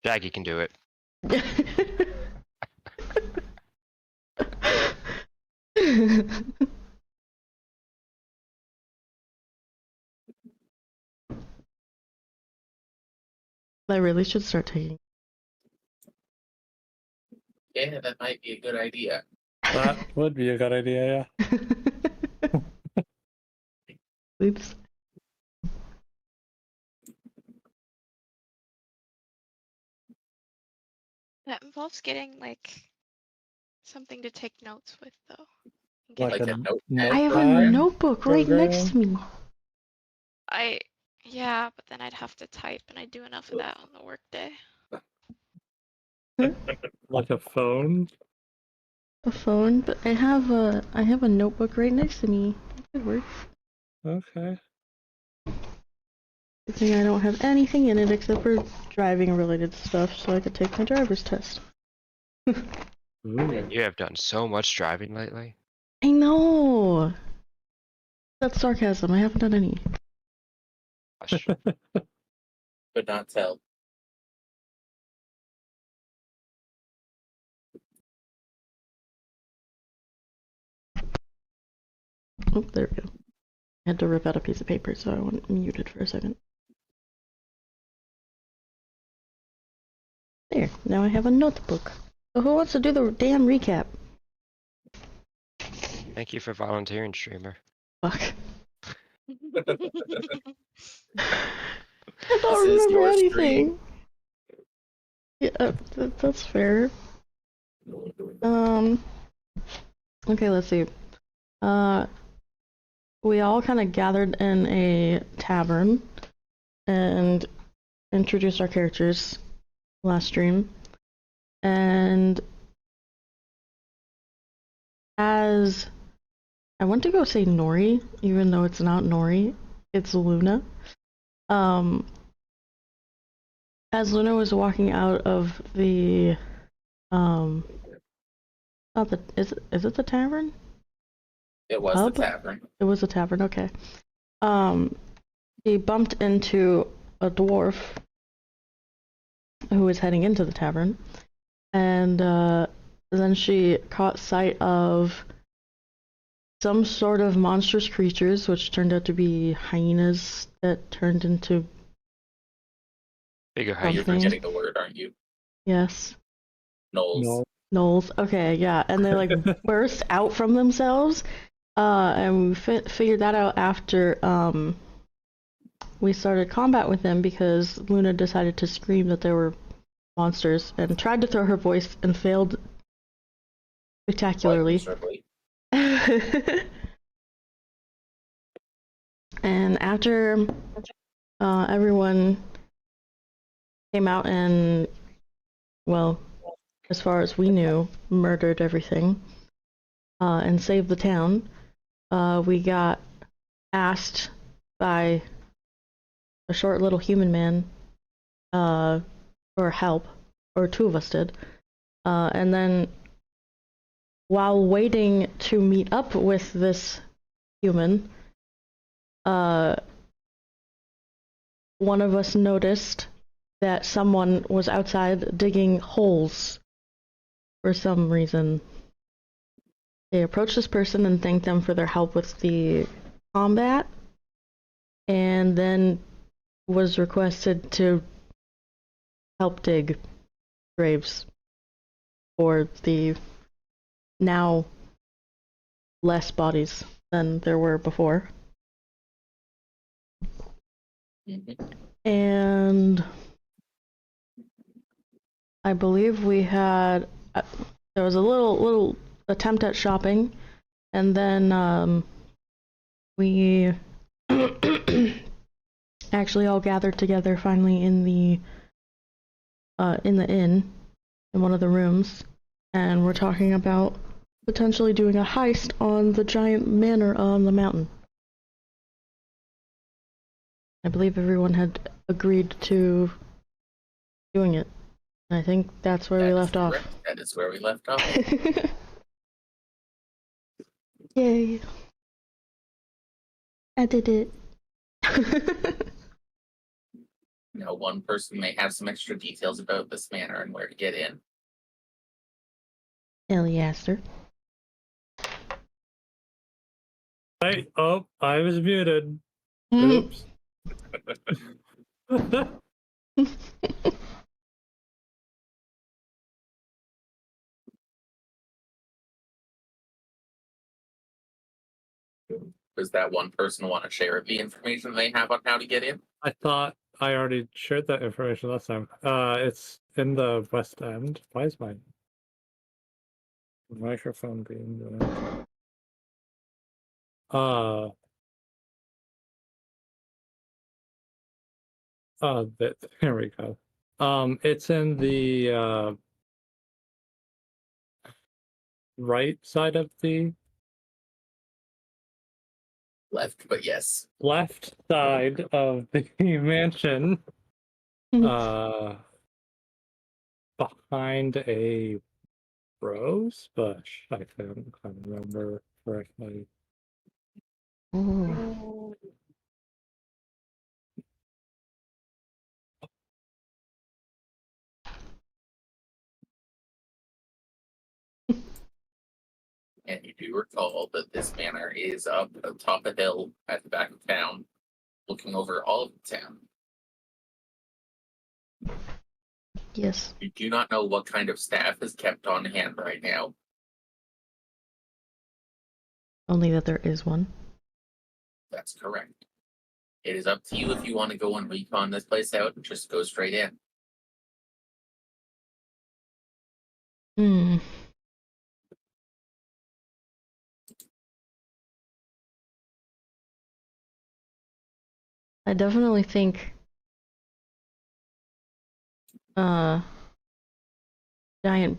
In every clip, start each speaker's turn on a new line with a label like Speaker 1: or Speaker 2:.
Speaker 1: Jackie can do it.
Speaker 2: I really should start taking.
Speaker 3: Yeah, that might be a good idea.
Speaker 4: That would be a good idea, yeah.
Speaker 2: Oops.
Speaker 5: That involves getting like something to take notes with, though. And
Speaker 4: Like
Speaker 5: getting
Speaker 3: a
Speaker 5: them-
Speaker 3: notepad
Speaker 2: I have a
Speaker 3: program?
Speaker 2: notebook right next to me.
Speaker 5: Yeah, but then I'd have to type, and I do enough of that on the workday.
Speaker 4: Like a phone?
Speaker 2: A phone, but I have a notebook right next to me. It works.
Speaker 4: Okay.
Speaker 2: Good thing I don't have anything in it except for driving related stuff, so I could take my driver's test.
Speaker 4: Ooh.
Speaker 1: You have done so much driving lately.
Speaker 2: I know. That's sarcasm. I haven't done any.
Speaker 1: Gosh.
Speaker 3: Could not tell.
Speaker 2: Oh, there we go. I had to rip out a piece of paper, so I went muted for a second. There. Now I have a notebook. So who wants to do the damn recap?
Speaker 1: Thank you for volunteering, streamer.
Speaker 2: Fuck. I
Speaker 3: This
Speaker 2: don't
Speaker 3: is
Speaker 2: remember
Speaker 3: your
Speaker 2: anything. Yeah, that's fair. Okay, let's see. We all kind of gathered in a tavern and introduced our characters last stream. And as I want to go say Nori, even though it's not Nori, it's Luna. As Luna was walking out of the not the is it the tavern?
Speaker 3: It was
Speaker 2: Pub?
Speaker 3: the tavern.
Speaker 2: It was a tavern, okay. She bumped into a dwarf who was heading into the tavern, and then she caught sight of some sort of monstrous creatures, which turned out to be hyenas that turned into...
Speaker 1: Bigger
Speaker 3: You're
Speaker 1: height.
Speaker 2: Okay.
Speaker 3: forgetting the word, aren't you?
Speaker 2: Yes.
Speaker 3: Knowles.
Speaker 4: No.
Speaker 2: Knolls. Okay, yeah, and they like burst out from themselves, and we figured that out after we started combat with them because Luna decided to scream that there were monsters and tried to throw her voice and failed spectacularly. And after everyone came out and, well, as far as we knew, murdered everything and saved the town, we got asked by a short little human man for help, or two of us did, and then while waiting to meet up with this human, one of us noticed that someone was outside digging holes for some reason. They approached this person and thanked them for their help with the combat, and then was requested to help dig graves for the now less bodies than there were before.
Speaker 3: Mhm.
Speaker 2: And I believe we had there was a little attempt at shopping, and then we actually all gathered together finally in the inn in one of the rooms, and we're talking about potentially doing a heist on the giant manor on the mountain. I believe everyone had agreed to doing it. I think that's where
Speaker 3: That
Speaker 2: we
Speaker 3: is
Speaker 2: left off.
Speaker 3: correct. That is where we left off.
Speaker 2: Yay. I did it.
Speaker 3: Now, one person may have some extra details about this manor and where to get in.
Speaker 2: Eliaster.
Speaker 4: Hey, oh, I was muted.
Speaker 2: Mm.
Speaker 4: Oops.
Speaker 3: Does that one person want to share the information they have on how to get in?
Speaker 4: I thought I already shared that information last time. It's in the West End. Why is my microphone being done? There we go. It's in the right side of the
Speaker 3: Left, but yes.
Speaker 4: left side of the mansion. Behind a rose bush, I think, if I remember correctly.
Speaker 2: Ooh.
Speaker 3: And you do recall that this manor is up atop a hill at the back of town, looking over all of the town.
Speaker 2: Yes.
Speaker 3: You do not know what kind of staff is kept on hand right now.
Speaker 2: Only that there is one.
Speaker 3: That's correct. It is up to you if you want to go and recon this place out and just go straight in.
Speaker 2: Hmm. I definitely think giant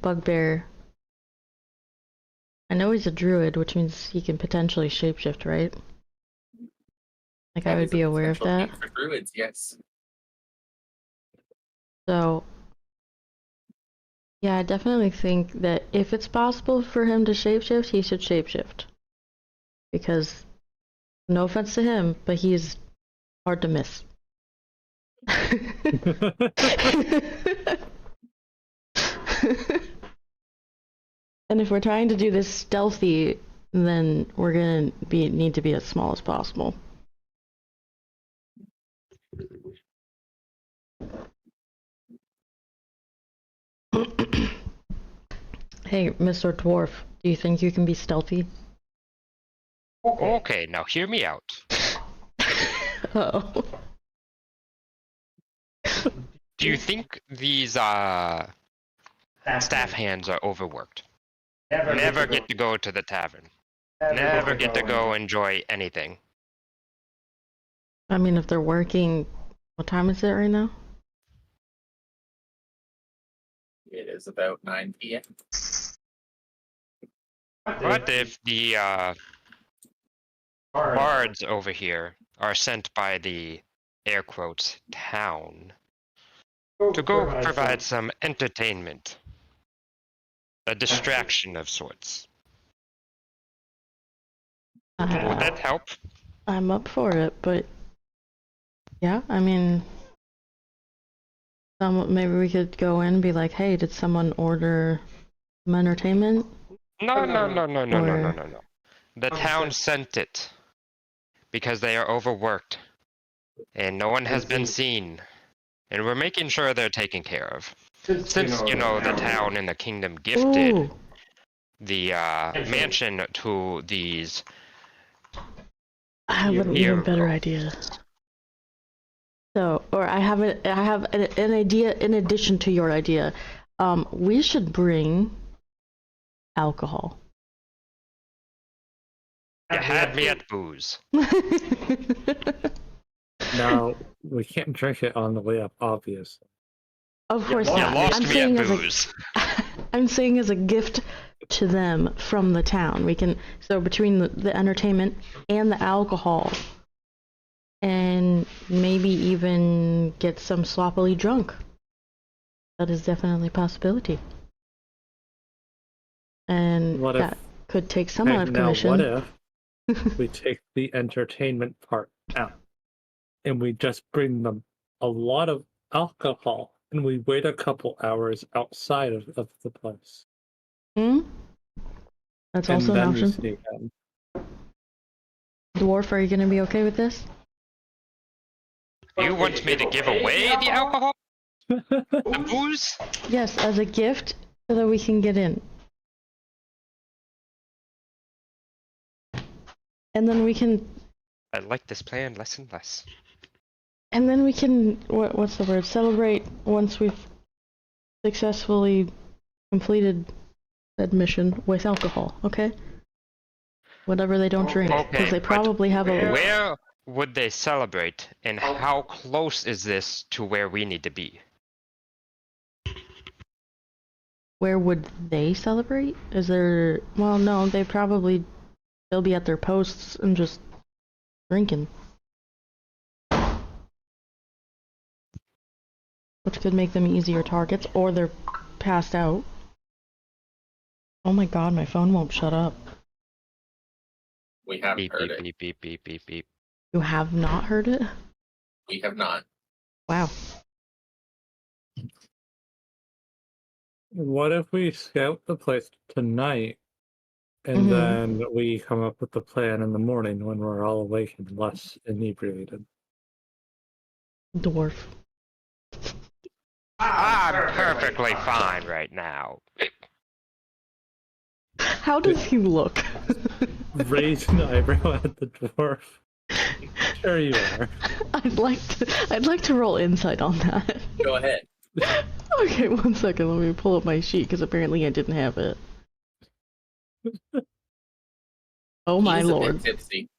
Speaker 2: bugbear. I know he's a druid, which means he can potentially shapeshift, right? Like I
Speaker 3: That
Speaker 2: would
Speaker 3: is a
Speaker 2: be aware of
Speaker 3: potential
Speaker 2: that.
Speaker 3: feat for druids, yes.
Speaker 2: So yeah, I definitely think that if it's possible for him to shapeshift, he should shapeshift. Because no offense to him, but he's hard to miss. And if we're trying to do this stealthy, then we're gonna need to be as small as possible. Hey, Mr. Dwarf, do you think you can be stealthy?
Speaker 1: Okay, now hear me out.
Speaker 2: Oh.
Speaker 1: Do you think these staff hands are overworked? Never get to go to the tavern. Never get to go enjoy anything.
Speaker 2: I mean, if they're working, what time is it right now?
Speaker 3: It is about 9 p.m.
Speaker 1: What if the bards over here are sent by the air quotes town to go provide some entertainment, a distraction of sorts? Would that help?
Speaker 2: I'm up for it, but yeah, I mean, maybe we could go in and be like, hey, did someone order some entertainment?
Speaker 1: No.
Speaker 2: Or-
Speaker 1: The town sent it because they are overworked. and no one has been seen. And we're making sure they're taken care of. Since, the town and the kingdom gifted
Speaker 2: Ooh,
Speaker 1: the mansion to these
Speaker 2: I have an even better idea. So, or I have an idea in addition to your idea. We should bring alcohol.
Speaker 1: You had me at booze.
Speaker 4: Now, we can't drink it on the way up, obviously.
Speaker 2: Of course
Speaker 1: You
Speaker 2: not.
Speaker 1: lost
Speaker 2: I'm
Speaker 1: me
Speaker 2: saying
Speaker 1: at
Speaker 2: as
Speaker 1: booze.
Speaker 2: I'm saying as a gift to them from the town. We can, so between the entertainment and the alcohol, and maybe even get some sloppily drunk. That is definitely a possibility. And
Speaker 4: What
Speaker 2: that
Speaker 4: if,
Speaker 2: could take some out of
Speaker 4: now
Speaker 2: commission.
Speaker 4: what if we take the entertainment part out and we just bring them a lot of alcohol and we wait a couple hours outside of the place?
Speaker 2: Hmm? That's
Speaker 4: And
Speaker 2: also an
Speaker 4: then we
Speaker 2: option.
Speaker 4: sneak in.
Speaker 2: Dwarf, are you going to be okay with this?
Speaker 1: You want me to give away the alcohol? The booze?
Speaker 2: Yes, as a gift so that we can get in. And then we can,
Speaker 1: I like this plan less and less.
Speaker 2: and then we can, what's the word? Celebrate once we've successfully completed that mission with alcohol, okay? Whatever they don't drink, because
Speaker 1: Okay,
Speaker 2: they
Speaker 1: but
Speaker 2: probably have a.
Speaker 1: Where would they celebrate, and how close is this to where we need to be?
Speaker 2: Where would they celebrate? Is there? Well, no, they'll be at their posts and just drinking, which could make them easier targets, or they're passed out. Oh my god, my phone won't shut up.
Speaker 3: We haven't
Speaker 1: Beep,
Speaker 3: heard
Speaker 1: beep,
Speaker 3: it.
Speaker 1: beep, beep, beep, beep, beep.
Speaker 2: You have not heard it?
Speaker 3: We have not.
Speaker 2: Wow.
Speaker 4: What if we scout the place tonight and then we come up with the plan in the morning when we're all awake and less inebriated?
Speaker 2: Dwarf.
Speaker 1: I'm perfectly fine right now.
Speaker 2: How does he look?
Speaker 4: Raise an eyebrow at the dwarf. Sure you are.
Speaker 2: I'd like to roll insight on that.
Speaker 3: Go ahead.
Speaker 2: Okay, 1 second. Let me pull up my sheet because apparently I didn't have it. Oh my
Speaker 3: He's
Speaker 2: lord.
Speaker 3: a bit tipsy.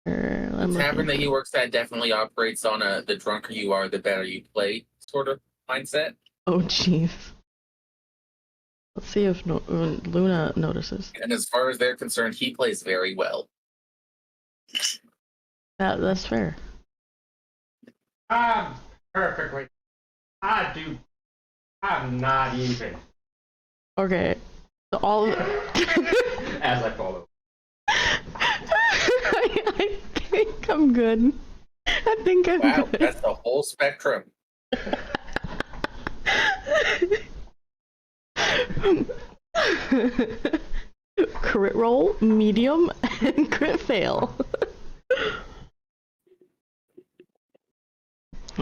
Speaker 3: The tavern that he works at definitely operates on a the drunker you are, the better you play sort of mindset.
Speaker 2: Oh jeez. Let's see if Luna notices.
Speaker 3: And as far as they're concerned, he plays very well.
Speaker 2: That's fair.
Speaker 6: I'm perfectly. I'm not even.
Speaker 2: Okay. So all of
Speaker 6: As I follow.
Speaker 2: I think I'm good. I think I'm
Speaker 3: Wow,
Speaker 2: good.
Speaker 3: that's the whole spectrum.
Speaker 2: Crit roll, medium, and crit fail.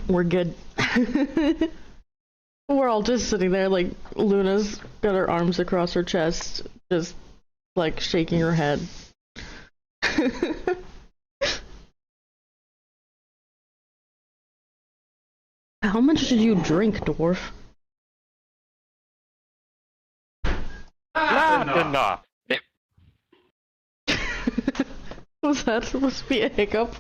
Speaker 2: We're good. We're all just sitting there, like, Luna's got her arms across her chest, just, like, shaking her head. How much did you drink, dwarf?
Speaker 1: Not enough.
Speaker 2: Was that supposed to be a hiccup?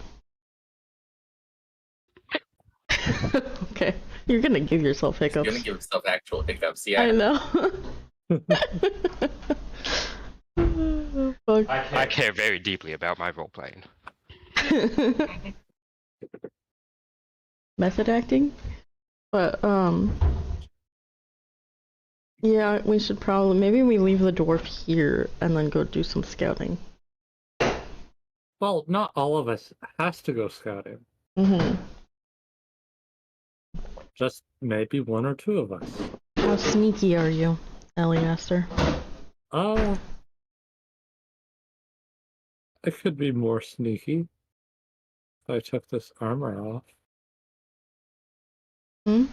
Speaker 2: Okay, you're gonna give yourself
Speaker 3: He's
Speaker 2: hiccups.
Speaker 3: gonna give himself actual hiccups, yeah.
Speaker 2: I know. Fuck.
Speaker 1: I care very deeply about my role playing.
Speaker 2: Method acting? But, yeah, we should probably, maybe we leave the dwarf here and then go do some scouting.
Speaker 4: Well, not all of us has to go scouting.
Speaker 2: Mm-hmm.
Speaker 4: Just maybe one or two of us.
Speaker 2: How sneaky are you, Eliaster?
Speaker 4: I could be more sneaky. If I took this armor off.
Speaker 2: Hmm?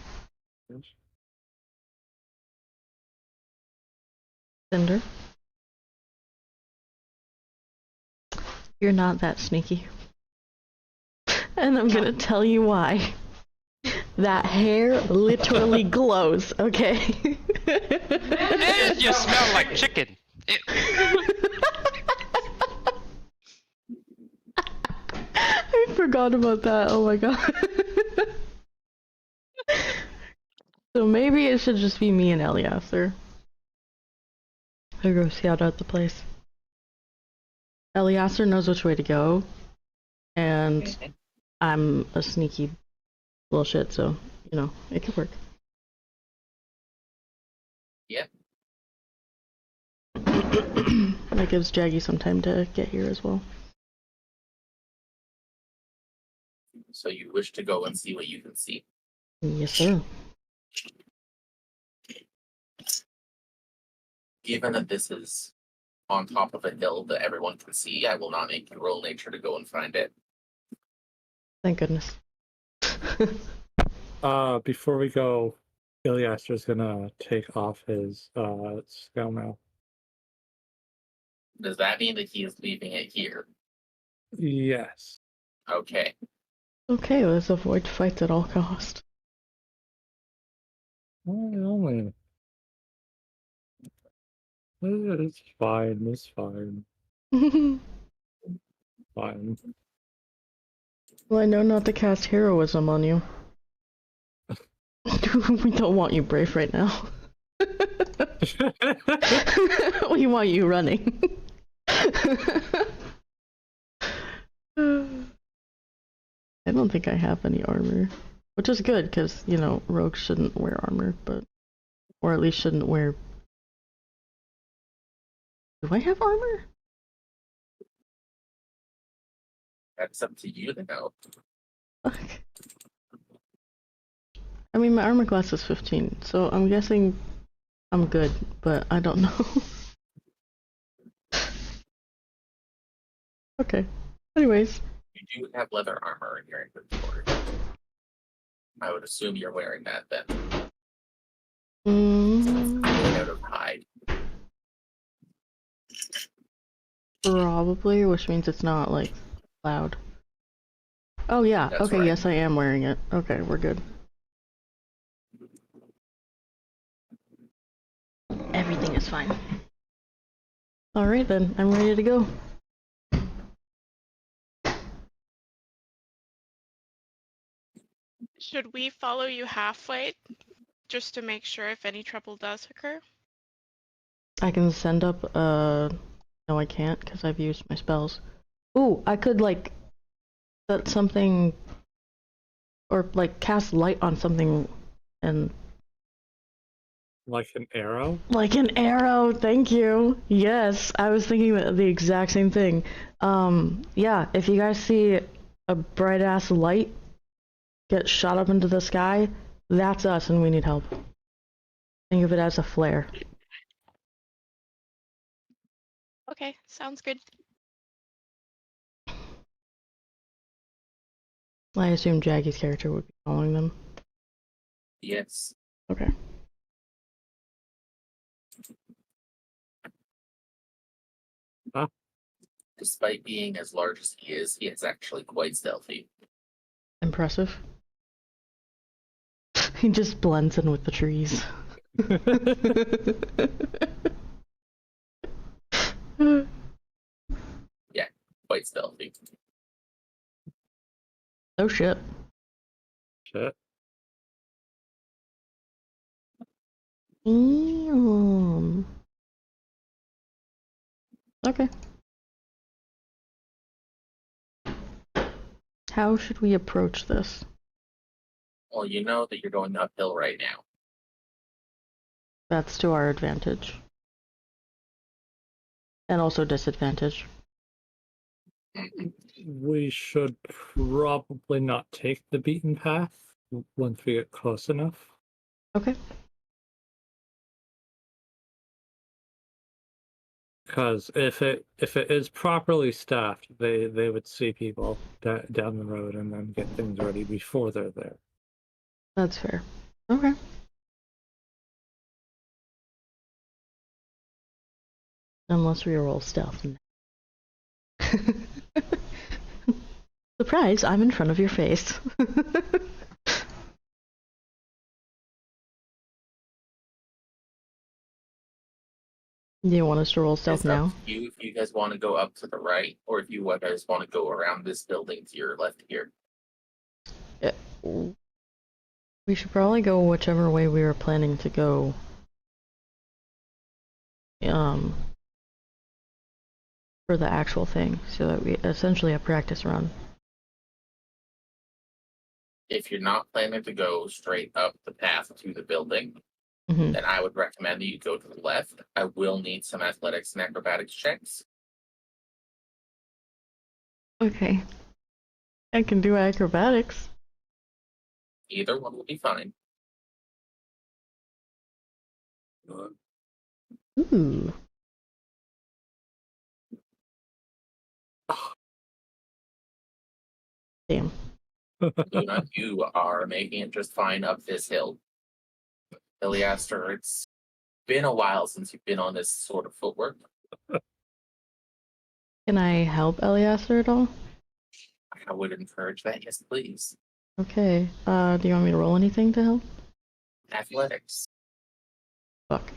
Speaker 2: Cinder. You're not that sneaky. And I'm gonna tell you why. That hair literally glows, okay?
Speaker 1: And you smell like chicken. Ew.
Speaker 2: I forgot about that. Oh my god. So maybe it should just be me and Eliasser. I go scout out the place. Eliasser knows which way to go, and I'm a sneaky bullshit, so you know it could work.
Speaker 3: Yep.
Speaker 2: That gives Jaggy some time to get here as well.
Speaker 3: So you wish to go and see what you can see.
Speaker 2: Yes, sir.
Speaker 3: Given that this is on top of a hill that everyone can see, I will not make you roll nature to go and find it.
Speaker 2: Thank goodness.
Speaker 4: Before we go, Iliaster's gonna take off his scale mail.
Speaker 3: Does that mean that he is leaving it here?
Speaker 4: Yes.
Speaker 3: Okay.
Speaker 2: Okay, let's avoid fights at all cost.
Speaker 4: Only. It's fine. It's fine. Fine.
Speaker 2: Well, I know not to cast heroism on you. We don't want you brave right now. We want you running. I don't think I have any armor, which is good because, you know, rogues shouldn't wear armor, but, or at least shouldn't wear. Do I have armor?
Speaker 3: That's up to you to know.
Speaker 2: Okay. I mean, my armor class is 15, so I'm guessing I'm good, but I don't know. Okay. Anyways.
Speaker 3: You do have leather armor in your inventory. I would assume you're wearing that then. Made out of hide.
Speaker 2: Probably, which means it's not, like, loud. Oh yeah,
Speaker 3: That's
Speaker 2: okay,
Speaker 3: right.
Speaker 2: yes I am wearing it. Okay, we're good. Everything is fine. Alright then, I'm ready to go.
Speaker 5: Should we follow you halfway just to make sure if any trouble does occur?
Speaker 2: I can send up, no I can't, because I've used my spells. Ooh, I could, like, set something, or, like, cast light on something, and...
Speaker 4: Like an arrow?
Speaker 2: Like an arrow, thank you! Yes, I was thinking the exact same thing. Yeah, if you guys see a bright-ass light get shot up into the sky, that's us and we need help. Think of it as a flare.
Speaker 5: Okay, sounds good.
Speaker 2: I assume Jaggy's character would be following them.
Speaker 3: Yes.
Speaker 2: Okay.
Speaker 3: Despite being as large as he is actually quite stealthy.
Speaker 2: Impressive. He just blends in with the trees.
Speaker 3: Yeah, quite stealthy.
Speaker 2: Oh shit.
Speaker 4: Shit.
Speaker 2: Okay. How should we approach this?
Speaker 3: Well, you know that you're going uphill right now.
Speaker 2: That's to our advantage. And also disadvantage.
Speaker 4: We should probably not take the beaten path once we get close enough.
Speaker 2: Okay.
Speaker 4: Because if it is properly staffed, they would see people down the road and then get things ready before they're there.
Speaker 2: That's fair. Okay. Unless we roll stealth. Surprise, I'm in front of your face. Do you want us to roll stealth
Speaker 3: It's up
Speaker 2: now?
Speaker 3: to you if you guys want to go up to the right, or if you guys want to go around this building to your left here.
Speaker 2: We should probably go whichever way we were planning to go. For the actual thing, so that we essentially a practice run.
Speaker 3: If you're not planning to go straight up the path to the building,
Speaker 2: Mm-hmm.
Speaker 3: then I would recommend that you go to the left. I will need some athletics and acrobatics checks.
Speaker 2: Okay. I can do acrobatics.
Speaker 3: Either one will be fine.
Speaker 2: Ooh. Damn.
Speaker 3: Luna, you are making it just fine up this hill. Iliaster, it's been a while since you've been on this sort of footwork.
Speaker 2: Can I help Eliaster at all?
Speaker 3: I would encourage that, yes, please.
Speaker 2: Okay. Do you want me to roll anything to help?
Speaker 3: Athletics.
Speaker 2: Fuck.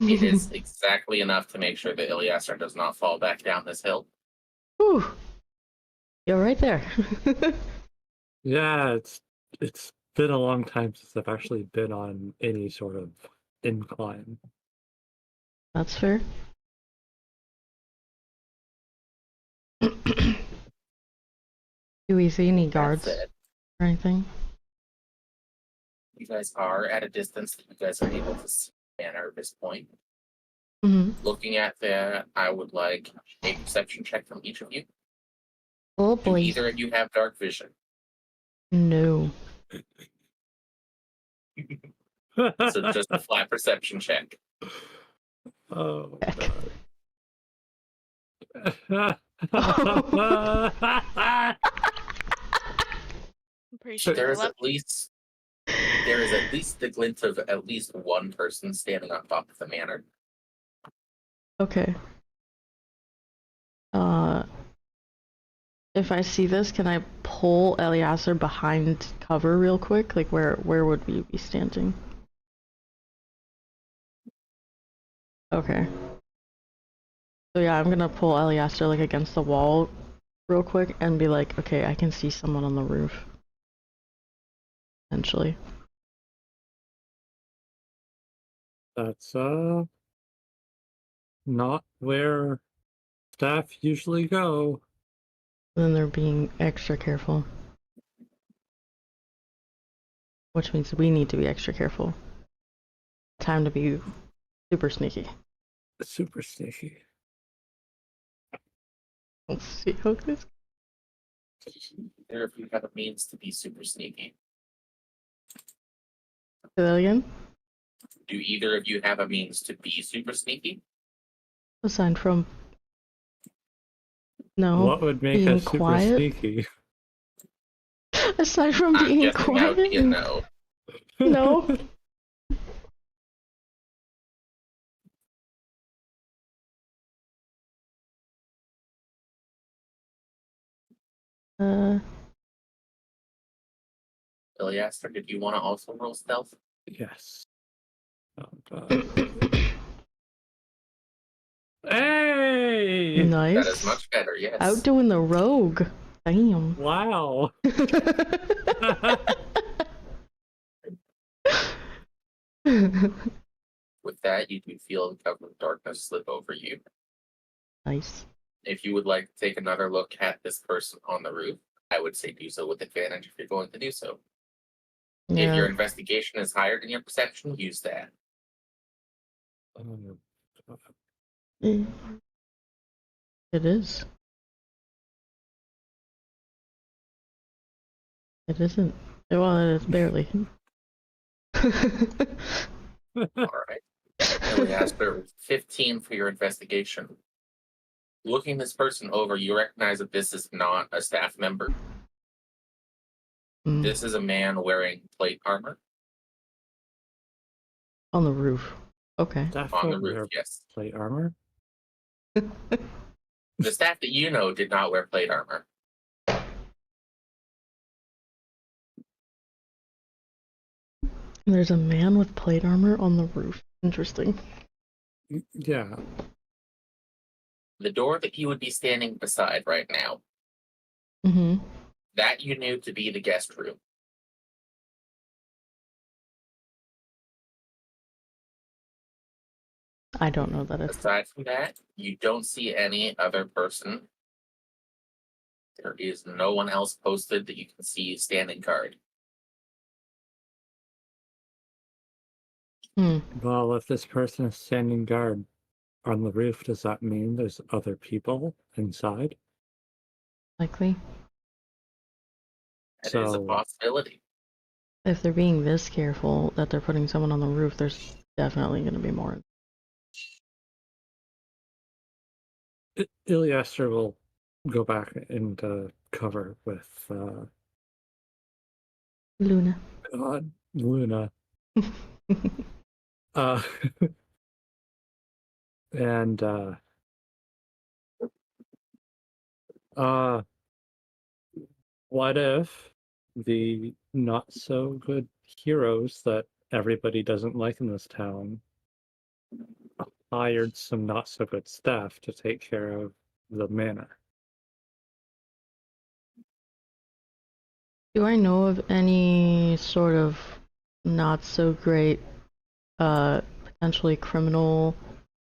Speaker 3: It is exactly enough to make sure that Iliaster does not fall back down this hill.
Speaker 2: Whew. You're right there.
Speaker 4: Yeah, it's been a long time since I've actually been on any sort of incline.
Speaker 2: That's fair. Do we see any guards
Speaker 3: That said,
Speaker 2: or anything?
Speaker 3: you guys are at a distance that you guys are able to see the banner at this point.
Speaker 2: Mm-hmm.
Speaker 3: Looking at that, I would like a perception check from each of you.
Speaker 2: Oh
Speaker 3: Do
Speaker 2: boy.
Speaker 3: either of you have dark vision?
Speaker 2: No.
Speaker 3: So just a flat perception check.
Speaker 4: Oh
Speaker 2: Heck.
Speaker 4: god.
Speaker 5: I'm pretty sure
Speaker 3: There
Speaker 5: you're
Speaker 3: is
Speaker 5: left.
Speaker 3: at least the glint of at least one person standing on top of the manor.
Speaker 2: Okay. If I see this, can I pull Eliaser behind cover real quick? Like, where would we be standing? Okay. So yeah, I'm gonna pull Eliaster like against the wall real quick and be like, okay, I can see someone on the roof. Essentially.
Speaker 4: That's not where staff usually go.
Speaker 2: Then they're being extra careful. Which means we need to be extra careful. Time to be super sneaky.
Speaker 4: Super sneaky.
Speaker 2: Let's see how this.
Speaker 3: Either of you have a means to be super sneaky.
Speaker 2: Say that again?
Speaker 3: Do either of you have a means to be super sneaky?
Speaker 2: Aside from. No.
Speaker 4: What would make
Speaker 2: being
Speaker 4: us super
Speaker 2: quiet?
Speaker 4: sneaky?
Speaker 2: Aside from
Speaker 3: I'm
Speaker 2: being
Speaker 3: guessing that
Speaker 2: quiet.
Speaker 3: would be a no.
Speaker 2: No.
Speaker 3: Iliaster, did you want to also roll stealth?
Speaker 4: Yes. Oh god. Hey!
Speaker 2: Nice.
Speaker 3: That is much better, yes.
Speaker 2: Outdoing the rogue. Damn.
Speaker 4: Wow.
Speaker 3: With that, you do feel the cover of darkness slip over you.
Speaker 2: Nice.
Speaker 3: If you would like to take another look at this person on the roof, I would say do so with advantage if you're going to do so. If
Speaker 2: Yeah.
Speaker 3: your investigation is higher than your perception, use that.
Speaker 2: It is. It isn't. Well, it is barely.
Speaker 3: All right. Eliaster, 15 for your investigation. Looking this person over, you recognize that this is not a staff member.
Speaker 2: Mm,
Speaker 3: This is a man wearing plate armor
Speaker 2: on the roof. Okay.
Speaker 4: Staff
Speaker 3: on the
Speaker 4: don't
Speaker 3: roof,
Speaker 4: wear
Speaker 3: yes.
Speaker 4: plate armor.
Speaker 3: The staff that you know did not wear plate armor.
Speaker 2: There's a man with plate armor on the roof. Interesting.
Speaker 4: Yeah.
Speaker 3: The door that you would be standing beside right now,
Speaker 2: Mm-hmm.
Speaker 3: that you knew to be the guest room.
Speaker 2: I don't know that.
Speaker 3: Aside from that, you don't see any other person. There is no one else posted that you can see standing guard.
Speaker 4: Well, if this person is standing guard on the roof, does that mean there's other people inside?
Speaker 2: Likely.
Speaker 3: That is a
Speaker 4: So-
Speaker 3: possibility.
Speaker 2: If they're being this careful that they're putting someone on the roof, there's definitely going to be more.
Speaker 4: Iliaster will go back into cover with
Speaker 2: Luna.
Speaker 4: God, Luna. Uh, and what if the not so good heroes that everybody doesn't like in this town hired some not so good staff to take care of the manor?
Speaker 2: Do I know of any sort of not so great, potentially criminal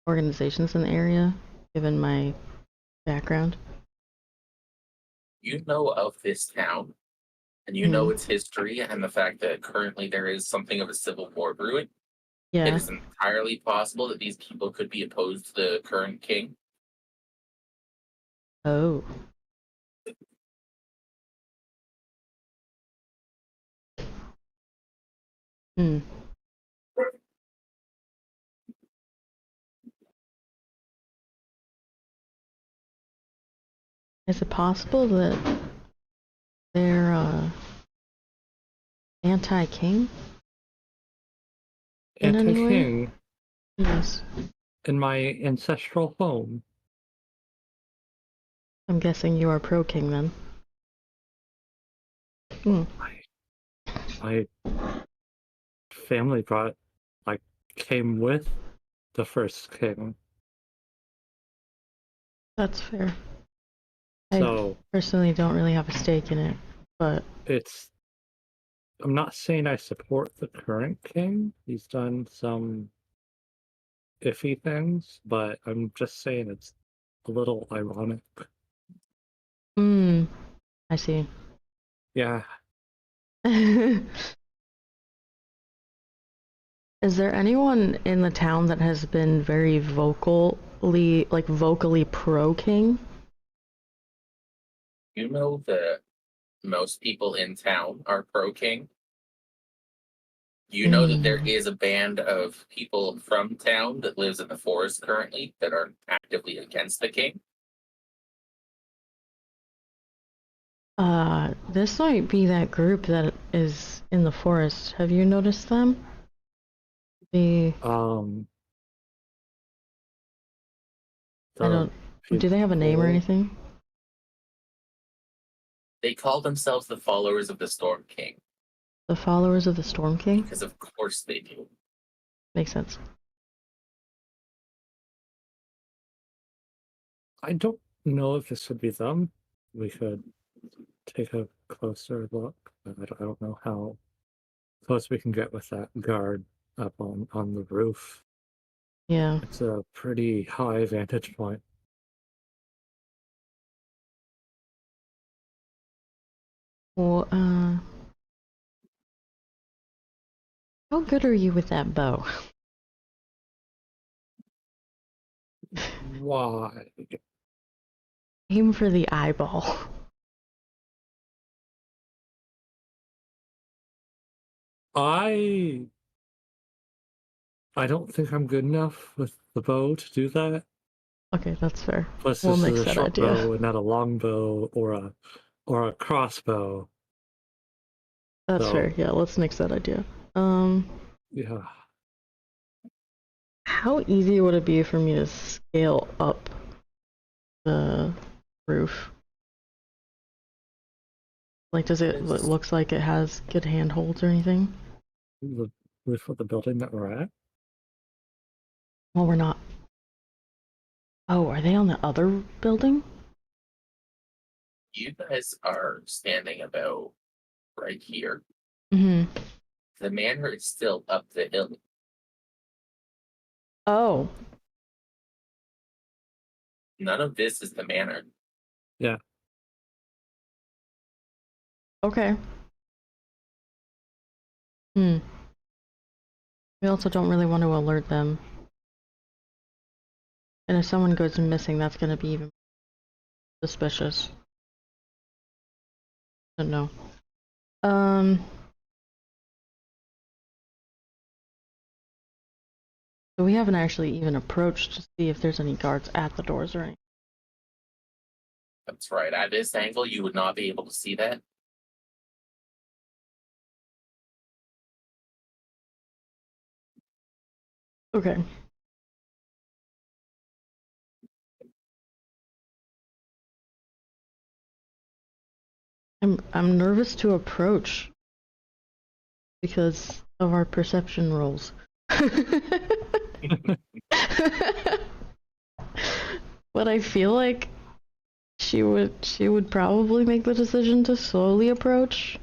Speaker 2: organizations in the area, given my background?
Speaker 3: You know of this town, and you know its history, and the fact that currently there is something of a civil war brewing. It
Speaker 2: Yeah.
Speaker 3: is entirely possible that these people could be opposed to the current king.
Speaker 2: Oh. Hmm. Is it possible that they're anti-king? In any way?
Speaker 4: Anti-king
Speaker 2: Yes.
Speaker 4: in my ancestral home.
Speaker 2: I'm guessing you are pro-king then. Hmm.
Speaker 4: My family came with the first king.
Speaker 2: That's fair.
Speaker 4: So
Speaker 2: I personally don't really have a stake in it, but
Speaker 4: I'm not saying I support the current king. He's done some iffy things, but I'm just saying it's a little ironic.
Speaker 2: I see.
Speaker 4: Yeah.
Speaker 2: Is there anyone in the town that has been very vocally pro-king?
Speaker 3: You know that most people in town are pro-king. You know that there is a band of people from town that lives in the forest currently that are actively against the king.
Speaker 2: This might be that group that is in the forest. Have you noticed them? I don't. Do they have a name or anything?
Speaker 3: They call themselves the followers of the Storm King,
Speaker 2: The followers of the Storm King?
Speaker 3: because of course they do.
Speaker 2: Makes sense.
Speaker 4: I don't know if this would be them. We could take a closer look. I don't know how close we can get with that guard up on the roof.
Speaker 2: Yeah.
Speaker 4: It's a pretty high vantage point.
Speaker 2: Well, how good are you with that bow?
Speaker 4: Why?
Speaker 2: Aim for the eyeball.
Speaker 4: I don't think I'm good enough with the bow to do that.
Speaker 2: Okay, that's fair.
Speaker 4: Plus,
Speaker 2: We'll
Speaker 4: this
Speaker 2: nix
Speaker 4: is a
Speaker 2: that
Speaker 4: short
Speaker 2: idea.
Speaker 4: bow and not a long bow or a crossbow.
Speaker 2: That's
Speaker 4: So-
Speaker 2: fair. Yeah, let's nix that idea.
Speaker 4: Yeah.
Speaker 2: How easy would it be for me to scale up the roof? Like, does it looks like it has good handholds or anything?
Speaker 4: The roof of the building that we're at.
Speaker 2: Well, we're not. Oh, are they on the other building?
Speaker 3: You guys are standing about right here.
Speaker 2: Mm-hmm.
Speaker 3: The manor is still up the hill.
Speaker 2: Oh,
Speaker 3: None of this is the manor.
Speaker 2: okay. Hmm. We also don't really want to alert them. And if someone goes missing, that's going to be even suspicious. I don't know. So we haven't actually even approached to see if there's any guards at the doors or anything.
Speaker 3: That's right. At this angle, you would not be able to see that.
Speaker 2: Okay. I'm nervous to approach because of our perception rolls. But I feel like she would probably make the decision to slowly approach.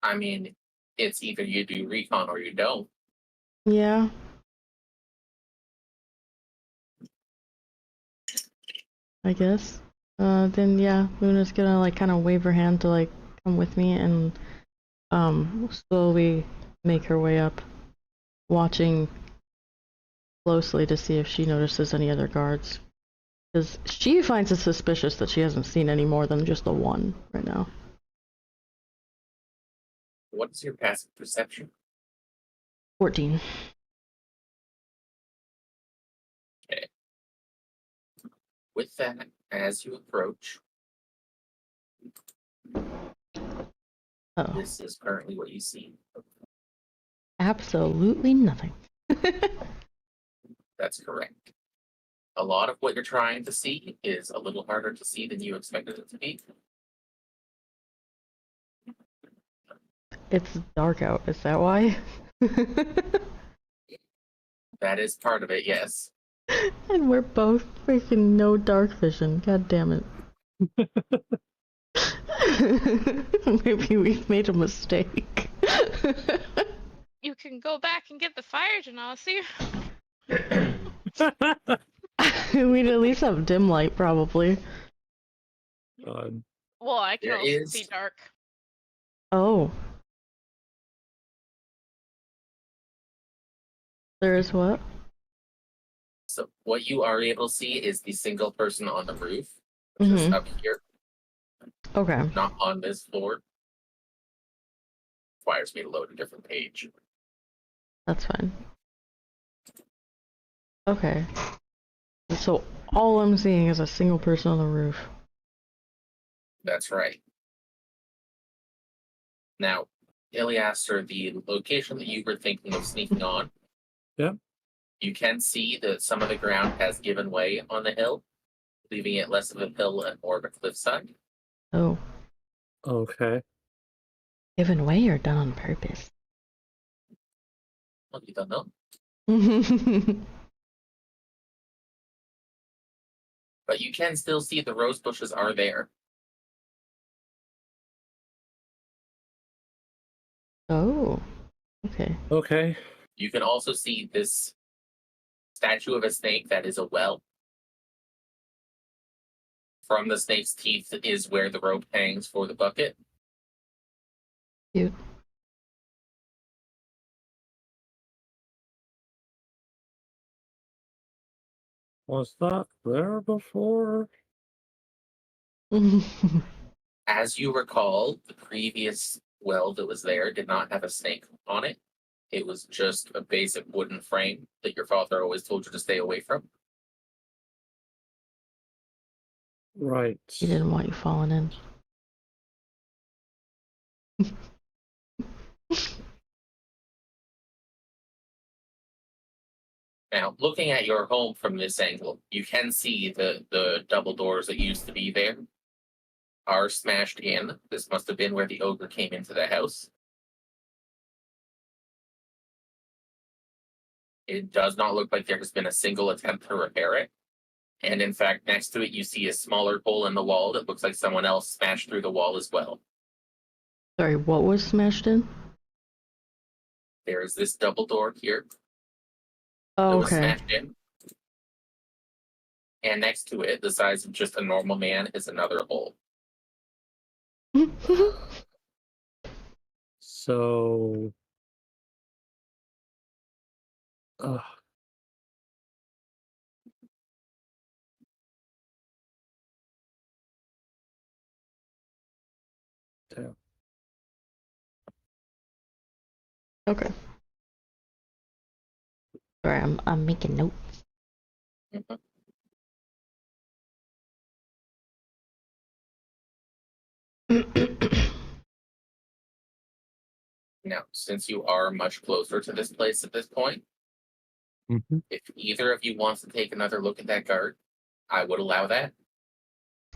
Speaker 3: I mean, it's either you do recon or you don't.
Speaker 2: Yeah. I guess. Then yeah, Luna's gonna like kind of wave her hand to like come with me and slowly make her way up, watching closely to see if she notices any other guards. Because she finds it suspicious that she hasn't seen any more than just the one right now.
Speaker 3: What is your passive perception?
Speaker 2: 14.
Speaker 3: With that, as you approach,
Speaker 2: Oh,
Speaker 3: this is currently what you see.
Speaker 2: absolutely nothing.
Speaker 3: That's correct. A lot of what you're trying to see is a little harder to see than you expected it to be.
Speaker 2: It's dark out, is that why?
Speaker 3: That is part of it, yes.
Speaker 2: And we're both freaking no dark vision. God damn it. Maybe we've made a mistake.
Speaker 5: You can go back and get the fire genasi.
Speaker 2: We'd at least have dim light, probably.
Speaker 5: Well, I can
Speaker 3: There
Speaker 5: also
Speaker 3: is-
Speaker 5: see dark.
Speaker 2: Oh. There is what?
Speaker 3: So what you are able to see is the single person on the roof, which is
Speaker 2: Mhm.
Speaker 3: up here,
Speaker 2: Okay.
Speaker 3: not on this floor. Requires me to load a different page.
Speaker 2: That's fine. Okay. So all I'm seeing is a single person on the roof.
Speaker 3: That's right. Now, Iliaster, the location that you were thinking of sneaking on.
Speaker 4: Yep.
Speaker 3: You can see that some of the ground has given way on the hill, leaving it less of a hill and more of a cliffside.
Speaker 2: Oh.
Speaker 4: Okay.
Speaker 2: Given way or done on purpose?
Speaker 3: Well, you don't know. But you can still see the rose bushes are there.
Speaker 2: Oh. Okay.
Speaker 4: Okay.
Speaker 3: You can also see this statue of a snake that is a well. From the snake's teeth is where the rope hangs for the bucket.
Speaker 2: Cute.
Speaker 4: Was that there before?
Speaker 3: As you recall, the previous well that was there did not have a snake on it. It was just a basic wooden frame that your father always told you to stay away from.
Speaker 4: Right.
Speaker 2: He didn't want you falling in.
Speaker 3: Now, looking at your home from this angle, you can see the double doors that used to be there are smashed in. This must have been where the ogre came into the house. It does not look like there has been a single attempt to repair it. And in fact, next to it, you see a smaller hole in the wall that looks like someone else smashed through the wall as well.
Speaker 2: Sorry, what was smashed in?
Speaker 3: There is this double door here that
Speaker 2: Oh,
Speaker 3: was
Speaker 2: okay.
Speaker 3: smashed in. And next to it, the size of just a normal man, is another hole.
Speaker 4: So. Damn.
Speaker 2: Okay. Sorry, I'm making notes.
Speaker 3: Mhm. Now, since you are much closer to this place at this point, if either of you wants to take another look at that guard, I would allow that.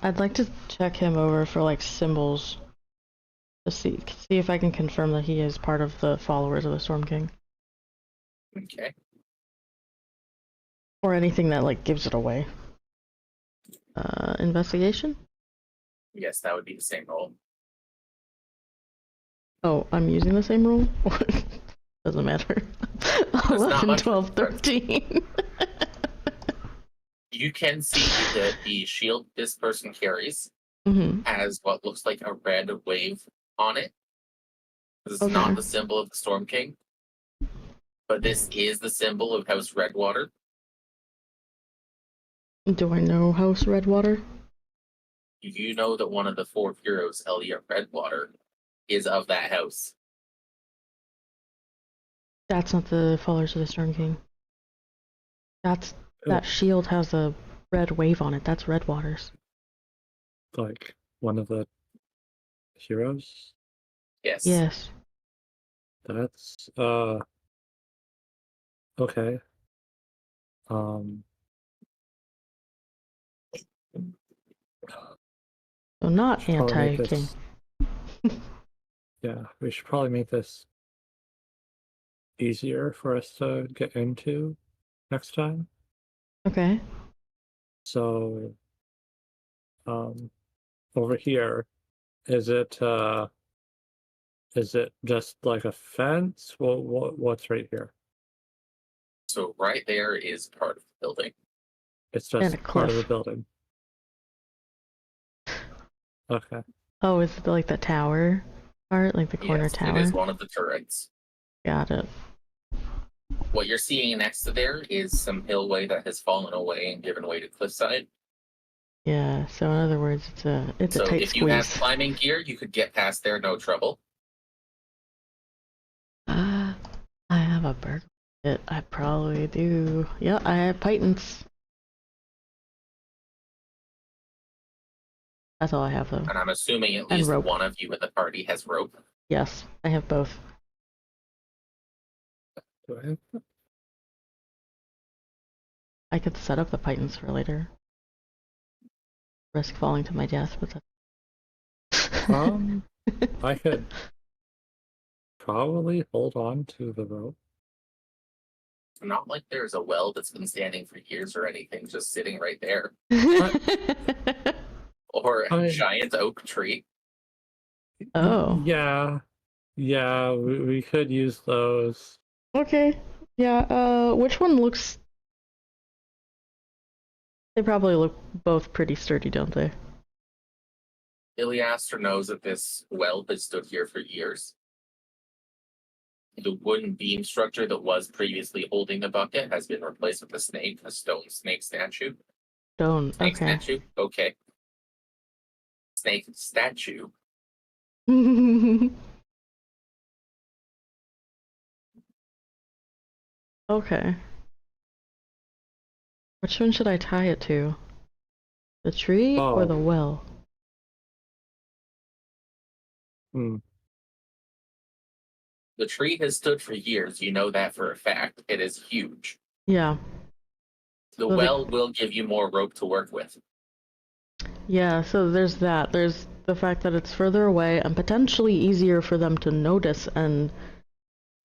Speaker 2: I'd like to check him over for like symbols to see if I can confirm that he is part of the followers of the Storm King.
Speaker 3: Okay.
Speaker 2: Or anything that like gives it away. Investigation?
Speaker 3: Yes, that would be the same roll.
Speaker 2: Oh, I'm using the same rule? Doesn't matter.
Speaker 3: not
Speaker 2: 11,
Speaker 3: much
Speaker 2: 12, 13.
Speaker 3: You can see that the shield this person carries
Speaker 2: Mm-hmm.
Speaker 3: has what looks like a red wave on it. This is
Speaker 2: Okay.
Speaker 3: not the symbol of the Storm King, but this is the symbol of House Redwater.
Speaker 2: Do I know House Redwater?
Speaker 3: You know that one of the four heroes, Elliot Redwater, is of that house.
Speaker 2: That's not the followers of the Storm King. That shield has a red wave on it. That's Redwater's.
Speaker 4: Like one of the heroes?
Speaker 3: Yes.
Speaker 2: Yes.
Speaker 4: That's okay.
Speaker 2: So not
Speaker 4: should probably make
Speaker 2: anti-king.
Speaker 4: this- Yeah, we should probably make this easier for us to get into next time.
Speaker 2: Okay.
Speaker 4: So, over here, is it just like a fence? What's right here?
Speaker 3: So right there is part of the building.
Speaker 4: It's
Speaker 2: And
Speaker 4: just
Speaker 2: a
Speaker 4: part of the
Speaker 2: cliff.
Speaker 4: building. Okay.
Speaker 2: Oh, is it like the tower part? Like the corner
Speaker 3: Yes,
Speaker 2: tower?
Speaker 3: it is one of the turrets.
Speaker 2: Got it.
Speaker 3: What you're seeing next to there is some hillway that has fallen away and given way to cliffside.
Speaker 2: Yeah, so in other words, it's a
Speaker 3: So
Speaker 2: tight
Speaker 3: if you have
Speaker 2: squeeze.
Speaker 3: climbing gear, you could get past there no trouble.
Speaker 2: I have a burger pit. I probably do. Yeah, I have pythons. That's all I have though.
Speaker 3: And I'm assuming at
Speaker 2: And
Speaker 3: least
Speaker 2: rope.
Speaker 3: one of you in the party has rope.
Speaker 2: Yes, I have both.
Speaker 4: Do I have
Speaker 2: I could set up the pythons for later. Risk falling to my death, but that's...
Speaker 4: I could probably hold on to the rope.
Speaker 3: Not like there's a well that's been standing for years or anything, just sitting right there. Or a giant oak tree.
Speaker 2: Oh.
Speaker 4: Yeah, we could use those.
Speaker 2: Okay. Yeah, which one looks... They probably look both pretty sturdy, don't they?
Speaker 3: Iliaster knows that this well has stood here for years. The wooden beam structure that was previously holding the bucket has been replaced with a stone snake statue.
Speaker 2: Stone,
Speaker 3: Snake
Speaker 2: okay.
Speaker 3: statue? Okay. Snake statue.
Speaker 2: Okay. Which one should I tie it to? The tree or the well?
Speaker 4: Hmm.
Speaker 3: The tree has stood for years. You know that for a fact. It is huge.
Speaker 2: Yeah.
Speaker 3: The
Speaker 2: Well,
Speaker 3: well will give you more rope to work with.
Speaker 2: Yeah, so there's that. There's the fact that it's further away and potentially easier for them to notice and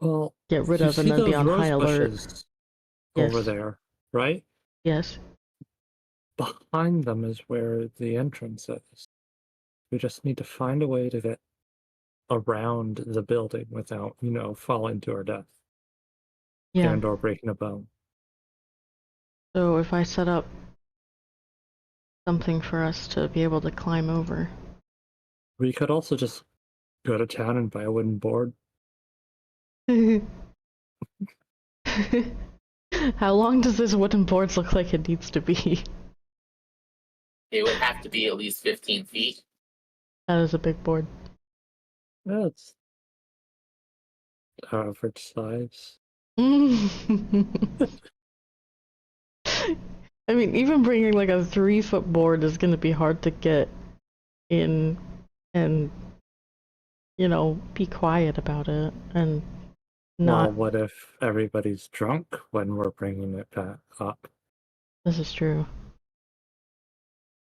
Speaker 4: Well,
Speaker 2: get rid
Speaker 4: you
Speaker 2: of and
Speaker 4: see
Speaker 2: then be
Speaker 4: those
Speaker 2: on
Speaker 4: rose
Speaker 2: high alert.
Speaker 4: bushes over
Speaker 2: Yes.
Speaker 4: there, right?
Speaker 2: Yes.
Speaker 4: Behind them is where the entrance is. We just need to find a way to get around the building without, falling to our death
Speaker 2: Yeah.
Speaker 4: and or breaking a bone.
Speaker 2: So if I set up something for us to be able to climb over.
Speaker 4: We could also just go to town and buy a wooden board.
Speaker 2: How long does this wooden board look like it needs to be?
Speaker 3: It would have to be at least 15 feet.
Speaker 2: That is a big board.
Speaker 4: That's average size.
Speaker 2: I mean, even bringing like a 3-foot board is gonna be hard to get in and, be quiet about it and not.
Speaker 4: Well, what if everybody's drunk when we're bringing it back up?
Speaker 2: This is true.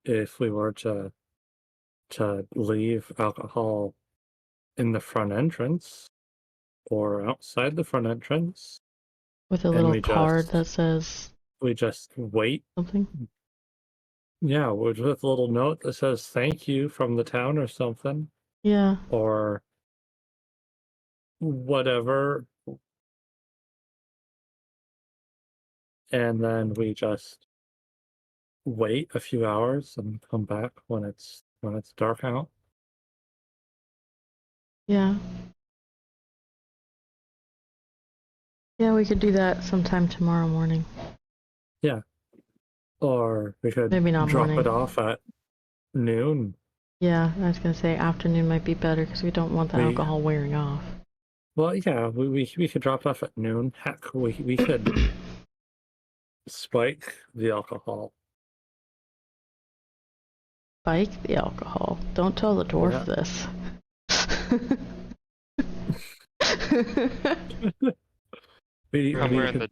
Speaker 4: If we were to leave alcohol in the front entrance or outside the front entrance,
Speaker 2: With a
Speaker 4: and
Speaker 2: little card that says
Speaker 4: we just wait.
Speaker 2: something.
Speaker 4: Yeah, with a little note that says thank you from the town or something,
Speaker 2: Yeah.
Speaker 4: or whatever. And then we just wait a few hours and come back when it's dark out.
Speaker 2: Yeah. Yeah, we could do that sometime tomorrow morning.
Speaker 4: Yeah. Or we could
Speaker 2: Maybe not
Speaker 4: drop
Speaker 2: morning.
Speaker 4: it off at noon.
Speaker 2: Yeah, I was gonna say afternoon might be better because we don't want the alcohol wearing off.
Speaker 4: Well, yeah, we could drop off at noon. Heck, we could spike the alcohol.
Speaker 2: Spike the alcohol. Don't tell the dwarf this.
Speaker 1: Somewhere in the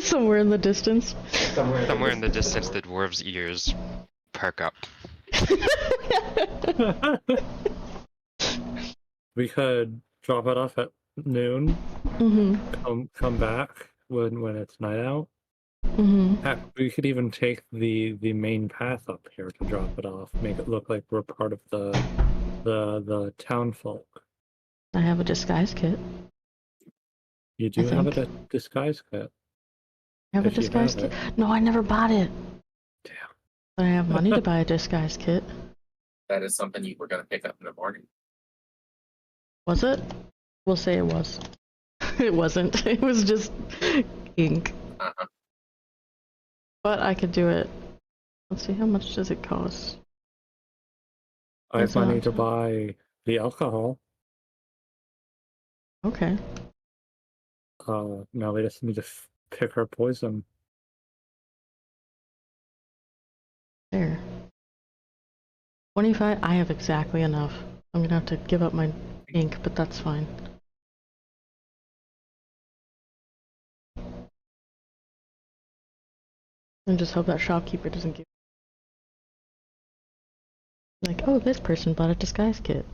Speaker 2: Somewhere in the distance.
Speaker 1: somewhere in the distance, the dwarves' ears perk up.
Speaker 4: We could drop it off at noon.
Speaker 2: Mm-hmm.
Speaker 4: Come back when it's night out.
Speaker 2: Mm-hmm.
Speaker 4: Heck, we could even take the main path up here to drop it off. Make it look like we're part of the town folk.
Speaker 2: I have a disguise kit.
Speaker 4: You do have a disguise kit.
Speaker 2: I have a
Speaker 4: If you
Speaker 2: disguise
Speaker 4: have
Speaker 2: kit. No, I never bought it.
Speaker 4: Damn.
Speaker 2: But I have money to buy a disguise kit.
Speaker 3: That is something you were going to pick up in the morning.
Speaker 2: Was it? We'll say it was. It wasn't. It was just ink.
Speaker 3: Uh-huh.
Speaker 2: But I could do it. Let's see, how much does it cost?
Speaker 4: I have
Speaker 2: It's
Speaker 4: money
Speaker 2: not-
Speaker 4: to buy the alcohol.
Speaker 2: Okay.
Speaker 4: Now we just need to pick our poison.
Speaker 2: There. 25? I have exactly enough. I'm gonna have to give up my ink, but that's fine. And just hope that shopkeeper doesn't give. Like, oh, this person bought a disguise kit.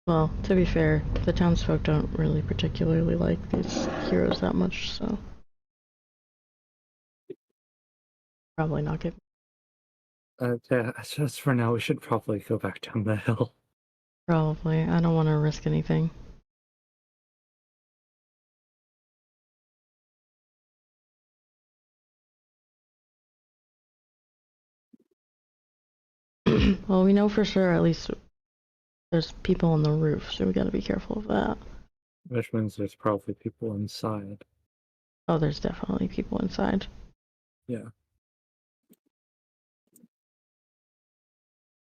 Speaker 2: Well, to be fair, the townsfolk don't really particularly like these heroes that much, so. Probably not give.
Speaker 4: Yeah, just for now, we should probably go back down the hill.
Speaker 2: Probably. I don't want to risk anything. Well, we know for sure at least there's people on the roof, so we gotta be careful of that.
Speaker 4: Which means there's probably people inside.
Speaker 2: Oh, there's definitely people inside.
Speaker 4: Yeah.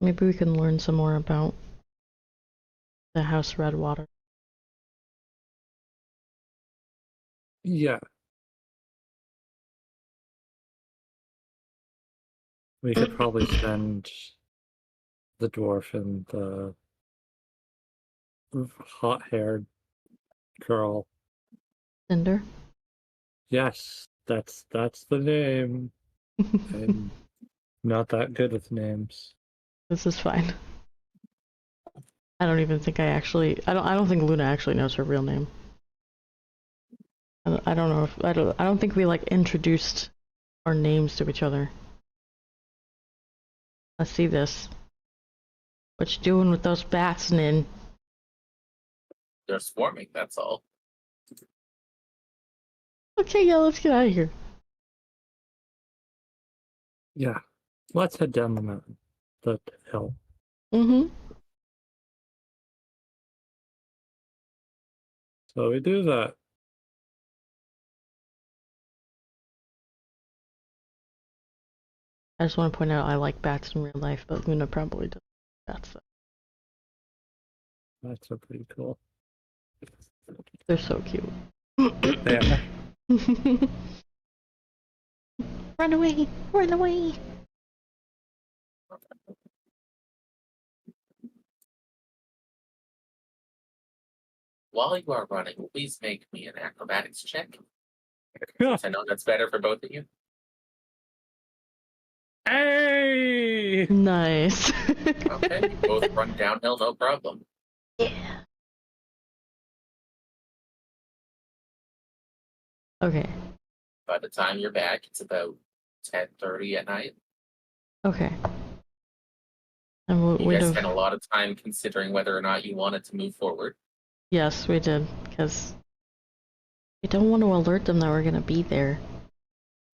Speaker 2: Maybe we can learn some more about the House Redwater.
Speaker 4: Yeah. We could probably send the dwarf and the hot-haired girl.
Speaker 2: Cinder.
Speaker 4: Yes, that's the name. I'm not that good with names.
Speaker 2: This is fine. I don't even think I don't think Luna actually knows her real name. I don't know if I don't think we like introduced our names to each other. Let's see this. What you doing with those bats, Nin?
Speaker 3: They're swarming, that's all.
Speaker 2: Okay, yeah, let's get out of here.
Speaker 4: Yeah, let's head down the mountain, the hill.
Speaker 2: Mm-hmm.
Speaker 4: So we do that.
Speaker 2: I just want to point out I like bats in real life, but Luna probably doesn't like bats.
Speaker 4: That's so pretty cool.
Speaker 2: They're so cute.
Speaker 4: Yeah.
Speaker 2: Run away! Run away!
Speaker 3: While you are running, please make me an acrobatics check.
Speaker 4: Yeah.
Speaker 3: I know that's better for both of you.
Speaker 4: Hey!
Speaker 2: Nice.
Speaker 3: Okay, you both run downhill, no problem.
Speaker 2: Yeah. Okay.
Speaker 3: By the time you're back, it's about 10:30 at night.
Speaker 2: Okay. And
Speaker 3: You
Speaker 2: we'd
Speaker 3: guys
Speaker 2: have.
Speaker 3: spent a lot of time considering whether or not you wanted to move forward.
Speaker 2: Yes, we did, because we don't want to alert them that we're gonna be there.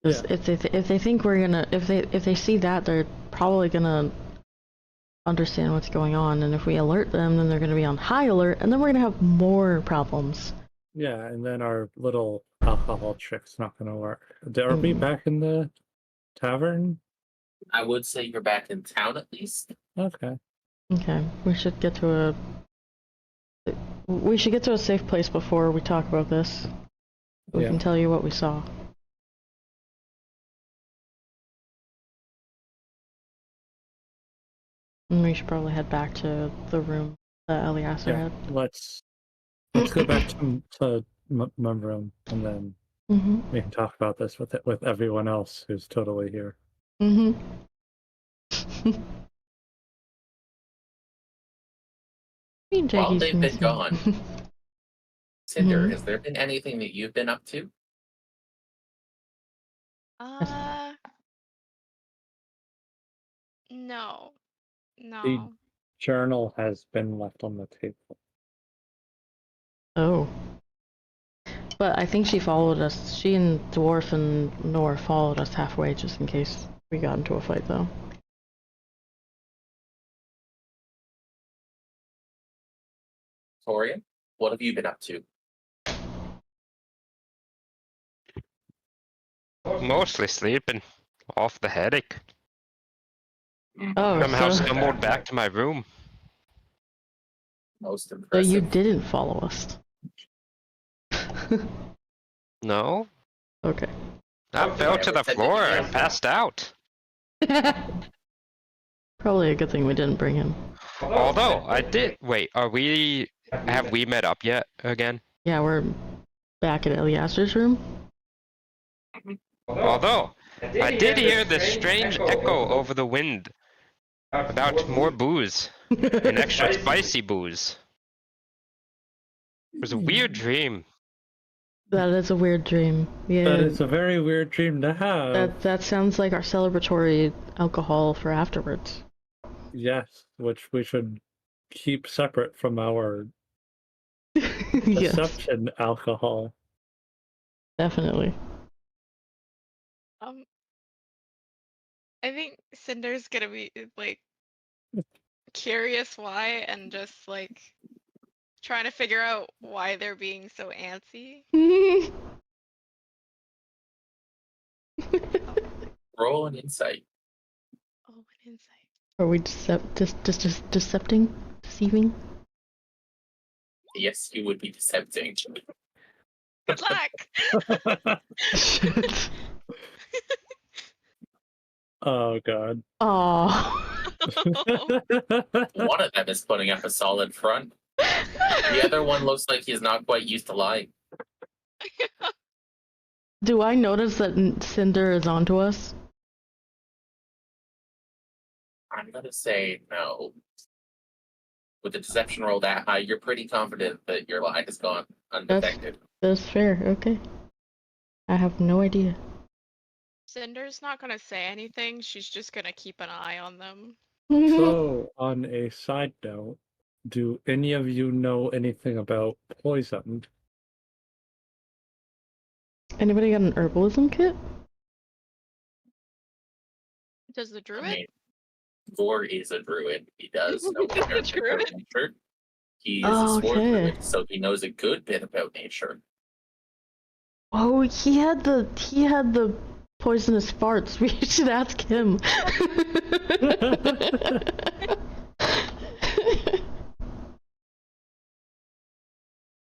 Speaker 2: 'Cause
Speaker 4: Yeah.
Speaker 2: if they think we're gonna, if they see that, they're probably gonna understand what's going on, and if we alert them, then they're gonna be on high alert, and then we're gonna have more problems.
Speaker 4: Yeah, and then our little alcohol trick's not gonna work. Are we back in the tavern?
Speaker 3: I would say you're back in town at least.
Speaker 4: Okay.
Speaker 2: Okay, we should get to a safe place before we talk about this. We
Speaker 4: Yeah.
Speaker 2: can tell you what we saw. And we should probably head back to the room that Eliasser
Speaker 4: Yeah.
Speaker 2: had.
Speaker 4: Let's go back to my room, and then
Speaker 2: Mm-hmm.
Speaker 4: we can talk about this with everyone else who's totally here.
Speaker 2: Mm-hmm.
Speaker 3: While they've been gone, Cinder,
Speaker 2: Mhm.
Speaker 3: has there been anything that you've been up to?
Speaker 5: No.
Speaker 4: The
Speaker 5: No.
Speaker 4: journal has been left on the table.
Speaker 2: Oh. But I think she followed us. She and Dwarf and Nor followed us halfway just in case we got into a fight, though.
Speaker 3: Torian, what have you been up to?
Speaker 1: Mostly sleeping. Off the headache.
Speaker 2: Oh,
Speaker 1: Somehow
Speaker 2: so
Speaker 1: stumbled back to my room.
Speaker 3: Most impressive.
Speaker 2: you didn't follow us.
Speaker 1: No,
Speaker 2: Okay.
Speaker 1: I fell to the
Speaker 3: Said that
Speaker 1: floor
Speaker 3: you
Speaker 1: and
Speaker 3: guys-
Speaker 1: passed out.
Speaker 2: Probably a good thing we didn't bring him.
Speaker 1: Although I did. Wait, have we met up yet again?
Speaker 2: Yeah, we're back at Eliasser's room.
Speaker 1: Although I did hear this strange echo over the wind about more booze, an extra spicy booze. It was a weird dream.
Speaker 2: That is a weird dream. Yeah.
Speaker 4: That is a very weird dream to have.
Speaker 2: That sounds like our celebratory alcohol for afterwards.
Speaker 4: Yes, which we should keep separate from our
Speaker 2: Yes,
Speaker 4: deception alcohol.
Speaker 2: definitely.
Speaker 5: I think Cinder's gonna be like curious why and just like trying to figure out why they're being so antsy.
Speaker 3: Roll an insight.
Speaker 5: Oh, an insight.
Speaker 2: Are we decepting? Deceiving?
Speaker 3: Yes, you would be decepting.
Speaker 5: Good luck.
Speaker 4: Oh god.
Speaker 2: Oh.
Speaker 3: One of them is putting up a solid front. The other one looks like he's not quite used to lying.
Speaker 2: Do I notice that Cinder is onto us?
Speaker 3: I'm gonna say no. With the deception roll that high, you're pretty confident that your lie has gone undetected.
Speaker 2: That's fair, okay. I have no idea.
Speaker 5: Cinder's not gonna say anything. She's just gonna keep an eye on them.
Speaker 4: So, on a side note, do any of you know anything about poison?
Speaker 2: Anybody got an herbalism kit?
Speaker 5: Does the
Speaker 3: I
Speaker 5: druid?
Speaker 3: mean, Vor is a druid. He does know inherently about
Speaker 5: Druid.
Speaker 3: nature. He is
Speaker 2: Oh,
Speaker 3: a sword
Speaker 2: okay.
Speaker 3: druid, so he knows a good bit about nature.
Speaker 2: Oh, he had the poisonous farts. We should ask him.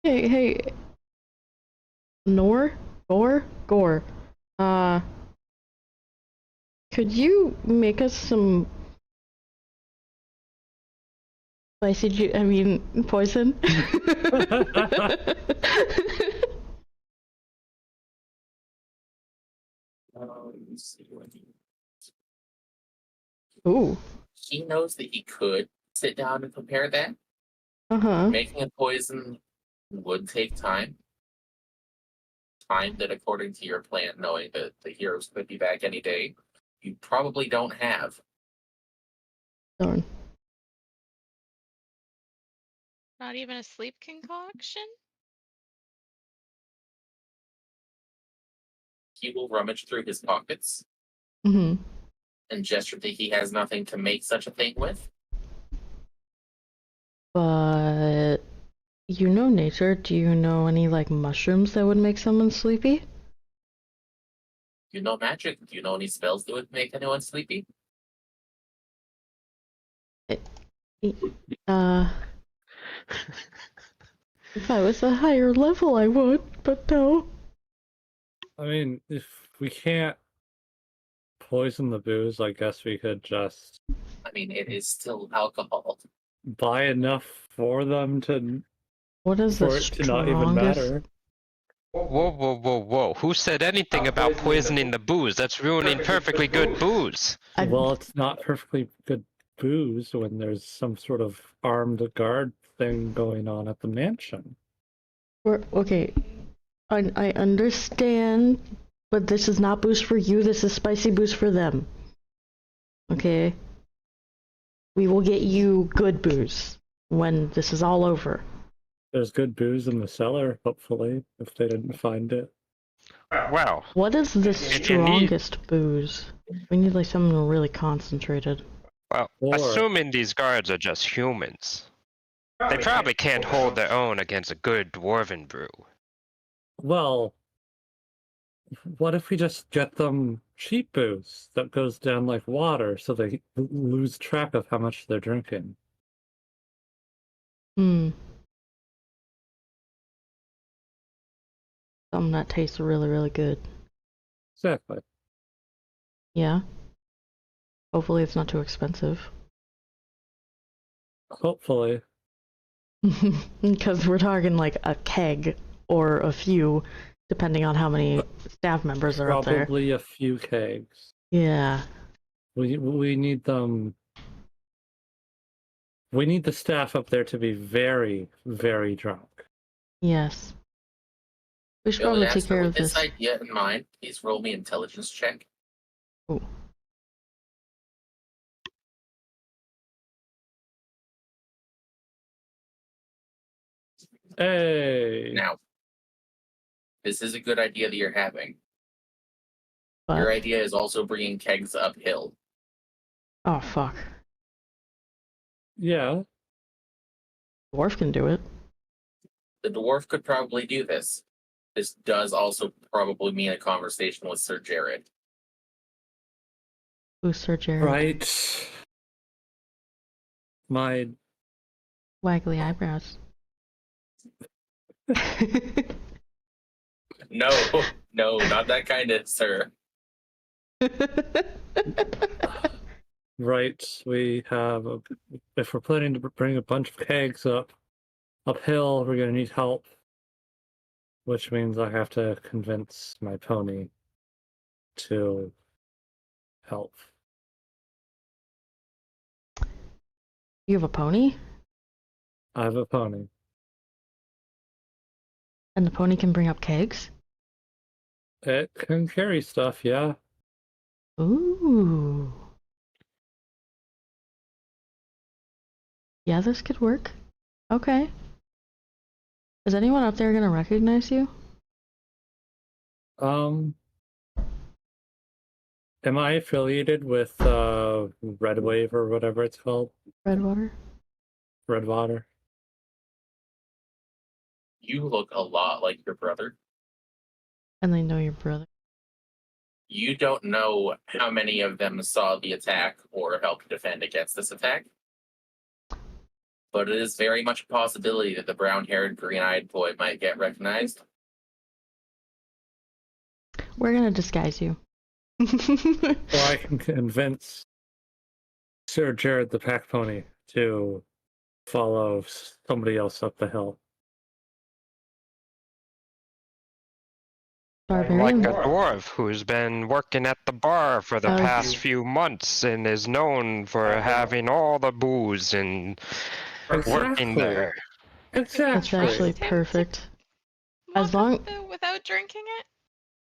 Speaker 2: Hey, Gore. Could you make us some spicy poison?
Speaker 3: Let's see what
Speaker 2: Ooh.
Speaker 3: he knows that he could sit down and prepare that.
Speaker 2: Uh-huh.
Speaker 3: Making a poison would take time. Time that, according to your plan, knowing that the heroes could be back any day, you probably don't have.
Speaker 2: Darn.
Speaker 5: Not even a sleep concoction?
Speaker 3: He will rummage through his pockets
Speaker 2: Mm-hmm.
Speaker 3: and gesture that he has nothing to make such a thing with.
Speaker 2: But you know nature. Do you know any like mushrooms that would make someone sleepy?
Speaker 3: You know magic. Do you know any spells that would make anyone sleepy?
Speaker 2: Uh, if I was a higher level, I would, but no.
Speaker 4: I mean, if we can't poison the booze, I guess we could just
Speaker 3: I mean, it is still alcohol.
Speaker 4: buy enough for them
Speaker 2: What is the
Speaker 4: for it to not even
Speaker 2: strongest?
Speaker 4: matter.
Speaker 1: Whoa. Who said anything about poisoning the booze? That's ruining perfectly good booze.
Speaker 4: Well, it's not perfectly good booze when there's some sort of armed guard thing going on at the mansion.
Speaker 2: Okay, I understand, but this is not boost for you. This is spicy boost for them. Okay. We will get you good booze when this is all over.
Speaker 4: There's good booze in the cellar, hopefully, if they didn't find it.
Speaker 1: Well,
Speaker 2: What is the
Speaker 1: If you need-
Speaker 2: strongest booze? We need like something really concentrated.
Speaker 4: Or-
Speaker 1: assuming these guards are just humans, they probably can't hold their own against a good dwarven brew.
Speaker 4: Well, what if we just get them cheap booze that goes down like water so they lose track of how much they're drinking?
Speaker 2: Something that tastes really, really good.
Speaker 4: Exactly.
Speaker 2: Yeah. Hopefully it's not too expensive.
Speaker 4: Hopefully.
Speaker 2: Because we're talking like a keg or a few, depending on how many staff members are up there.
Speaker 4: Probably a few kegs.
Speaker 2: Yeah.
Speaker 4: We need them. We need the staff up there to be very, very drunk.
Speaker 2: Yes. We should
Speaker 3: Billy
Speaker 2: probably take
Speaker 3: Astor,
Speaker 2: care
Speaker 3: with
Speaker 2: of this.
Speaker 3: this idea in mind, please roll me intelligence check.
Speaker 2: Ooh.
Speaker 4: Hey.
Speaker 3: Now, this is a good idea that you're having.
Speaker 2: But,
Speaker 3: Your idea is also bringing kegs uphill.
Speaker 2: oh fuck.
Speaker 4: Yeah.
Speaker 2: Dwarf can do it.
Speaker 3: The dwarf could probably do this. This does also probably mean a conversation with Sir Jared.
Speaker 2: Who's Sir Jared?
Speaker 4: Right. My
Speaker 2: Waggly eyebrows.
Speaker 3: No, no, not that kind of, sir.
Speaker 4: Right, we have. If we're planning to bring a bunch of kegs uphill, we're gonna need help. Which means I have to convince my pony to help.
Speaker 2: You have a pony?
Speaker 4: I have a pony.
Speaker 2: And the pony can bring up kegs?
Speaker 4: It can carry stuff, yeah.
Speaker 2: Ooh. Yeah, this could work. Okay. Is anyone up there gonna recognize you?
Speaker 4: Am I affiliated with Red Wave or whatever it's called?
Speaker 2: Redwater?
Speaker 4: Redwater.
Speaker 3: You look a lot like your brother.
Speaker 2: And they know your brother.
Speaker 3: You don't know how many of them saw the attack or helped defend against this attack. But it is very much a possibility that the brown-haired, green-eyed boy might get recognized.
Speaker 2: We're gonna disguise you.
Speaker 4: Or I can convince Sir Jared the pack pony to follow somebody else up the hill.
Speaker 1: Like
Speaker 2: Barbarian?
Speaker 1: a dwarf who's been working at the bar for the past few months and is known for having all the booze and working there.
Speaker 2: That's
Speaker 4: Exactly.
Speaker 2: actually perfect. As long-
Speaker 5: without drinking it?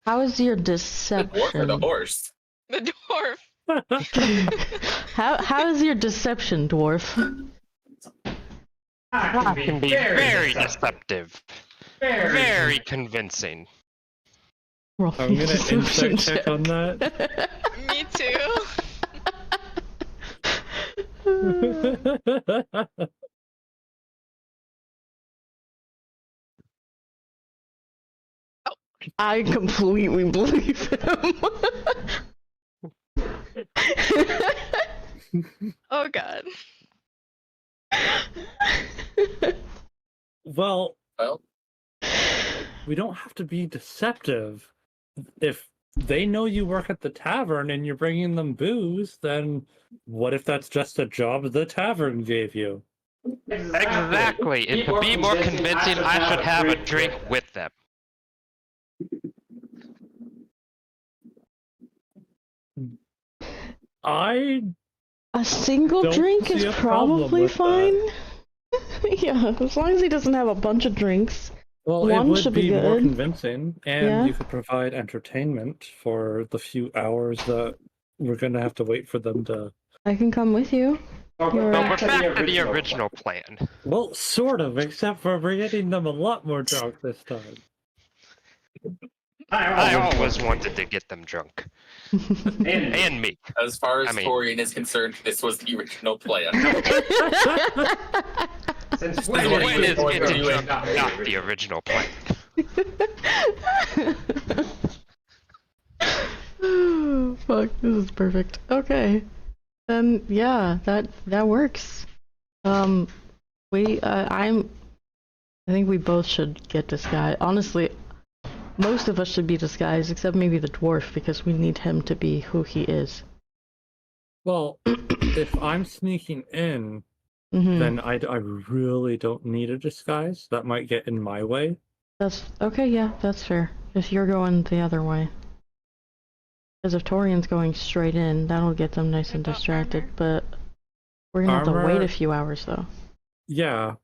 Speaker 2: How is your
Speaker 3: The dwarf or the
Speaker 2: deception?
Speaker 3: horse?
Speaker 5: The dwarf.
Speaker 2: How is your deception, dwarf?
Speaker 6: I
Speaker 1: Can be very
Speaker 6: deceptive.
Speaker 1: deceptive, very convincing.
Speaker 2: Roll
Speaker 4: I'm
Speaker 2: me a
Speaker 4: gonna
Speaker 2: deception
Speaker 4: insight check on that.
Speaker 5: Me too.
Speaker 2: I completely believe him.
Speaker 5: Oh god.
Speaker 4: Well,
Speaker 3: Well,
Speaker 4: we don't have to be deceptive. If they know you work at the tavern and you're bringing them booze, then what if that's just a job the tavern gave you?
Speaker 1: Exactly. And to be more convincing, I should have a drink with them.
Speaker 4: I
Speaker 2: A single
Speaker 4: Don't
Speaker 2: drink
Speaker 4: see
Speaker 2: is
Speaker 4: a problem
Speaker 2: probably
Speaker 4: with
Speaker 2: fine. Yeah, as long as he doesn't have a bunch of drinks.
Speaker 4: Well,
Speaker 2: One
Speaker 4: it would
Speaker 2: should be
Speaker 4: be more
Speaker 2: good.
Speaker 4: convincing, and
Speaker 2: Yeah.
Speaker 4: you could provide entertainment for the few hours that we're going to have to wait for them to.
Speaker 2: I can come with you.
Speaker 6: So
Speaker 2: You're-
Speaker 1: But we're back to the original plan.
Speaker 4: Well, sort of, except for we're getting them a lot more drunk this time.
Speaker 1: I always wanted to get them drunk.
Speaker 6: And
Speaker 1: And me.
Speaker 3: as far as
Speaker 1: I mean-
Speaker 3: Torian is concerned, this was the original plan.
Speaker 6: since
Speaker 3: When
Speaker 6: when
Speaker 3: is
Speaker 6: is
Speaker 3: getting
Speaker 6: getting
Speaker 3: drunk
Speaker 6: drunk
Speaker 1: Not the original plan.
Speaker 2: Fuck, this is perfect. Okay. Then yeah, that works. I think we both should get disguised. Honestly, most of us should be disguised, except maybe the dwarf, because we need him to be who he is.
Speaker 4: Well, if I'm sneaking in,
Speaker 2: Hmm.
Speaker 4: then I really don't need a disguise. That might get in my way.
Speaker 2: That's okay. Yeah, that's fair. If you're going the other way, because if Torian's going straight in, that'll get them nice and
Speaker 5: What about
Speaker 2: distracted.
Speaker 5: armor?
Speaker 2: But we're gonna have to wait
Speaker 4: Armor-
Speaker 2: a few hours though.
Speaker 4: Yeah.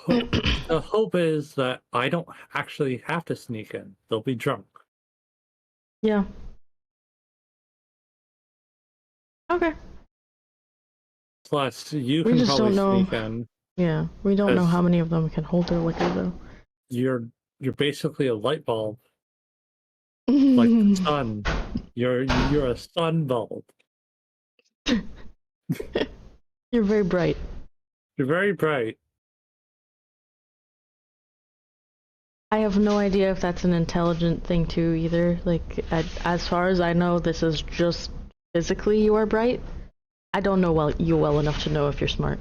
Speaker 4: The hope is that I don't actually have to sneak in. They'll be drunk.
Speaker 2: Yeah. Okay.
Speaker 4: Plus, you
Speaker 2: We
Speaker 4: can
Speaker 2: just
Speaker 4: probably
Speaker 2: don't know.
Speaker 4: sneak in.
Speaker 2: Yeah, we don't know
Speaker 4: Because-
Speaker 2: how many of them can hold their liquor though.
Speaker 4: You're basically a light bulb, like the sun. You're a sun bulb.
Speaker 2: You're very bright.
Speaker 4: You're very bright.
Speaker 2: I have no idea if that's an intelligent thing too either. Like, as far as I know, this is just physically you are bright. I don't know you well enough to know if you're smart.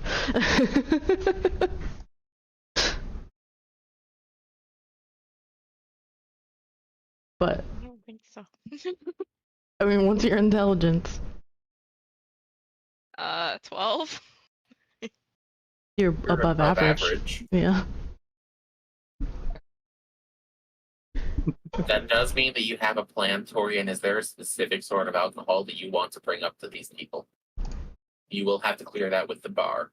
Speaker 2: but
Speaker 5: I don't think so.
Speaker 2: I mean, what's your intelligence?
Speaker 5: 12.
Speaker 2: You're
Speaker 3: You're
Speaker 2: above average.
Speaker 3: average.
Speaker 2: Yeah.
Speaker 3: That does mean that you have a plan, Torian. Is there a specific sort of alcohol that you want to bring up to these people? You will have to clear that with the bar.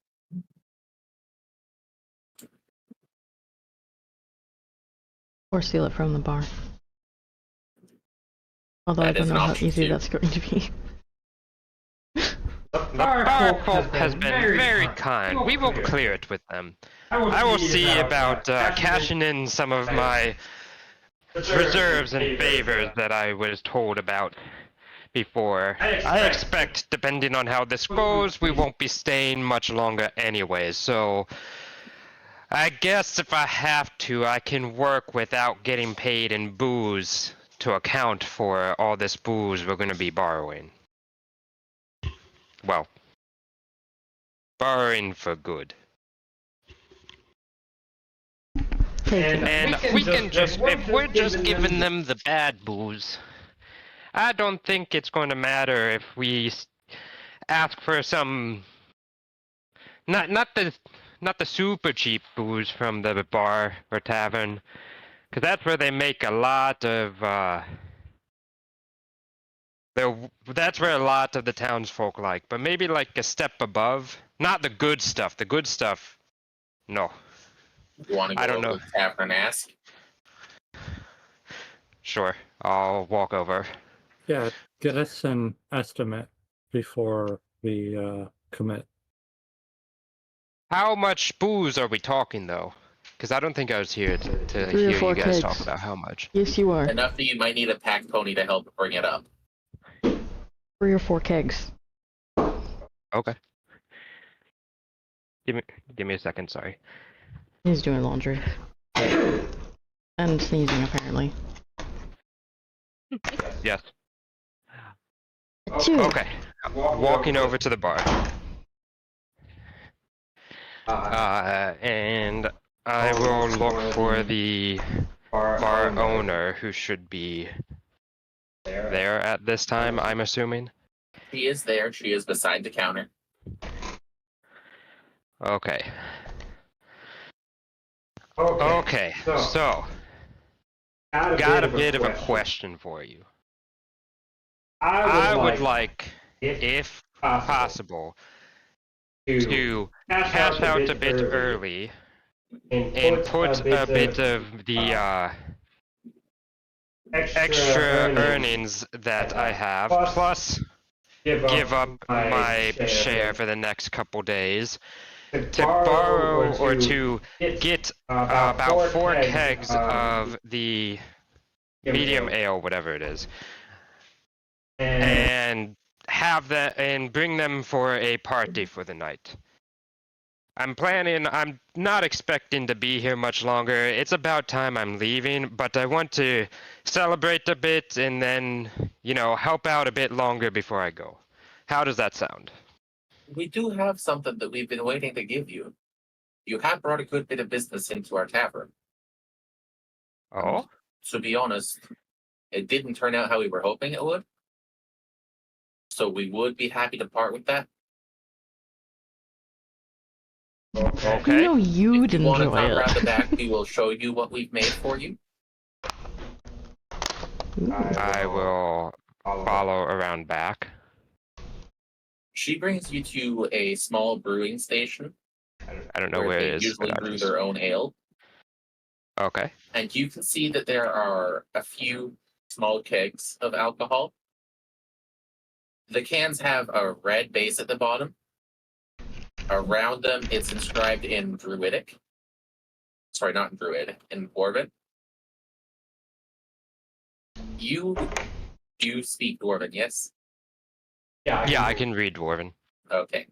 Speaker 2: Or steal it from the bar. Although
Speaker 3: That
Speaker 2: I
Speaker 3: is
Speaker 2: don't
Speaker 3: an
Speaker 2: know how
Speaker 3: option,
Speaker 2: easy
Speaker 3: too.
Speaker 2: that's going to be.
Speaker 1: The bar folk has been very kind. We will clear it with them. I will see about cashing in some of my reserves and favors that I was told about before. I expect, depending on how this goes, we won't be staying much longer anyway, so I guess if I have to, I can work without getting paid in booze to account for all this booze we're going to be borrowing. Well, borrowing for good. And we can just, if we're just giving them the bad booze, I don't think it's going to matter if we ask for some, not the super cheap booze from the bar or tavern, because that's where they make a lot of, that's where a lot of the townsfolk like, but maybe like a step above, not the good stuff. The good stuff, no.
Speaker 3: You want to
Speaker 1: I
Speaker 3: go
Speaker 1: don't
Speaker 3: over
Speaker 1: know.
Speaker 3: to the tavern and ask?
Speaker 1: Sure, I'll walk over.
Speaker 4: Yeah, get us an estimate before we commit.
Speaker 1: How much booze are we talking, though? Because I don't think I was here to
Speaker 2: 3 or
Speaker 1: hear
Speaker 2: 4
Speaker 1: you guys talk
Speaker 2: kegs.
Speaker 1: about how much.
Speaker 2: Yes, you are.
Speaker 3: Enough that you might need a pack pony to help bring it up.
Speaker 2: 3 or 4 kegs.
Speaker 1: Okay. Give me a second, sorry.
Speaker 2: He's doing laundry. And sneezing, apparently.
Speaker 1: Yes.
Speaker 2: Achoo.
Speaker 1: Okay. Walking over to the bar. And I will look for the bar owner who should be there at this time, I'm assuming.
Speaker 3: She is there. She is beside the counter.
Speaker 1: Okay. Okay, so got a bit of a question for you. I would like, if possible, to cash out a bit early and put a bit of the extra earnings that I have, plus give up my share for the next couple days to borrow or to get about 4 kegs of the medium ale, whatever it is, and have that and bring them for a party for the night. I'm not expecting to be here much longer. It's about time I'm leaving, but I want to celebrate a bit and then, help out a bit longer before I go. How does that sound?
Speaker 3: We do have something that we've been waiting to give you. You have brought a good bit of business into our tavern.
Speaker 1: Oh?
Speaker 3: To be honest, it didn't turn out how we were hoping it would. So we would be happy to part with that.
Speaker 1: Okay.
Speaker 2: No, you'd
Speaker 3: If you want to
Speaker 2: enjoy
Speaker 3: come around the
Speaker 2: it.
Speaker 3: back, we will show you what we've made for you.
Speaker 1: I will follow around back.
Speaker 3: She brings you to a small brewing station.
Speaker 1: I don't know where
Speaker 3: they
Speaker 1: it is.
Speaker 3: usually
Speaker 1: but
Speaker 3: brew their own ale.
Speaker 1: Okay.
Speaker 3: And you can see that there are a few small kegs of alcohol. The cans have a red base at the bottom. Around them, it's inscribed in Druidic. Sorry, not in Druid, in Dwarven. You do speak Dwarven, yes?
Speaker 1: Yeah, I can read Dwarven.
Speaker 3: Okay.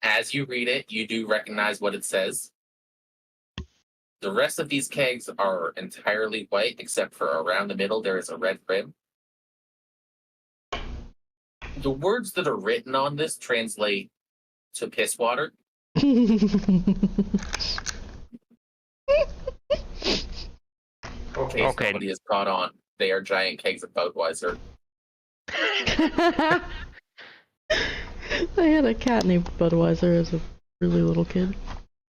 Speaker 3: As you read it, you do recognize what it says. The rest of these kegs are entirely white, except for around the middle there is a red rim. The words that are written on this translate to piss water.
Speaker 1: Okay.
Speaker 3: Somebody has caught on. They are giant kegs of Budweiser.
Speaker 2: I had a cat named Budweiser as a really little kid.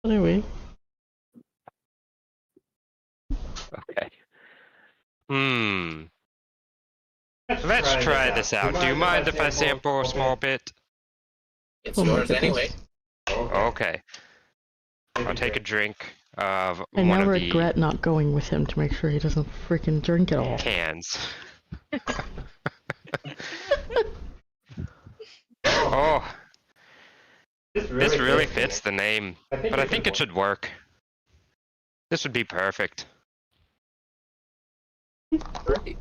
Speaker 2: Anyway.
Speaker 1: Okay. Let's try this out. Do you mind if I sample a small bit?
Speaker 3: It's
Speaker 2: Oh my
Speaker 3: yours
Speaker 2: goodness.
Speaker 3: anyway.
Speaker 1: Okay. I'll take a drink of
Speaker 2: I
Speaker 1: one
Speaker 2: now
Speaker 1: of
Speaker 2: regret not going with him to make sure he doesn't freaking drink it
Speaker 1: the
Speaker 2: all.
Speaker 1: cans. Oh, this really fits the name, but I think it should work. This would be perfect.
Speaker 3: Great.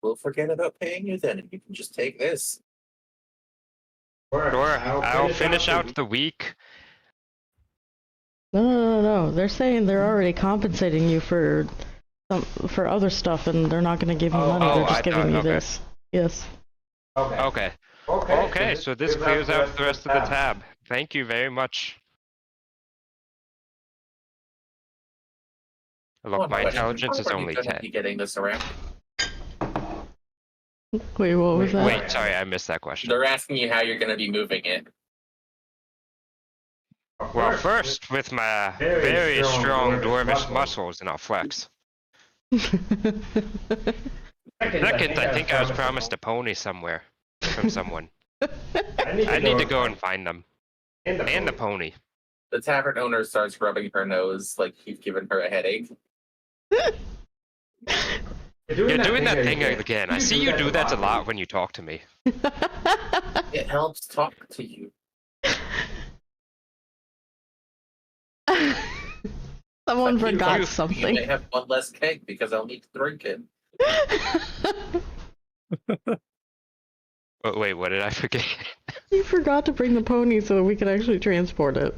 Speaker 3: We'll forget about paying you then, and you can just take this.
Speaker 1: Sure, I'll finish out the week.
Speaker 2: No. They're saying they're already compensating you for other stuff, and they're not going to give you money. They're just giving you this. Yes.
Speaker 1: Okay. Okay, so this clears out the rest of the tab. Thank you very much. Look, my intelligence is only
Speaker 3: How are you
Speaker 1: 10.
Speaker 3: gonna be getting this around?
Speaker 2: Wait, what was that?
Speaker 1: Wait, sorry, I missed that question.
Speaker 3: They're asking you how you're going to be moving it.
Speaker 1: Well, first, with my very strong dwarvish muscles, and I'll flex. Second, I think I was promised a pony somewhere from someone. I need to go and find them. And the pony.
Speaker 3: The tavern owner starts rubbing her nose like you've given her a headache.
Speaker 1: You're doing that thing again. I see you do that a lot when you talk to me.
Speaker 3: It helps talk to you.
Speaker 2: Someone
Speaker 3: But
Speaker 2: forgot
Speaker 3: you
Speaker 2: something.
Speaker 3: may have one less keg because I'll need to drink it.
Speaker 1: Oh, wait, what did I forget?
Speaker 2: You forgot to bring the pony so we could actually transport it.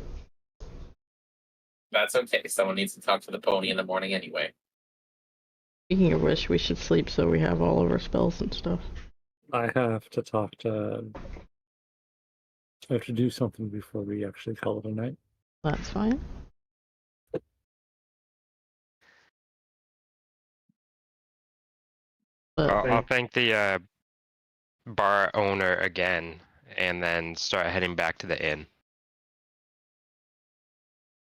Speaker 3: That's okay. Someone needs to talk to the pony in the morning anyway.
Speaker 2: Speaking of which, we should sleep so we have all of our spells and stuff.
Speaker 4: I have to talk to. I have to do something before we actually call it a night.
Speaker 2: That's fine. But
Speaker 1: I'll thank the bar owner again, and then start heading back to the inn.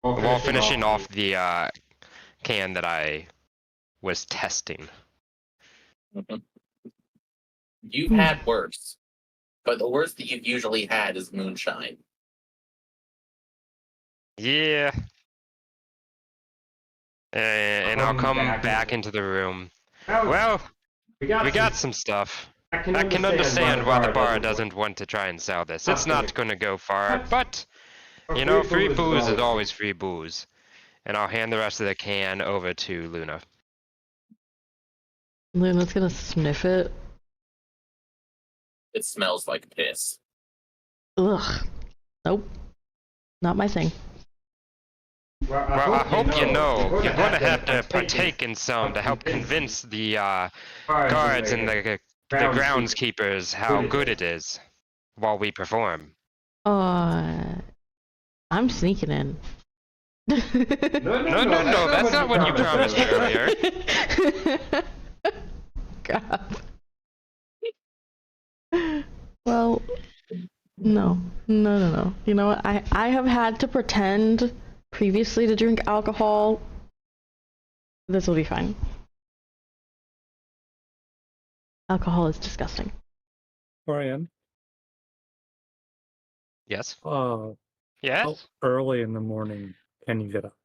Speaker 1: While finishing off the can that I was testing.
Speaker 3: Mhm. You've had worse, but the worst that you've usually had is moonshine.
Speaker 1: Yeah. And I'll come back into the room. Well, we got some stuff. I can understand why the bar doesn't want to try and sell this. It's not going to go far, but, you know, free booze is always free booze. And I'll hand the rest of the can over to Luna.
Speaker 2: Luna's gonna sniff it.
Speaker 3: It smells like piss.
Speaker 2: Ugh. Nope. Not my thing.
Speaker 1: Well, I hope you know you're going to have to partake in some to help convince the guards and the groundskeepers how good it is while we perform.
Speaker 2: I'm sneaking in.
Speaker 1: No, that's not what you promised earlier.
Speaker 2: God. Well, no. You know what? I have had to pretend previously to drink alcohol. This will be fine. Alcohol is disgusting.
Speaker 4: Orion,
Speaker 1: Yes?
Speaker 4: how
Speaker 1: Yes?
Speaker 4: early in the morning can you get up?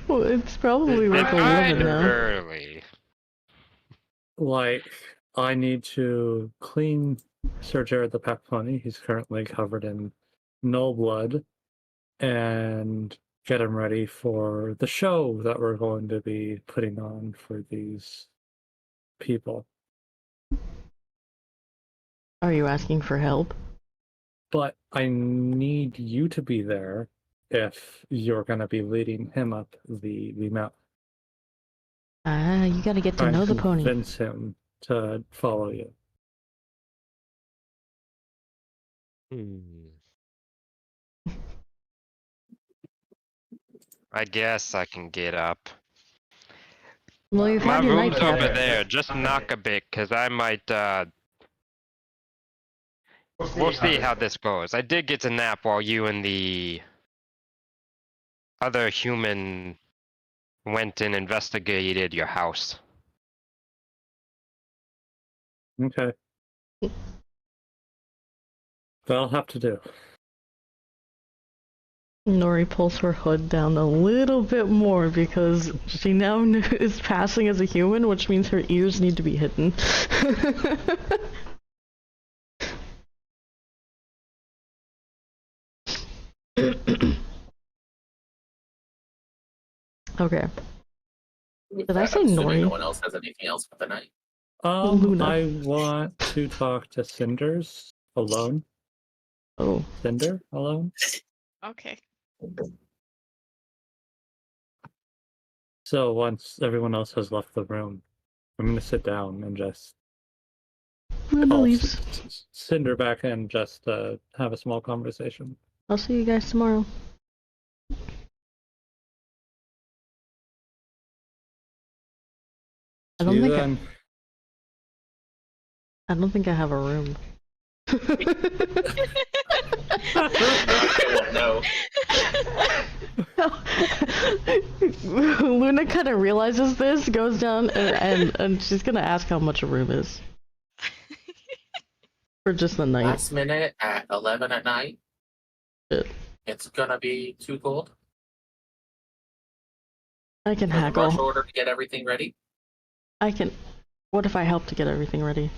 Speaker 2: Well, it's probably like 11 now.
Speaker 1: Early.
Speaker 4: Like, I need to clean Sir Jared the Pack Pony. He's currently covered in null blood, and get him ready for the show that we're going to be putting on for these people.
Speaker 2: Are you asking for help?
Speaker 4: But I need you to be there if you're going to be leading him up the mountain.
Speaker 2: Ah, you gotta get to know the pony.
Speaker 4: Convince him to follow you.
Speaker 1: I guess I can get up.
Speaker 2: Well, you've
Speaker 1: My
Speaker 2: had your
Speaker 1: room's
Speaker 2: nightcap.
Speaker 1: over there. Just knock a bit, cause I might. We'll see how this goes. I did get to nap while you and the other human went and investigated your house.
Speaker 4: Okay. That'll have to do.
Speaker 2: Nori pulls her hood down a little bit more because she now is passing as a human, which means her ears need to be hidden. Okay.
Speaker 3: With
Speaker 2: Did I
Speaker 3: that,
Speaker 2: say
Speaker 3: I'm assuming no
Speaker 2: Nori?
Speaker 3: one else has anything else for the night.
Speaker 2: Luna.
Speaker 4: I want to talk to Cinders alone.
Speaker 2: Oh.
Speaker 4: Cinder alone.
Speaker 5: Okay.
Speaker 4: So once everyone else has left the room, I'm gonna sit down and just
Speaker 2: Luna
Speaker 4: call
Speaker 2: leaves.
Speaker 4: Cinder back and just have a small conversation.
Speaker 2: I'll see you guys tomorrow. I
Speaker 4: See
Speaker 2: don't
Speaker 4: you
Speaker 2: think
Speaker 4: then.
Speaker 2: I don't think I have a room.
Speaker 3: No.
Speaker 2: Luna kind of realizes this, goes down, and she's gonna ask how much a room is for just the night.
Speaker 3: Last minute at 11 at night.
Speaker 2: Shit.
Speaker 3: It's gonna be too cold.
Speaker 2: I can
Speaker 3: Like a rush
Speaker 2: hackle.
Speaker 3: order to get everything ready.
Speaker 2: I can. What if I help to get everything ready?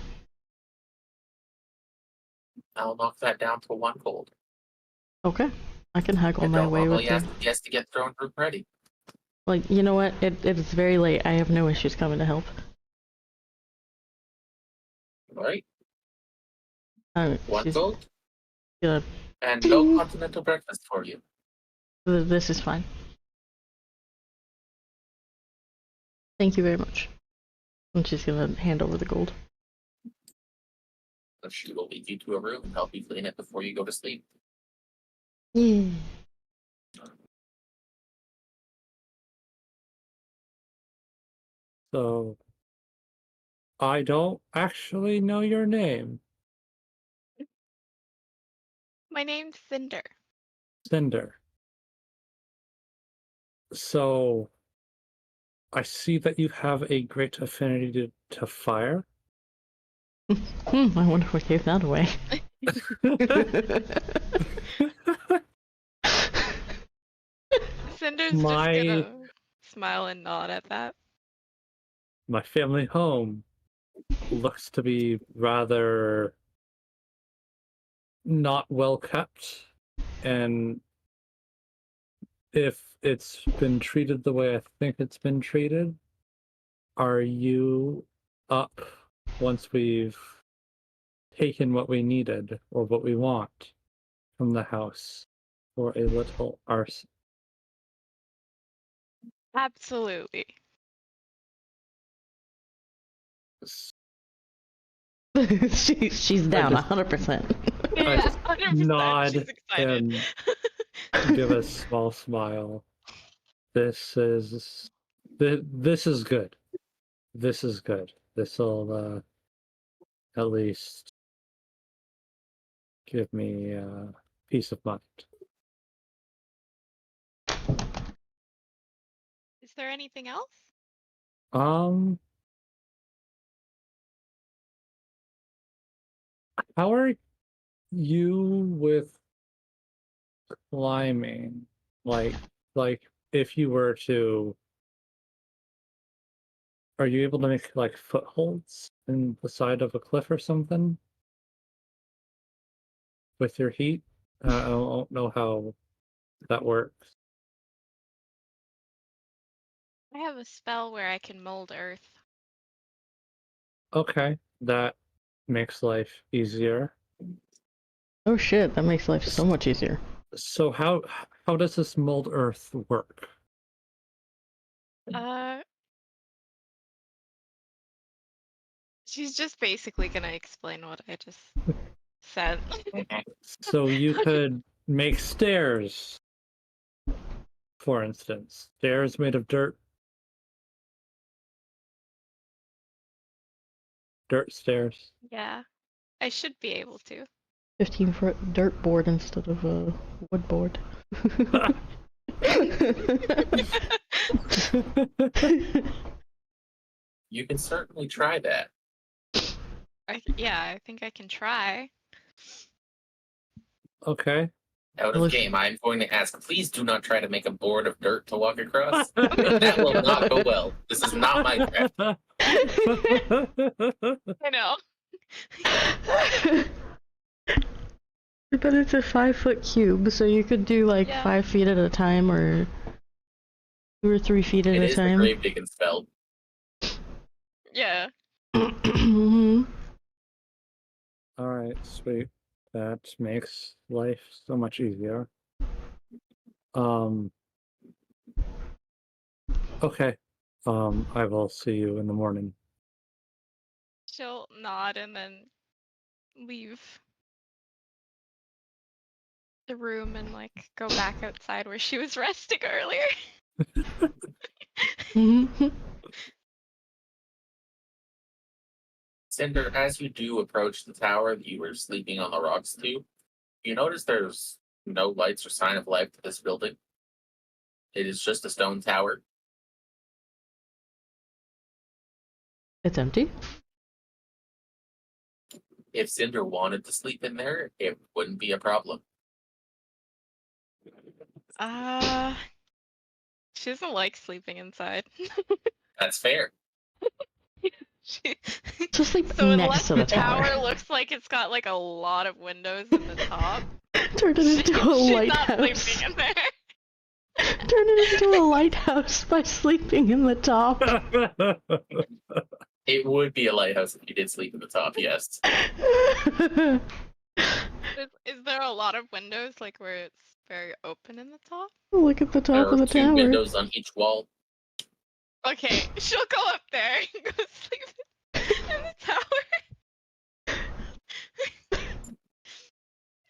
Speaker 3: I'll knock that down to 1 cold.
Speaker 2: Okay. I can haggle
Speaker 3: And
Speaker 2: my
Speaker 3: don't
Speaker 2: way with
Speaker 3: normally
Speaker 2: the.
Speaker 3: ask the guests to get throne room ready.
Speaker 2: Like, you know what? It's very late. I have no issues coming to help.
Speaker 3: Alright?
Speaker 2: Uh,
Speaker 3: 1
Speaker 2: she's
Speaker 3: gold.
Speaker 2: gonna.
Speaker 3: And no continental breakfast for you.
Speaker 2: This is fine. Thank you very much. And she's gonna hand over the gold.
Speaker 3: So she will lead you to a room and help you clean it before you go to sleep.
Speaker 2: Yeah.
Speaker 4: So I don't actually know your name,
Speaker 5: My name's Cinder.
Speaker 4: Cinder. So I see that you have a great affinity to fire.
Speaker 2: I wonder what gave that away.
Speaker 5: Cinder's
Speaker 4: My-
Speaker 5: just gonna smile and nod at that.
Speaker 4: My family home looks to be rather not well kept, and if it's been treated the way I think it's been treated, are you up once we've taken what we needed or what we want from the house for a little arson?
Speaker 5: Absolutely.
Speaker 2: She's down
Speaker 4: just-
Speaker 2: 100%.
Speaker 5: Yeah,
Speaker 4: just
Speaker 5: 100%.
Speaker 4: nod
Speaker 5: She's excited.
Speaker 4: and give a small smile. This is good. This is good. This will at least give me peace of mind.
Speaker 5: Is there anything else?
Speaker 4: How are you with climbing? Like if you were to, are you able to make like footholds in the side of a cliff or something with your heat? I don't know how that works.
Speaker 5: I have a spell where I can mold earth.
Speaker 4: Okay, that makes life easier.
Speaker 2: Oh shit, that makes life so much easier.
Speaker 4: So how does this mold earth work?
Speaker 5: She's just basically gonna explain what I just said.
Speaker 4: So you could make stairs, for instance. Stairs made of dirt. dirt stairs.
Speaker 5: Yeah, I should be able to.
Speaker 2: 15-foot dirt board instead of a wood board.
Speaker 3: You can certainly try that.
Speaker 5: Yeah, I think I can try.
Speaker 4: Okay.
Speaker 3: Out of
Speaker 2: Look-
Speaker 3: game, I'm going to ask, please do not try to make a board of dirt to walk across. That will not go well. This is not Minecraft.
Speaker 5: I know.
Speaker 2: But it's a 5-foot cube, so you could do like
Speaker 5: Yeah.
Speaker 2: 5 feet at a time, or 2 or 3 feet at
Speaker 3: It
Speaker 2: a
Speaker 3: is the
Speaker 2: time.
Speaker 3: grave digging spell.
Speaker 5: Yeah.
Speaker 2: Mhm.
Speaker 4: All right, sweet. That makes life so much easier. Okay. I will see you in the morning.
Speaker 5: She'll nod and then leave the room and like go back outside where she was resting earlier.
Speaker 2: Mhm.
Speaker 3: Cinder, as you do approach the tower that you were sleeping on the rocks to, you notice there's no lights or sign of life to this building. It is just a stone tower.
Speaker 2: It's empty.
Speaker 3: If Cinder wanted to sleep in there, it wouldn't be a problem.
Speaker 5: She doesn't like sleeping inside.
Speaker 3: That's fair.
Speaker 5: She...
Speaker 2: Just sleep
Speaker 5: So
Speaker 2: next
Speaker 5: unless
Speaker 2: to
Speaker 5: the
Speaker 2: the tower.
Speaker 5: tower looks like it's got like a lot of windows in the top,
Speaker 2: Turn it into a
Speaker 5: she's not
Speaker 2: lighthouse.
Speaker 5: sleeping in there.
Speaker 2: Turn it into a lighthouse by sleeping in the top.
Speaker 3: It would be a lighthouse if you did sleep at the top, yes.
Speaker 5: Is there a lot of windows like where it's very open in the top?
Speaker 2: Look at the
Speaker 3: There
Speaker 2: top of
Speaker 3: are
Speaker 2: the
Speaker 3: 2
Speaker 2: tower.
Speaker 3: windows on each wall.
Speaker 5: Okay, she'll go up there and go sleep in the tower.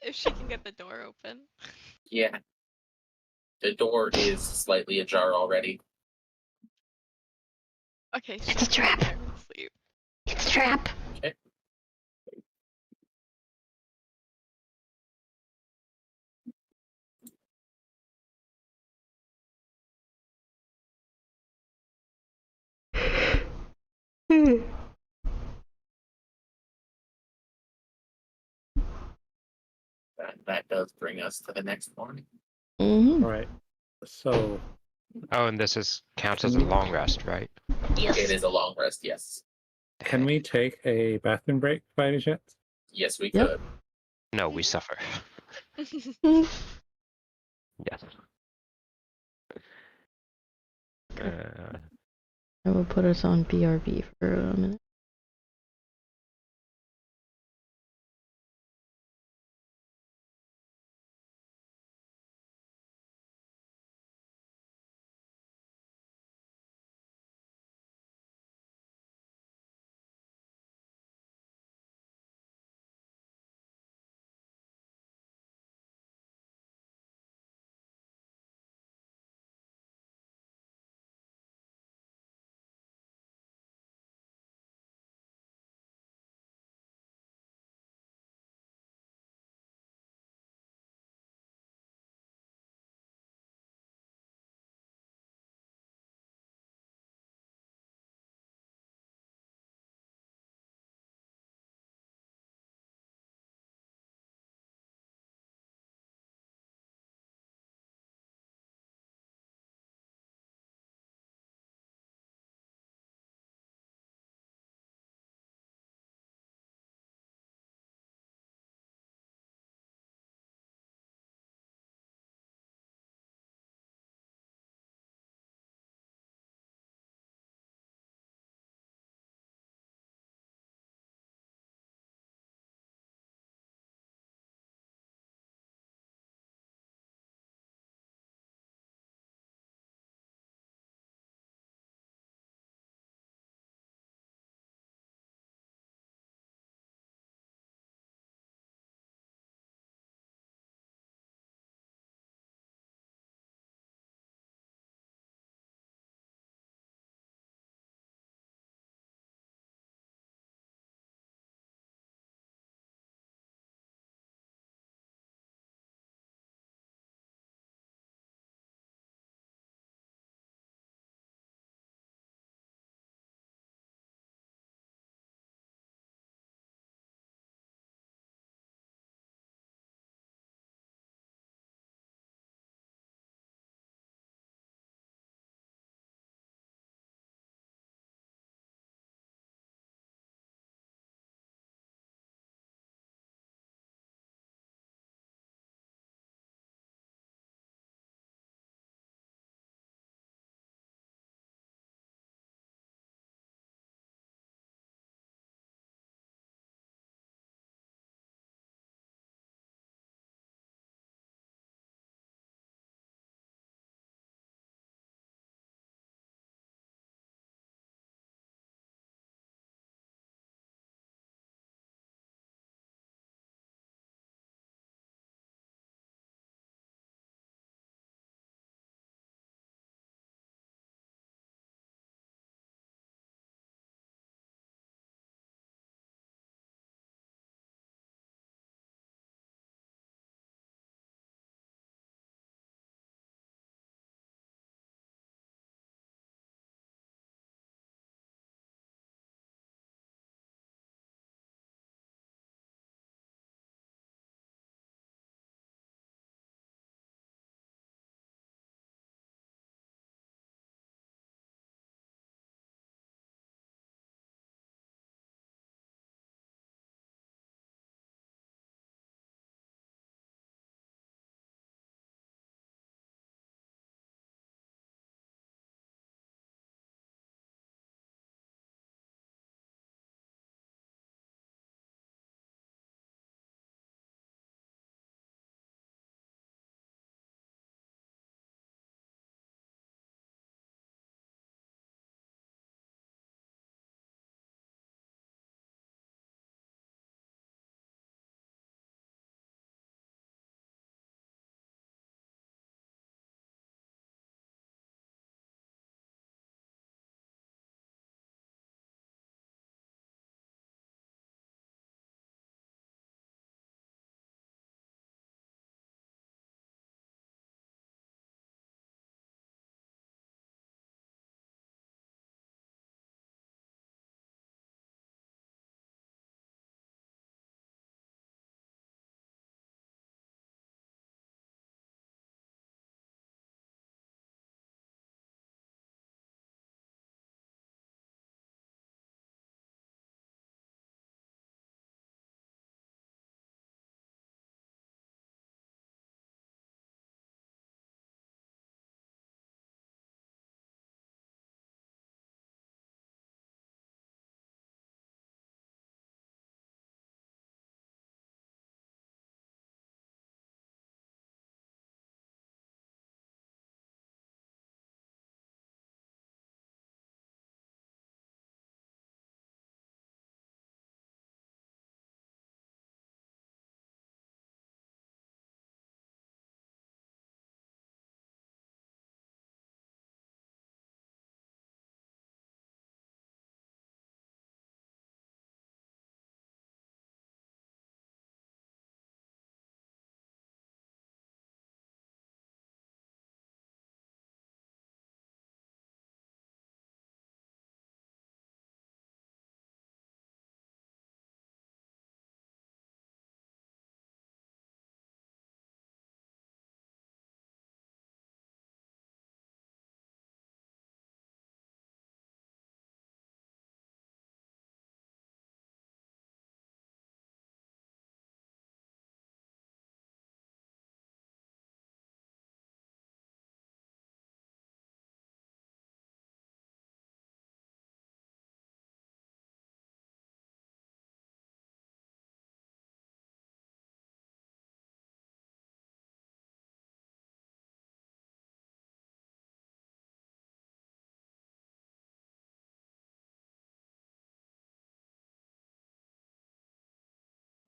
Speaker 5: If she can get the door open.
Speaker 3: Yeah. The door is slightly ajar already.
Speaker 5: Okay,
Speaker 2: It's
Speaker 5: she'll
Speaker 2: a
Speaker 5: go
Speaker 2: trap.
Speaker 5: in there and sleep.
Speaker 2: It's a trap.
Speaker 3: Okay. That does bring us to the next morning.
Speaker 2: Mhm.
Speaker 4: All right. So,
Speaker 1: Oh, and counts as a long rest, right?
Speaker 3: It is a long rest, yes.
Speaker 4: can we take a bathroom break by any chance?
Speaker 3: Yes, we
Speaker 2: Yep.
Speaker 3: could.
Speaker 1: No, we suffer.
Speaker 2: Mm.
Speaker 1: Yes.
Speaker 2: I will put us on BRB for a minute.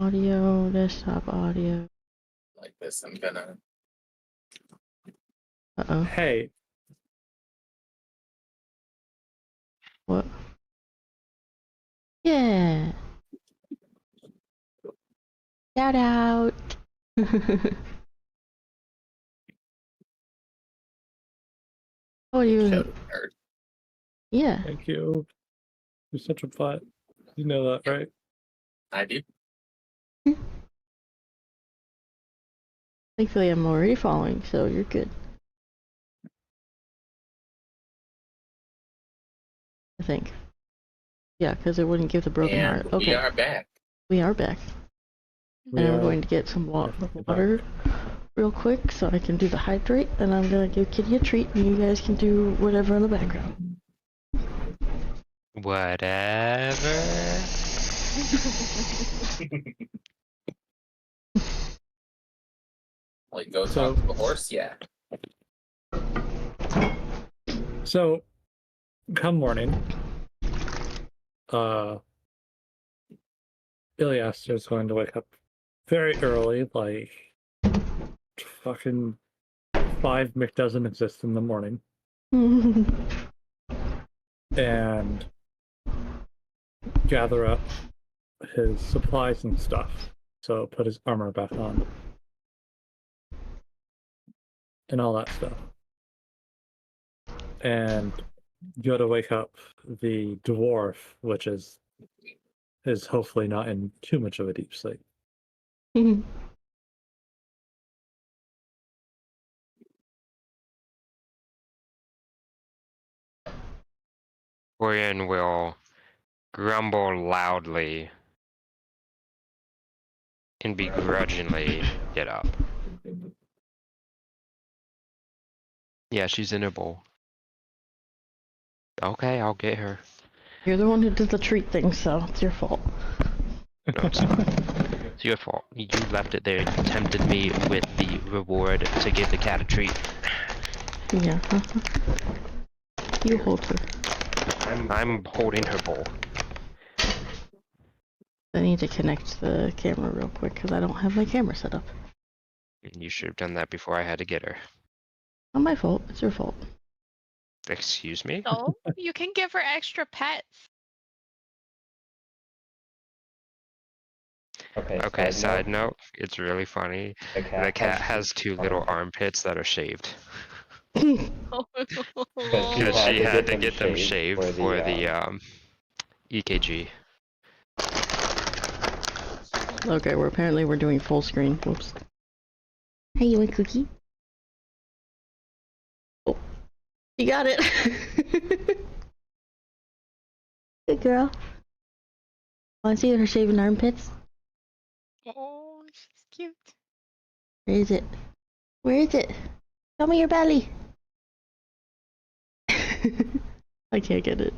Speaker 2: Audio, desktop audio.
Speaker 3: Like this, I'm gonna.
Speaker 2: Uh-oh.
Speaker 4: Hey,
Speaker 2: What? Yeah. Shout out. Oh, you?
Speaker 3: Show to the nerd.
Speaker 2: Yeah.
Speaker 4: thank you. You're such a butt. You know that, right?
Speaker 3: I do.
Speaker 2: Thankfully, I'm already following, so you're good. I think. Yeah, because it wouldn't give the broken
Speaker 3: And
Speaker 2: heart. Okay.
Speaker 3: we are back.
Speaker 2: We are back.
Speaker 4: We
Speaker 2: And I'm
Speaker 4: are
Speaker 2: going to get some
Speaker 4: definitely
Speaker 2: water
Speaker 4: back.
Speaker 2: real quick so I can do the hydrate, and I'm gonna give Kitty a treat, and you guys can do whatever in the background.
Speaker 1: Whatever.
Speaker 3: Like, go
Speaker 4: So-
Speaker 3: talk to the horse? Yeah.
Speaker 4: So, come morning, Ilyas is going to wake up very early, like fucking 5 Mick doesn't exist in the morning, and gather up his supplies and stuff. So put his armor back on. And all that stuff. And go to wake up the dwarf, which is hopefully not in too much of a deep sleep.
Speaker 1: Orion will grumble loudly and begrudgingly get up. Yeah, she's in a bowl. Okay, I'll get her.
Speaker 2: You're the one who did the treat thing, so it's your fault.
Speaker 1: No, it's not. It's your fault. You left it there. You tempted me with the reward to give the cat a treat.
Speaker 2: Yeah. You hold her.
Speaker 1: I'm holding her bowl.
Speaker 2: I need to connect the camera real quick because I don't have my camera set up.
Speaker 1: You should have done that before I had to get her.
Speaker 2: Not my fault. It's your fault.
Speaker 1: Excuse me?
Speaker 5: So you can give her extra pets.
Speaker 1: Okay, side note, it's really funny. The cat has 2 little armpits that are shaved. Because she had to get them shaved for the EKG.
Speaker 2: Okay, we're doing full screen. Whoops. Hey, you want cookie? Oh, you got it. Good girl. Want to see her shaving armpits?
Speaker 5: Oh, she's cute.
Speaker 2: Where is it? Where is it? Show me your belly. I can't get it.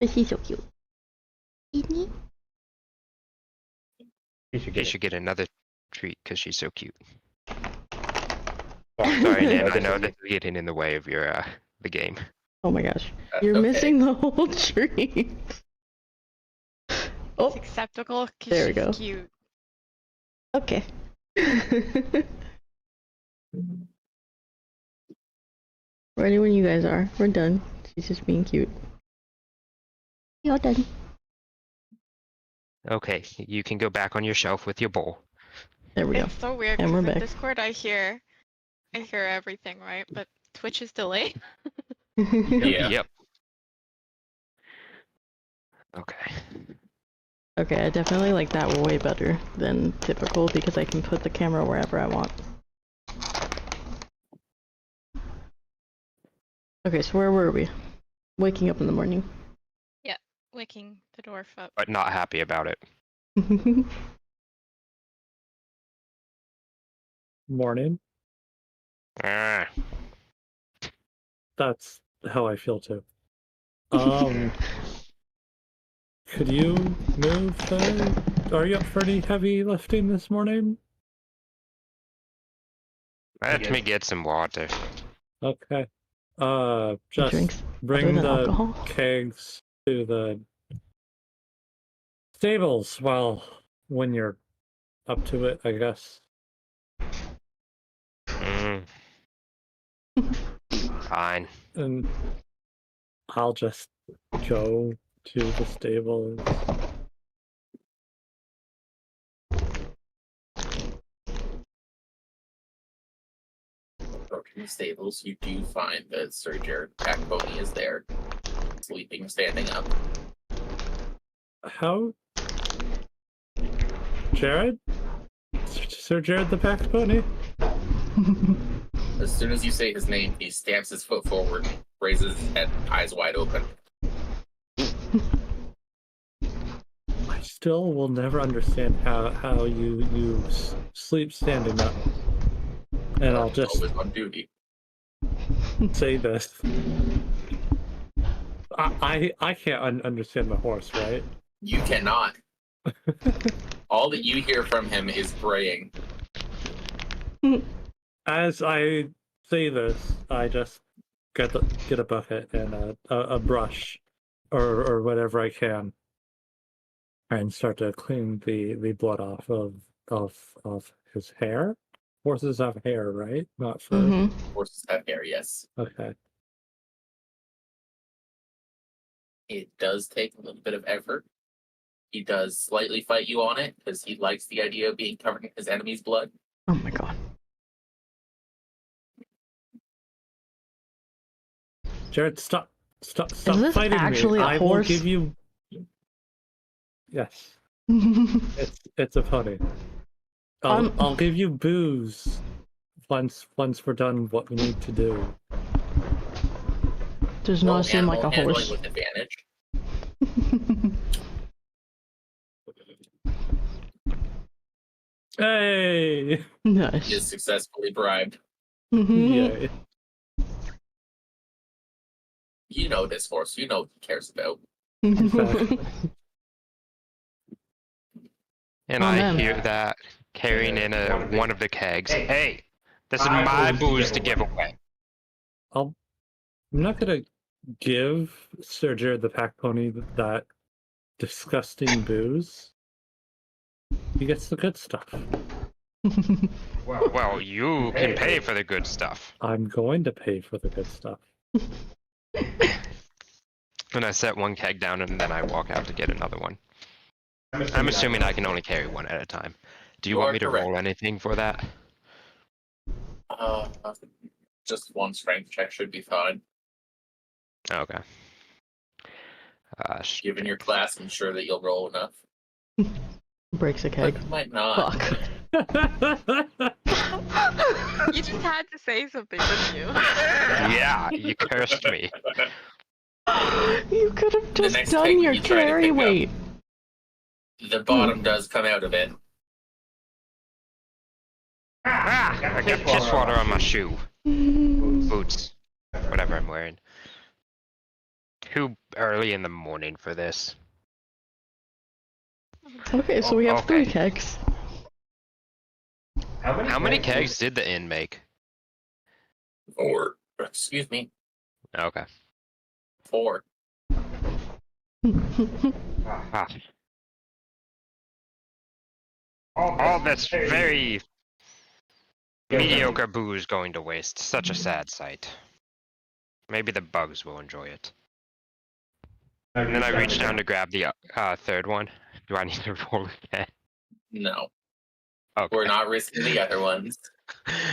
Speaker 2: But she's so cute. Isn't he?
Speaker 1: She should get another treat because she's so cute. Sorry, Nan, I know this is getting in the way of your the game.
Speaker 2: Oh my gosh.
Speaker 3: That's
Speaker 2: You're
Speaker 3: okay.
Speaker 2: missing the whole tree.
Speaker 5: It's
Speaker 2: Oh,
Speaker 5: acceptable
Speaker 2: There we
Speaker 5: because
Speaker 2: go.
Speaker 5: she's cute.
Speaker 2: okay. Ready when you guys are. We're done. She's just being cute. You're done.
Speaker 1: Okay, you can go back on your shelf with your bowl.
Speaker 2: There we go.
Speaker 5: It's so weird
Speaker 2: And we're
Speaker 5: because in
Speaker 2: back.
Speaker 5: Discord I hear everything, right? But Twitch is delayed.
Speaker 3: Yeah.
Speaker 1: Yep. Okay.
Speaker 2: Okay, I definitely like that way better than typical because I can put the camera wherever I want. Okay, so where were we? Waking up in the morning.
Speaker 5: Waking the dwarf up.
Speaker 1: But not happy about it.
Speaker 4: Morning.
Speaker 1: Ah,
Speaker 4: That's how I feel too. Could you move? Are you up for any heavy lifting this morning?
Speaker 1: let me get some water.
Speaker 4: Okay. Just
Speaker 2: Drinks
Speaker 4: bring
Speaker 2: other than
Speaker 4: the
Speaker 2: alcohol.
Speaker 4: kegs to the stables while when you're up to it, I guess.
Speaker 1: Fine.
Speaker 4: And I'll just go to the stables.
Speaker 3: Approaching the stables, you do find that Sir Jared Packpony is there, sleeping, standing up.
Speaker 4: How? Jared? Sir Jared the Pack Pony?
Speaker 3: As soon as you say his name, he stamps his foot forward, raises his head, eyes wide open.
Speaker 4: I still will never understand how you sleep standing up. And I'll just
Speaker 3: Always on duty.
Speaker 4: say this. I can't understand the horse, right?
Speaker 3: You cannot. All that you hear from him is braying.
Speaker 4: As I say this, I just get a bucket and a brush or whatever I can, and start to clean the blood off of his hair. Horses have hair, right? Not fur.
Speaker 2: Mm-hmm.
Speaker 3: Horses have hair, yes.
Speaker 4: Okay.
Speaker 3: It does take a little bit of effort. He does slightly fight you on it because he likes the idea of being covered in his enemy's blood.
Speaker 2: Oh my god.
Speaker 4: Jared, stop
Speaker 2: this
Speaker 4: fighting
Speaker 2: actually
Speaker 4: me.
Speaker 2: a
Speaker 4: I
Speaker 2: horse?
Speaker 4: will give you. Yes, it's a pony. I'll give you booze once we're done what we need to do.
Speaker 2: Does
Speaker 3: Roll
Speaker 2: not seem like a
Speaker 3: animal handling
Speaker 2: horse.
Speaker 3: with advantage.
Speaker 4: Hey!
Speaker 3: He is
Speaker 2: Nice.
Speaker 3: successfully bribed.
Speaker 2: Mm-hmm.
Speaker 4: Yay.
Speaker 3: You know this horse. You know what he cares about.
Speaker 4: Exactly.
Speaker 1: And
Speaker 2: Oh,
Speaker 1: I
Speaker 2: man.
Speaker 1: hear that carrying in one of the kegs.
Speaker 6: Hey.
Speaker 1: Hey, this is
Speaker 6: My
Speaker 1: my
Speaker 6: booze
Speaker 1: booze
Speaker 6: to
Speaker 1: to
Speaker 6: give
Speaker 1: give away.
Speaker 4: I'm not gonna give Sir Jared the Pack Pony that disgusting booze. He gets the good stuff.
Speaker 1: Well, you can pay for the good stuff.
Speaker 4: I'm going to pay for the good stuff.
Speaker 1: And I set one keg down and then I walk out to get another one. I'm assuming I can only carry one at a time. Do you
Speaker 3: You
Speaker 1: want
Speaker 3: are
Speaker 1: me to
Speaker 3: correct.
Speaker 1: roll anything for that?
Speaker 3: Just one strength check should be fine.
Speaker 1: Okay.
Speaker 3: Given your class, I'm sure that you'll roll enough.
Speaker 2: Breaks a
Speaker 3: But
Speaker 2: keg.
Speaker 3: you might not.
Speaker 2: Fuck.
Speaker 5: You just had to say something, didn't you?
Speaker 1: Yeah, you cursed me.
Speaker 2: You could have just
Speaker 3: next
Speaker 2: done
Speaker 3: keg
Speaker 2: your
Speaker 3: you try to
Speaker 2: carry
Speaker 3: pick up.
Speaker 2: weight.
Speaker 3: The bottom does come out of it.
Speaker 1: I got piss water on my shoe. Boots. Whatever I'm wearing. Too early in the morning for this.
Speaker 2: Okay, so we have
Speaker 1: Okay.
Speaker 2: 3 kegs.
Speaker 1: How many kegs did the inn make?
Speaker 3: Or, excuse me,
Speaker 1: Okay.
Speaker 3: 4.
Speaker 1: Ah. All this very mediocre booze going to waste. Such a sad sight. Maybe the bugs will enjoy it. And then I reach down to grab the third one. Do I need to roll again?
Speaker 3: No,
Speaker 1: Okay.
Speaker 3: we're not risking the other ones.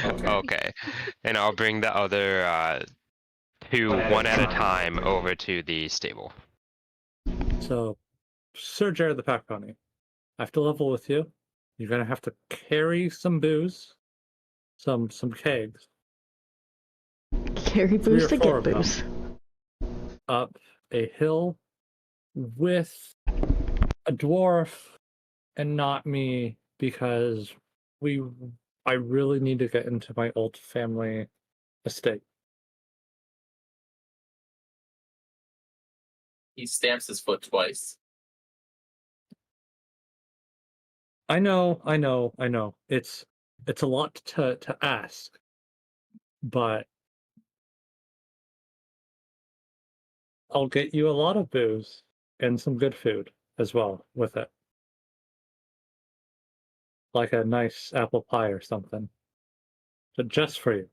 Speaker 1: Okay. And I'll bring the other 2 one at a time over to the stable.
Speaker 4: So, Sir Jared the Pack Pony, I have to level with you. You're gonna have to carry some booze, some kegs,
Speaker 2: Carry
Speaker 4: 3
Speaker 2: booze
Speaker 4: or
Speaker 2: to
Speaker 4: 4
Speaker 2: get
Speaker 4: of them.
Speaker 2: booze.
Speaker 4: Up a hill with a dwarf and not me, because I really need to get into my old family estate.
Speaker 3: He stamps his foot twice.
Speaker 4: I know. It's a lot to ask, but I'll get you a lot of booze and some good food as well with it. like a nice apple pie or something. But just for you.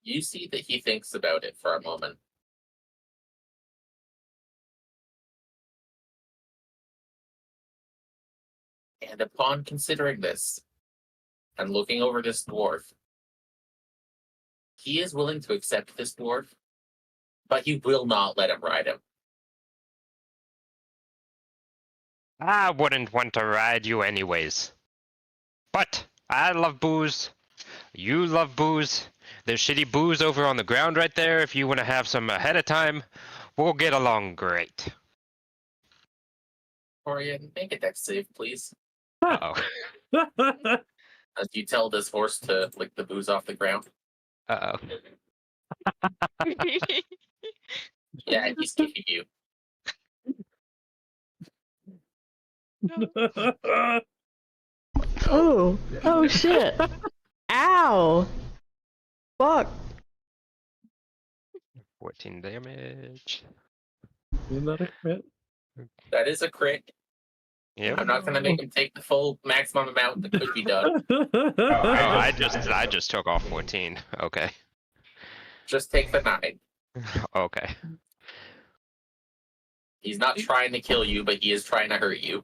Speaker 3: You see that he thinks about it for a moment. And upon considering this, and looking over this dwarf, he is willing to accept this dwarf, but he will not let him ride him.
Speaker 1: I wouldn't want to ride you anyways. But I love booze. You love booze. There's shitty booze over on the ground right there. If you want to have some ahead of time, we'll get along great.
Speaker 3: Torian, make a dex save, please.
Speaker 1: Uh-oh.
Speaker 3: As you tell this horse to lick the booze off the ground.
Speaker 1: Uh-oh.
Speaker 3: Yeah, he's kicking you.
Speaker 2: Oh, oh shit. Ow. Fuck.
Speaker 1: 14 damage.
Speaker 4: Isn't that a crit?
Speaker 3: That is a crit.
Speaker 1: Yep.
Speaker 3: I'm not gonna make him take the full maximum amount that could be done.
Speaker 1: Oh, I just took off 14. Okay.
Speaker 3: Just take the 9.
Speaker 1: Okay.
Speaker 3: He's not trying to kill you, but he is trying to hurt you.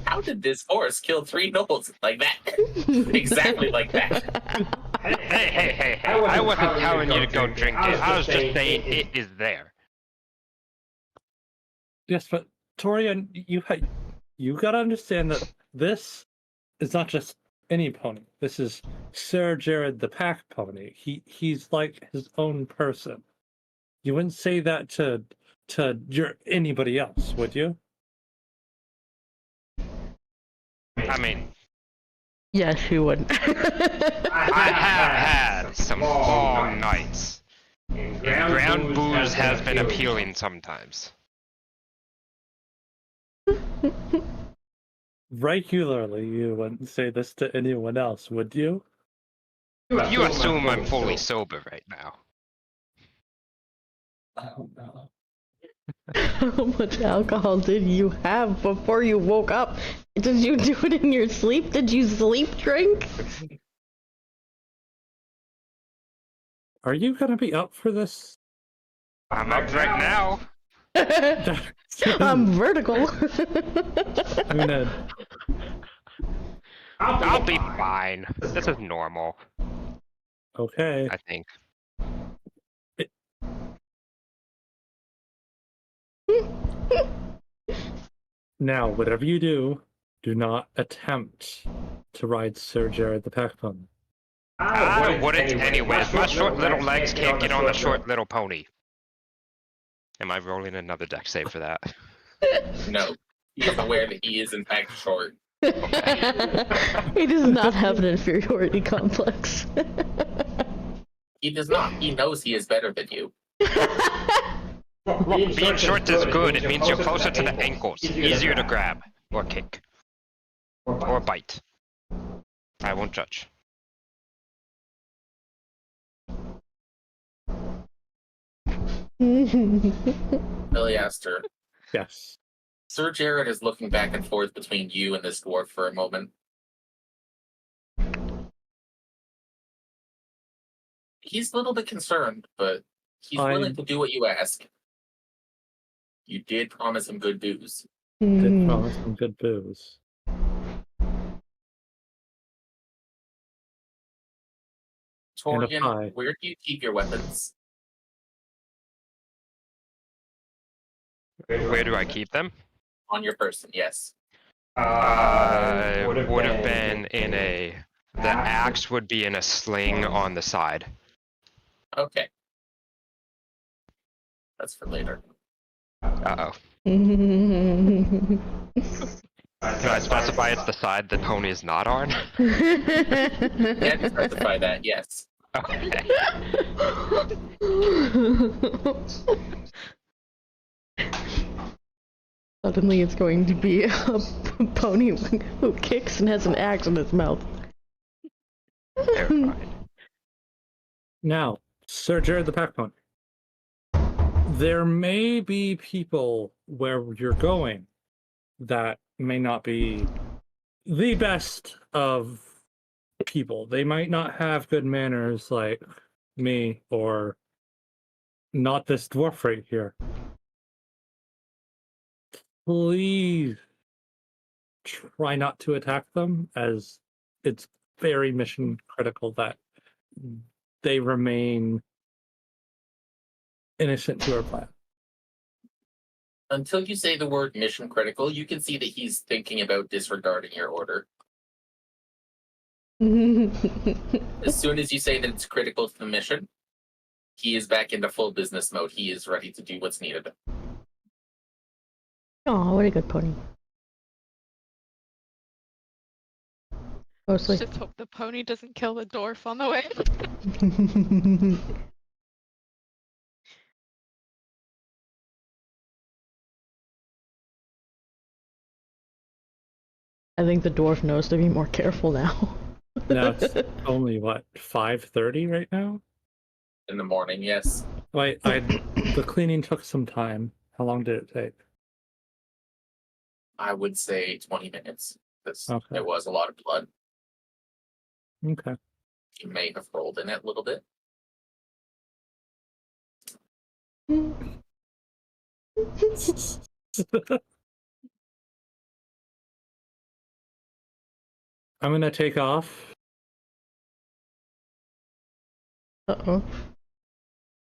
Speaker 3: How did this horse kill 3 nobles like that? Exactly like that.
Speaker 1: Hey. I wasn't telling you to go drink it. I was just saying it is there.
Speaker 4: Yes, but Torian, you gotta understand that this is not just any pony. This is Sir Jared the Pack Pony. He's like his own person. You wouldn't say that to anybody else, would you?
Speaker 1: I mean,
Speaker 2: Yes, you would.
Speaker 1: I have had some long nights. And ground booze has been appealing sometimes.
Speaker 4: Regularly, you wouldn't say this to anyone else, would you?
Speaker 1: You assume I'm fully sober right now.
Speaker 4: I don't know.
Speaker 2: How much alcohol did you have before you woke up? Did you do it in your sleep? Did you sleep drink?
Speaker 4: Are you gonna be up for this?
Speaker 1: I'm up right now.
Speaker 2: I'm vertical.
Speaker 4: I'm gonna.
Speaker 1: I'll be fine. This is normal,
Speaker 4: Okay.
Speaker 1: I think.
Speaker 4: Now, whatever you do not attempt to ride Sir Jared the Pack Pony.
Speaker 1: I wouldn't anyways. My short little legs can't get on the short little pony. Am I rolling another deck save for that?
Speaker 3: No. He is aware that he is in fact short.
Speaker 2: He does not have an inferiority complex.
Speaker 3: He does not. He knows he is better than you.
Speaker 1: Look, being short is good. It means you're closer to the ankles. Easier to grab. Or kick. Or bite. I won't judge.
Speaker 3: Iliaster,
Speaker 4: Yes.
Speaker 3: Sir Jared is looking back and forth between you and this dwarf for a moment. He's a little bit concerned, but he's willing to do what you ask. You did promise him good booze.
Speaker 4: Did promise some good booze. And a pie.
Speaker 3: Torian, where do you keep your weapons?
Speaker 1: Where do I keep them?
Speaker 3: On your person, yes.
Speaker 1: Would have been in a... The axe would be in a sling on the side.
Speaker 3: Okay. That's for later.
Speaker 1: Uh-oh. Can I specify it's the side the pony is not on?
Speaker 3: Can't specify that, yes.
Speaker 1: Okay.
Speaker 2: Suddenly it's going to be a pony who kicks and has an axe in its mouth.
Speaker 1: Terrifying.
Speaker 4: Now, Sir Jared the Pack Pony. there may be people where you're going that may not be the best of people. They might not have good manners like me or not this dwarf right here. Please try not to attack them, as it's very mission critical that they remain innocent to our plan.
Speaker 3: Until you say the word mission critical, you can see that he's thinking about disregarding your order. As soon as you say that it's critical to the mission, he is back into full business mode. He is ready to do what's needed.
Speaker 2: Oh, what a good pony. Mostly.
Speaker 5: Just hope the pony doesn't kill the dwarf on the way.
Speaker 2: I think the dwarf knows to be more careful now.
Speaker 4: Now it's only what, 5:30 right now?
Speaker 3: In the morning, yes.
Speaker 4: The cleaning took some time. How long did it take?
Speaker 3: I would say 20 minutes. Because
Speaker 4: Okay.
Speaker 3: there was a lot of blood.
Speaker 4: Okay.
Speaker 3: You may have rolled in it a little bit.
Speaker 4: I'm gonna take off.
Speaker 2: Uh-oh.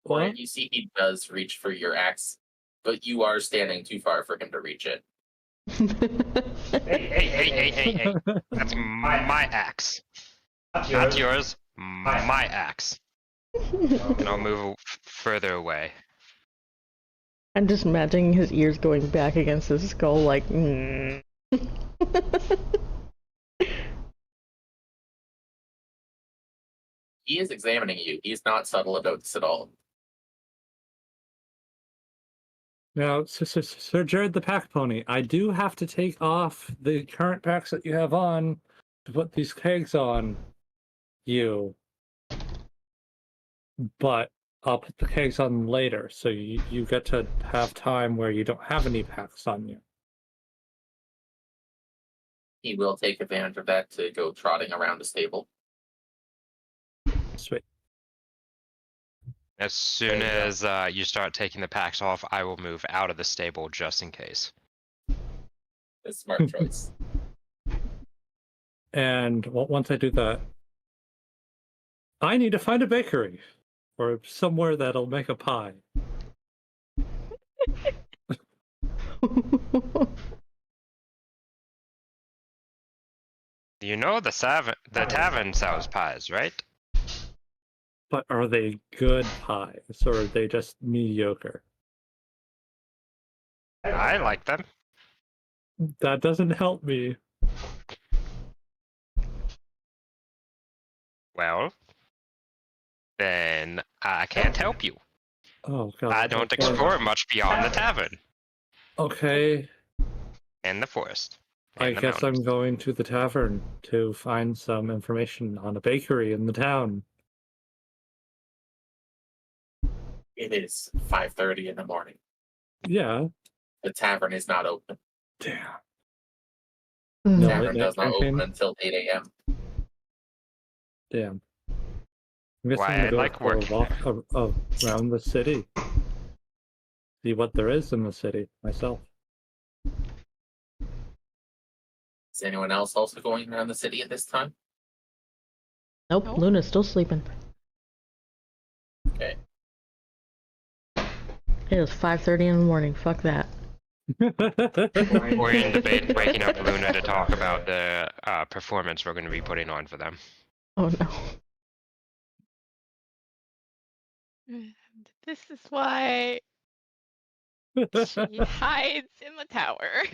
Speaker 3: Or
Speaker 4: What?
Speaker 3: you see he does reach for your axe, but you are standing too far for him to reach it.
Speaker 1: Hey. That's my axe. Not yours. My axe. And I'll move further away.
Speaker 2: I'm just imagining his ears going back against his skull like,
Speaker 3: He is examining you. He's not subtle about this at all.
Speaker 4: Now, Sir Jared the Pack Pony, I do have to take off the current packs that you have on to put these kegs on you. But I'll put the kegs on later, so you get to have time where you don't have any packs on you.
Speaker 3: He will take advantage of that to go trotting around the stable.
Speaker 4: Sweet.
Speaker 1: As soon as you start taking the packs off, I will move out of the stable just in case.
Speaker 3: A smart choice.
Speaker 4: And once I do that, I need to find a bakery or somewhere that'll make a pie.
Speaker 1: You know the tavern sells pies, right?
Speaker 4: But are they good pies, or are they just mediocre?
Speaker 1: I like them.
Speaker 4: That doesn't help me.
Speaker 1: Well, then I can't help you.
Speaker 4: Oh god.
Speaker 1: I don't
Speaker 4: okay.
Speaker 1: explore much beyond the tavern
Speaker 4: Okay,
Speaker 1: and the forest.
Speaker 4: I
Speaker 1: And the
Speaker 4: guess
Speaker 1: mountains.
Speaker 4: I'm going to the tavern to find some information on a bakery in the town.
Speaker 3: It is 5:30 in the morning.
Speaker 4: Yeah.
Speaker 3: The tavern is not open.
Speaker 4: Damn.
Speaker 3: The
Speaker 4: No,
Speaker 3: tavern does not
Speaker 4: campaign?
Speaker 3: open until 8 a.m.
Speaker 4: Damn. I guess
Speaker 1: Why
Speaker 4: I'm gonna
Speaker 1: I
Speaker 4: go
Speaker 1: like
Speaker 4: for a
Speaker 1: working
Speaker 4: walk around the city. See what there is in the city myself.
Speaker 3: Is anyone else also going around the city at this time?
Speaker 2: Nope,
Speaker 5: Nope.
Speaker 2: Luna's still sleeping.
Speaker 3: Okay.
Speaker 2: It is 5:30 in the morning. Fuck that.
Speaker 1: We're in debate waking up Luna to talk about the performance we're going to be putting on for them.
Speaker 2: Oh no.
Speaker 5: This is why she hides in the tower.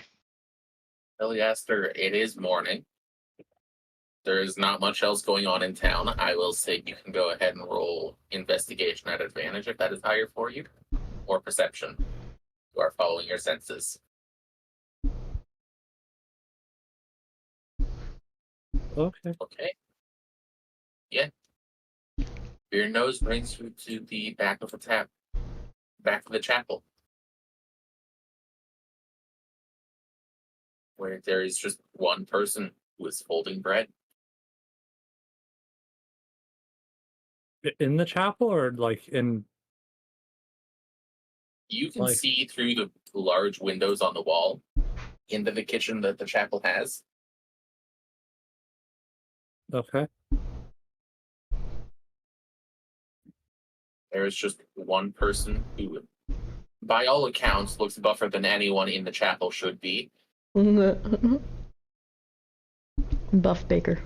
Speaker 3: Eliaster, it is morning. There is not much else going on in town. I will say you can go ahead and roll investigation at advantage if that is higher for you, or perception. You are following your senses.
Speaker 4: Okay.
Speaker 3: Okay. Yeah. Your nose brings you to the back of a tavern. back to the chapel, where there is just one person who is folding bread.
Speaker 4: In the chapel, or like in
Speaker 3: You can
Speaker 4: Like-
Speaker 3: see through the large windows on the wall into the kitchen that the chapel has.
Speaker 4: okay.
Speaker 3: There is just one person who, by all accounts, looks buffer than anyone in the chapel should be.
Speaker 2: Buff Baker.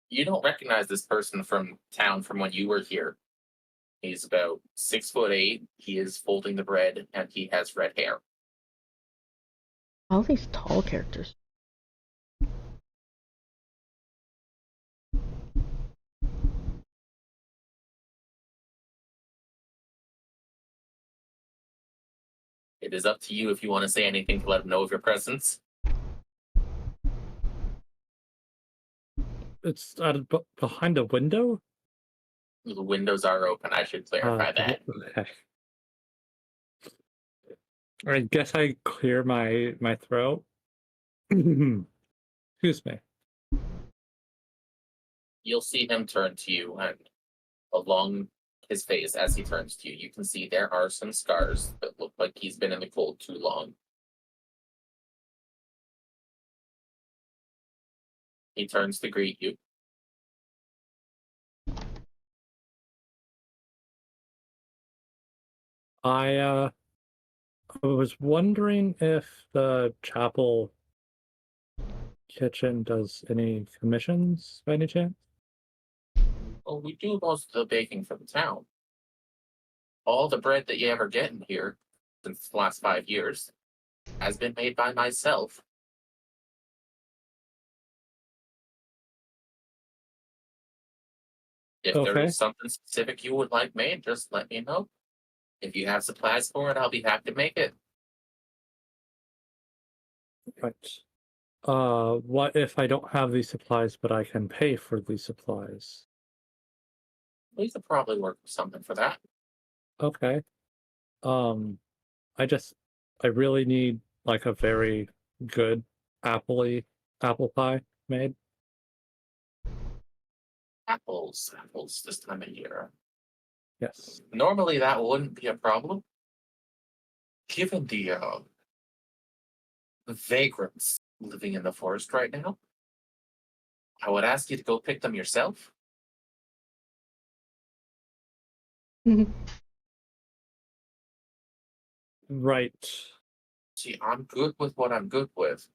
Speaker 3: You don't recognize this person from town from when you were here. He's about 6'8". He is folding the bread, and he has red hair.
Speaker 2: All these tall characters.
Speaker 3: It is up to you if you want to say anything to let him know of your presence.
Speaker 4: It's behind a window.
Speaker 3: The windows are open. I should clarify that.
Speaker 4: Okay. I guess I clear my throat. Excuse me.
Speaker 3: You'll see him turn to you, and along his face as he turns to you, you can see there are some scars that look like he's been in the cold too long. He turns to greet you.
Speaker 4: I was wondering if the chapel kitchen does any commissions by any chance?
Speaker 3: Well, we do most of the baking for the town. All the bread that you ever get in here, since the last 5 years, has been made by myself. If there
Speaker 4: Okay.
Speaker 3: is something specific you would like made, just let me know. If you have supplies for it, I'll be happy to make it.
Speaker 4: Right. What if I don't have these supplies, but I can pay for these supplies?
Speaker 3: We could probably work with something for that.
Speaker 4: Okay. I really need like a very good apple pie made.
Speaker 3: Apples this time of year.
Speaker 4: Yes.
Speaker 3: Normally that wouldn't be a problem. Given the vagrants living in the forest right now, I would ask you to go pick them yourself.
Speaker 4: Right.
Speaker 3: See, I'm good with what I'm good with,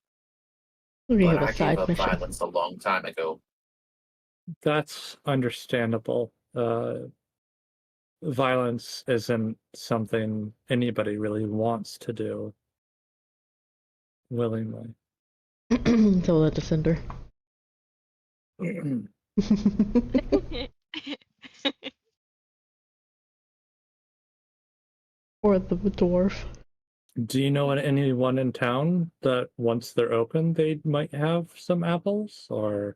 Speaker 2: We
Speaker 3: but
Speaker 2: have
Speaker 3: I
Speaker 2: a
Speaker 3: gave
Speaker 2: side
Speaker 3: up
Speaker 2: mission.
Speaker 3: violence a long time ago.
Speaker 4: That's understandable. Violence isn't something anybody really wants to do willingly.
Speaker 2: So let the cinder. Or the dwarf.
Speaker 4: Do you know anyone in town that once they're open, they might have some apples? Or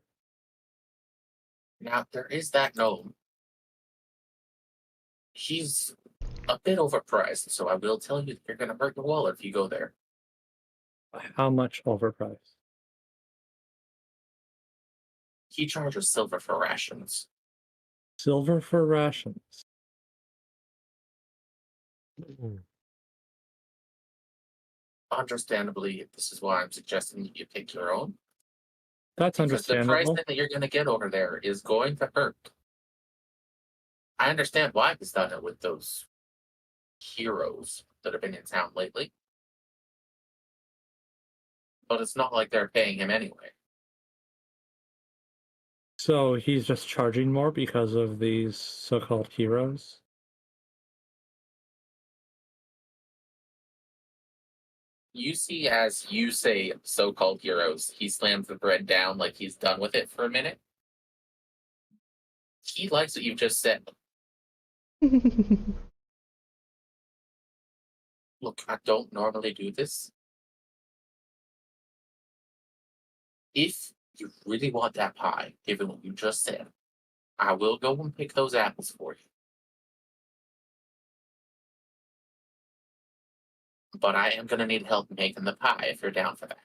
Speaker 3: Now, there is that gnome. He's a bit overpriced, so I will tell you that you're going to hurt your wallet if you go there.
Speaker 4: how much overpriced?
Speaker 3: He charges silver for rations.
Speaker 4: Silver for rations.
Speaker 3: Understandably, this is why I'm suggesting that you pick your own.
Speaker 4: That's
Speaker 3: Because the price
Speaker 4: understandable.
Speaker 3: that you're going to get over there is going to hurt. I understand why he's done it with those heroes that have been in town lately. But it's not like they're paying him anyway.
Speaker 4: So he's just charging more because of these so-called heroes?
Speaker 3: You see, as you say so-called heroes, he slams the bread down like he's done with it for a minute. He likes what you've just said. Look, I don't normally do this. If you really want that pie, given what you just said, I will go and pick those apples for you. But I am going to need help making the pie if you're down for that.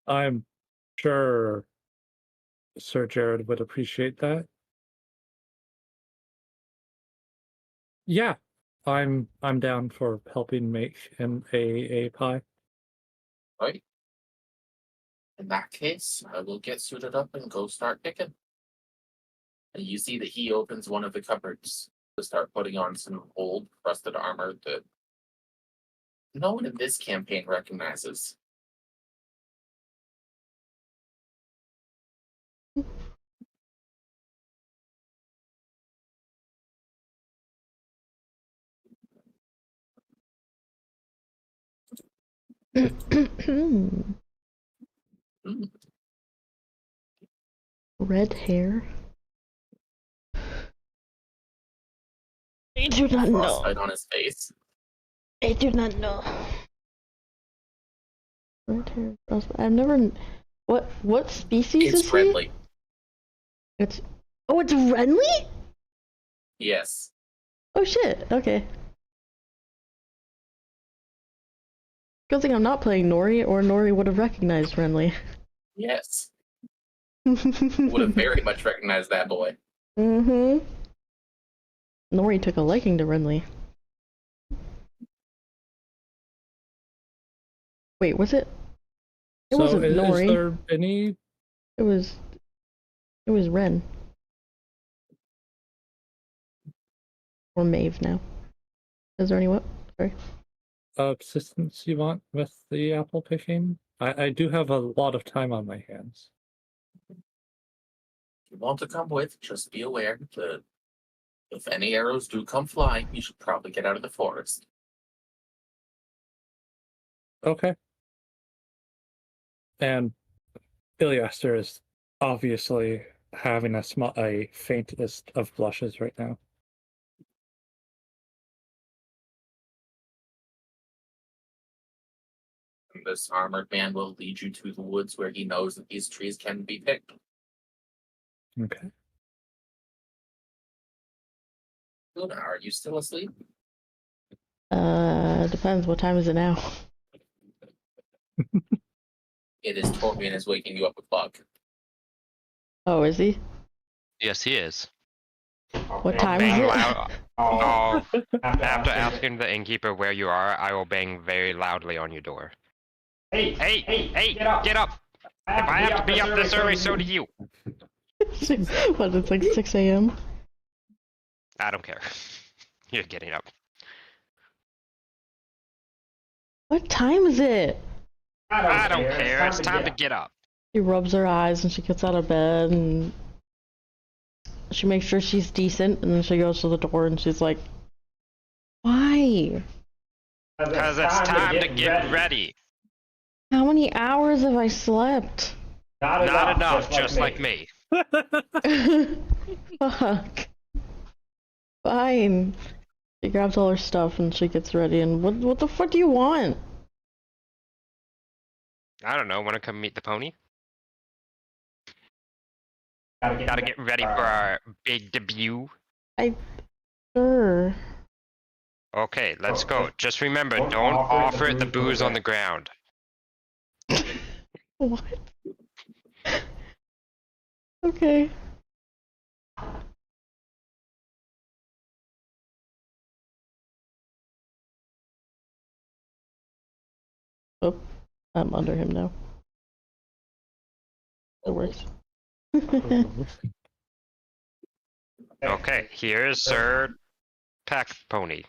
Speaker 4: I'm sure Sir Jared would appreciate that. Yeah, I'm down for helping make a pie.
Speaker 3: Right? In that case, I will get suited up and go start picking. And you see that he opens one of the cupboards to start putting on some old, rusted armor that no one in this campaign recognizes.
Speaker 2: Red hair. I do not know.
Speaker 3: Frostbite on his face.
Speaker 2: I do not know. Red hair. I've never. What species
Speaker 3: It's
Speaker 2: is he?
Speaker 3: friendly.
Speaker 2: It's Renly?
Speaker 3: Yes.
Speaker 2: Oh shit. Okay. Good thing I'm not playing Nori, or Nori would have recognized Renly.
Speaker 3: Yes. Would have very much recognized that boy.
Speaker 2: Mm-hmm. Nori took a liking to Renly. Wait, was it? It
Speaker 4: So
Speaker 2: wasn't
Speaker 4: is
Speaker 2: Nori.
Speaker 4: there any?
Speaker 2: It was Ren. Or Maeve now. Is there any what? Sorry.
Speaker 4: Assistance you want with the apple picking? I do have a lot of time on my hands.
Speaker 3: If you want to come with, just be aware that if any arrows do come flying, you should probably get out of the forest.
Speaker 4: Okay. And Iliaster is obviously having a faintest of blushes right now.
Speaker 3: And this armored man will lead you to the woods where he knows that these trees can be picked.
Speaker 4: Okay.
Speaker 3: Luna, are you still asleep?
Speaker 2: Depends. What time is it now?
Speaker 3: It is Torbjorn is waking you up with Bug.
Speaker 2: Oh, is he?
Speaker 1: Yes, he is.
Speaker 2: What time
Speaker 1: Bang
Speaker 2: is it?
Speaker 1: loud.
Speaker 6: Oh,
Speaker 1: After asking the innkeeper where you are, I will bang very loudly on your door. Hey, get up! If I have to be up this early, so do you.
Speaker 2: What, it's like 6 a.m.?
Speaker 1: I don't care. You're getting up.
Speaker 2: What time is it?
Speaker 1: I don't care. It's time to get up.
Speaker 2: She rubs her eyes and she gets out of bed and she makes sure she's decent, and then she goes to the door and she's like, why?
Speaker 1: Because it's time to get ready.
Speaker 2: How many hours have I slept?
Speaker 1: Not enough, just like me.
Speaker 2: Fuck. Fine. She grabs all her stuff and she gets ready, and what the fuck do you want?
Speaker 1: I don't know. Want to come meet the pony?
Speaker 6: Gotta
Speaker 1: Gotta get ready for our big debut.
Speaker 2: Sure.
Speaker 1: Okay, let's go. Just remember, don't offer it the booze on the ground.
Speaker 2: What? Okay. Oh, I'm under him now. It works.
Speaker 1: Okay, here's Sir Pack Pony.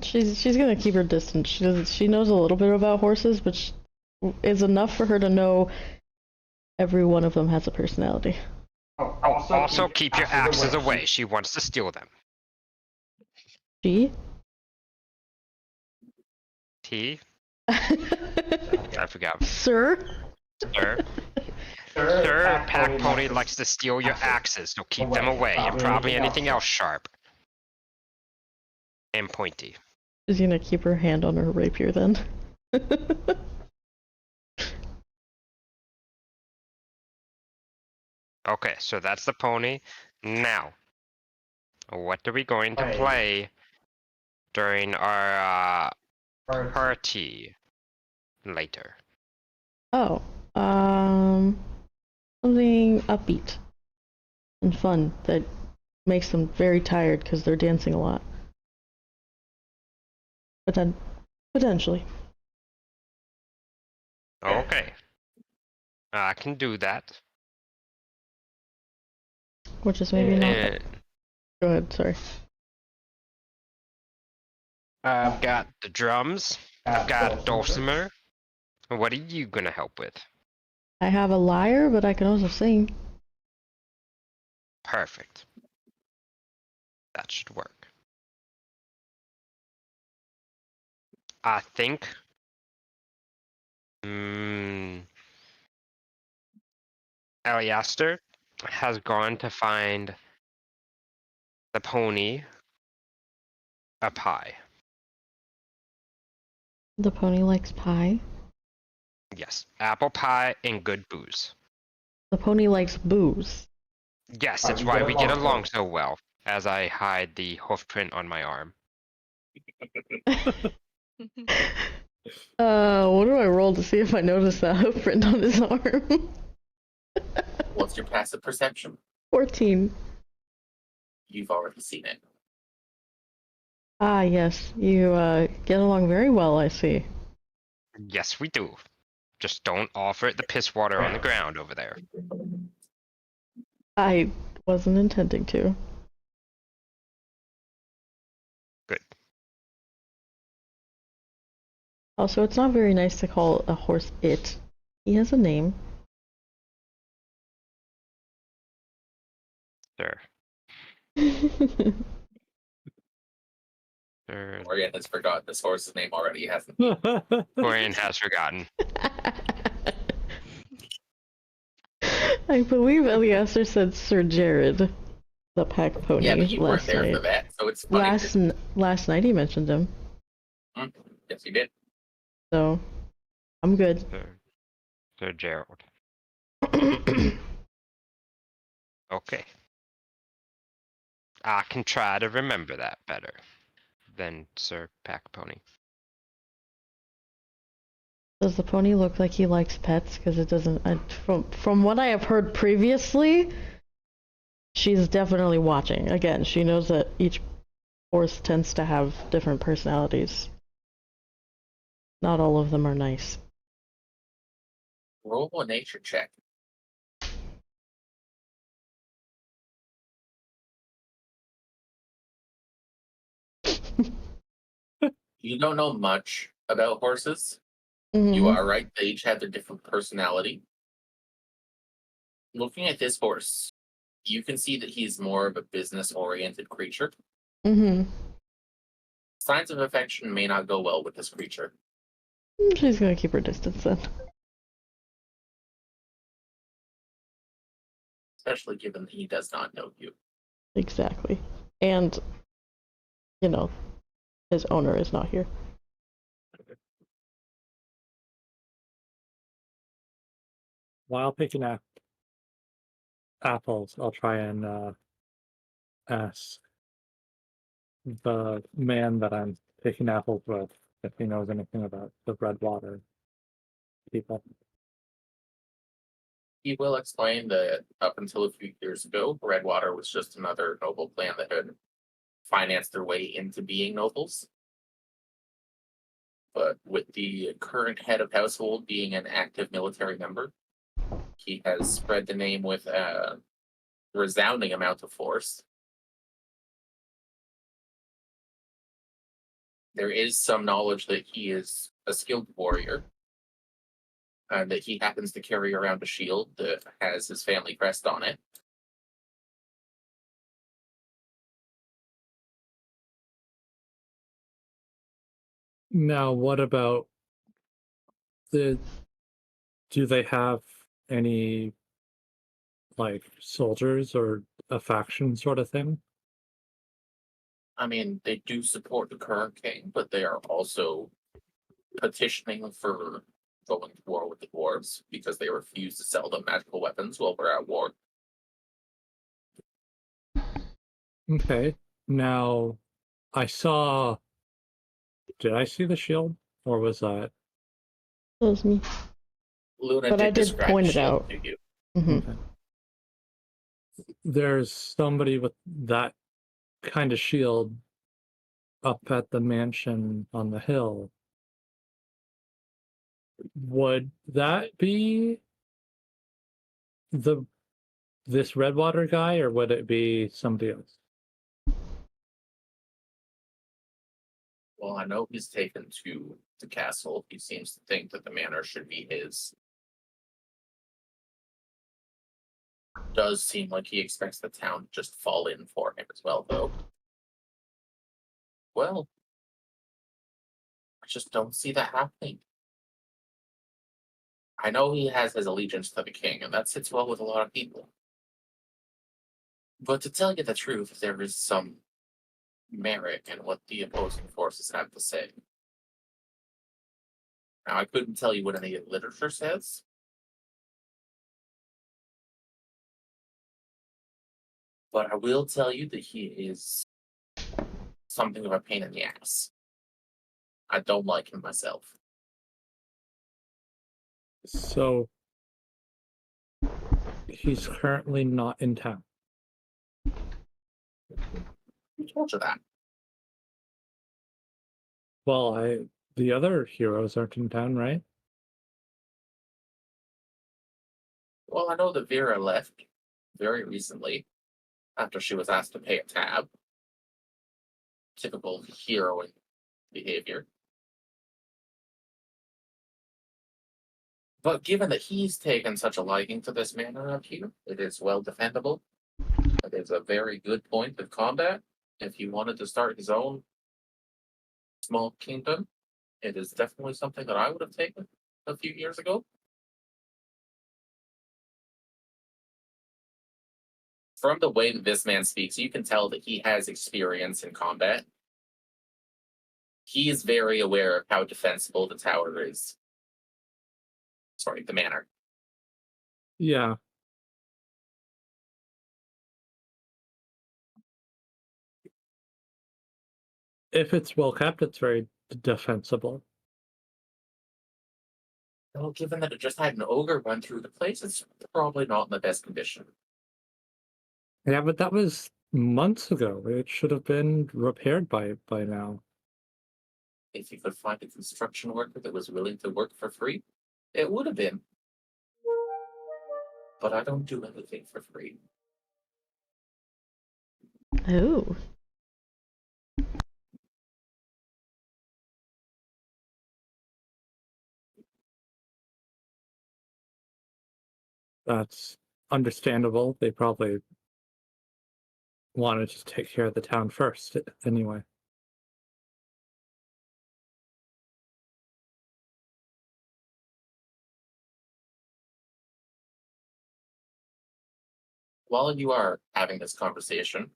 Speaker 2: She's gonna keep her distance. She knows a little bit about horses, but is enough for her to know every one of them has a personality.
Speaker 1: Also, keep your axes away. She wants to steal them.
Speaker 2: She?
Speaker 1: T? I forgot.
Speaker 2: Sir?
Speaker 1: Sir? Sir Pack Pony likes to steal your axes, so keep them away, and probably anything else sharp. And pointy.
Speaker 2: She's gonna keep her hand on her rapier then.
Speaker 1: Okay, so that's the pony. Now, what are we going to play during our party later?
Speaker 2: Oh, something upbeat and fun that makes them very tired because they're dancing a lot. But then, potentially.
Speaker 1: Okay. I can do that.
Speaker 2: Which is maybe not.
Speaker 1: Uh,
Speaker 2: Go ahead, sorry.
Speaker 1: I've got the drums. I've got dulcimer. What are you gonna help with?
Speaker 2: I have a lyre, but I can also sing.
Speaker 1: Perfect. That should work. I think. Eliaster has gone to find the pony a pie.
Speaker 2: The pony likes pie.
Speaker 1: Yes, apple pie and good booze.
Speaker 2: The pony likes booze.
Speaker 1: Yes, that's why we get along so well, as I hide the hoof print on my arm.
Speaker 2: What do I roll to see if I notice that hoof print on his arm?
Speaker 3: What's your passive perception?
Speaker 2: 14.
Speaker 3: You've already seen it.
Speaker 2: Ah, yes. You, get along very well, I see.
Speaker 1: Yes, we do. Just don't offer it the piss water on the ground over there.
Speaker 2: I wasn't intending to.
Speaker 1: Good.
Speaker 2: Also, it's not very nice to call a horse it. He has a name.
Speaker 1: Sure. Sure.
Speaker 3: Orion has forgotten this horse's name already, hasn't he?
Speaker 1: Corian has forgotten.
Speaker 2: I believe Eliaster said Sir Jared, the pack pony,
Speaker 3: Yeah, but you weren't
Speaker 2: last
Speaker 3: there
Speaker 2: night.
Speaker 3: for that, so it's funny.
Speaker 2: Last night he mentioned him,
Speaker 3: Yes, you did.
Speaker 2: so I'm good.
Speaker 1: Sir Gerald. Okay. I can try to remember that better than Sir Pack Pony.
Speaker 2: Does the pony look like he likes pets? Because it doesn't. From what I have heard previously, she's definitely watching. Again, she knows that each horse tends to have different personalities. Not all of them are nice.
Speaker 3: Roll a nature check. You don't know much about horses. You are right, they each have their different personality. Looking at this horse, you can see that he's more of a business-oriented creature.
Speaker 2: Mm-hmm.
Speaker 3: Signs of affection may not go well with this creature.
Speaker 2: She's gonna keep her distance then.
Speaker 3: Especially given that he does not know you.
Speaker 2: Exactly. And, you know, his owner is not here.
Speaker 4: While picking apples, I'll try and ask the man that I'm picking apples with if he knows anything about the Redwater people.
Speaker 3: He will explain that up until a few years ago, Redwater was just another noble clan that had financed their way into being nobles. But with the current head of household being an active military member, he has spread the name with a resounding amount of force. There is some knowledge that he is a skilled warrior, and that he happens to carry around a shield that has his family crest on it.
Speaker 4: Now, what about do they have any like soldiers or a faction sort of thing?
Speaker 3: I mean, they do support the current king, but they are also petitioning for going to war with the dwarves because they refuse to sell them magical weapons while we're at war.
Speaker 4: Okay. Now, I saw. Did I see the shield, or was that?
Speaker 2: That was me.
Speaker 3: Luna
Speaker 2: But I
Speaker 3: did
Speaker 2: did
Speaker 3: describe
Speaker 2: point
Speaker 3: the
Speaker 2: it
Speaker 3: shield
Speaker 2: out.
Speaker 3: to you.
Speaker 2: Hmm.
Speaker 4: Okay. There's somebody with that kind of shield up at the mansion on the hill. Would that be this Redwater guy, or would it be somebody else?
Speaker 3: Well, I know he's taken to the castle. He seems to think that the manor should be his. Does seem like he expects the town to just fall in for him as well, though. Well, I just don't see that happening. I know he has his allegiance to the king, and that sits well with a lot of people. But to tell you the truth, there is some merit in what the opposing forces have to say. Now, I couldn't tell you what any literature says. But I will tell you that he is something of a pain in the ass. I don't like him myself.
Speaker 4: So he's currently not in town.
Speaker 3: Who told you that?
Speaker 4: Well, the other heroes aren't in town, right?
Speaker 3: Well, I know that Vera left very recently after she was asked to pay a tab. Typical heroine behavior. But given that he's taken such a liking to this manor up here, it is well defendable. It is a very good point of combat. If he wanted to start his own small kingdom, it is definitely something that I would have taken a few years ago. From the way that this man speaks, you can tell that he has experience in combat. He is very aware of how defensible the tower is. Sorry, the manor.
Speaker 4: Yeah. If it's well kept, it's very defensible.
Speaker 3: Well, given that it just had an ogre run through the place, it's probably not in the best condition.
Speaker 4: Yeah, but that was months ago. It should have been repaired by now.
Speaker 3: If you could find a construction worker that was willing to work for free, it would have been. But I don't do anything for free.
Speaker 2: Oh.
Speaker 4: That's understandable. They probably want to just take care of the town first, anyway.
Speaker 3: While you are having this conversation,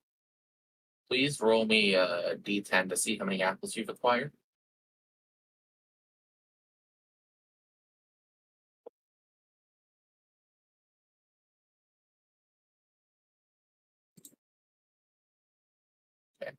Speaker 3: please roll me a d10 to see how many apples you've acquired. Okay.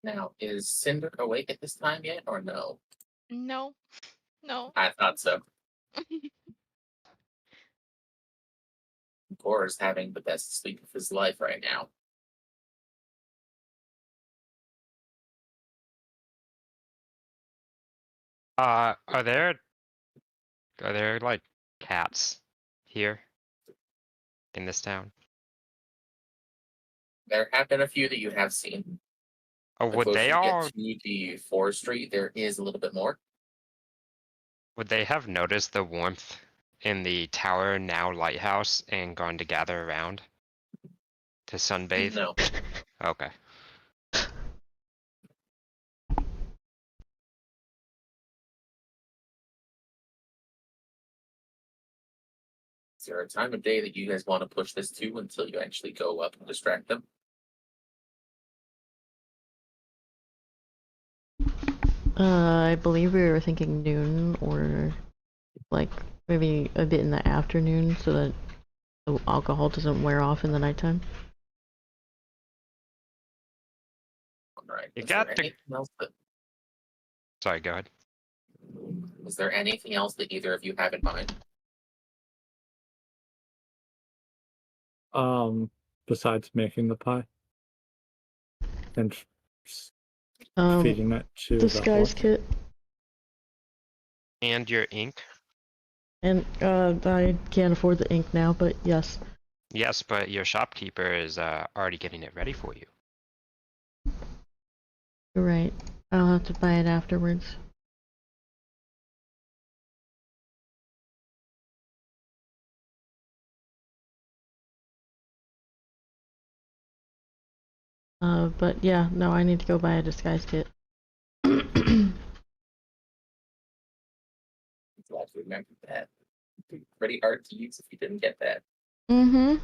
Speaker 3: Now, is Cinder awake at this time yet, or no?
Speaker 5: No, no.
Speaker 3: I thought so. Gore's having the best sleep of his life right now.
Speaker 1: Are there Are there like cats here in this town?
Speaker 3: There have been a few that you have seen.
Speaker 1: Oh,
Speaker 3: The
Speaker 1: would
Speaker 3: closer
Speaker 1: they
Speaker 3: you
Speaker 1: all?
Speaker 3: get to the forestry, there is a little bit more.
Speaker 1: Would they have noticed the warmth in the tower now lighthouse and gone to gather around to sunbathe?
Speaker 3: No.
Speaker 1: Okay.
Speaker 3: Is there a time of day that you guys want to push this to until you actually go up and distract them?
Speaker 2: I believe we were thinking noon or like maybe a bit in the afternoon so that the alcohol doesn't wear off in the nighttime.
Speaker 3: Alright.
Speaker 1: You
Speaker 3: Is
Speaker 1: got
Speaker 3: there
Speaker 1: to-
Speaker 3: anything else that
Speaker 1: Sorry, go ahead.
Speaker 3: is there anything else that either of you have in mind?
Speaker 4: Besides making the pie and feeding it to the
Speaker 2: Disguise
Speaker 4: horse.
Speaker 2: kit.
Speaker 1: And your ink?
Speaker 2: And I can't afford the ink now, but yes.
Speaker 1: Yes, but your shopkeeper is already getting it ready for you.
Speaker 2: You're right. I'll have to buy it afterwards. But yeah, no, I need to go buy a disguise kit.
Speaker 3: I'm glad you remembered that. It'd be pretty hard to use if you didn't get that.
Speaker 2: Mm-hmm.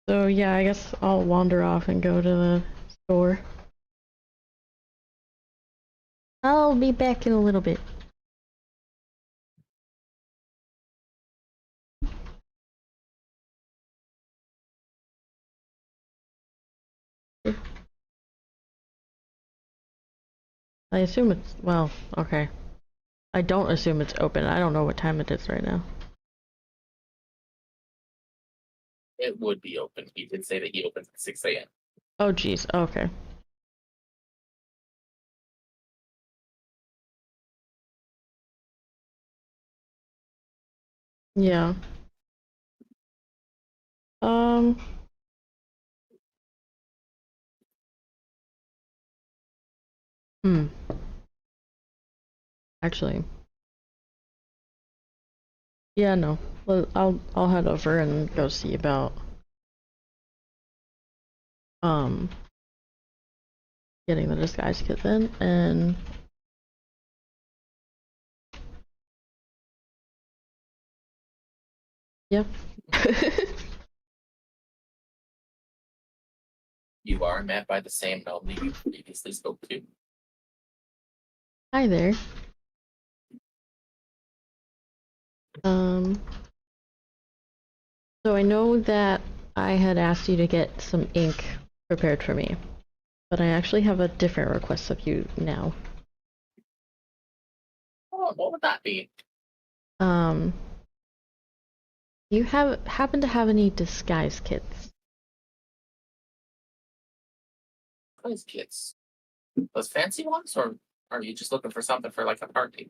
Speaker 2: So yeah, I guess I'll wander off and go to the store. I'll be back in a little bit. I assume it's, well, okay. I don't assume it's open. I don't know what time it is right now.
Speaker 3: It would be open. He did say that he opens at 6 a.m.
Speaker 2: Oh geez, okay. Yeah. Um. Hmm. Actually. Yeah, no. Well, I'll head over and go see about getting the disguise kit then, and yep.
Speaker 3: You are met by the same gnome that you previously spoke to.
Speaker 2: Hi there. Um. So I know that I had asked you to get some ink prepared for me, but I actually have a different request of you now.
Speaker 3: Oh, what would that be?
Speaker 2: You happen to have any disguise kits?
Speaker 3: Those kids. Those fancy ones, or are you just looking for something for like a party?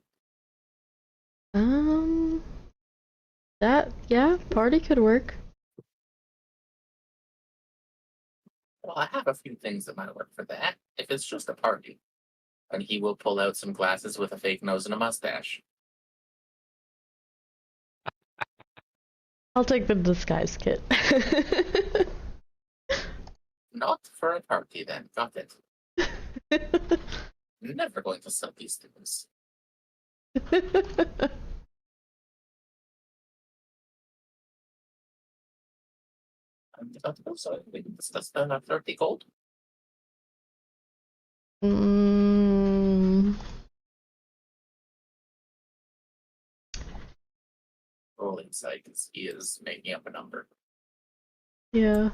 Speaker 2: Yeah, party could work.
Speaker 3: Well, I have a few things that might work for that. If it's just a party. And he will pull out some glasses with a fake nose and a mustache.
Speaker 2: I'll take the disguise kit.
Speaker 3: Not for a party, then. Got it. Never going to sell these things. I'm deductible, so we can discuss the 30 gold.
Speaker 2: mm,
Speaker 3: Rolling inside because he is making up a number.
Speaker 2: yeah.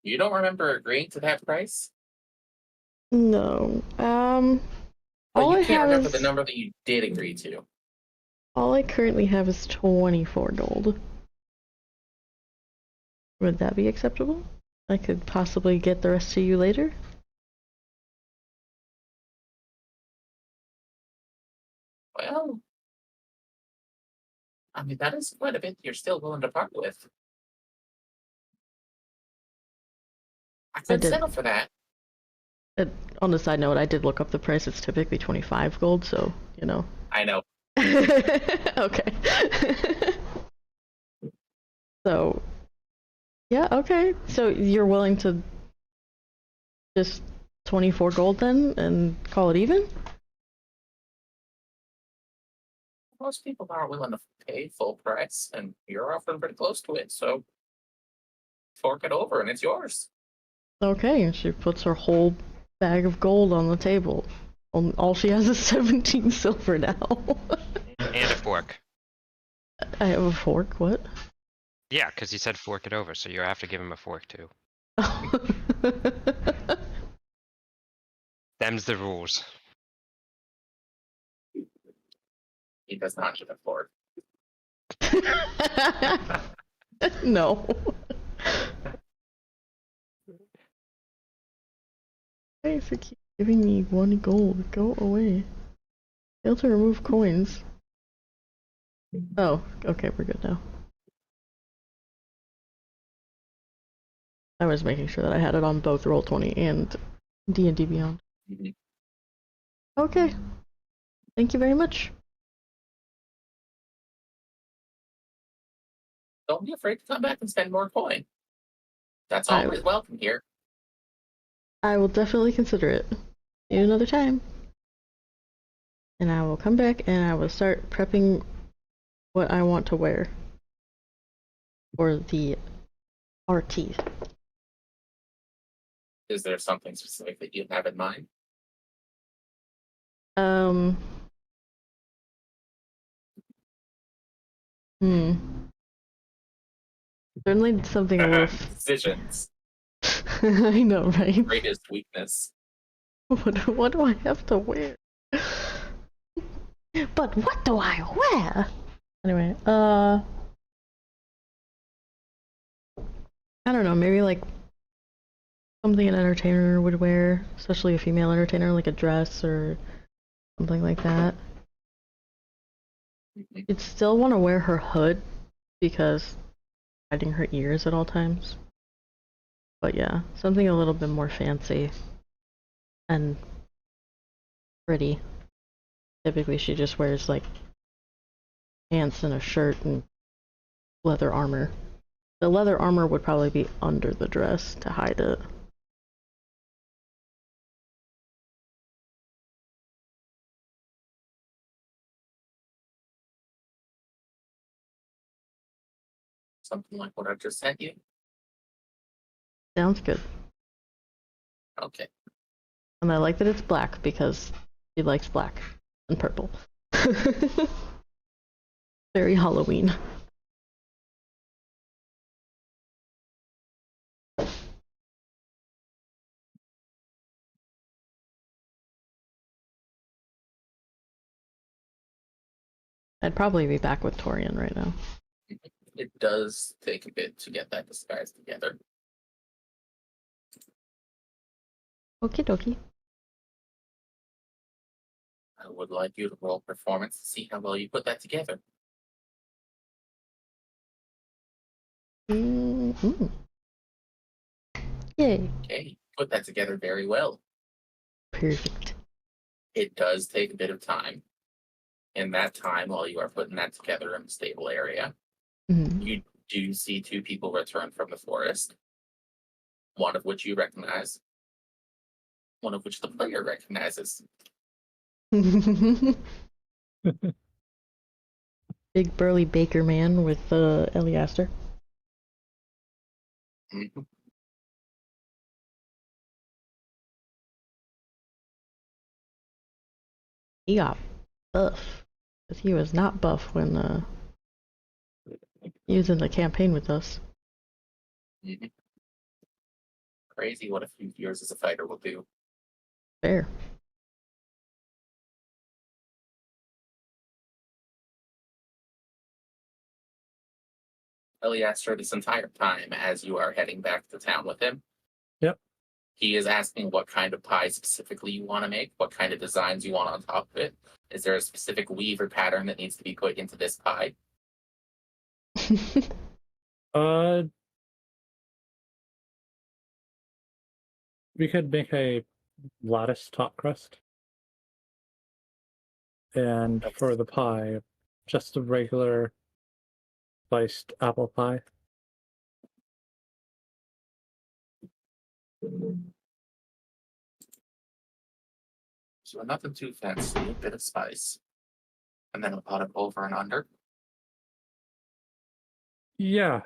Speaker 3: You don't remember agreeing to that price?
Speaker 2: No.
Speaker 3: But
Speaker 2: All
Speaker 3: you
Speaker 2: I
Speaker 3: can't
Speaker 2: have
Speaker 3: remember
Speaker 2: is
Speaker 3: the number that you did agree to.
Speaker 2: all I currently have is 24 gold. Would that be acceptable? I could possibly get the rest to you later.
Speaker 3: Well, I mean, that is quite a bit you're still willing to part with. I could
Speaker 2: did.
Speaker 3: settle for that.
Speaker 2: On the side note, I did look up the price. It's typically 25 gold, so, you know.
Speaker 3: I know.
Speaker 2: Okay. So, yeah, okay. So you're willing to just 24 gold then and call it even?
Speaker 3: Most people aren't willing to pay full price, and you're offering pretty close to it, so fork it over and it's yours.
Speaker 2: Okay, and she puts her whole bag of gold on the table. All she has is 17 silver now.
Speaker 1: And a fork.
Speaker 2: I have a fork, what?
Speaker 1: Yeah, because he said fork it over, so you have to give him a fork too. Them's the rules.
Speaker 3: He does not need a fork.
Speaker 2: No. Why is it keep giving me 1 gold? Go away. Fail to remove coins. Oh, okay, we're good now. I was making sure that I had it on both Roll20 and D&D Beyond.
Speaker 3: Mhm.
Speaker 2: Okay. Thank you very much.
Speaker 3: Don't be afraid to come back and spend more coin. That's
Speaker 2: I-
Speaker 3: always welcome here.
Speaker 2: I will definitely consider it. See you another time. And I will come back and I will start prepping what I want to wear for the RT.
Speaker 3: Is there something specific that you have in mind?
Speaker 2: Hmm. Certainly something a little.
Speaker 3: Decisions.
Speaker 2: I know, right?
Speaker 3: Greatest weakness.
Speaker 2: What do I have to wear? But what do I wear? Anyway, I don't know, maybe like something an entertainer would wear, especially a female entertainer, like a dress or something like that.
Speaker 3: Mhm.
Speaker 2: You'd still want to wear her hood because hiding her ears at all times. But yeah, something a little bit more fancy and pretty. Typically she just wears like pants and a shirt and leather armor. The leather armor would probably be under the dress to hide it.
Speaker 3: Something like what I've just sent you?
Speaker 2: Sounds good.
Speaker 3: Okay.
Speaker 2: And I like that it's black because she likes black and purple. Very Halloween. I'd probably be back with Torian right now.
Speaker 3: It does take a bit to get that disguise together.
Speaker 2: Okie dokie.
Speaker 3: I would like you to roll performance to see how well you put that together.
Speaker 2: Mm-hmm. Yay.
Speaker 3: Okay, put that together very well.
Speaker 2: Perfect.
Speaker 3: It does take a bit of time. In that time, while you are putting that together in the stable area,
Speaker 2: Mm-hmm.
Speaker 3: you do see two people return from the forest. One of which you recognize, one of which the player recognizes.
Speaker 2: Big burly baker man with Eliaster.
Speaker 3: Mhm.
Speaker 2: He got buff. 'Cause he was not buff when he was in the campaign with us.
Speaker 3: Mhm. Crazy what a few years as a fighter will do.
Speaker 2: Fair.
Speaker 3: Eliastra this entire time as you are heading back to town with him.
Speaker 4: Yep.
Speaker 3: He is asking what kind of pie specifically you want to make, what kind of designs you want on top of it. Is there a specific weave or pattern that needs to be put into this pie?
Speaker 4: We could make a lattice top crust. And for the pie, just a regular sliced apple pie.
Speaker 3: So nothing too fancy, a bit of spice. And then a pot of over and under.
Speaker 4: Yeah.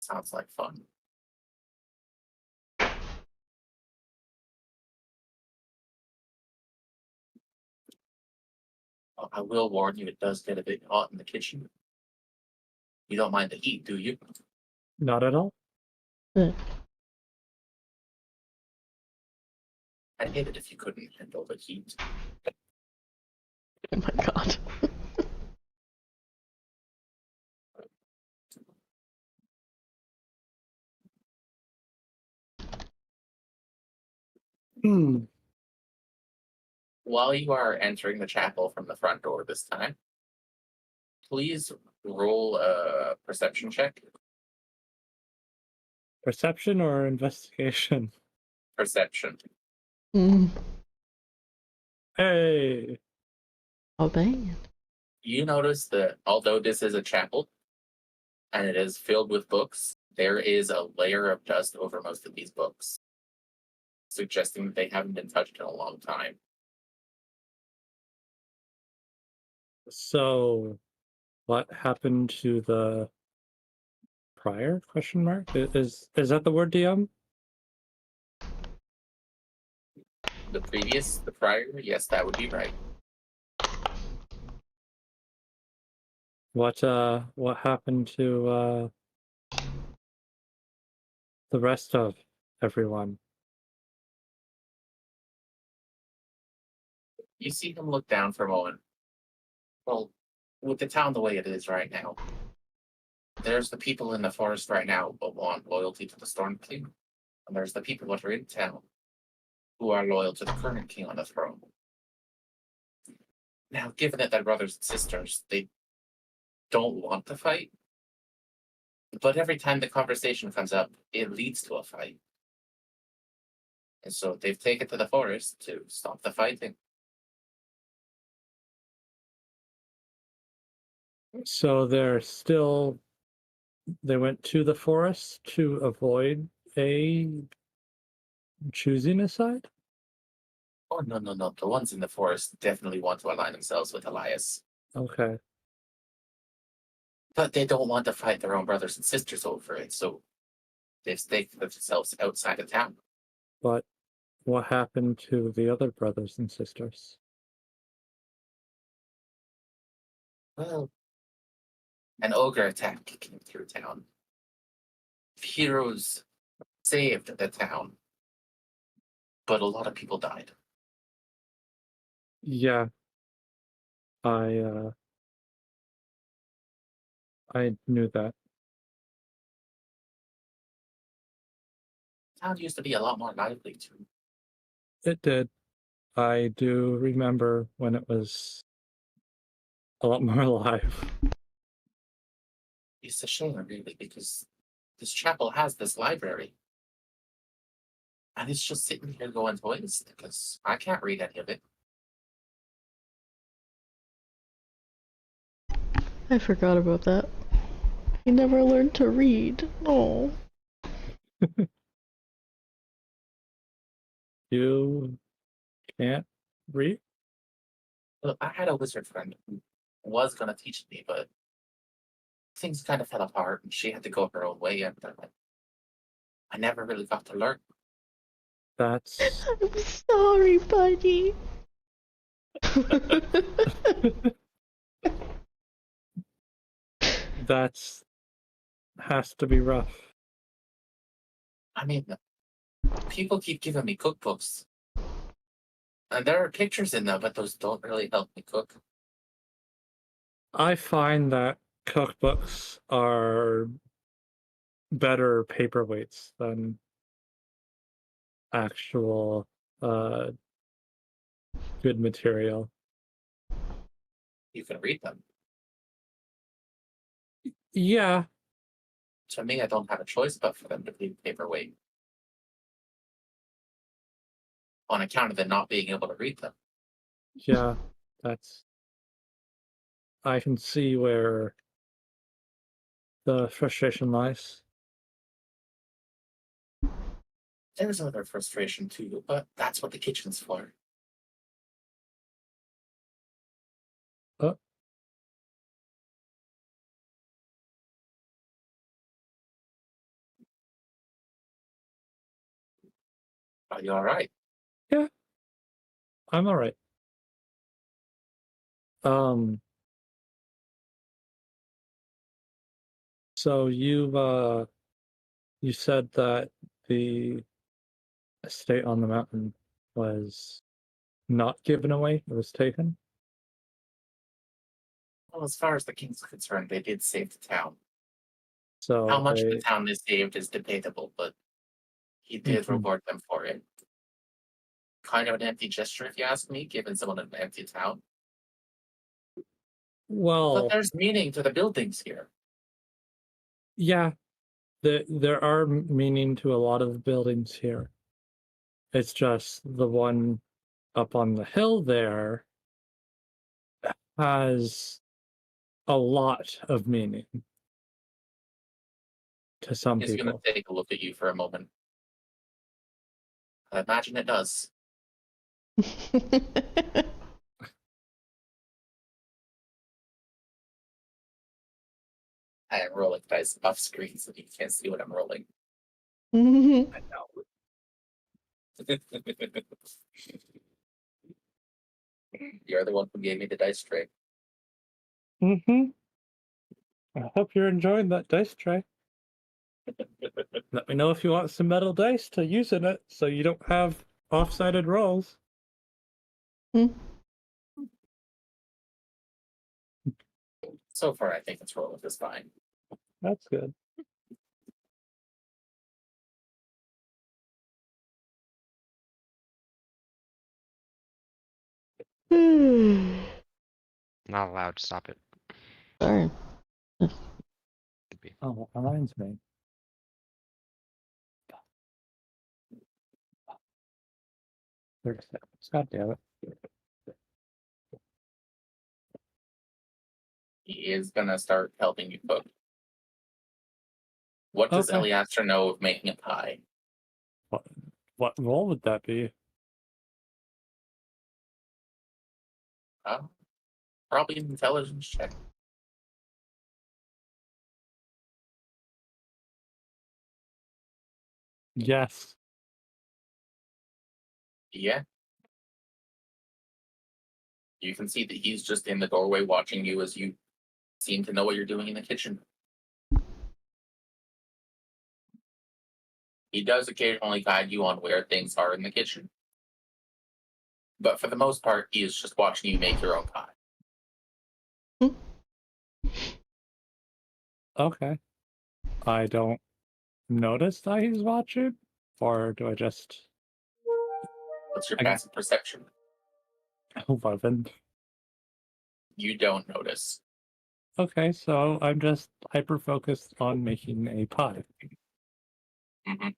Speaker 3: Sounds like fun. I will warn you, it does get a bit hot in the kitchen. You don't mind the heat, do you?
Speaker 4: Not at all.
Speaker 2: Mm.
Speaker 3: I'd hate it if you couldn't handle the heat.
Speaker 2: Oh my god.
Speaker 4: Hmm.
Speaker 3: While you are entering the chapel from the front door this time, please roll a perception check.
Speaker 4: Perception or investigation?
Speaker 3: Perception.
Speaker 2: Mm.
Speaker 4: Hey.
Speaker 2: Oh, dang.
Speaker 3: You notice that although this is a chapel and it is filled with books, there is a layer of dust over most of these books, suggesting that they haven't been touched in a long time.
Speaker 4: So, what happened to the prior question mark? Is that the word, DM?
Speaker 3: The prior, yes, that would be right.
Speaker 4: What happened to the rest of everyone?
Speaker 3: You see him look down for a moment. Well, with the town the way it is right now, there's the people in the forest right now who want loyalty to the Storm King, and there's the people that are in town who are loyal to the current king on the throne. Now, given that they're brothers and sisters, they don't want to fight, but every time the conversation comes up, it leads to a fight. And so they've taken to the forest to stop the fighting.
Speaker 4: So they went to the forest to avoid choosing a side?
Speaker 3: Oh, no. The ones in the forest definitely want to align themselves with Elias.
Speaker 4: Okay.
Speaker 3: But they don't want to fight their own brothers and sisters over it, so they've staked themselves outside of town.
Speaker 4: But what happened to the other brothers and sisters?
Speaker 3: Well, an ogre attack came through town. Heroes saved the town, but a lot of people died.
Speaker 4: Yeah. I knew that.
Speaker 3: Town used to be a lot more lively too.
Speaker 4: It did. I do remember when it was a lot more alive.
Speaker 3: It's a shame, really, because this chapel has this library. And it's just sitting here going to waste because I can't read any of it.
Speaker 2: I forgot about that. He never learned to read. Oh.
Speaker 4: You can't read?
Speaker 3: Look, I had a wizard friend who was going to teach me, but things kind of fell apart and she had to go her own way, and I never really got to learn.
Speaker 4: That's
Speaker 2: I'm sorry, buddy.
Speaker 4: that's has to be rough.
Speaker 3: I mean, people keep giving me cookbooks. And there are pictures in them, but those don't really help me cook.
Speaker 4: I find that cookbooks are better paperweights than actual good material.
Speaker 3: You can read them.
Speaker 4: Yeah,
Speaker 3: To me, I don't have a choice but for them to be paperweight. On account of them not being able to read them.
Speaker 4: yeah, that's. I can see where the frustration lies.
Speaker 3: There's other frustration too, but that's what the kitchen's for.
Speaker 4: Oh,
Speaker 3: Are you alright?
Speaker 4: yeah, I'm all right. So you said that the estate on the mountain was not given away; it was taken.
Speaker 3: Well, as far as the king's concerned, they did save the town. How
Speaker 4: So
Speaker 3: much the
Speaker 4: they.
Speaker 3: town they saved is debatable, but he did
Speaker 4: Mhm.
Speaker 3: reward them for it. Kind of an empty gesture, if you ask me, giving someone an empty town. But
Speaker 4: Well,
Speaker 3: there's meaning to the buildings here.
Speaker 4: yeah, there are meaning to a lot of the buildings here. It's just the one up on the hill there has a lot of meaning to some
Speaker 3: He's gonna
Speaker 4: people.
Speaker 3: take a look at you for a moment. I imagine it does. I am rolling dice off screen so you can't see what I'm rolling.
Speaker 4: I know.
Speaker 3: You're the one who gave me the dice tray.
Speaker 4: I hope you're enjoying that dice tray. Let me know if you want some metal dice to use in it so you don't have off-sided rolls.
Speaker 3: So far, I think it's rolling just fine.
Speaker 4: That's good.
Speaker 1: Not allowed. Stop it.
Speaker 2: Sorry.
Speaker 1: Could be.
Speaker 4: Oh, that reminds me. There's God damn it.
Speaker 3: He is gonna start helping you cook. What does
Speaker 4: Okay.
Speaker 3: Eliaster know of making a pie?
Speaker 4: What role would that be?
Speaker 3: Probably an intelligence check.
Speaker 4: Yes.
Speaker 3: Yeah. You can see that he's just in the doorway watching you as you seem to know what you're doing in the kitchen. He does occasionally guide you on where things are in the kitchen. But for the most part, he is just watching you make your own pie.
Speaker 4: Okay. I don't notice that he's watching, or do I just
Speaker 3: What's your
Speaker 4: I-
Speaker 3: passive perception?
Speaker 4: 11?
Speaker 3: You don't notice.
Speaker 4: Okay, so I'm just hyper focused on making a pie.
Speaker 3: Mhm.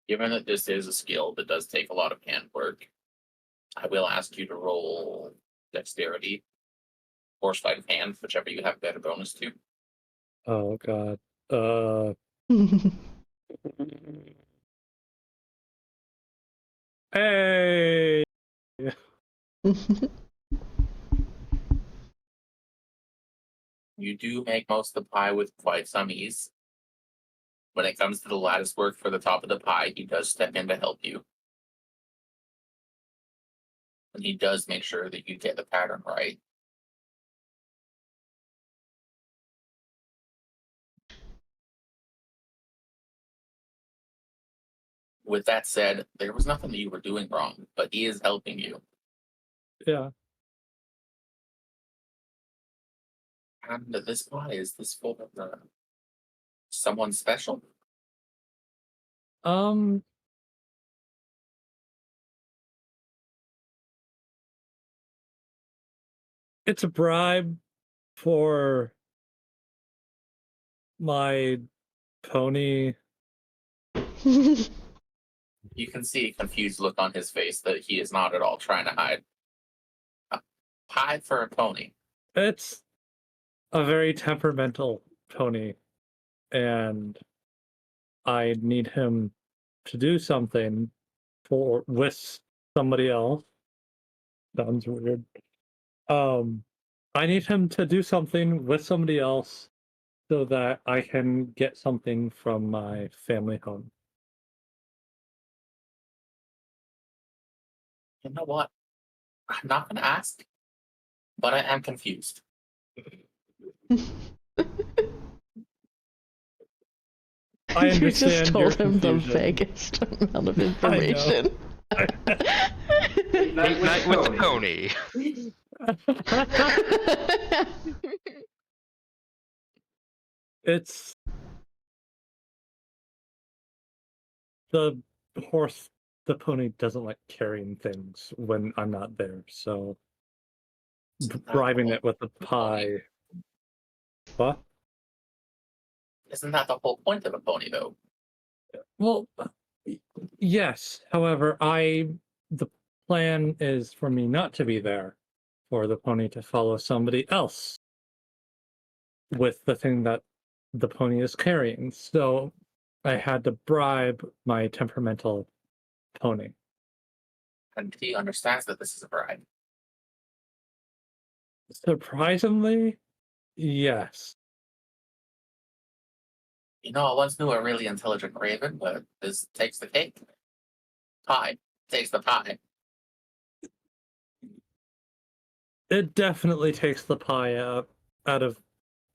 Speaker 3: Given that this is a skill that does take a lot of handwork, I will ask you to roll dexterity or sleight of hand, whichever you have better bonus to.
Speaker 4: Oh god. Uh Hey.
Speaker 3: You do make most of the pie with quite some ease. When it comes to the lattice work for the top of the pie, he does step in to help you. And he does make sure that you get the pattern right. With that said, there was nothing that you were doing wrong, but he is helping you.
Speaker 4: Yeah.
Speaker 3: And this guy, is this for someone special?
Speaker 4: Um. It's a bribe for my pony.
Speaker 3: You can see a confused look on his face that he is not at all trying to hide. A pie for a pony.
Speaker 4: It's a very temperamental pony, and I need him to do something with somebody else. Sounds weird. I need him to do something with somebody else so that I can get something from my family home.
Speaker 3: You know what? I'm not going to ask, but I am confused.
Speaker 4: I
Speaker 2: You just
Speaker 4: understand
Speaker 2: told
Speaker 4: your
Speaker 2: him the
Speaker 4: confusion.
Speaker 2: vaguest amount of
Speaker 4: I know.
Speaker 2: information.
Speaker 1: Night with the pony.
Speaker 4: It's the horse. The pony doesn't like carrying things when I'm not there, so bribing it with a pie. What?
Speaker 3: Isn't that the whole point of a pony, though?
Speaker 4: Well, yes. However, the plan is for me not to be there, for the pony to follow somebody else with the thing that the pony is carrying. So I had to bribe my temperamental pony.
Speaker 3: And he understands that this is a bribe.
Speaker 4: Surprisingly, yes.
Speaker 3: You know, I once knew a really intelligent raven, but this takes the cake. Pie takes the pie.
Speaker 4: It definitely takes the pie out of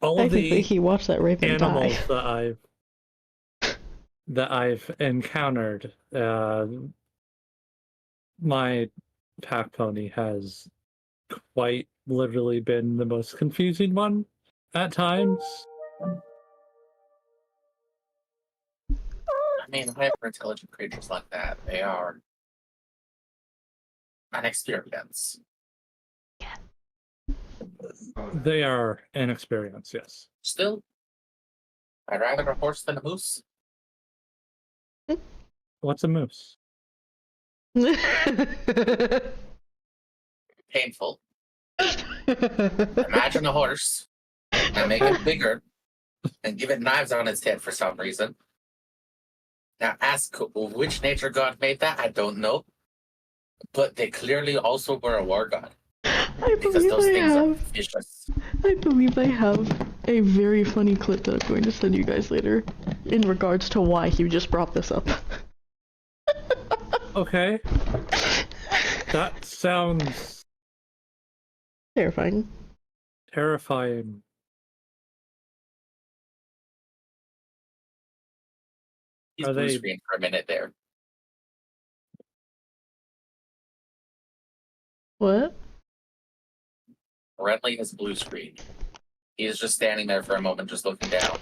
Speaker 4: all of
Speaker 2: Technically,
Speaker 4: the
Speaker 2: he watched that raven
Speaker 4: animals
Speaker 2: die.
Speaker 4: that I've encountered. My pack pony has quite literally been the most confusing one at times.
Speaker 3: I mean, hyper intelligent creatures like that, they are an experience.
Speaker 4: They are an experience, yes.
Speaker 3: Still, I'd rather a horse than a moose.
Speaker 4: What's a moose?
Speaker 3: Painful. Imagine a horse and make it bigger and give it knives on its head for some reason. Now ask which nature god made that, I don't know. But they clearly also were a war god. Because those things are vicious.
Speaker 2: I believe I have a very funny clip that I'm going to send you guys later in regards to why he just brought this up.
Speaker 4: Okay. That sounds
Speaker 2: Terrifying.
Speaker 4: terrifying.
Speaker 3: He's
Speaker 4: Are
Speaker 3: blue
Speaker 4: they-
Speaker 3: screen for a minute there.
Speaker 2: What?
Speaker 3: Renly has blue screen. He is just standing there for a moment, just looking down.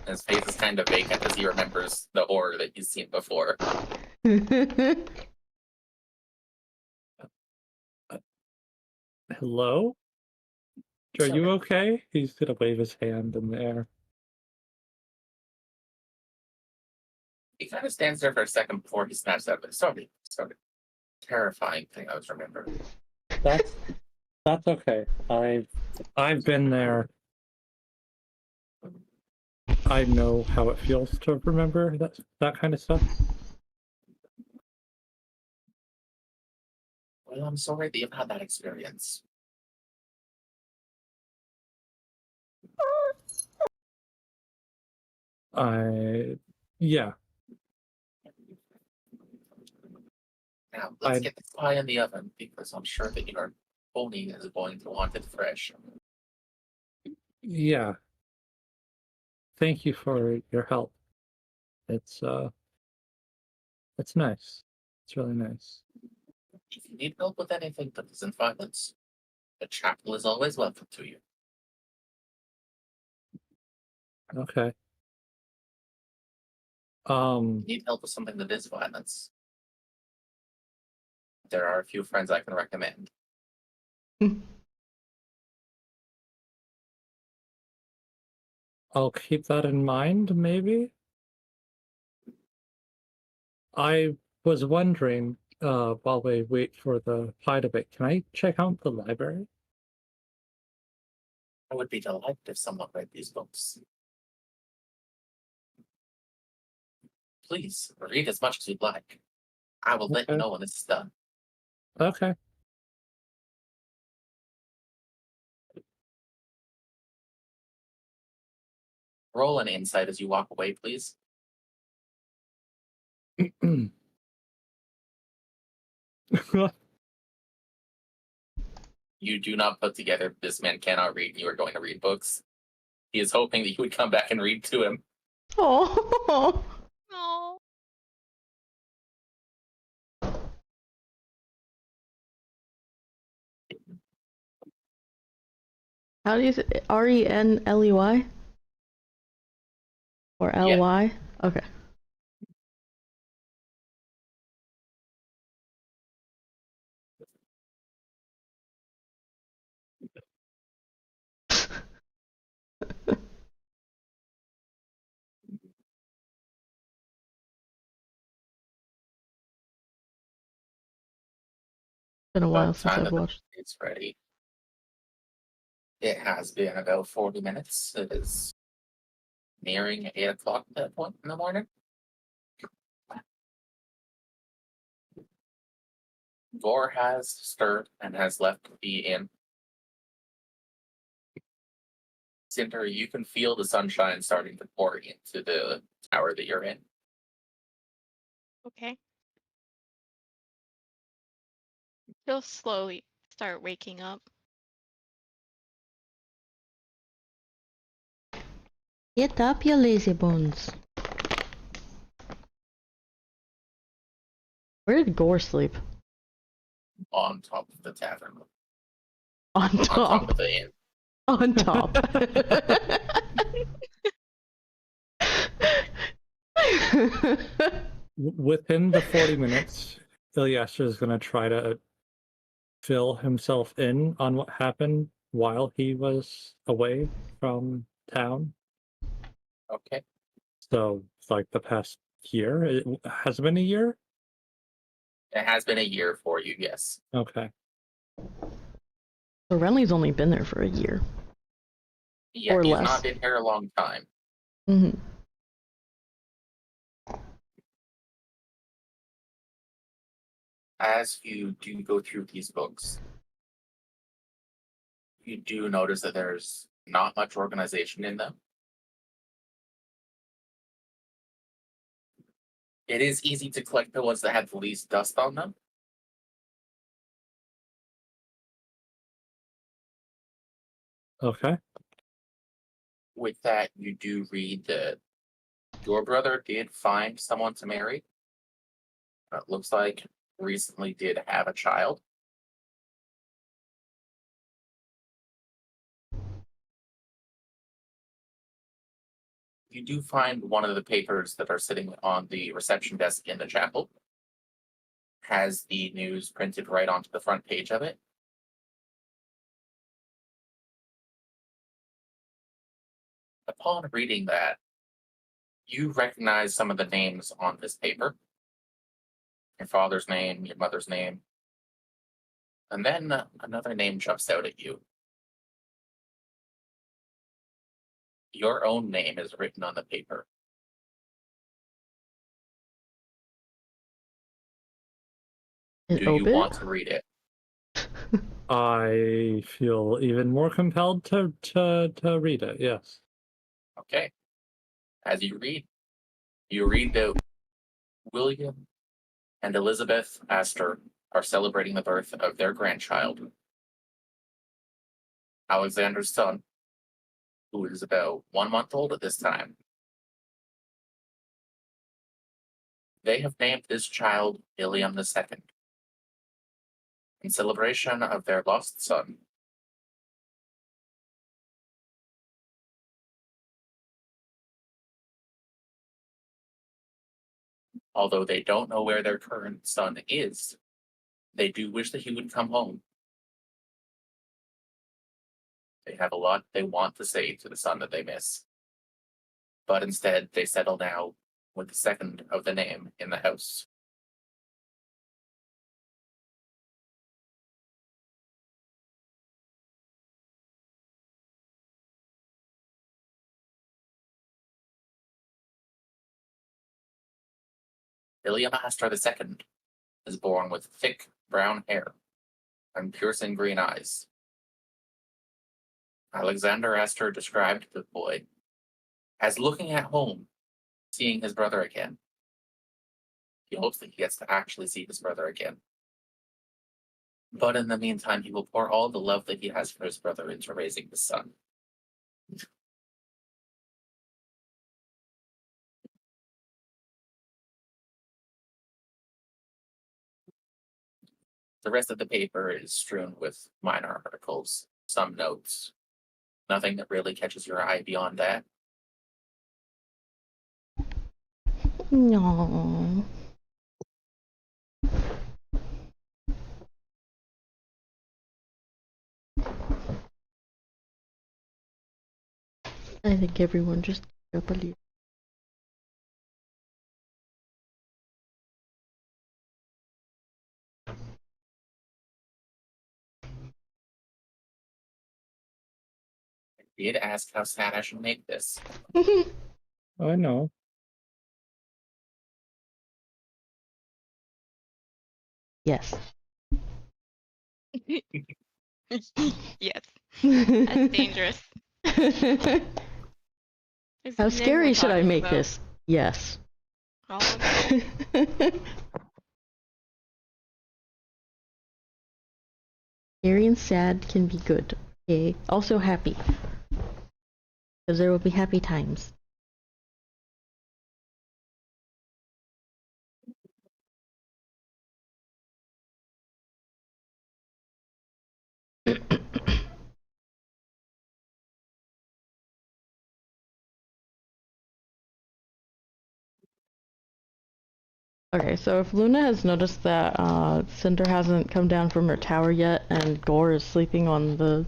Speaker 3: His face is kind of vacant as he remembers the horror that he's seen before.
Speaker 4: Hello? Are you okay? He's gonna wave his hand in the air.
Speaker 3: He kind of stands there for a second before he snaps out of it. Sorry. Terrifying thing I was remembering.
Speaker 4: That's okay. I've been there. I know how it feels to remember that kind of stuff.
Speaker 3: Well, I'm sorry that you've had that experience.
Speaker 4: Yeah.
Speaker 3: Now, let's get this pie in the oven, because I'm sure that your pony is going to want it fresh.
Speaker 4: Yeah. Thank you for your help. It's It's nice. It's really nice.
Speaker 3: If you need help with anything that isn't violence, the chapel is always welcome to you.
Speaker 4: Okay.
Speaker 3: Need help with something that is violence, there are a few friends I can recommend.
Speaker 4: I'll keep that in mind, maybe. I was wondering, while we wait for the pie to bake, can I check out the library?
Speaker 3: I would be delighted if someone read these books. Please, read as much as you'd like. I will let you
Speaker 4: Okay.
Speaker 3: know when this is done.
Speaker 4: Okay.
Speaker 3: Roll an insight as you walk away, please. You do not put together this man cannot read, you are going to read books. He is hoping that you would come back and read to him.
Speaker 2: Oh.
Speaker 5: No.
Speaker 2: How do you say Renley? Or Ly? Okay. Been a
Speaker 3: By
Speaker 2: while
Speaker 3: the
Speaker 2: since
Speaker 3: time
Speaker 2: I've
Speaker 3: that
Speaker 2: watched.
Speaker 3: it's ready, it has been about 40 minutes. It is nearing 8 o'clock at that point in the morning. Vor has stirred and has left the inn. Cinder, you can feel the sunshine starting to pour into the tower that you're in.
Speaker 5: Okay. He'll slowly start waking up.
Speaker 2: Get up, you lazy bones. Where did Gore sleep?
Speaker 3: On top of the tavern.
Speaker 2: On
Speaker 3: On top
Speaker 2: top.
Speaker 3: of the inn.
Speaker 2: On top.
Speaker 4: Within the 40 minutes, Ilyasha is going to try to fill himself in on what happened while he was away from town.
Speaker 3: Okay.
Speaker 4: So, like the past year? It has it been a year?
Speaker 3: It has been a year for you, yes.
Speaker 4: Okay.
Speaker 2: So Renly's only been there for a year.
Speaker 3: Yeah,
Speaker 2: Or
Speaker 3: he's
Speaker 2: less.
Speaker 3: not been here a long time.
Speaker 2: Mm-hmm.
Speaker 3: As you do go through these books, you do notice that there's not much organization in them. It is easy to collect the ones that have the least dust on them.
Speaker 4: Okay.
Speaker 3: With that, you do read that your brother did find someone to marry. It looks like recently did have a child. You do find one of the papers that are sitting on the reception desk in the chapel. Has the news printed right onto the front page of it. Upon reading that, you recognize some of the names on this paper. Your father's name, your mother's name. And then another name jumps out at you. Your own name is written on the paper. Do you
Speaker 2: Open?
Speaker 3: want to read it?
Speaker 4: I feel even more compelled to read it, yes.
Speaker 3: Okay. As you read that William and Elizabeth Astor are celebrating the birth of their grandchild, Alexander's son, who is about 1 month old at this time. They have named this child William II in celebration of their lost son. Although they don't know where their current son is, they do wish that he would come home. They have a lot they want to say to the son that they miss. But instead, they settle now with the second of the name in the house. William Astor II is born with thick brown hair and piercing green eyes. Alexander Astor described the boy as looking at home, seeing his brother again. He hopes that he gets to actually see his brother again. But in the meantime, he will pour all the love that he has for his brother into raising his son. The rest of the paper is strewn with minor articles, some notes. Nothing that really catches your eye beyond that.
Speaker 2: No. I think everyone just up a little.
Speaker 3: I did ask how sad I should make this.
Speaker 4: I know.
Speaker 2: Yes.
Speaker 5: Yes, that's dangerous. There's
Speaker 2: How
Speaker 5: a Nin
Speaker 2: scary
Speaker 5: we're
Speaker 2: should I
Speaker 5: talking
Speaker 2: make
Speaker 5: about.
Speaker 2: this? Yes.
Speaker 5: Oh no.
Speaker 2: Scary and sad can be good. Okay. Also happy. Because there will be happy times. Okay, so if Luna has noticed that Cinder hasn't come down from her tower yet and Gore is sleeping on the...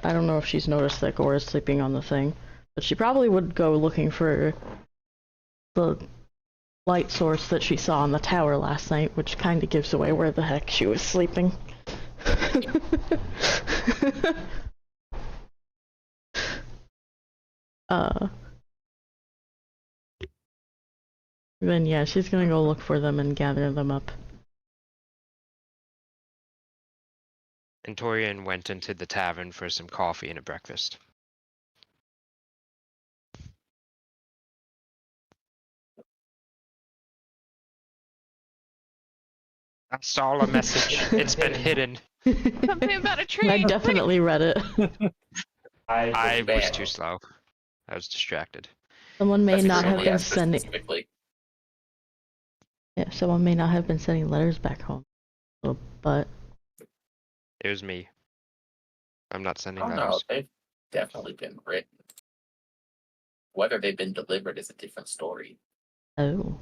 Speaker 2: I don't know if she's noticed that Gore is sleeping on the thing, but she probably would go looking for the light source that she saw on the tower last night, which kind of gives away where the heck she was sleeping. Then yeah, she's gonna go look for them and gather them up.
Speaker 1: And Torian went into the tavern for some coffee and a breakfast. I saw a message. It's been hidden.
Speaker 5: Something about a train.
Speaker 2: I definitely read it.
Speaker 1: I was
Speaker 3: bad.
Speaker 1: too slow. I was distracted.
Speaker 2: Someone may
Speaker 3: That's
Speaker 2: not have
Speaker 3: only
Speaker 2: been
Speaker 3: asked
Speaker 2: sending...
Speaker 3: specifically.
Speaker 2: Yeah, someone may not have been sending letters back home. But...
Speaker 1: It was me. I'm not sending
Speaker 3: Oh no,
Speaker 1: letters.
Speaker 3: they've definitely been written. Whether they've been delivered is a different story.
Speaker 2: Oh.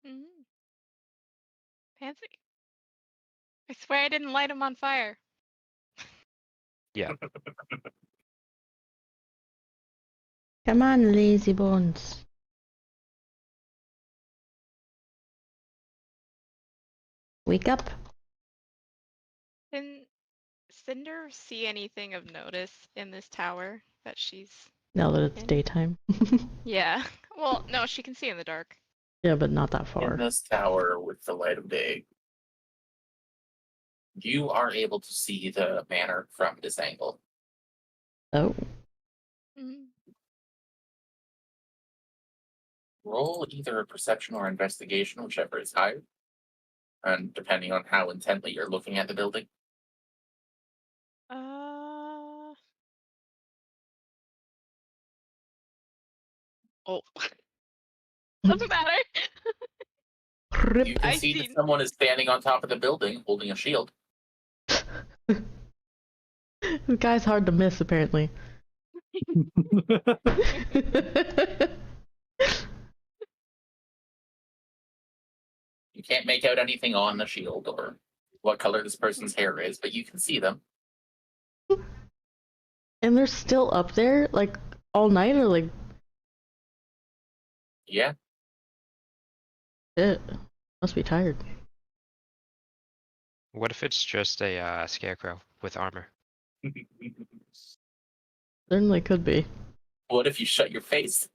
Speaker 5: Mm. Fancy. I swear I didn't light him on fire.
Speaker 1: Yeah.
Speaker 2: Come on, lazy bones. Wake up.
Speaker 5: Didn't Cinder see anything of notice in this tower that she's...
Speaker 2: Now that it's
Speaker 5: in?
Speaker 2: daytime.
Speaker 5: Yeah. Well, no, she can see in the dark.
Speaker 2: Yeah, but not that
Speaker 3: In
Speaker 2: far.
Speaker 3: this tower with the light of day, you are able to see the manor from this angle.
Speaker 2: Oh.
Speaker 5: Mm.
Speaker 3: Roll either a perception or investigation, whichever is higher. And depending on how intently you're looking at the building.
Speaker 5: Oh. Doesn't matter.
Speaker 2: Rip.
Speaker 3: You can
Speaker 5: I
Speaker 3: see
Speaker 5: see.
Speaker 3: that someone is standing on top of the building holding a shield.
Speaker 2: The guy's hard to miss, apparently.
Speaker 3: You can't make out anything on the shield or what color this person's hair is, but you can see them.
Speaker 2: And they're still up there, like, all night, or like,
Speaker 3: Yeah.
Speaker 2: shit. Must be tired.
Speaker 1: What if it's just a scarecrow with armor?
Speaker 2: Certainly could be.
Speaker 3: What if you shut your face?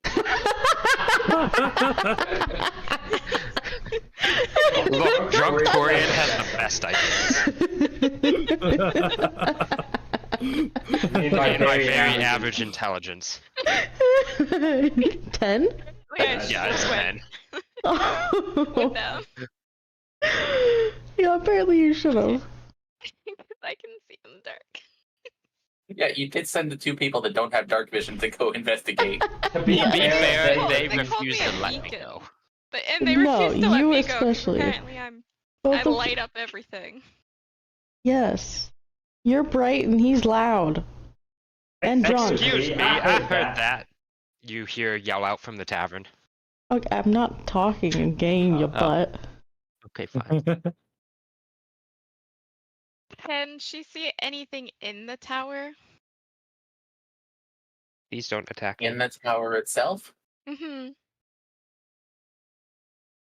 Speaker 1: Look, drunk Corian has the best ideas.
Speaker 6: Me and
Speaker 1: And my very
Speaker 6: average.
Speaker 1: average intelligence.
Speaker 2: 10?
Speaker 1: Yeah, it's 10.
Speaker 5: With them.
Speaker 2: Yeah, apparently you should have.
Speaker 5: I can see in the dark.
Speaker 3: Yeah, you did send the two people that don't have dark vision to go investigate.
Speaker 6: To be
Speaker 1: To be fair,
Speaker 5: Well,
Speaker 1: they
Speaker 5: they called
Speaker 1: refused
Speaker 5: me
Speaker 1: to
Speaker 5: a
Speaker 1: let me
Speaker 5: beacon.
Speaker 1: go.
Speaker 5: And they
Speaker 2: No,
Speaker 5: refuse to let
Speaker 2: you
Speaker 5: me go 'cause
Speaker 2: especially.
Speaker 5: apparently I
Speaker 2: Both of-
Speaker 5: light up everything.
Speaker 2: Yes. You're bright and he's loud. And drunk.
Speaker 1: Excuse me, I heard that. You hear yell out from the tavern.
Speaker 2: Okay, I'm not talking in game, you butt.
Speaker 1: Okay, fine.
Speaker 5: Can she see anything in the tower?
Speaker 1: Please don't attack me.
Speaker 3: In the tower itself,
Speaker 5: Mm-hmm.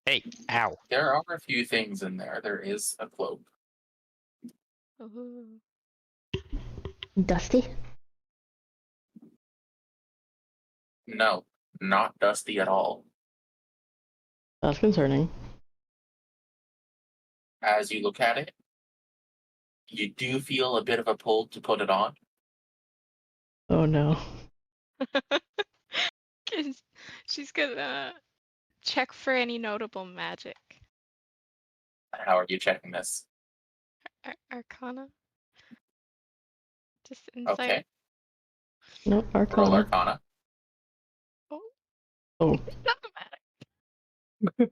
Speaker 1: Hey, ow.
Speaker 3: there are a few things in there. There is a cloak.
Speaker 2: Dusty?
Speaker 3: No, not dusty at all.
Speaker 2: That's concerning.
Speaker 3: As you look at it, you do feel a bit of a pull to put it on.
Speaker 2: Oh no.
Speaker 5: She's gonna check for any notable magic.
Speaker 3: How are you checking this?
Speaker 5: Arcana? Just insight?
Speaker 3: Okay,
Speaker 2: No,
Speaker 3: roll
Speaker 2: Arcana.
Speaker 3: Arcana.
Speaker 2: Oh.
Speaker 5: Doesn't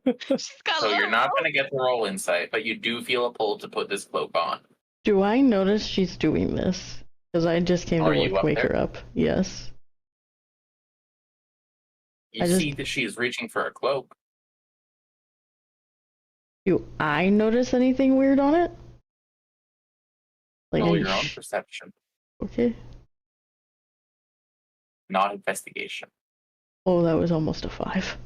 Speaker 5: matter. She's got
Speaker 3: So
Speaker 5: low
Speaker 3: you're not
Speaker 5: roll.
Speaker 3: going to get the roll insight, but you do feel a pull to put this cloak on.
Speaker 2: Do I notice she's doing this? Because I just came
Speaker 3: Are
Speaker 2: to
Speaker 3: you up
Speaker 2: wake
Speaker 3: there?
Speaker 2: her up. Yes.
Speaker 3: You
Speaker 2: I just-
Speaker 3: see that she is reaching for a cloak.
Speaker 2: Do I notice anything weird on it? Like
Speaker 3: Roll
Speaker 2: any
Speaker 3: your own perception,
Speaker 2: Okay.
Speaker 3: not investigation.
Speaker 2: Oh, that was almost a 5.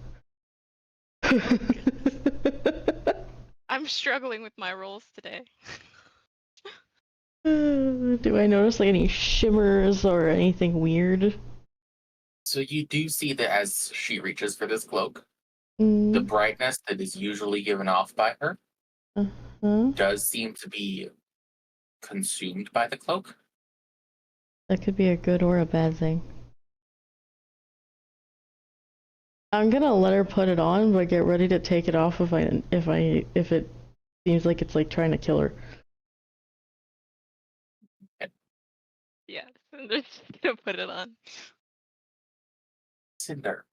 Speaker 5: I'm struggling with my rolls today.
Speaker 2: Do I notice like any shimmers or anything weird?
Speaker 3: So you do see that as she reaches for this cloak, the
Speaker 2: Mm,
Speaker 3: brightness that is usually given off by her
Speaker 2: huh?
Speaker 3: does seem to be consumed by the cloak.
Speaker 2: That could be a good or a bad thing. I'm gonna let her put it on, but get ready to take it off if it seems like it's like trying to kill her.
Speaker 5: Yes, and they're just gonna put it on.
Speaker 3: Cinder,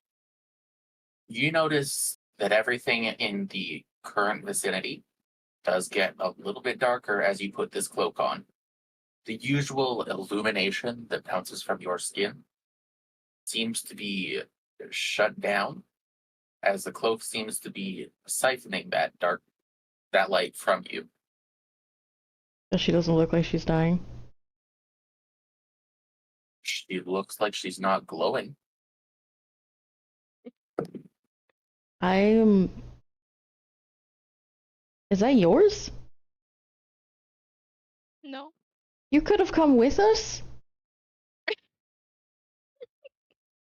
Speaker 3: you notice that everything in the current vicinity does get a little bit darker as you put this cloak on. The usual illumination that bounces from your skin seems to be shut down, as the cloak seems to be siphoning that light from you.
Speaker 2: She doesn't look like she's dying.
Speaker 3: She looks like she's not glowing.
Speaker 2: Is that yours?
Speaker 5: No.
Speaker 2: You could have come with us?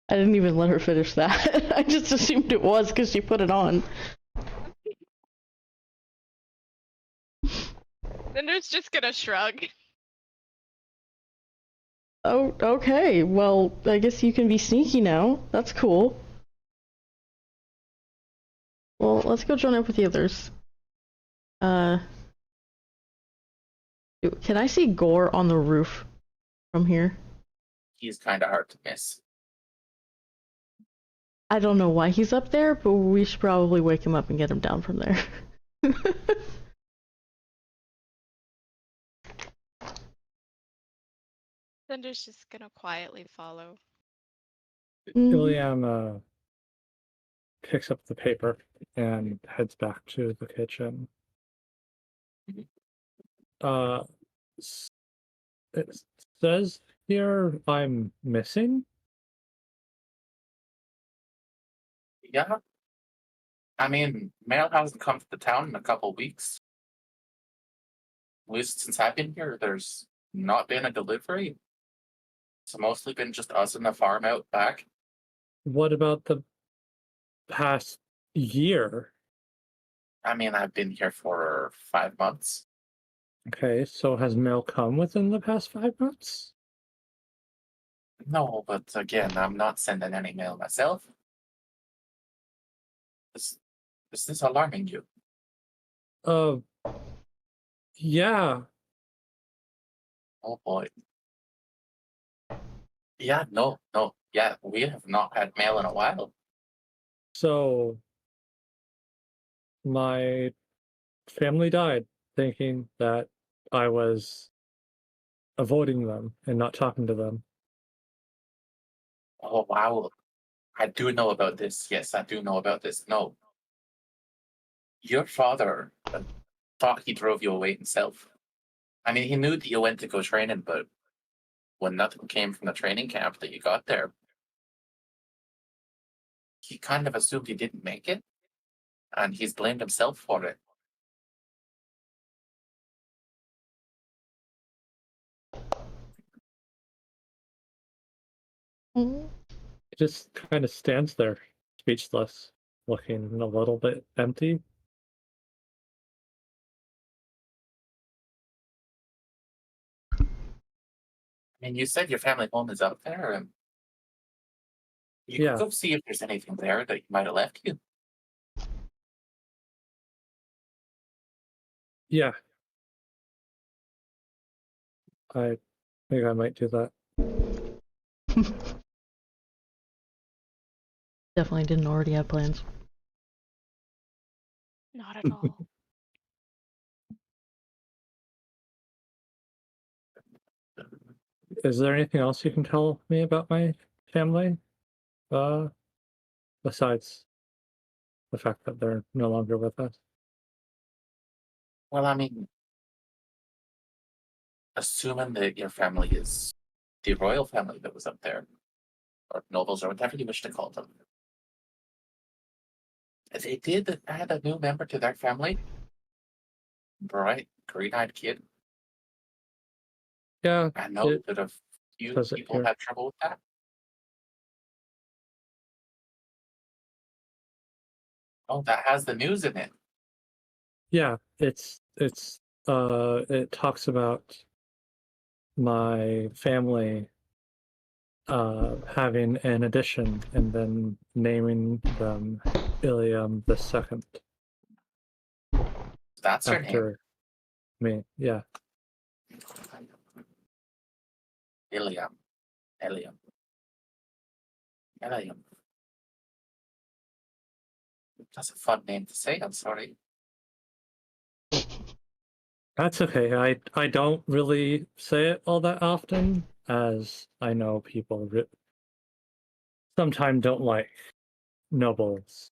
Speaker 2: I didn't even let her finish that. I just assumed it was because she put it on.
Speaker 5: Cinder's just gonna shrug.
Speaker 2: Oh, okay. Well, I guess you can be sneaky now. That's cool. Well, let's go join up with the others. Can I see Gore on the roof from here?
Speaker 3: He's kind of hard to miss.
Speaker 2: I don't know why he's up there, but we should probably wake him up and get him down from there.
Speaker 5: Cinder's just gonna quietly follow.
Speaker 4: Iliam picks up the paper and heads back to the kitchen. It says here I'm missing.
Speaker 3: Yeah. I mean, mail hasn't come to the town in a couple weeks. At least since I've been here, there's not been a delivery. It's mostly been just us and the farm out back.
Speaker 4: What about the past year?
Speaker 3: I mean, I've been here for 5 months.
Speaker 4: Okay, so has mail come within the past 5 months?
Speaker 3: No, but again, I'm not sending any mail myself. Is this alarming you?
Speaker 4: Yeah.
Speaker 3: Oh boy. Yeah, no. Yeah, we have not had mail in a while.
Speaker 4: So my family died thinking that I was avoiding them and not talking to them.
Speaker 3: Oh wow. I do know about this. Yes, I do know about this. No. Your father thought he drove you away himself. I mean, he knew that you went to go training, but when nothing came from the training camp that you got there, he kind of assumed you didn't make it, and he's blamed himself for it.
Speaker 4: It just kind of stands there, speechless, looking a little bit empty.
Speaker 3: I mean, you said your family home is up there, and you
Speaker 4: Yeah.
Speaker 3: could go see if there's anything there that might have left you.
Speaker 4: Yeah. I think I might do that.
Speaker 2: Definitely didn't already have plans.
Speaker 5: Not at all.
Speaker 4: Is there anything else you can tell me about my family? Besides the fact that they're no longer with us?
Speaker 3: Well, I mean, assuming that your family is the royal family that was up there, or nobles, or whatever you wish to call them, they did add a new member to their family. Bright, green-eyed kid.
Speaker 4: Yeah,
Speaker 3: I know
Speaker 4: it
Speaker 3: that a few
Speaker 4: says it
Speaker 3: people
Speaker 4: here.
Speaker 3: have trouble with that. Oh, that has the news in it.
Speaker 4: Yeah, it talks about my family having an addition and then naming them Ilium the Second
Speaker 3: That's her name.
Speaker 4: after me. Yeah.
Speaker 3: Ilium. Ilium. Ilium. That's a fun name to say, I'm sorry.
Speaker 4: That's okay. I don't really say it all that often, as I know people sometimes don't like nobles.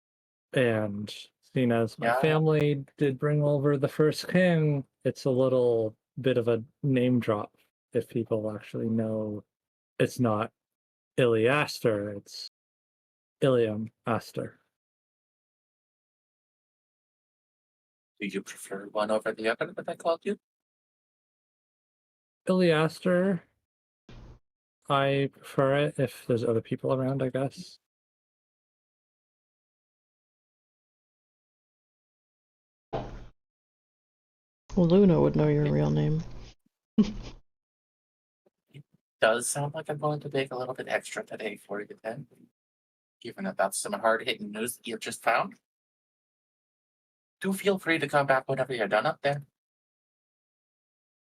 Speaker 4: And seeing as my
Speaker 3: Yeah.
Speaker 4: family did bring over the first king, it's a little bit of a name drop if people actually know it's not Iliaster, it's Ilium Aster.
Speaker 3: Do you prefer one over the other that I called you?
Speaker 4: Iliaster, I prefer it if there's other people around, I guess.
Speaker 2: Well, Luna would know your real name.
Speaker 3: Does sound like I'm going to bake a little bit extra today for you then. Given that that's some hard-hitting news that you've just found. Do feel free to come back whenever you're done up there.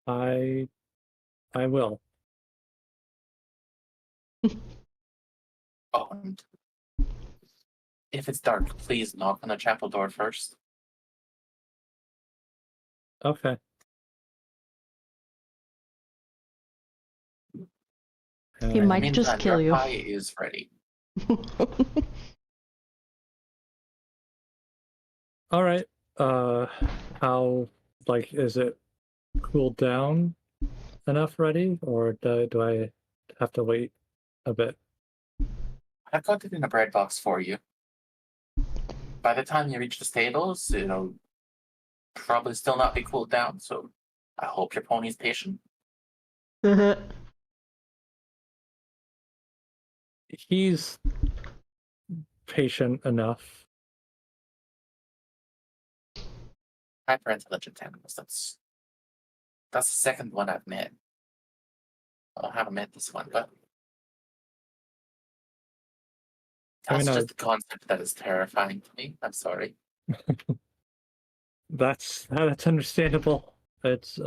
Speaker 4: I will.
Speaker 3: Oh, and If it's dark, please knock on the chapel door first.
Speaker 4: Okay.
Speaker 2: He
Speaker 4: And-
Speaker 2: might just
Speaker 3: Meantime,
Speaker 2: kill
Speaker 3: your
Speaker 2: you.
Speaker 3: pie is ready.
Speaker 4: All right. How is it cooled down enough ready, or do I have to wait a bit?
Speaker 3: I've got it in a bread box for you. By the time you reach the stables, it'll probably still not be cooled down, so I hope your pony's patient.
Speaker 4: He's patient enough.
Speaker 3: Hyper-intelligent animals, that's the second one I've met. I haven't met this one, but that's just the concept that is terrifying to me. I'm sorry.
Speaker 4: That's understandable. It's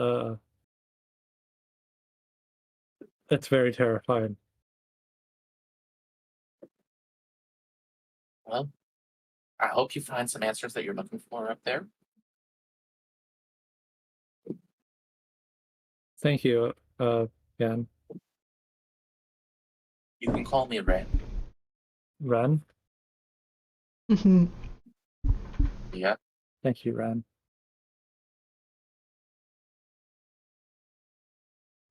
Speaker 4: very terrifying.
Speaker 3: Well, I hope you find some answers that you're looking for up there.
Speaker 4: Thank you, Jan.
Speaker 3: You can call me Ren.
Speaker 4: Ren.
Speaker 3: Yeah.
Speaker 4: Thank you, Ren.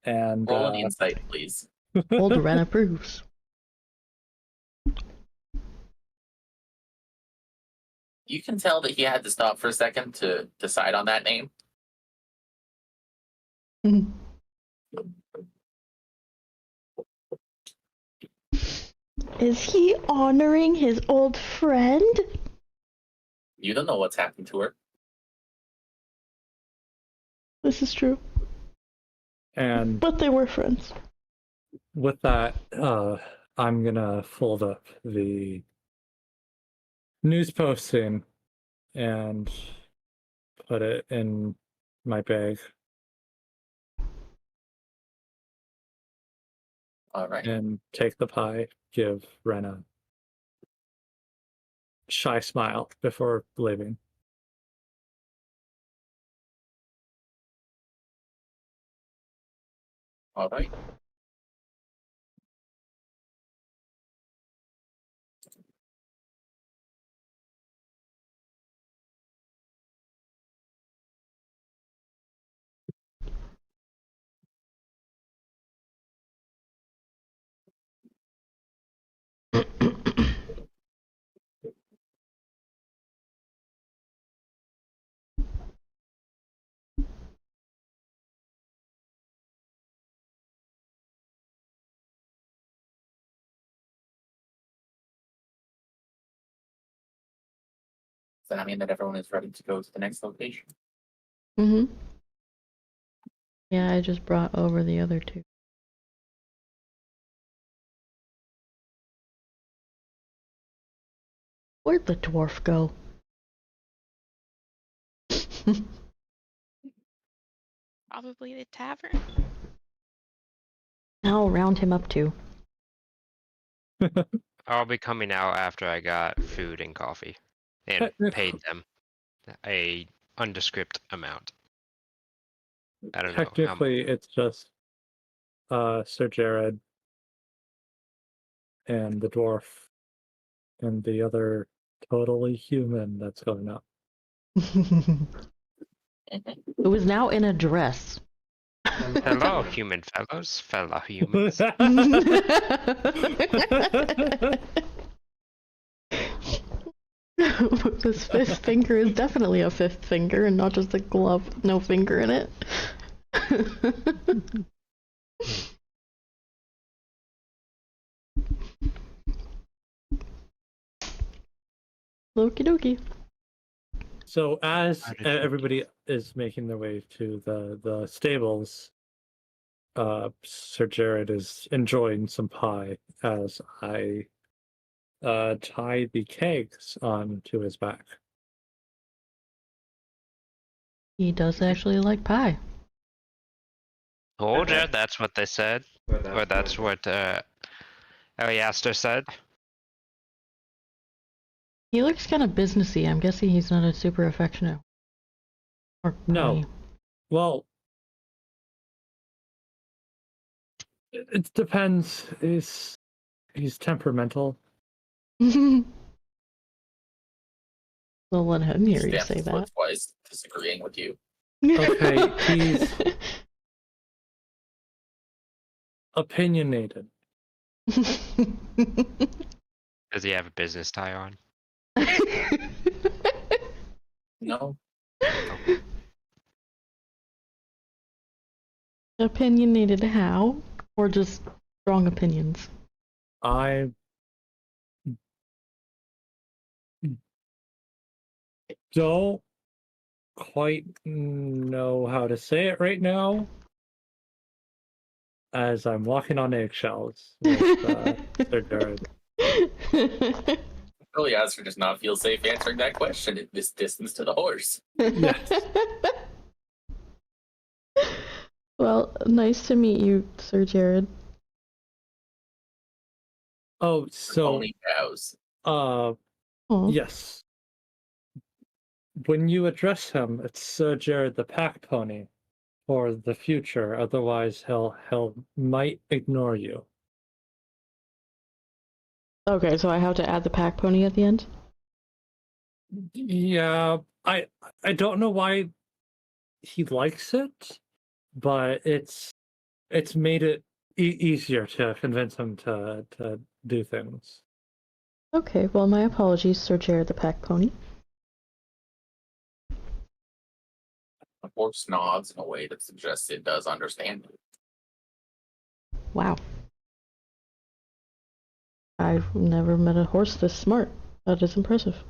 Speaker 4: And
Speaker 3: Roll an insight, please.
Speaker 2: Old Ren approves.
Speaker 3: You can tell that he had to stop for a second to decide on that name.
Speaker 2: Is he honoring his old friend?
Speaker 3: You don't know what's happened to her.
Speaker 2: This is true.
Speaker 4: And
Speaker 2: But they were friends.
Speaker 4: with that, I'm gonna fold up the news posting and put it in my bag.
Speaker 3: All right.
Speaker 4: And take the pie, give Ren a shy smile before leaving.
Speaker 3: All right. Does that mean that everyone is ready to go to the next location?
Speaker 2: Yeah, I just brought over the other two. Where'd the dwarf go?
Speaker 5: Probably the tavern.
Speaker 2: I'll round him up too.
Speaker 1: I'll be coming out after I got food and coffee and paid them a undescript amount. I don't know.
Speaker 4: Technically, it's just Sir Jared and the dwarf and the other totally human that's going up.
Speaker 2: Who is now in a dress.
Speaker 1: Hello, human fellows, fellow humans.
Speaker 2: This fifth finger is definitely a fifth finger and not just a glove, no finger in it. Okie dokie.
Speaker 4: So as
Speaker 1: How did
Speaker 4: everybody is making their way to the stables, Sir Jared is enjoying some pie as I tie the kegs onto his back.
Speaker 2: He does actually like pie.
Speaker 1: Told ya, that's what they said. Or that's what Eliaster said.
Speaker 2: He looks kind of businessy. I'm guessing he's not a super affectionate. Or
Speaker 4: No.
Speaker 2: pony.
Speaker 4: Well, it depends. He's temperamental.
Speaker 2: We'll let him hear you
Speaker 3: Stamped
Speaker 2: say
Speaker 3: his foot
Speaker 2: that.
Speaker 3: twice, disagreeing with you.
Speaker 4: Okay, he's opinionated.
Speaker 1: Does he have a business tie on?
Speaker 3: No,
Speaker 2: Opinionated how? Or just strong opinions?
Speaker 4: I don't quite know how to say it right now, as I'm walking on eggshells with Sir Jared.
Speaker 3: really Oscar does not feel safe answering that question at this distance to the horse.
Speaker 4: Yes.
Speaker 2: Well, nice to meet you, Sir Jared.
Speaker 4: Oh, so
Speaker 3: Only cows.
Speaker 2: Aw.
Speaker 4: yes. When you address him, it's Sir Jared the Pack Pony for the future. Otherwise, he'll might ignore you.
Speaker 2: Okay, so I have to add the pack pony at the end?
Speaker 4: Yeah, I don't know why he likes it, but it's made it easier to convince him to do things.
Speaker 2: Okay, well, my apologies, Sir Jared the pack pony.
Speaker 3: The horse nods in a way that suggests it does understand.
Speaker 2: Wow. I've never met a horse this smart. That is impressive.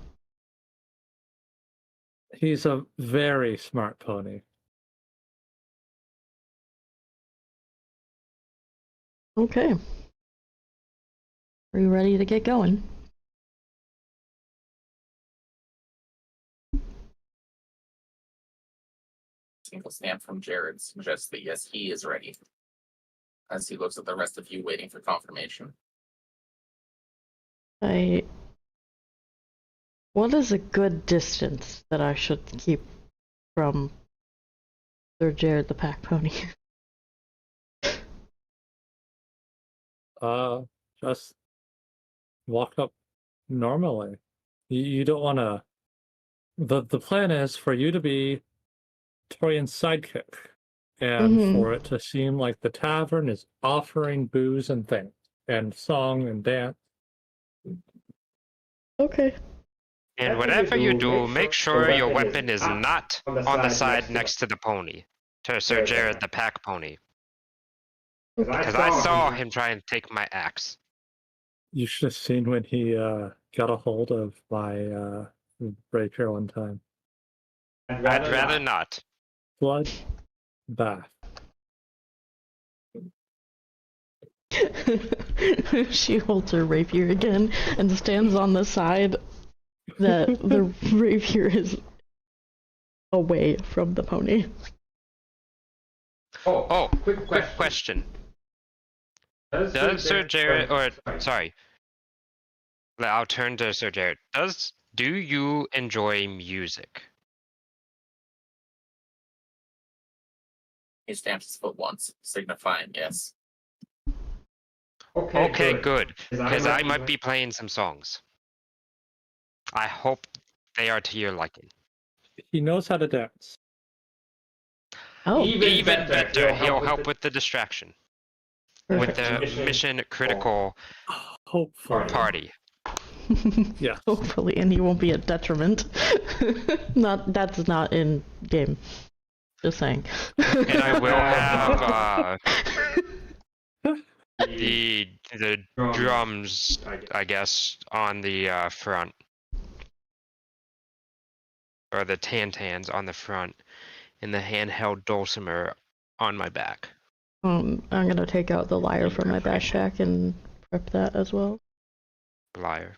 Speaker 4: He's a very smart pony.
Speaker 2: Okay. Are you ready to get going?
Speaker 3: Single stamp from Jared suggests that yes, he is ready. As he looks at the rest of you waiting for confirmation.
Speaker 2: What is a good distance that I should keep from Sir Jared the pack pony?
Speaker 4: Just walk up normally. You don't want to. The plan is for you to be Torian's sidekick, and for it to seem like the tavern is offering booze and things, and song and dance.
Speaker 2: Okay.
Speaker 1: And whatever you do, make sure your weapon is not on the side next to the pony. To Sir Jared the Pack Pony. Because I saw him try and take my axe.
Speaker 4: You should have seen when he got a hold of my rapier one time.
Speaker 1: I'd rather not.
Speaker 4: Blood bath.
Speaker 2: She holds her rapier again and stands on the side that the rapier is away from the pony.
Speaker 1: Oh, quick question. Does Sir Jared, sorry, I'll turn to Sir Jared. Do you enjoy music?
Speaker 3: He stamps his foot once, signifying yes.
Speaker 1: Okay, good. Because I might be playing some songs. I hope they are to your liking.
Speaker 4: He knows how to dance.
Speaker 2: Oh,
Speaker 1: Even better, he'll help with the distraction. With the mission critical
Speaker 4: Hopefully.
Speaker 1: party.
Speaker 4: Yeah.
Speaker 2: Hopefully, and he won't be a detriment. That's not in game. Just saying.
Speaker 1: And I will have the drums, I guess, on the front. Or the tans on the front. And the handheld dulcimer on my back.
Speaker 2: I'm gonna take out the lyre from my backpack and prep that as well.
Speaker 1: Liar.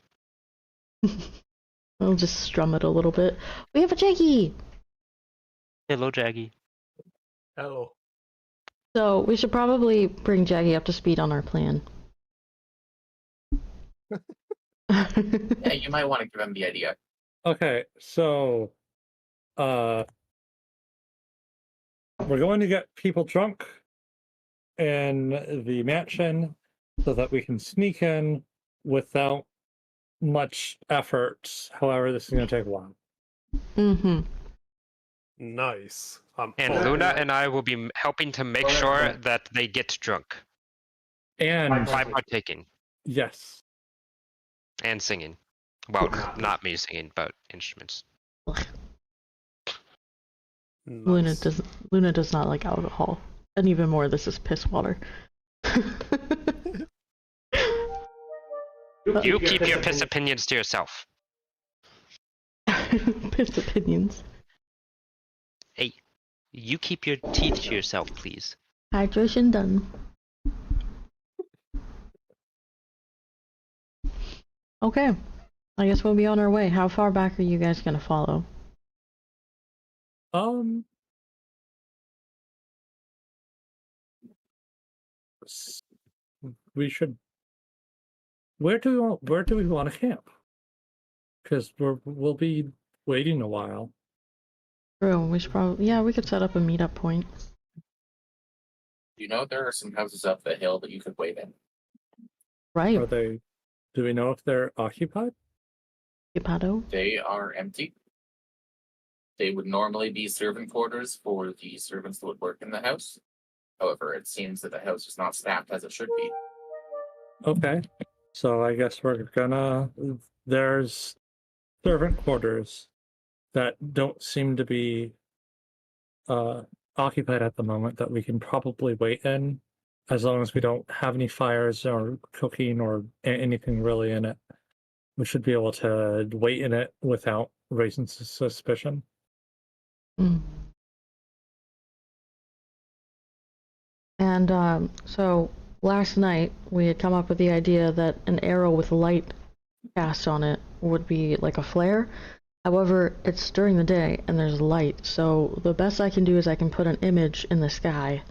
Speaker 2: I'll just strum it a little bit. We have a Jaggy!
Speaker 1: Hello, Jaggy.
Speaker 4: Hello.
Speaker 2: So we should probably bring Jaggy up to speed on our plan.
Speaker 3: Yeah, you might want to give him the idea.
Speaker 4: Okay, so we're going to get people drunk in the mansion so that we can sneak in without much effort. However, this is going to take a while.
Speaker 2: Mm-hmm.
Speaker 6: Nice.
Speaker 1: And
Speaker 6: Oh,
Speaker 1: Luna and I will be helping to make sure that they get drunk
Speaker 4: And
Speaker 1: by partaking
Speaker 4: yes,
Speaker 1: and singing. Well, not me singing, but instruments.
Speaker 6: nice.
Speaker 2: Luna does not like alcohol, and even more, this is piss water.
Speaker 1: You keep your piss opinions to yourself.
Speaker 2: Piss opinions.
Speaker 1: Hey, you keep your teeth to yourself, please.
Speaker 2: Hydration done. Okay, I guess we'll be on our way. How far back are you guys gonna follow?
Speaker 4: we should. Where do we want to camp? Because we'll be waiting a while.
Speaker 2: True, we should probably, we could set up a meetup point.
Speaker 3: You know, there are some houses up the hill that you could wait in.
Speaker 2: Right,
Speaker 4: Are they? Do we know if they're occupied?
Speaker 2: Geppetto?
Speaker 3: They are empty. They would normally be servant quarters for the servants that would work in the house. However, it seems that the house is not staffed as it should be.
Speaker 4: Okay, so I guess we're gonna. There's servant quarters that don't seem to be occupied at the moment that we can probably wait in, as long as we don't have any fires or cooking or anything really in it. We should be able to wait in it without raising suspicion.
Speaker 2: Mm. And so last night we had come up with the idea that an arrow with light cast on it would be like a flare. However, it's during the day and there's light, so the best I can do is I can put an image in the sky.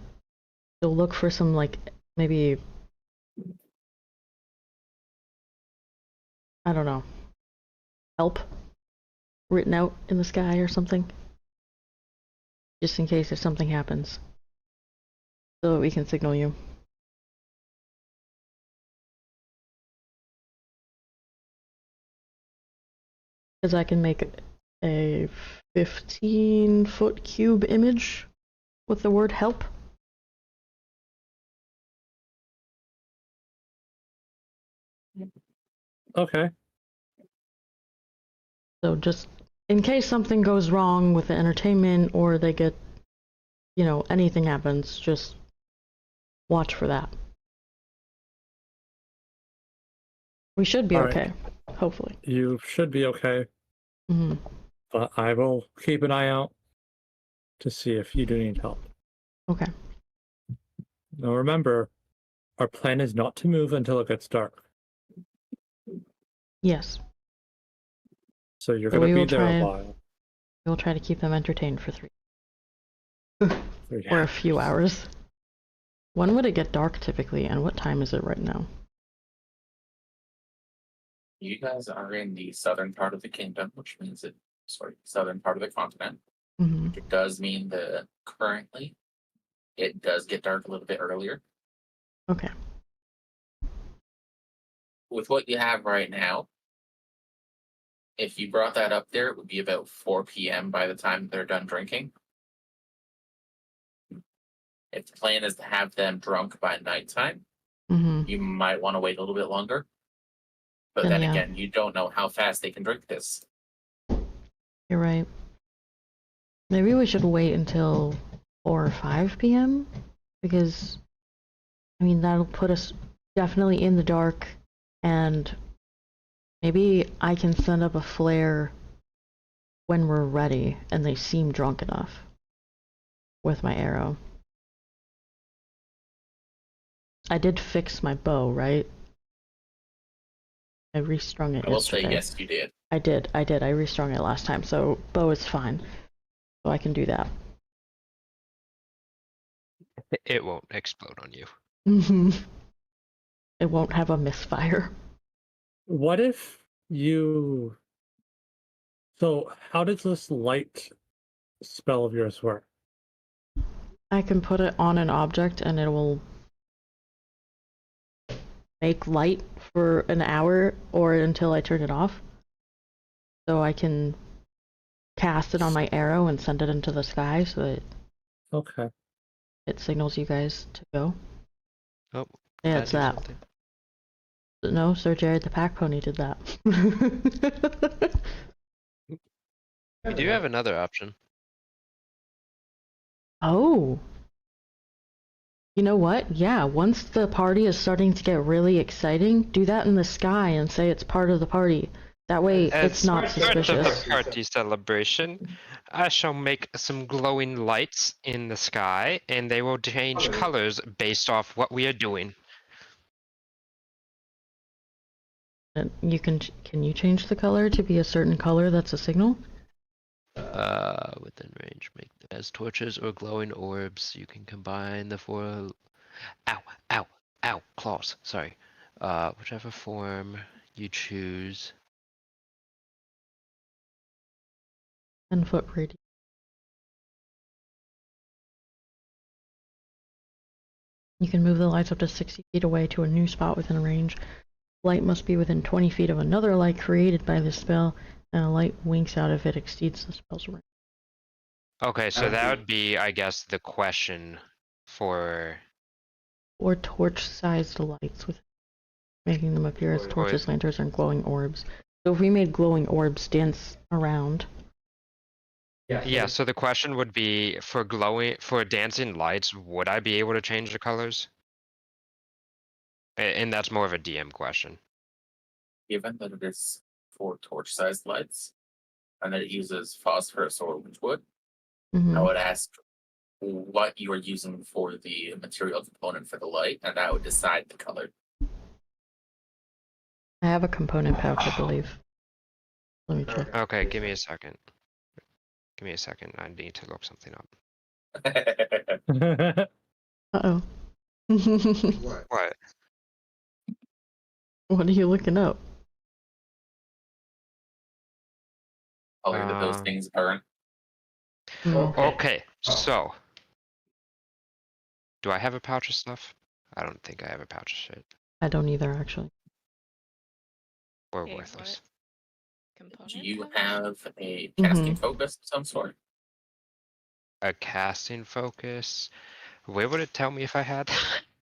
Speaker 2: So look for some, like, maybe, I don't know, help written out in the sky or something. Just in case if something happens. So that we can signal you. Because I can make a 15-foot cube image with the word help.
Speaker 4: Okay.
Speaker 2: So just in case something goes wrong with the entertainment or they get, anything happens, just watch for that. We should be
Speaker 4: All right.
Speaker 2: okay, hopefully.
Speaker 4: You should be okay,
Speaker 2: Mm-hmm.
Speaker 4: but I will keep an eye out to see if you do need help.
Speaker 2: Okay.
Speaker 4: Now remember, our plan is not to move until it gets dark.
Speaker 2: Yes.
Speaker 4: So you're
Speaker 2: So
Speaker 4: going
Speaker 2: we
Speaker 4: to be
Speaker 2: will
Speaker 4: there a
Speaker 2: try-
Speaker 4: while.
Speaker 2: We'll try to keep them entertained for 3
Speaker 4: 3
Speaker 2: or a few hours. When would it get dark typically, and what time is it right now?
Speaker 3: You guys are in the southern part of the kingdom, which means southern part of the continent.
Speaker 2: Mm-hmm.
Speaker 3: It does mean that currently it does get dark a little bit earlier.
Speaker 2: Okay.
Speaker 3: With what you have right now, if you brought that up there, it would be about 4 p.m. by the time they're done drinking. If the plan is to have them drunk by nighttime,
Speaker 2: Mm-hmm.
Speaker 3: you might want to wait a little bit longer. But
Speaker 2: Then,
Speaker 3: then
Speaker 2: yeah.
Speaker 3: again, you don't know how fast they can drink this.
Speaker 2: You're right. Maybe we should wait until 4 or 5 p.m. because, that'll put us definitely in the dark, and maybe I can send up a flare when we're ready and they seem drunk enough with my arrow. I did fix my bow, right? I restrung it
Speaker 3: I will
Speaker 2: yesterday.
Speaker 3: say yes, you did.
Speaker 2: I did. I restrung it last time, so bow is fine. So I can do that.
Speaker 1: It won't explode on you.
Speaker 2: Mm-hmm. It won't have a misfire.
Speaker 4: What if you... So, how does this light spell of yours work?
Speaker 2: I can put it on an object and it will make light for an hour or until I turn it off. So I can cast it on my arrow and send it into the sky so that
Speaker 4: Okay.
Speaker 2: it signals you guys to go.
Speaker 1: Oh,
Speaker 2: Yeah,
Speaker 1: did I
Speaker 2: it's
Speaker 1: do
Speaker 2: that.
Speaker 1: something?
Speaker 2: No, Sir Jared the Pack Pony did that.
Speaker 1: We do have another option.
Speaker 2: Oh. You know what? Yeah, once the party is starting to get really exciting, do that in the sky and say it's part of the party. That way it's not
Speaker 1: As part of
Speaker 2: suspicious.
Speaker 1: the party celebration, I shall make some glowing lights in the sky, and they will change colors based off what we are doing.
Speaker 2: And you can you change the color to be a certain color that's a signal?
Speaker 1: Within range, make them as torches or glowing orbs. You can combine the four. Ow, claws. Sorry. Whichever form you choose.
Speaker 2: 10-foot radius. You can move the lights up to 60 feet away to a new spot within range. Light must be within 20 feet of another light created by this spell, and a light winks out if it exceeds the spell's range.
Speaker 1: Okay, so that would be, I guess, the question for.
Speaker 2: Or torch-sized lights, with making them appear as torches, lanterns, and glowing orbs. So if we made glowing orbs dance around.
Speaker 1: Yeah, so the question would be for dancing lights, would I be able to change the colors? And that's more of a DM question.
Speaker 3: Given that it is for torch-sized lights, and that it uses phosphorus or wood, I would ask what you are using for the material component for the light, and that would decide the color.
Speaker 2: I have a component pouch, I believe. Let me check.
Speaker 1: Okay, give me a second. Give me a second. I need to look something up.
Speaker 2: Uh-oh.
Speaker 1: What?
Speaker 2: What are you looking up?
Speaker 3: Color that those things burn.
Speaker 1: Okay, so. Do I have a pouch of stuff? I don't think I have a pouch of shit.
Speaker 2: I don't either, actually.
Speaker 1: Or
Speaker 5: Okay,
Speaker 1: worthless.
Speaker 5: Component
Speaker 3: Do you
Speaker 5: pouch?
Speaker 3: have a casting focus of some sort?
Speaker 1: A casting focus. Where would it tell me if I had?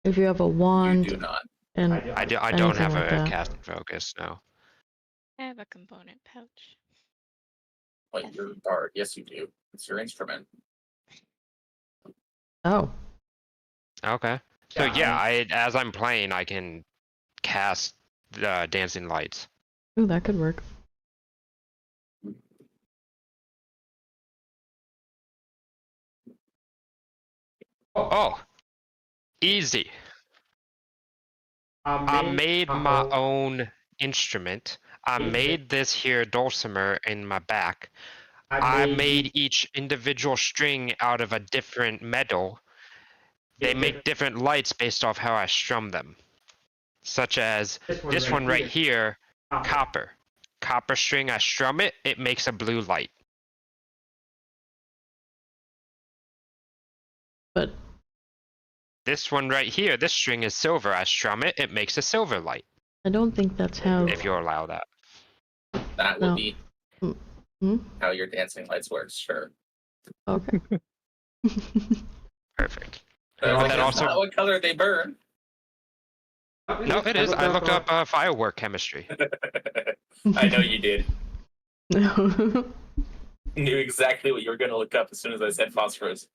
Speaker 2: If you have a
Speaker 3: You
Speaker 2: wand
Speaker 3: do not.
Speaker 2: and
Speaker 1: I don't
Speaker 2: anything
Speaker 1: have
Speaker 2: like
Speaker 1: a
Speaker 2: that.
Speaker 1: casting focus, no.
Speaker 5: I have a component pouch.
Speaker 3: Like
Speaker 5: Yes.
Speaker 3: you're a bard. Yes, you do. It's your instrument.
Speaker 2: Oh.
Speaker 1: Okay. So yeah, as I'm playing, I can cast dancing lights.
Speaker 2: Ooh, that could work.
Speaker 1: Oh, easy. I made my own instrument. I made this here dulcimer in my back. I made each individual string out of a different metal. They make different lights based off how I strum them. Such as this one right here, copper. Copper string, I strum it, it makes a blue light.
Speaker 2: But
Speaker 1: This one right here, this string is silver. I strum it, it makes a silver light.
Speaker 2: I don't think that's how...
Speaker 1: If you allow that.
Speaker 3: That would
Speaker 2: No.
Speaker 3: be
Speaker 2: Hmm?
Speaker 3: how your dancing lights work, sure.
Speaker 2: Okay.
Speaker 1: Perfect.
Speaker 3: But
Speaker 1: But that
Speaker 3: that's
Speaker 1: also-
Speaker 3: not what color they burn.
Speaker 1: No, it is. I looked up firework chemistry.
Speaker 3: I know you did.
Speaker 2: No.
Speaker 3: Knew exactly what you were going to look up as soon as I said phosphorus.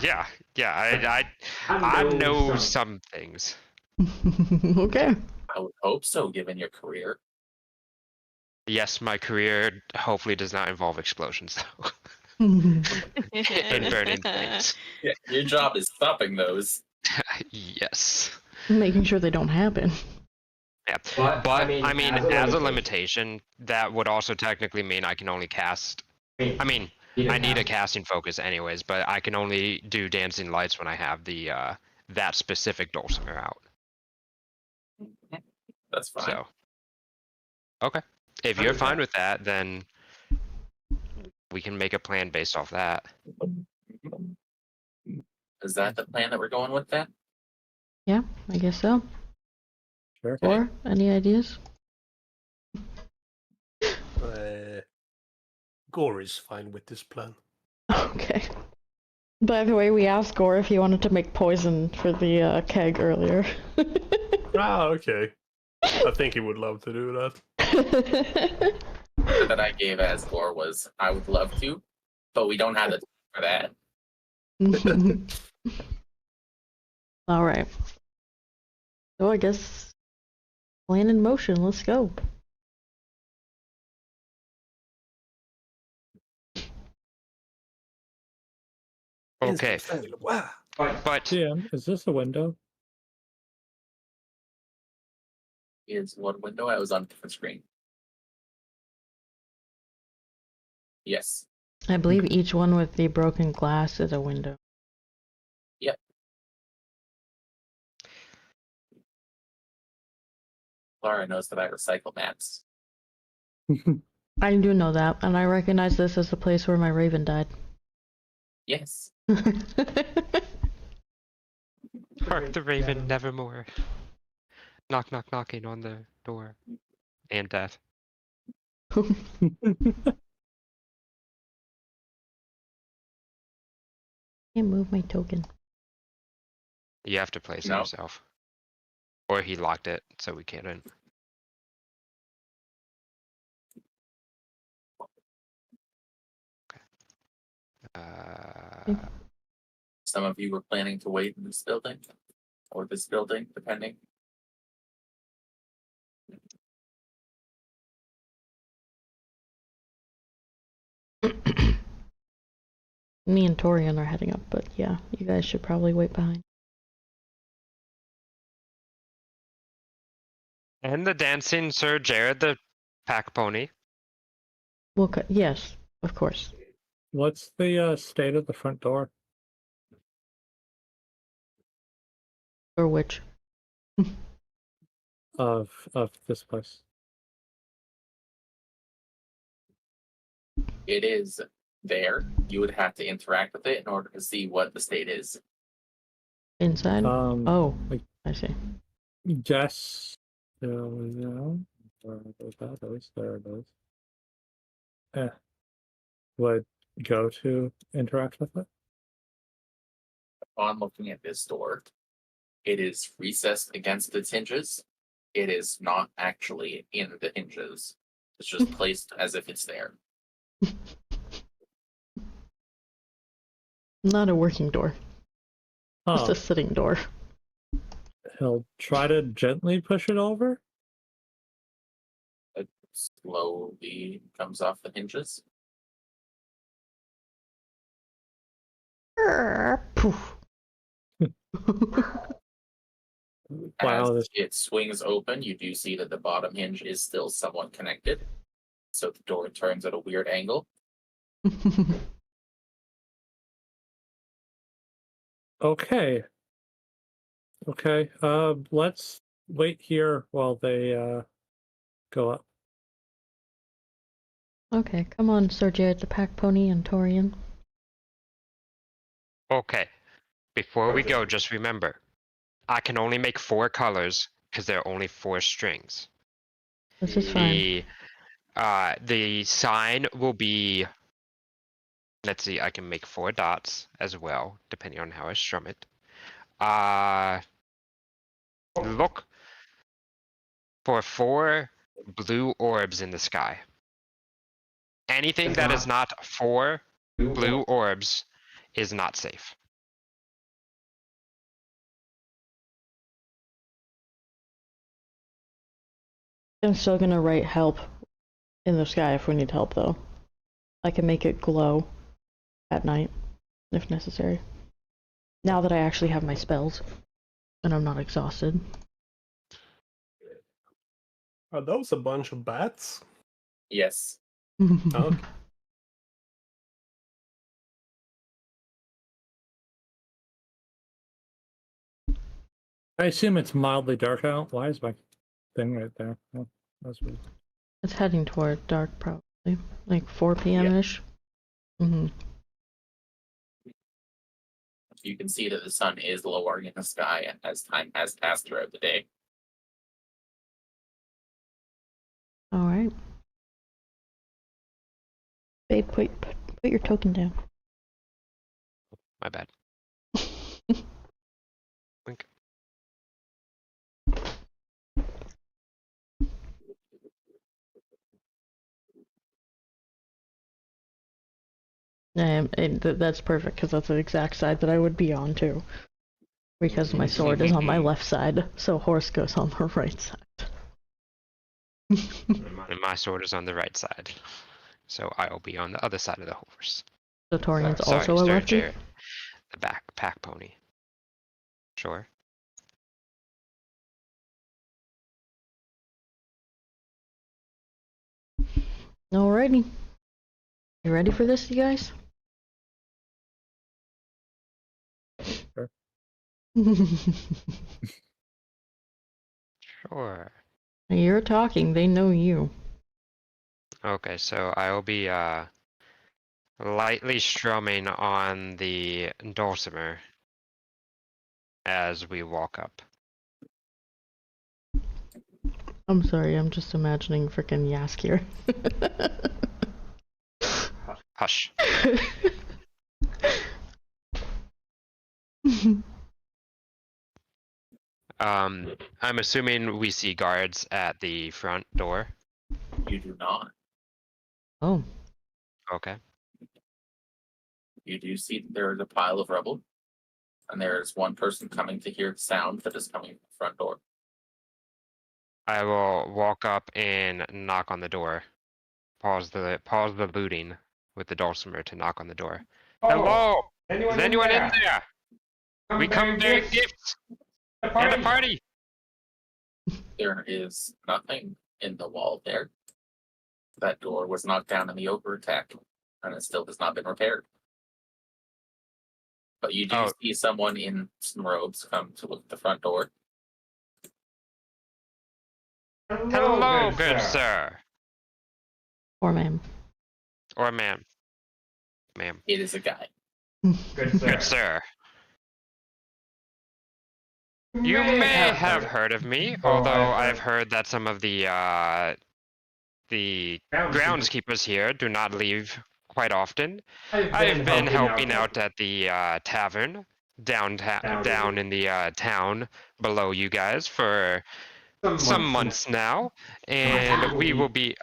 Speaker 1: Yeah, I know some things.
Speaker 2: Okay.
Speaker 3: I would hope so, given your career.
Speaker 1: Yes, my career hopefully does not involve explosions, though. And burning things.
Speaker 3: Yeah, your job is stopping those.
Speaker 1: Yes.
Speaker 2: Making sure they don't happen.
Speaker 1: Yeah. But I mean, as a limitation, that would also technically mean I can only cast. I mean, I need a casting focus anyways, but I can only do dancing lights when I have the that specific dulcimer out.
Speaker 3: That's fine.
Speaker 1: So Okay. If you're fine with that, then we can make a plan based off that.
Speaker 3: Is that the plan that we're going with then?
Speaker 2: Yeah, I guess so.
Speaker 4: Sure.
Speaker 2: Or any ideas?
Speaker 6: Gore is fine with this plan.
Speaker 2: Okay. By the way, we asked Gore if he wanted to make poison for the keg earlier.
Speaker 6: Ah, okay. I think he would love to do that.
Speaker 3: That I gave as Gore was I would love to, but we don't have the time for that.
Speaker 2: All right. So I guess plan in motion. Let's go.
Speaker 1: Okay.
Speaker 6: Instant fail. Wow.
Speaker 1: But
Speaker 4: TM, is this a window?
Speaker 3: Is one window. I was on a different screen. Yes.
Speaker 2: I believe each one with the broken glass is a window.
Speaker 3: Yep. Laura knows that I recycle maps.
Speaker 2: I do know that, and I recognize this as the place where my raven died.
Speaker 3: Yes.
Speaker 1: hark the raven nevermore. Knock, knock, knocking on the door. And death.
Speaker 2: Can't move my token.
Speaker 1: You have to place it
Speaker 3: No.
Speaker 1: yourself. Or he locked it, so we can't in.
Speaker 3: Some of you were planning to wait in this building or this building, depending.
Speaker 2: Me and Torian are heading up, but yeah, you guys should probably wait behind.
Speaker 1: And the dancing Sir Jared the pack pony.
Speaker 2: We'll cut. Yes, of course.
Speaker 4: What's the state of the front door?
Speaker 2: Or which?
Speaker 4: Of this place?
Speaker 3: It is there. You would have to interact with it in order to see what the state is.
Speaker 2: Inside? Oh,
Speaker 4: like-
Speaker 2: I see.
Speaker 4: Yes. No. Where are those batteries? There it is. Would go to interact with it?
Speaker 3: On looking at this door, it is recessed against its hinges. It is not actually in the hinges. It's just placed as if it's there.
Speaker 2: Not a working door. Just
Speaker 4: Oh,
Speaker 2: a sitting door.
Speaker 4: he'll try to gently push it over?
Speaker 3: It slowly comes off the hinges.
Speaker 2: Poof.
Speaker 4: Wow,
Speaker 3: As it swings open, you do see that the bottom hinge is still somewhat connected. So the door turns at a weird angle.
Speaker 4: Okay. Okay, let's wait here while they go up.
Speaker 2: Okay, come on, Sir Jared the Pack Pony and Torian.
Speaker 1: Okay. Before we go, just remember, I can only make 4 colors because there are only 4 strings.
Speaker 2: This is fine.
Speaker 1: The sign will be, let's see, I can make 4 dots as well, depending on how I strum it. Look for 4 blue orbs in the sky. Anything that is not 4 blue orbs is not safe.
Speaker 2: I'm still gonna write help in the sky if we need help, though. I can make it glow at night, if necessary. Now that I actually have my spells, and I'm not exhausted.
Speaker 6: Are those a bunch of bats?
Speaker 3: Yes.
Speaker 6: Okay.
Speaker 4: I assume it's mildly dark out. Why is my thing right there? Oh, that's weird.
Speaker 2: It's heading toward dark, probably. Like 4 p.m.-ish. Mm-hmm.
Speaker 3: You can see that the sun is lowering in the sky as time has passed throughout the day.
Speaker 2: Alright. Babe, put your token down.
Speaker 1: My bad. Wink.
Speaker 2: That's perfect, because that's the exact side that I would be on, too. Because my sword is on my left side, so horse goes on the right side.
Speaker 1: And my sword is on the right side. So I will be on the other side of the horse.
Speaker 2: So Torian's
Speaker 1: Sorry,
Speaker 2: also a
Speaker 1: Sir
Speaker 2: lefty?
Speaker 1: Jared. The pack pony. Sure.
Speaker 2: Alrighty. You ready for this, you guys?
Speaker 4: Sure.
Speaker 1: Sure.
Speaker 2: You're talking, they know you.
Speaker 1: Okay, so I will be lightly strumming on the dulcimer as we walk up.
Speaker 2: I'm sorry, I'm just imagining frickin' Yask here.
Speaker 1: Hush. I'm assuming we see guards at the front door.
Speaker 3: You do not.
Speaker 2: Oh,
Speaker 1: Okay.
Speaker 3: You do see that there is a pile of rubble, and there is one person coming to hear the sound that is coming from the front door.
Speaker 1: I will walk up and knock on the door. Pause the looting with the dulcimer to knock on the door. Hello! Is anyone in there? We come bearing gifts and a party.
Speaker 3: There is nothing in the wall there. That door was knocked down in the ogre attack, and it still has not been repaired. But you do see someone in some robes come to look at the front door.
Speaker 1: Hello, good sir.
Speaker 2: or ma'am.
Speaker 1: Or ma'am. Ma'am.
Speaker 3: It is a guy.
Speaker 1: Good sir. You may have heard of me, although I've heard that some of the groundskeepers here do not leave quite often. I've been helping out at the tavern down in the town below you guys for some months now, and we will be.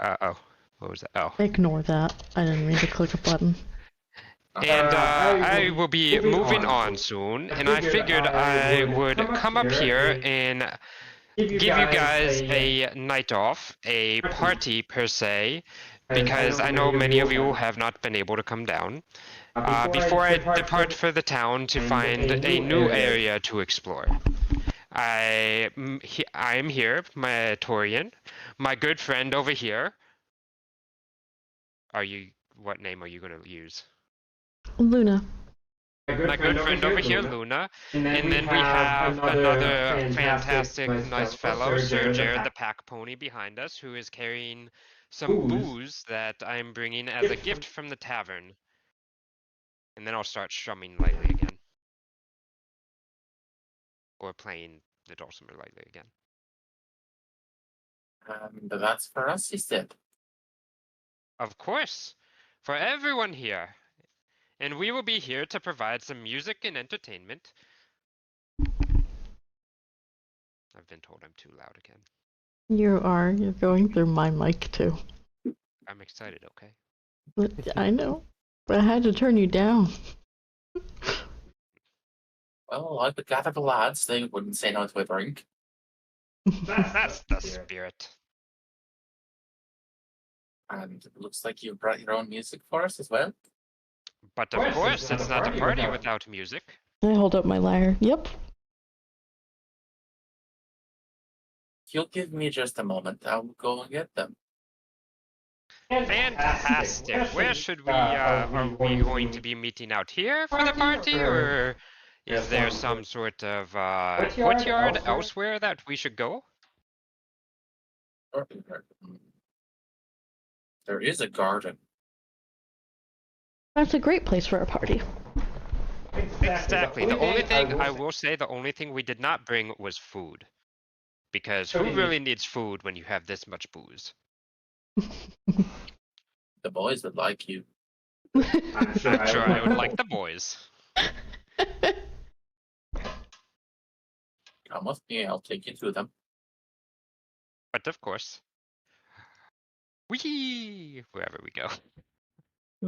Speaker 1: What was that? Oh.
Speaker 2: Ignore that. I didn't mean to click a button.
Speaker 1: And I will be moving on soon, and I figured I would come up here and give you guys a night off, a party per se, because I know many of you have not been able to come down. Before I depart for the town to find a new area to explore. I am here, my Torian, my good friend over here. What name are you going to use?
Speaker 2: Luna.
Speaker 1: My good friend over here, Luna. And then we have another fantastic, nice fellow, Sir Jared the Pack Pony behind us, who is carrying some booze that I'm bringing as a gift from the tavern. And then I'll start strumming lightly again. Or playing the dulcimer lightly again.
Speaker 3: But that's for us, he said.
Speaker 1: Of course, for everyone here. And we will be here to provide some music and entertainment. I've been told I'm too loud again.
Speaker 2: You are. You're going through my mic too.
Speaker 1: I'm excited, okay?
Speaker 2: But I know. But I had to turn you down.
Speaker 3: Well, like the gather the lads, they wouldn't say no to a drink.
Speaker 1: That's the spirit.
Speaker 3: And it looks like you brought your own music for us as well.
Speaker 1: But of course, it's not a party without music.
Speaker 2: I hold up my lyre. Yep.
Speaker 3: If you'll give me just a moment, I'll go and get them.
Speaker 1: Fantastic. Where should we, are we going to be meeting out here for the party, or is there some sort of courtyard elsewhere that we should go?
Speaker 3: There is a garden.
Speaker 2: That's a great place for a party.
Speaker 1: Exactly. The only thing I will say, the only thing we did not bring was food. Because who really needs food when you have this much booze?
Speaker 3: The boys would like you.
Speaker 1: I'm sure I would like the boys.
Speaker 3: Come with me, I'll take you to them.
Speaker 1: But of course. Whee! Wherever we go.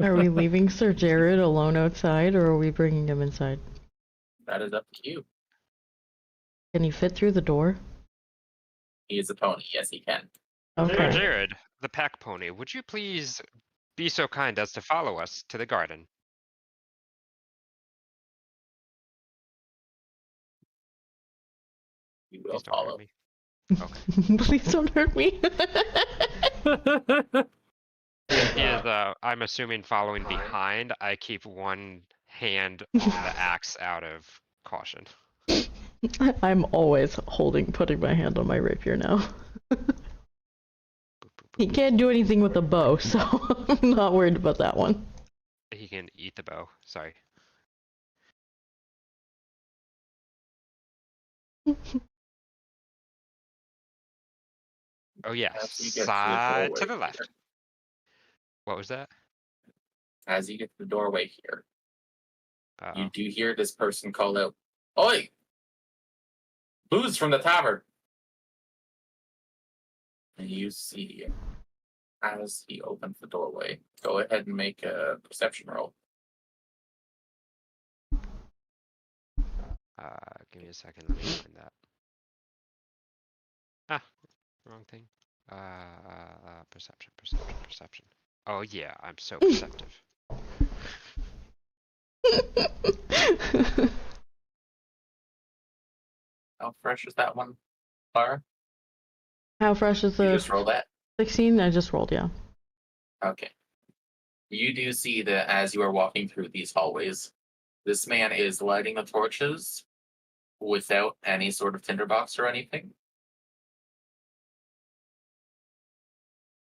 Speaker 2: Are we leaving Sir Jared alone outside, or are we bringing him inside?
Speaker 3: That is up to you.
Speaker 2: Can he fit through the door?
Speaker 3: He is a pony. Yes, he can.
Speaker 1: Sir
Speaker 2: Okay.
Speaker 1: Jared, the pack pony, would you please be so kind as to follow us to the garden?
Speaker 3: You will
Speaker 1: Please don't hurt
Speaker 3: follow.
Speaker 1: me. Okay.
Speaker 2: Please don't hurt me.
Speaker 1: He is, I'm assuming following behind. I keep one hand on the axe out of caution.
Speaker 2: I'm always putting my hand on my rapier now.
Speaker 1: Boop, boop,
Speaker 2: He
Speaker 1: boop.
Speaker 2: can't do anything with a bow, so I'm not worried about that one.
Speaker 1: He can eat the bow. Sorry. Oh yeah,
Speaker 3: As you get to the
Speaker 1: side to
Speaker 3: doorway
Speaker 1: the left.
Speaker 3: here.
Speaker 1: What was that?
Speaker 3: As you get to the doorway here, you
Speaker 1: Uh-oh.
Speaker 3: do hear this person call out, "Oi! Booze from the tavern!" And you see, as he opens the doorway, go ahead and make a perception roll.
Speaker 1: Give me a second. Let me find that. Ah, wrong thing. Perception. Oh yeah, I'm so perceptive.
Speaker 3: How fresh is that one, Clara?
Speaker 2: How fresh is
Speaker 3: You
Speaker 2: the
Speaker 3: just roll that?
Speaker 2: 16? I just rolled, yeah.
Speaker 3: Okay. You do see that as you are walking through these hallways, this man is lighting the torches without any sort of tinderbox or anything.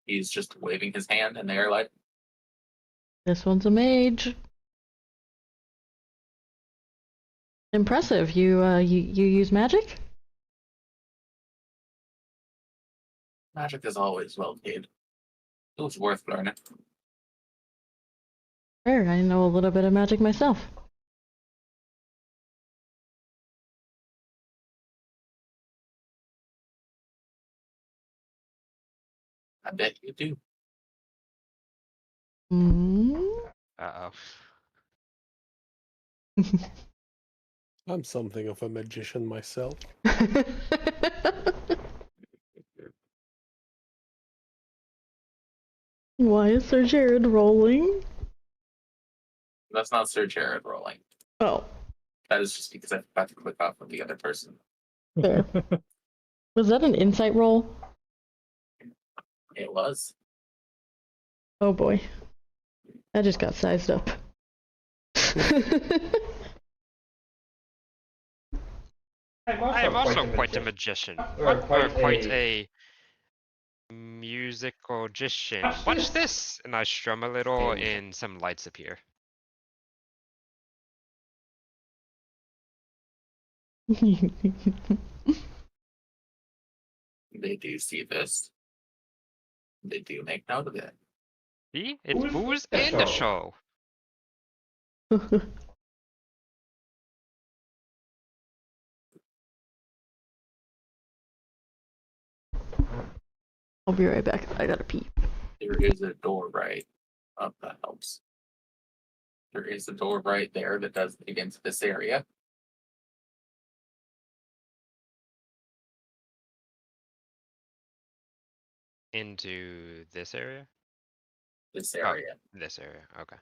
Speaker 3: He's just waving his hand and they're like,
Speaker 2: This one's a mage. Impressive. You use magic?
Speaker 3: magic is always well paid. It was worth learning.
Speaker 2: Sure, I know a little bit of magic myself.
Speaker 3: I bet you do.
Speaker 1: Uh-oh.
Speaker 6: I'm something of a magician myself.
Speaker 2: Why is Sir Jared rolling?
Speaker 3: That's not Sir Jared rolling.
Speaker 2: Oh,
Speaker 3: That is just because I forgot to click off of the other person.
Speaker 2: there. Was that an insight roll?
Speaker 3: It was.
Speaker 2: Oh boy. I just got sized up.
Speaker 1: I am also quite a magician. Or quite a musicogician. Watch this! And I strum a little and some lights appear.
Speaker 3: They do see this. They do make note of it.
Speaker 1: See? It's booze and a show.
Speaker 2: I'll be right back. I gotta pee.
Speaker 3: There is a door right up that helps. There is a door right there that does lead into this area.
Speaker 1: Into this area?
Speaker 3: This
Speaker 1: Oh,
Speaker 3: area.
Speaker 1: this area, okay.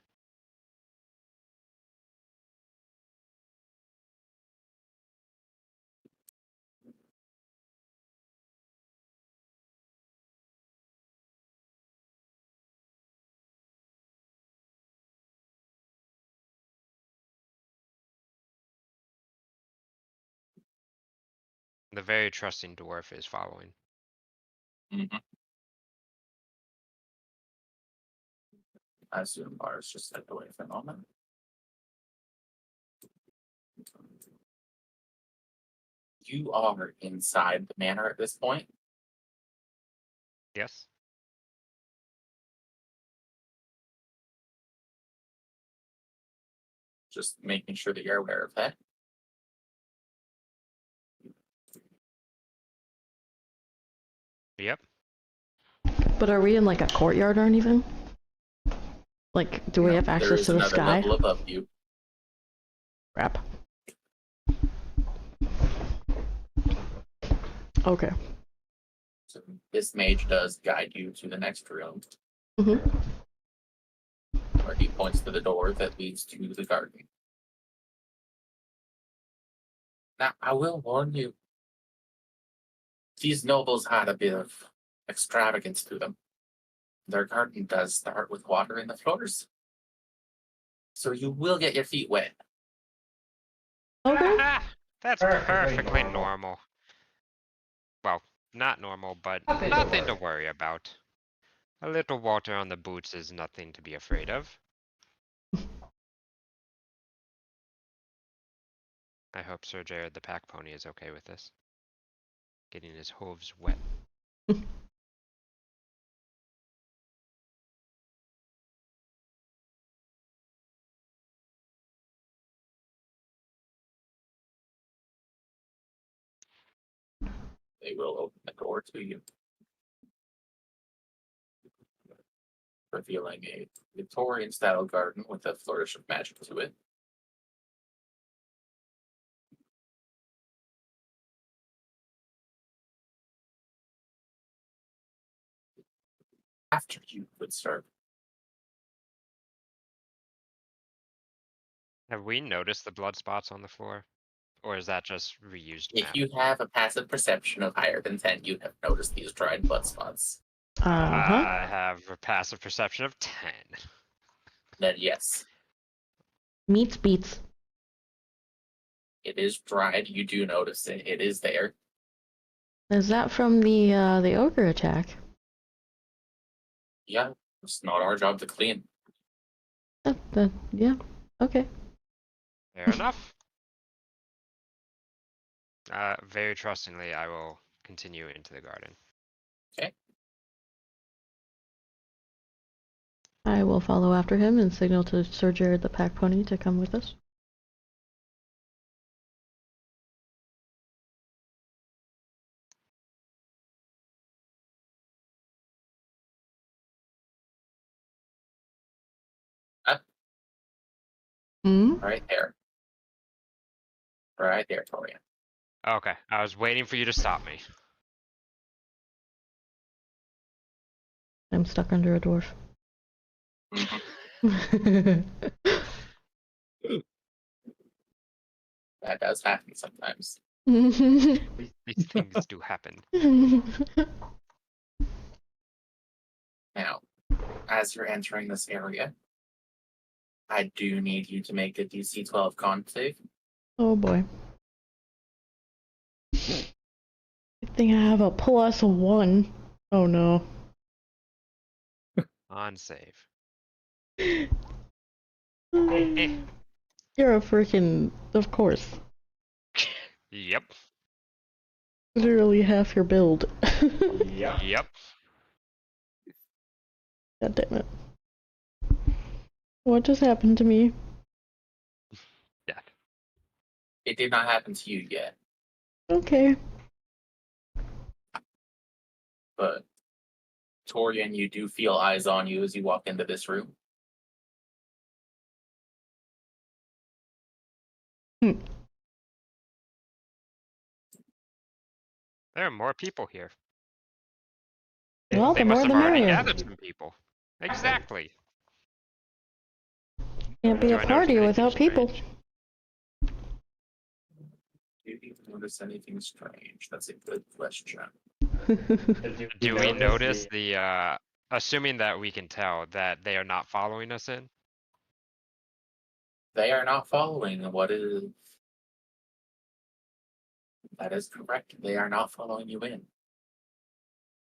Speaker 1: The very trusting dwarf is following.
Speaker 3: Mhm. I assume Mars just stepped away for a moment. You are inside the manor at this point.
Speaker 1: Yes.
Speaker 3: Just making sure that you're aware of that.
Speaker 1: Yep.
Speaker 2: But are we in like a courtyard or anything? Like, do we
Speaker 3: No,
Speaker 2: have
Speaker 3: there
Speaker 2: access
Speaker 3: is
Speaker 2: to the
Speaker 3: another
Speaker 2: sky?
Speaker 3: level above you.
Speaker 2: Crap. Okay.
Speaker 3: So this mage does guide you to the next room,
Speaker 2: Mhm.
Speaker 3: where he points to the door that leads to the garden. Now, I will warn you, these nobles had a bit of extravagance to them. Their garden does start with water in the floors, so you will get your feet wet.
Speaker 2: Okay.
Speaker 1: That's perfectly normal. Well, not normal, but nothing to worry about. A little water on the boots is nothing to be afraid of. I hope Sir Jared the pack pony is okay with this. Getting his hooves wet.
Speaker 3: They will open the door to you, revealing a Victorian-style garden with a flourish of magic to it. After you would start.
Speaker 1: Have we noticed the blood spots on the floor? Or is that just reused
Speaker 3: If
Speaker 1: map?
Speaker 3: you have a passive perception of higher than 10, you'd have noticed these dried blood spots.
Speaker 1: I have a passive perception of 10.
Speaker 3: Then yes,
Speaker 2: Meats beats.
Speaker 3: it is dried. You do notice it. It is there.
Speaker 2: Is that from the ogre attack?
Speaker 3: Yeah, it's not our job to clean.
Speaker 2: Yeah. Okay.
Speaker 1: Fair enough. Very trustingly, I will continue into the garden.
Speaker 3: Okay.
Speaker 2: I will follow after him and signal to Sir Jared the pack pony to come with us. Hmm?
Speaker 3: Right there. Right there, Torian.
Speaker 1: Okay, I was waiting for you to stop me.
Speaker 2: I'm stuck under a dwarf.
Speaker 3: That does happen sometimes.
Speaker 1: These things do happen.
Speaker 3: Now, as you're entering this area, I do need you to make a DC 12 con save.
Speaker 2: Oh boy. Good thing I have a +1. Oh no.
Speaker 1: On save.
Speaker 2: You're a freaking. Of course.
Speaker 1: Yep.
Speaker 2: Literally half your build.
Speaker 1: Yep.
Speaker 2: God damn it. What just happened to me?
Speaker 1: Death.
Speaker 3: It did not happen to you yet,
Speaker 2: Okay.
Speaker 3: but Torian, you do feel eyes on you as you walk into this room.
Speaker 1: There are more people here.
Speaker 2: Well,
Speaker 1: They
Speaker 2: the
Speaker 1: must
Speaker 2: more
Speaker 1: have
Speaker 2: the
Speaker 1: already
Speaker 2: merrier.
Speaker 1: gathered some people. Exactly.
Speaker 2: Can't be
Speaker 1: Do
Speaker 2: a
Speaker 1: I notice
Speaker 2: party
Speaker 1: anything
Speaker 2: without people.
Speaker 1: strange?
Speaker 3: Do you notice anything strange? That's a good question.
Speaker 1: Do we notice the, assuming that we can tell that they are not following us in?
Speaker 3: They are not following what is. That is correct. They are not following you in.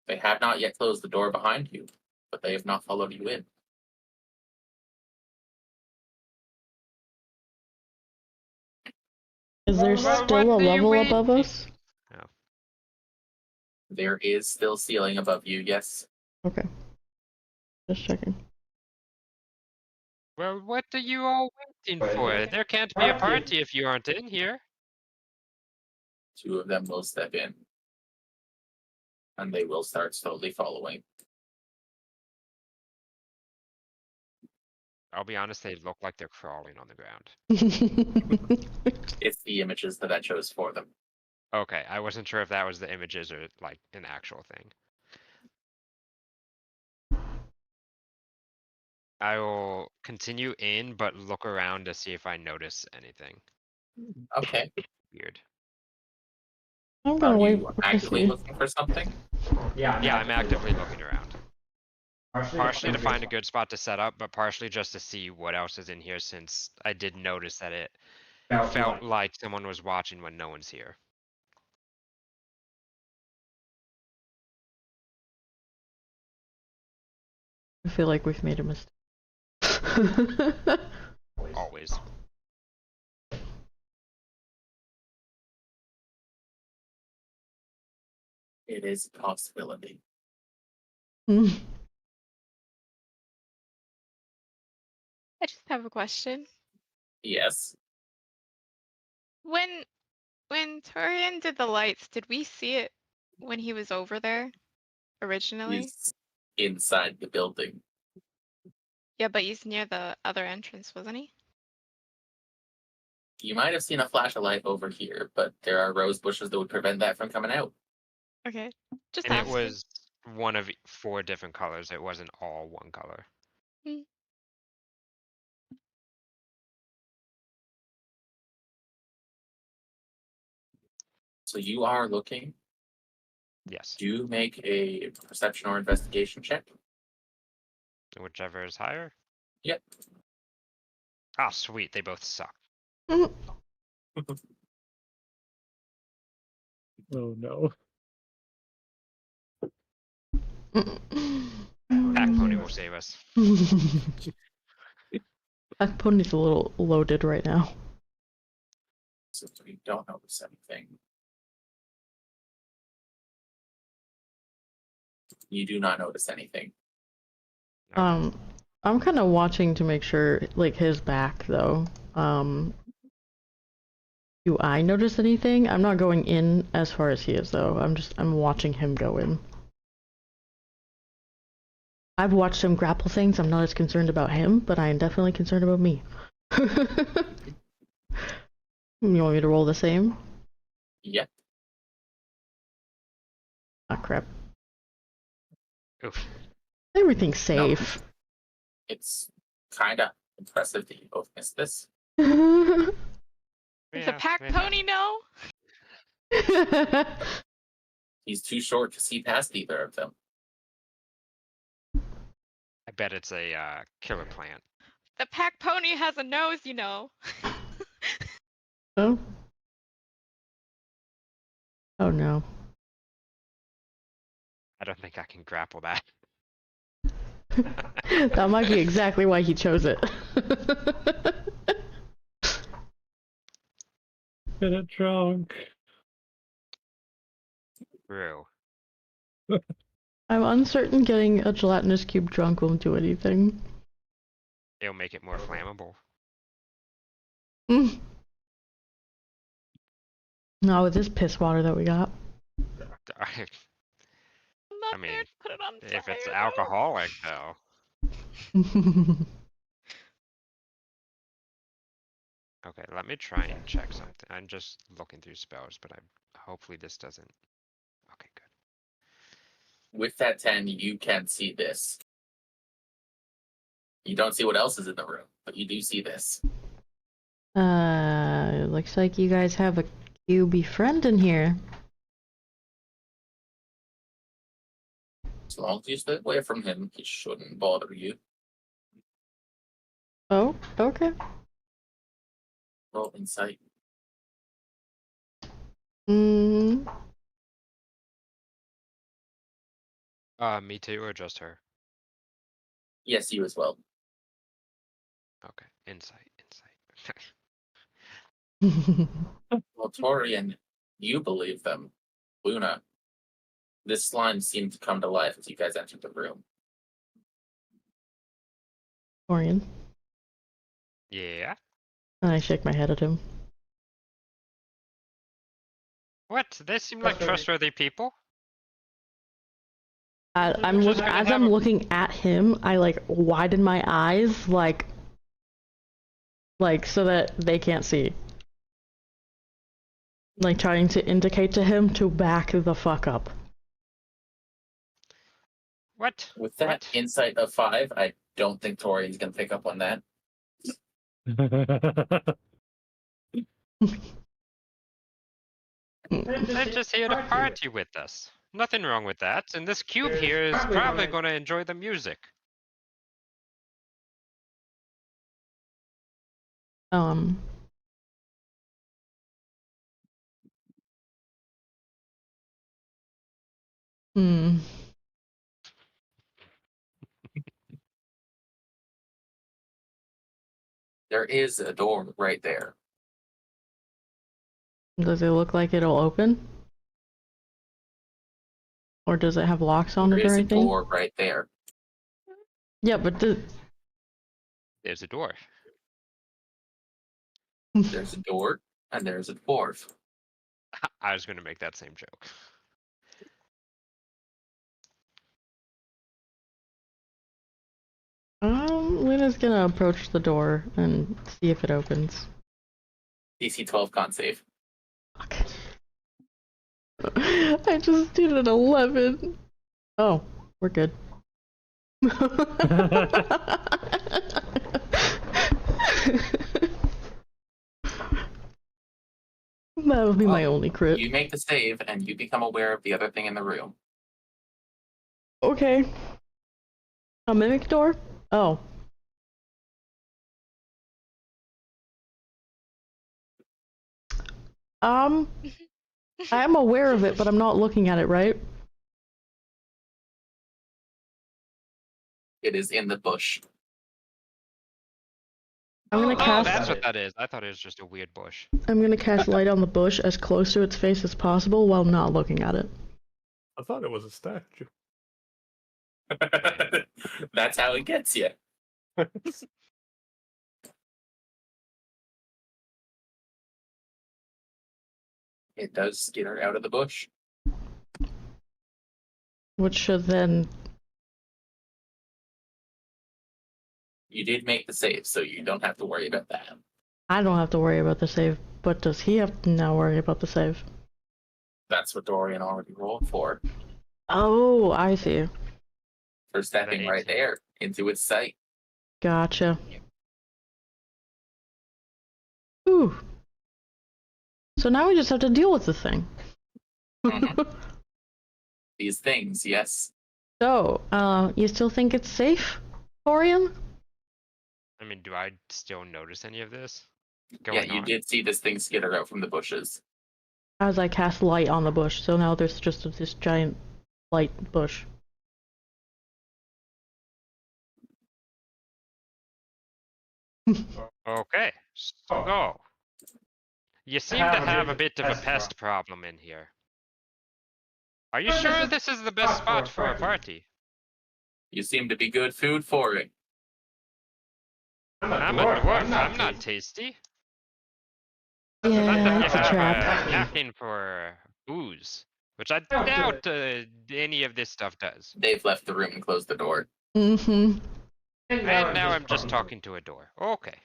Speaker 3: They have not yet closed the door behind you, but they have not followed you in.
Speaker 2: Is there
Speaker 1: Well,
Speaker 2: still
Speaker 1: what
Speaker 2: a
Speaker 1: do you
Speaker 2: level
Speaker 1: wait-
Speaker 2: above us?
Speaker 3: There is still ceiling above you, yes.
Speaker 2: Okay. Just checking.
Speaker 1: Well, what are you all waiting for? There can't be a party if you aren't in here.
Speaker 3: Two of them will step in. And they will start slowly following.
Speaker 1: I'll be honest, they look like they're crawling on the ground.
Speaker 3: It's the images that I chose for them.
Speaker 1: Okay, I wasn't sure if that was the images or like an actual thing. I will continue in, but look around to see if I notice anything
Speaker 3: Okay.
Speaker 1: weird.
Speaker 2: I'm
Speaker 3: Are
Speaker 2: gonna wait
Speaker 3: you
Speaker 2: to
Speaker 3: actively
Speaker 2: see.
Speaker 3: looking for something?
Speaker 1: Yeah, I'm actively looking around. Partially to find a good spot to set up, but partially just to see what else is in here since I did notice that it felt like someone was watching when no one's here.
Speaker 2: I feel like we've made a mistake.
Speaker 1: Always.
Speaker 3: It is a possibility.
Speaker 5: I just have a question.
Speaker 3: Yes.
Speaker 5: When Turian did the lights, did we see it when he was over there originally?
Speaker 3: He's inside the building.
Speaker 5: Yeah, but he's near the other entrance, wasn't he?
Speaker 3: You might have seen a flash of light over here, but there are rose bushes that would prevent that from coming out.
Speaker 5: Okay, just
Speaker 1: And it
Speaker 5: asking.
Speaker 1: was one of 4 different colors. It wasn't all one color.
Speaker 3: So you are looking.
Speaker 1: Yes.
Speaker 3: Do make a perception or investigation check.
Speaker 1: Whichever is higher.
Speaker 3: Yep.
Speaker 1: Ah, sweet. They both suck.
Speaker 4: Oh no.
Speaker 1: Pack Pony will save us.
Speaker 2: Pack Pony's a little loaded right now.
Speaker 3: So you don't notice anything. You do not notice anything.
Speaker 1: Okay.
Speaker 2: I'm kind of watching to make sure, like, his back, though. Do I notice anything? I'm not going in as far as he is, though. I'm watching him go in. I've watched him grapple things. I'm not as concerned about him, but I am definitely concerned about me. You want me to roll the same?
Speaker 3: Yep.
Speaker 2: Ah, crap.
Speaker 1: Oof.
Speaker 2: Everything's safe.
Speaker 3: It's kind of impressive that you both missed this.
Speaker 5: Does the
Speaker 1: Yeah,
Speaker 5: pack
Speaker 1: yeah.
Speaker 5: pony know?
Speaker 3: He's too short to see past either of them.
Speaker 1: I bet it's a killer plant.
Speaker 5: The pack pony has a nose, you know.
Speaker 2: Oh. Oh no.
Speaker 1: I don't think I can grapple that.
Speaker 2: That might be exactly why he chose it.
Speaker 4: Get it drunk.
Speaker 1: True.
Speaker 2: I'm uncertain getting a gelatinous cube drunk won't do anything.
Speaker 1: It'll make it more flammable.
Speaker 2: No, with this piss water that we got.
Speaker 5: I'm not
Speaker 1: I mean,
Speaker 5: there to put it on fire.
Speaker 1: if it's
Speaker 5: though.
Speaker 1: alcoholic, though. Okay, let me try and check something. I'm just looking through spells, but hopefully this doesn't. Okay, good.
Speaker 3: With that 10, you can see this. You don't see what else is in the room, but you do see this.
Speaker 2: Looks like you guys have a QB friend in here.
Speaker 3: As long as you stay away from him, he shouldn't bother you.
Speaker 2: Oh, okay.
Speaker 3: Roll insight.
Speaker 2: Mm,
Speaker 1: Me too, or just her?
Speaker 3: Yes, you as well.
Speaker 1: Okay, insight.
Speaker 3: Well, Torian, you believe them. Luna, this slime seemed to come to life as you guys entered the room.
Speaker 2: Orion.
Speaker 1: Yeah.
Speaker 2: And I shake my head at him.
Speaker 1: What? They seem like trustworthy people.
Speaker 2: I'm
Speaker 1: Just gonna
Speaker 2: as
Speaker 1: have
Speaker 2: I'm
Speaker 1: a-
Speaker 2: looking at him, I like widen my eyes, like so that they can't see. Like trying to indicate to him to back the fuck up.
Speaker 1: What?
Speaker 3: With that
Speaker 1: What?
Speaker 3: insight of 5, I don't think Torian's going to pick up on that.
Speaker 1: They're just here to party with us. Nothing wrong with that. And this cube here is probably going to enjoy the music.
Speaker 2: Um. Hmm.
Speaker 3: There is a door right there.
Speaker 2: Does it look like it'll open? Or does it have locks on
Speaker 3: There
Speaker 2: it or
Speaker 3: is a
Speaker 2: anything?
Speaker 3: door right there.
Speaker 2: Yeah, but
Speaker 1: There's a door.
Speaker 3: There's a door, and there's a dwarf.
Speaker 1: I was going to make that same joke.
Speaker 2: Luna's gonna approach the door and see if it opens.
Speaker 3: DC 12 con save.
Speaker 2: Fuck. I just did an 11. Oh, we're good. That'll be my only crit.
Speaker 3: You make the save, and you become aware of the other thing in the room.
Speaker 2: Okay. A mimic door? Oh. I am aware of it, but I'm not looking at it, right?
Speaker 3: It is in the bush.
Speaker 2: I'm gonna
Speaker 1: Oh,
Speaker 2: cast.
Speaker 1: that's what that is. I thought it was just a weird bush.
Speaker 2: I'm gonna cast light on the bush as close to its face as possible while not looking at it.
Speaker 6: I thought it was a statue.
Speaker 3: That's how it gets you. It does skitter out of the bush.
Speaker 2: Which should then.
Speaker 3: You did make the save, so you don't have to worry about that.
Speaker 2: I don't have to worry about the save, but does he have to now worry about the save?
Speaker 3: That's what Dorian already rolled for.
Speaker 2: Oh, I see.
Speaker 3: For stepping right
Speaker 1: 18.
Speaker 3: there into its sight.
Speaker 2: Gotcha. Ooh. So now we just have to deal with the thing.
Speaker 3: These things, yes.
Speaker 2: So, you still think it's safe, Orion?
Speaker 1: I mean, do I still notice any of this
Speaker 3: Yeah,
Speaker 1: going
Speaker 3: you
Speaker 1: on?
Speaker 3: did see this thing skitter out from the bushes.
Speaker 2: As I cast light on the bush, so now there's just this giant light bush.
Speaker 1: Okay, so you seem to have a bit of a pest problem in here. Are you sure this is the best spot for a party?
Speaker 3: You seem to be good food for it.
Speaker 1: I'm a dwarf. I'm not tasty.
Speaker 2: Yeah,
Speaker 1: If
Speaker 2: it's a
Speaker 1: I'm
Speaker 2: trap.
Speaker 1: packing for booze, which I doubt any of this stuff does.
Speaker 3: They've left the room and closed the door.
Speaker 2: Mm-hmm.
Speaker 1: And now I'm just talking to a door. Okay.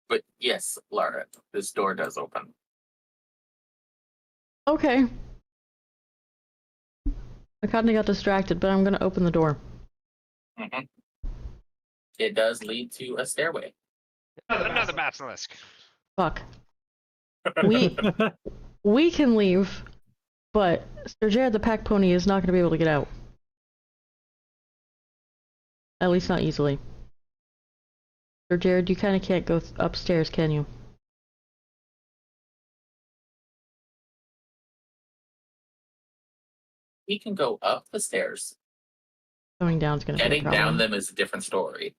Speaker 3: But yes, Lara, this door does open.
Speaker 2: Okay. I kinda got distracted, but I'm gonna open the door.
Speaker 3: Mm-hmm. It does lead to a stairway.
Speaker 1: Another basilisk.
Speaker 2: Fuck. We can leave, but Sir Jared the pack pony is not gonna be able to get out. At least not easily. Sir Jared, you kinda can't go upstairs, can you?
Speaker 3: We can go up the stairs.
Speaker 2: Going down's gonna be a
Speaker 3: Getting
Speaker 2: problem.
Speaker 3: down them is a different story.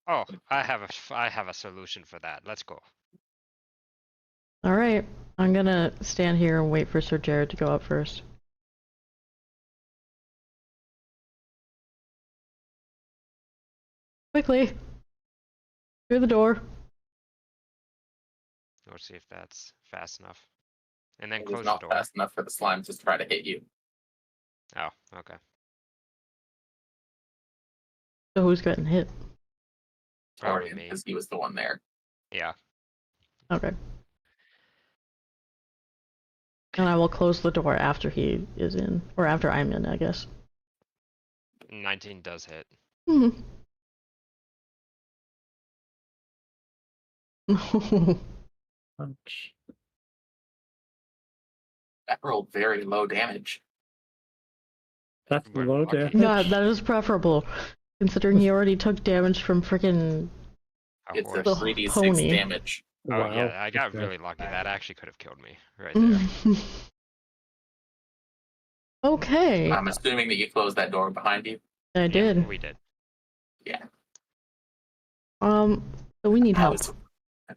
Speaker 1: Oh, I have a solution for that. Let's go.
Speaker 2: All right, I'm gonna stand here and wait for Sir Jared to go up first. Quickly, through the door.
Speaker 1: Let's see if that's fast enough. And then
Speaker 3: It
Speaker 1: close
Speaker 3: is
Speaker 1: the
Speaker 3: not
Speaker 1: door.
Speaker 3: fast enough for the slime to try to hit you.
Speaker 1: Oh, okay.
Speaker 2: So who's getting hit?
Speaker 1: Probably
Speaker 3: Torian,
Speaker 1: me.
Speaker 3: because he was the one there.
Speaker 1: Yeah.
Speaker 2: Okay. And I will close the door after he is in, or after I'm in, I guess.
Speaker 1: 19 does hit.
Speaker 2: Mhm.
Speaker 4: Punch.
Speaker 3: That rolled very low damage.
Speaker 4: That's
Speaker 1: We're
Speaker 4: low
Speaker 1: lucky.
Speaker 4: damage.
Speaker 2: God, that is preferable, considering he already took damage from freaking.
Speaker 1: A
Speaker 3: It's a
Speaker 1: horse.
Speaker 3: 3d6
Speaker 2: pony.
Speaker 3: damage.
Speaker 1: Oh
Speaker 4: Wow.
Speaker 1: yeah, I got
Speaker 4: Okay.
Speaker 1: really lucky. That actually could have killed me right there.
Speaker 2: Okay,
Speaker 3: I'm assuming that you closed that door behind you.
Speaker 2: I
Speaker 1: Yeah,
Speaker 2: did.
Speaker 1: we did.
Speaker 3: Yeah.
Speaker 2: So we need
Speaker 3: I
Speaker 2: help.
Speaker 3: was,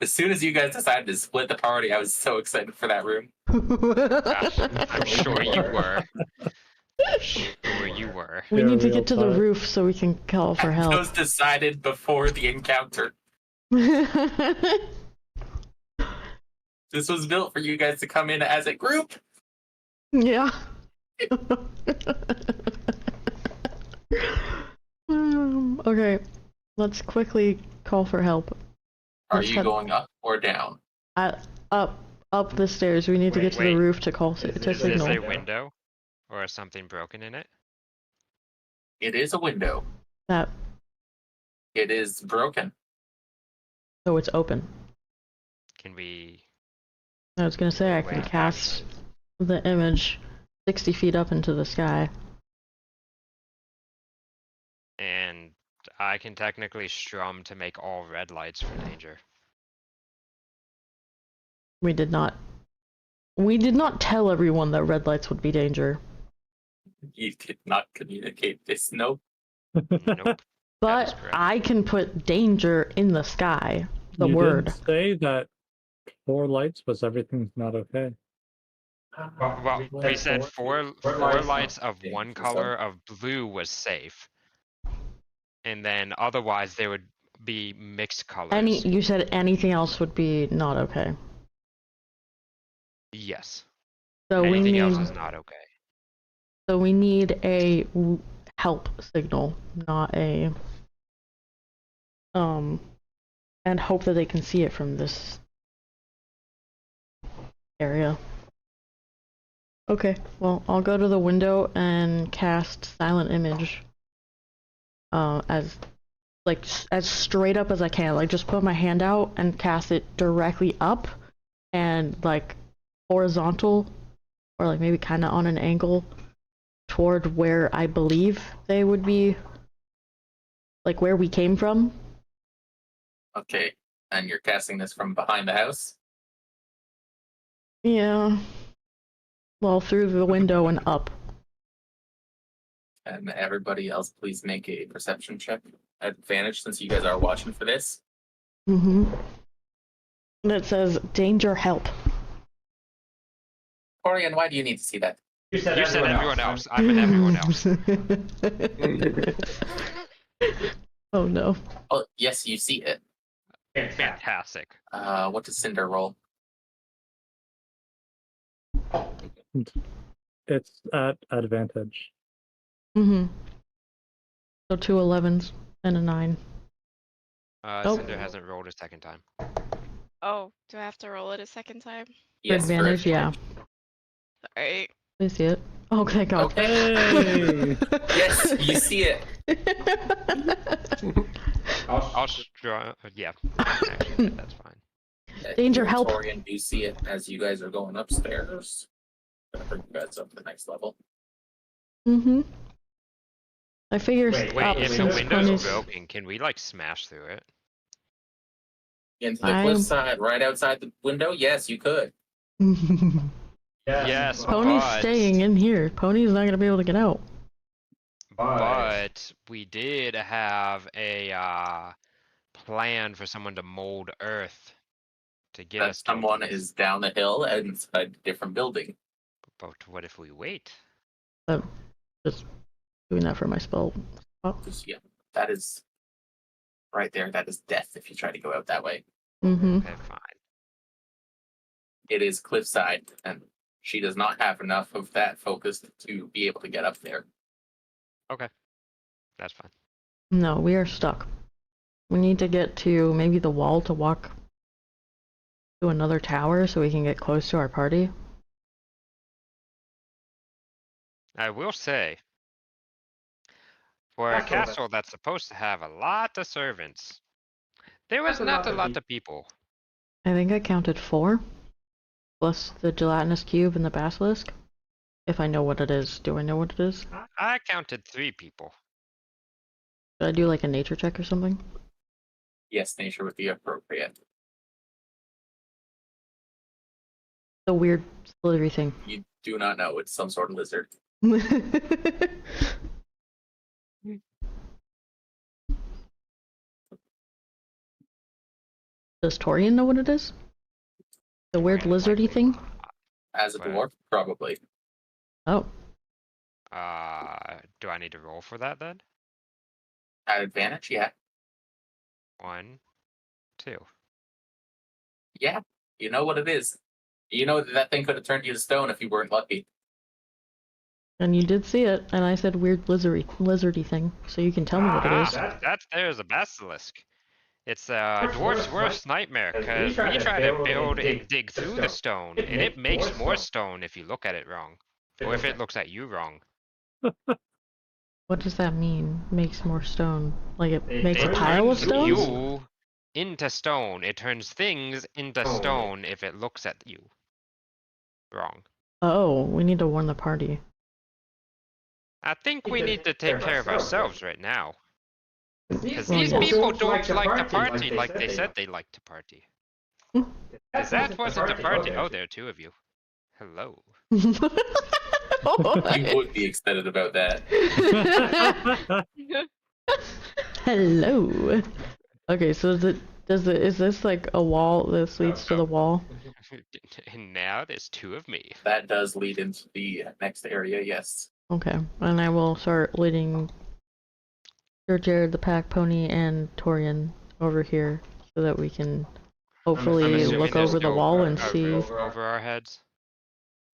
Speaker 3: as soon as you guys decided to split the party, I was so excited for that room.
Speaker 1: I'm sure you were. Sure you were.
Speaker 2: We need to
Speaker 4: Real
Speaker 2: get to the
Speaker 4: talk.
Speaker 2: roof so we can call for
Speaker 3: That
Speaker 2: help.
Speaker 3: was decided before the encounter. This was built for you guys to come in as a group.
Speaker 2: Yeah. Okay, let's quickly call for help.
Speaker 3: Are
Speaker 2: Let's
Speaker 3: you
Speaker 2: head-
Speaker 3: going up or down?
Speaker 2: Up the stairs. We need to get to the
Speaker 1: Wait.
Speaker 2: roof to call
Speaker 1: Is
Speaker 2: to
Speaker 1: this
Speaker 2: signal.
Speaker 1: a window? Or is something broken in it?
Speaker 3: It is a window.
Speaker 2: That
Speaker 3: It is broken.
Speaker 2: so it's open.
Speaker 1: Can we...
Speaker 2: I was gonna say I
Speaker 1: Wait,
Speaker 2: can cast the image 60 feet up into the sky.
Speaker 1: And I can technically strum to make all red lights for danger.
Speaker 2: We did not tell everyone that red lights would be danger.
Speaker 3: You did not communicate this. Nope.
Speaker 1: Nope. That is
Speaker 2: But
Speaker 1: correct.
Speaker 2: I can put danger in the sky. The
Speaker 4: You
Speaker 2: word.
Speaker 4: did say that 4 lights was everything's not okay.
Speaker 1: Well, we said four lights of one color of blue was safe. And then otherwise they would be mixed colors.
Speaker 2: You said anything else would be not okay.
Speaker 1: Yes.
Speaker 2: So
Speaker 1: Anything else is not okay.
Speaker 2: So we need a help signal, not a and hope that they can see it from this area. Okay, well, I'll go to the window and cast silent image. As straight up as I can. Like, just put my hand out and cast it directly up and like horizontal, or like maybe kind of on an angle toward where I believe they would be, like where we came from.
Speaker 3: Okay. And you're casting this from behind the house?
Speaker 2: Yeah. Well, through the window and up.
Speaker 3: And everybody else, please make a perception check at advantage since you guys are watching for this.
Speaker 2: Mm-hmm. And it says, danger, help.
Speaker 3: Corian, why do you need to see that?
Speaker 1: You said everyone else. I'm an everyone else.
Speaker 2: Oh no.
Speaker 3: Oh, yes, you see it.
Speaker 1: Fantastic.
Speaker 3: What does Cinder roll?
Speaker 4: It's at advantage.
Speaker 2: Mm-hmm. So 2 11s and a 9. Oh.
Speaker 1: Cinder hasn't rolled a second time.
Speaker 5: Oh, do I have to roll it a second time?
Speaker 3: Yes, for
Speaker 2: Advantage, yeah.
Speaker 5: Alright.
Speaker 2: I see it. Oh, thank God.
Speaker 4: Hey!
Speaker 3: Yes, you see it.
Speaker 1: I'll yeah. Actually, that's fine.
Speaker 2: Danger,
Speaker 3: You and
Speaker 2: help.
Speaker 3: Torian do see it as you guys are going upstairs. Gonna bring you guys up to the next level.
Speaker 2: Mm-hmm. I figure
Speaker 1: Wait, if the
Speaker 2: since
Speaker 1: window's
Speaker 2: Pony's-
Speaker 1: broken, can we like smash through it?
Speaker 3: Into the cliff side, right outside the window? Yes, you could.
Speaker 1: Yes,
Speaker 2: Pony's
Speaker 1: but,
Speaker 2: staying in here. Pony's not gonna be able to get out.
Speaker 1: But we did have a plan for someone to mold Earth to get
Speaker 3: That
Speaker 1: us
Speaker 3: someone
Speaker 1: tokens.
Speaker 3: is down the hill and inside a different building.
Speaker 1: But what if we wait?
Speaker 2: Just doing that for my spell.
Speaker 3: Yeah, that is right there. That is death if you try to go out that way.
Speaker 2: Mm-hmm.
Speaker 1: Okay, fine.
Speaker 3: It is cliffside, and she does not have enough of that focus to be able to get up there.
Speaker 1: Okay, that's fine.
Speaker 2: No, we are stuck. We need to get to maybe the wall to walk to another tower so we can get close to our party.
Speaker 1: I will say, for a castle that's supposed to have a lot of servants, there was not a lot of people.
Speaker 2: I think I counted 4, plus the gelatinous cube and the basilisk. If I know what it is. Do I know what it is?
Speaker 1: I counted 3 people.
Speaker 2: Should I do like a nature check or something?
Speaker 3: Yes, nature would be appropriate.
Speaker 2: The weird slithery thing.
Speaker 3: You do not know. It's some sort of lizard.
Speaker 2: Does Torian know what it is? The weird lizardy thing?
Speaker 3: As a
Speaker 1: Right.
Speaker 3: dwarf, probably.
Speaker 2: Oh.
Speaker 1: Do I need to roll for that then?
Speaker 3: At advantage, yeah.
Speaker 1: 1, 2.
Speaker 3: Yeah, you know what it is. You know that thing could have turned you to stone if you weren't lucky.
Speaker 2: And you did see it, and I said weird lizardy thing, so you can tell me what it is.
Speaker 1: That there's a basilisk. It's a dwarf's worst nightmare, because we try to build and dig through the stone, and it makes more stone if you look at it wrong. Or if it looks at you wrong.
Speaker 2: What does that mean? Makes more stone? Like it makes a
Speaker 1: It
Speaker 2: pile of
Speaker 1: turns
Speaker 2: stones?
Speaker 1: you into stone. It turns things into stone if it looks at you wrong.
Speaker 2: Oh, we need to warn the party.
Speaker 1: I think we need to take care of ourselves right now. Because
Speaker 2: Well,
Speaker 1: these
Speaker 2: yes.
Speaker 1: people don't like to party like they said they like to party. Because that wasn't a party. Oh, there are 2 of you. Hello.
Speaker 3: You would be excited about that.
Speaker 2: Hello. Okay, so is this like a wall that leads to the wall?
Speaker 1: And now there's 2 of me.
Speaker 3: That does lead into the next area, yes.
Speaker 2: Okay, and I will start leading Sir Jared, the pack pony, and Torian over here so that we can
Speaker 1: I'm
Speaker 2: hopefully
Speaker 1: assuming
Speaker 2: look
Speaker 1: there's
Speaker 2: over the
Speaker 1: no
Speaker 2: wall and
Speaker 1: a
Speaker 2: see.
Speaker 1: roof over our heads.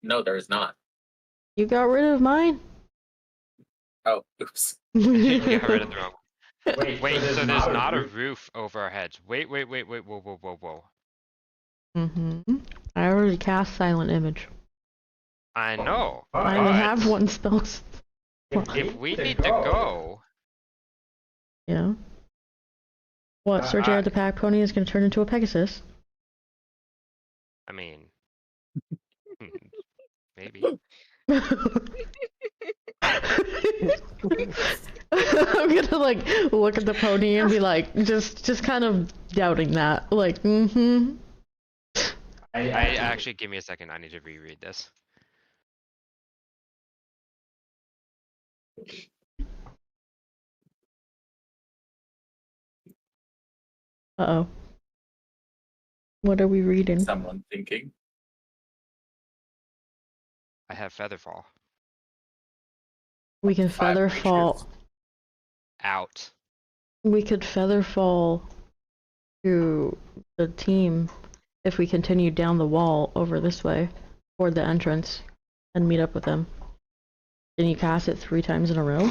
Speaker 3: No, there is not.
Speaker 2: You got rid of mine?
Speaker 3: Oh, oops.
Speaker 1: You got rid of the wrong. Wait, so there's not a roof over our heads. Wait, whoa.
Speaker 2: Mm-hmm. I already cast Silent Image.
Speaker 1: I know.
Speaker 2: I only
Speaker 1: but
Speaker 2: have 1 spell.
Speaker 1: if we need to go,
Speaker 2: Yeah. What, Sir Jared the pack pony is going to turn into a Pegasus?
Speaker 1: I mean, maybe.
Speaker 2: I'm gonna like look at the pony and be like, just kind of doubting that. Like, mm-hmm.
Speaker 1: I actually, give me a second. I need to reread this.
Speaker 2: Uh-oh. What are we reading?
Speaker 3: Someone thinking.
Speaker 1: I have Featherfall.
Speaker 2: We can
Speaker 3: 5
Speaker 2: feather
Speaker 3: creatures.
Speaker 2: fall.
Speaker 1: Out.
Speaker 2: We could feather fall to the team if we continue down the wall over this way toward the entrance and meet up with them. Can you cast it 3 times in a row?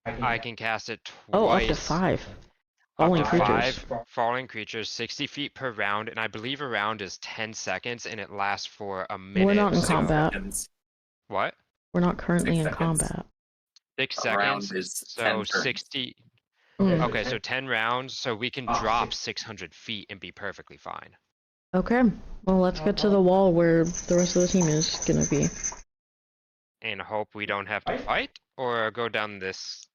Speaker 1: I can cast it twice.
Speaker 2: Oh, up to 5.
Speaker 1: Up
Speaker 2: Falling
Speaker 1: to
Speaker 2: creatures.
Speaker 1: 5 falling creatures, 60 feet per round, and I believe a round is 10 seconds, and it lasts for a minute.
Speaker 2: We're not in
Speaker 3: Six
Speaker 2: combat.
Speaker 3: seconds.
Speaker 1: What?
Speaker 2: We're not currently
Speaker 3: 6
Speaker 2: in
Speaker 3: seconds.
Speaker 2: combat.
Speaker 3: A6 round
Speaker 1: seconds.
Speaker 3: is
Speaker 1: So
Speaker 3: 10 turns.
Speaker 1: 60.
Speaker 2: Mm.
Speaker 1: Okay, so 10 rounds, so we can drop 600 feet and be perfectly fine.
Speaker 2: Okay, well let's get to the wall where the rest of the team is gonna be.
Speaker 1: And hope we don't have to fight, or go down this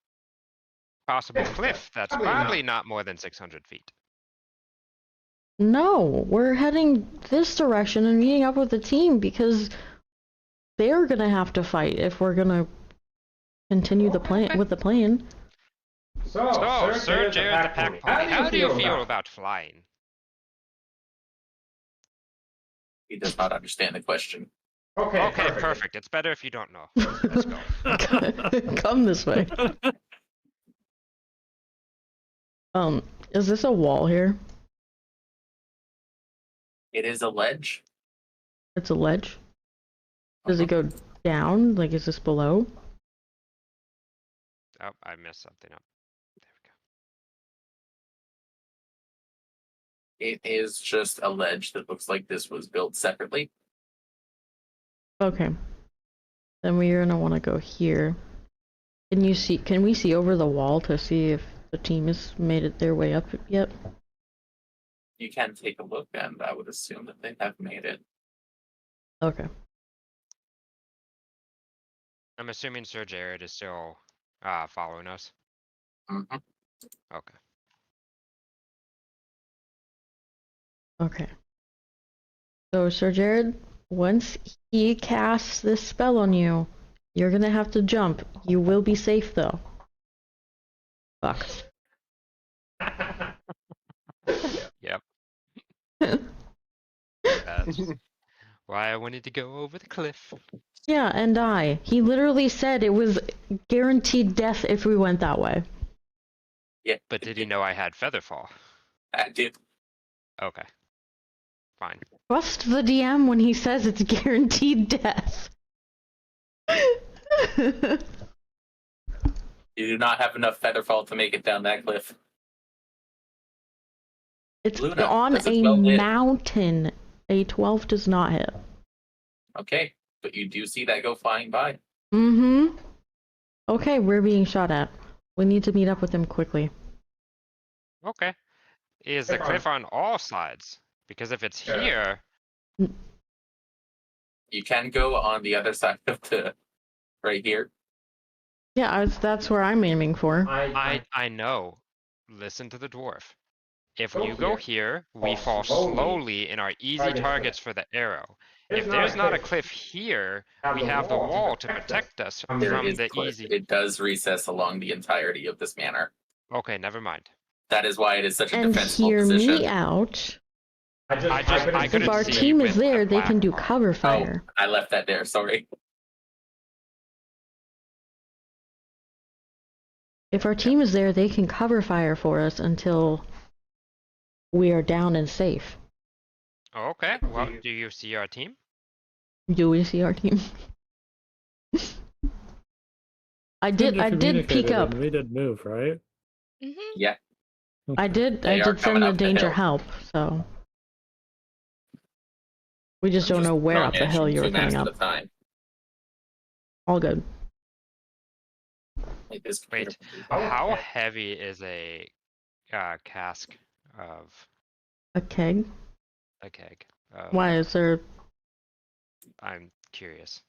Speaker 1: possible cliff that's probably not more than 600 feet.
Speaker 2: No, we're heading this direction and meeting up with the team because they're gonna have to fight if we're gonna continue the plan with the plan.
Speaker 1: So, Sir Jared the Pack Pony, how do you feel about flying?
Speaker 3: He does not understand the question.
Speaker 1: Okay, perfect. It's better if you don't know. Let's go.
Speaker 2: Come this way. Is this a wall here?
Speaker 3: It is a ledge.
Speaker 2: It's a ledge. Does it go down? Like, is this below?
Speaker 1: Oh, I messed something up. There we go.
Speaker 3: It is just a ledge that looks like this was built separately.
Speaker 2: Okay. Then we're gonna want to go here. Can we see over the wall to see if the team has made it their way up yet?
Speaker 3: You can take a look, and I would assume that they have made it.
Speaker 2: Okay.
Speaker 1: I'm assuming Sir Jared is still following us.
Speaker 3: Mhm.
Speaker 1: Okay.
Speaker 2: Okay. So, Sir Jared, once he casts this spell on you, you're gonna have to jump. You will be safe, though. Fuck.
Speaker 1: Yep. That's why I wanted to go over the cliff.
Speaker 2: Yeah, and die. He literally said it was guaranteed death if we went that way.
Speaker 3: Yeah.
Speaker 1: But did he know I had Featherfall?
Speaker 3: I did.
Speaker 1: Okay. Fine.
Speaker 2: Trust the DM when he says it's guaranteed death.
Speaker 3: You do not have enough featherfall to make it down that cliff.
Speaker 2: It's
Speaker 3: Luna,
Speaker 2: on
Speaker 3: does it
Speaker 2: a
Speaker 3: well hit?
Speaker 2: mountain. A 12 does not hit.
Speaker 3: Okay, but you do see that go flying by.
Speaker 2: Mm-hmm. Okay, we're being shot at. We need to meet up with him quickly.
Speaker 1: Okay. Is the cliff on all sides? Because if it's here,
Speaker 3: You can go on the other side of the right here.
Speaker 2: Yeah, that's where I'm aiming for.
Speaker 1: I know. Listen to the dwarf. If you go here, we fall slowly in our easy targets for the arrow. If there's not a cliff here, we have the wall to protect us
Speaker 3: There
Speaker 1: from
Speaker 3: is
Speaker 1: the
Speaker 3: cliff.
Speaker 1: easy.
Speaker 3: It does recess along the entirety of this manor.
Speaker 1: Okay, never mind.
Speaker 3: That is why it is such a
Speaker 2: And
Speaker 3: defensible
Speaker 2: hear
Speaker 3: position.
Speaker 2: me out.
Speaker 1: I
Speaker 2: If
Speaker 1: couldn't
Speaker 2: our
Speaker 1: see
Speaker 2: team is
Speaker 1: with the
Speaker 2: there, they can do
Speaker 1: black
Speaker 2: cover
Speaker 3: Oh,
Speaker 2: fire.
Speaker 3: I left that there. Sorry.
Speaker 2: If our team is there, they can cover fire for us until we are down and safe.
Speaker 1: Oh, okay. Well, do you see our team?
Speaker 2: Do we see our team? I did peek
Speaker 4: Communicated
Speaker 2: up.
Speaker 4: and we did move, right?
Speaker 5: Mm-hmm.
Speaker 3: Yeah.
Speaker 2: I
Speaker 3: They
Speaker 2: did
Speaker 3: are
Speaker 2: send
Speaker 3: coming
Speaker 2: the
Speaker 3: up the
Speaker 2: danger
Speaker 3: hill.
Speaker 2: help, so we just don't know where up the hill you were coming up.
Speaker 3: At a time.
Speaker 2: All good.
Speaker 3: Like this
Speaker 1: Wait,
Speaker 3: computer-
Speaker 1: how heavy is a cask of
Speaker 2: A keg?
Speaker 1: a keg?
Speaker 2: Why is there?
Speaker 1: I'm curious.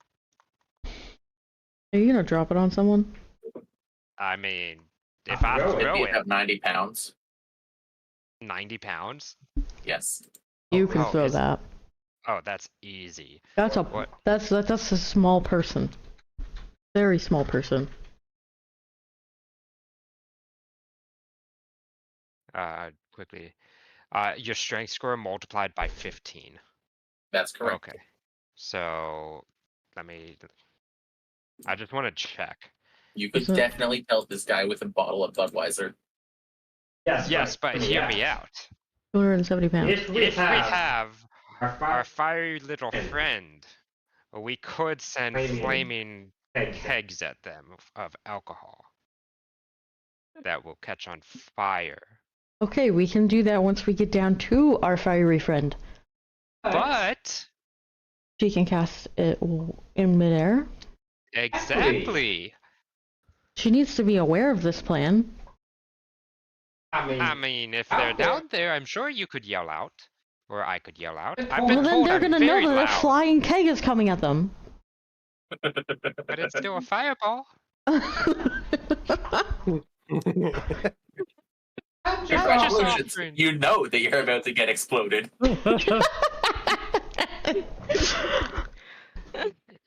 Speaker 2: Are you gonna drop it on someone?
Speaker 1: I mean, if I
Speaker 3: It'd
Speaker 1: throw
Speaker 3: be
Speaker 1: it
Speaker 3: about 90 pounds.
Speaker 1: 90 pounds,
Speaker 3: Yes.
Speaker 2: You can
Speaker 1: Oh,
Speaker 2: throw
Speaker 1: is-
Speaker 2: that.
Speaker 1: oh, that's easy.
Speaker 2: That's a
Speaker 1: What?
Speaker 2: that's a small person. Very small person.
Speaker 1: Quickly. Your strength score multiplied by 15.
Speaker 3: That's correct.
Speaker 1: Okay. So, I just want to check.
Speaker 3: You could
Speaker 2: So-
Speaker 3: definitely help this guy with a bottle of Budweiser.
Speaker 1: Yes, but hear me out.
Speaker 2: 270 pounds.
Speaker 1: If we have our fiery little friend, we could send flaming kegs at them of alcohol that will catch on fire.
Speaker 2: Okay, we can do that once we get down to our fiery friend.
Speaker 1: But
Speaker 2: She can cast it in midair.
Speaker 1: exactly.
Speaker 2: She needs to be aware of this plan.
Speaker 1: I mean, if they're down there, I'm sure you could yell out, or I could yell out. I've
Speaker 2: Well,
Speaker 1: been
Speaker 2: then
Speaker 1: told
Speaker 2: they're
Speaker 1: I'm
Speaker 2: gonna know
Speaker 1: very
Speaker 2: that a
Speaker 1: loud,
Speaker 2: flying keg is coming at them.
Speaker 1: but it's still a fireball.
Speaker 3: Congratulations.
Speaker 1: offering.
Speaker 3: You know that you're about to get exploded.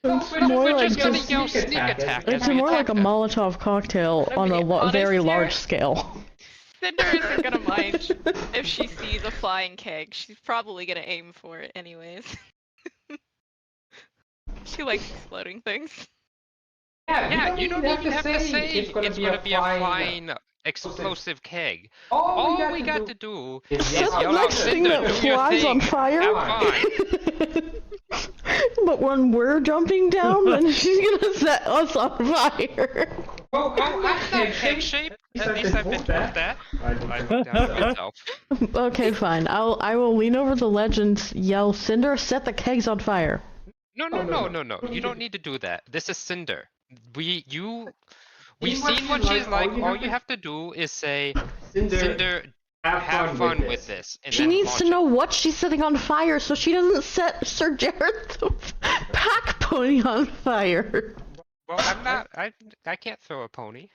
Speaker 2: It's
Speaker 1: We're
Speaker 2: more like
Speaker 1: just gonna
Speaker 2: just-
Speaker 1: yell sneak attack.
Speaker 2: It's
Speaker 1: as we
Speaker 2: more like a
Speaker 1: attack them.
Speaker 2: Molotov cocktail
Speaker 5: I
Speaker 2: on a
Speaker 5: mean,
Speaker 2: very
Speaker 5: honestly,
Speaker 2: large scale.
Speaker 5: Cinder isn't gonna mind if she sees a flying keg. She's probably gonna aim for it anyways. She likes exploding things.
Speaker 1: Yeah, you don't even have to say it's gonna be a flying explosive keg. All we got to do is
Speaker 2: It's just the
Speaker 1: yell out,
Speaker 2: next thing
Speaker 1: Cinder,
Speaker 2: that
Speaker 1: do your
Speaker 2: flies
Speaker 1: thing.
Speaker 2: on fire.
Speaker 1: Have fun.
Speaker 2: But when we're jumping down, then she's gonna set us on fire.
Speaker 1: Oh, I'm not keg shape. At least I've been told that. I looked down at myself.
Speaker 2: Okay, fine. I will lean over the ledge and yell, Cinder, set the kegs on fire.
Speaker 1: No. You don't need to do that. This is Cinder. We've seen what she's like. All you have to do is say, Cinder, have fun with this. And
Speaker 2: She
Speaker 1: then
Speaker 2: needs
Speaker 1: launch
Speaker 2: to
Speaker 1: it.
Speaker 2: know what she's setting on fire so she doesn't set Sir Jared the pack pony on fire.
Speaker 1: Well, I'm not. I can't throw a pony.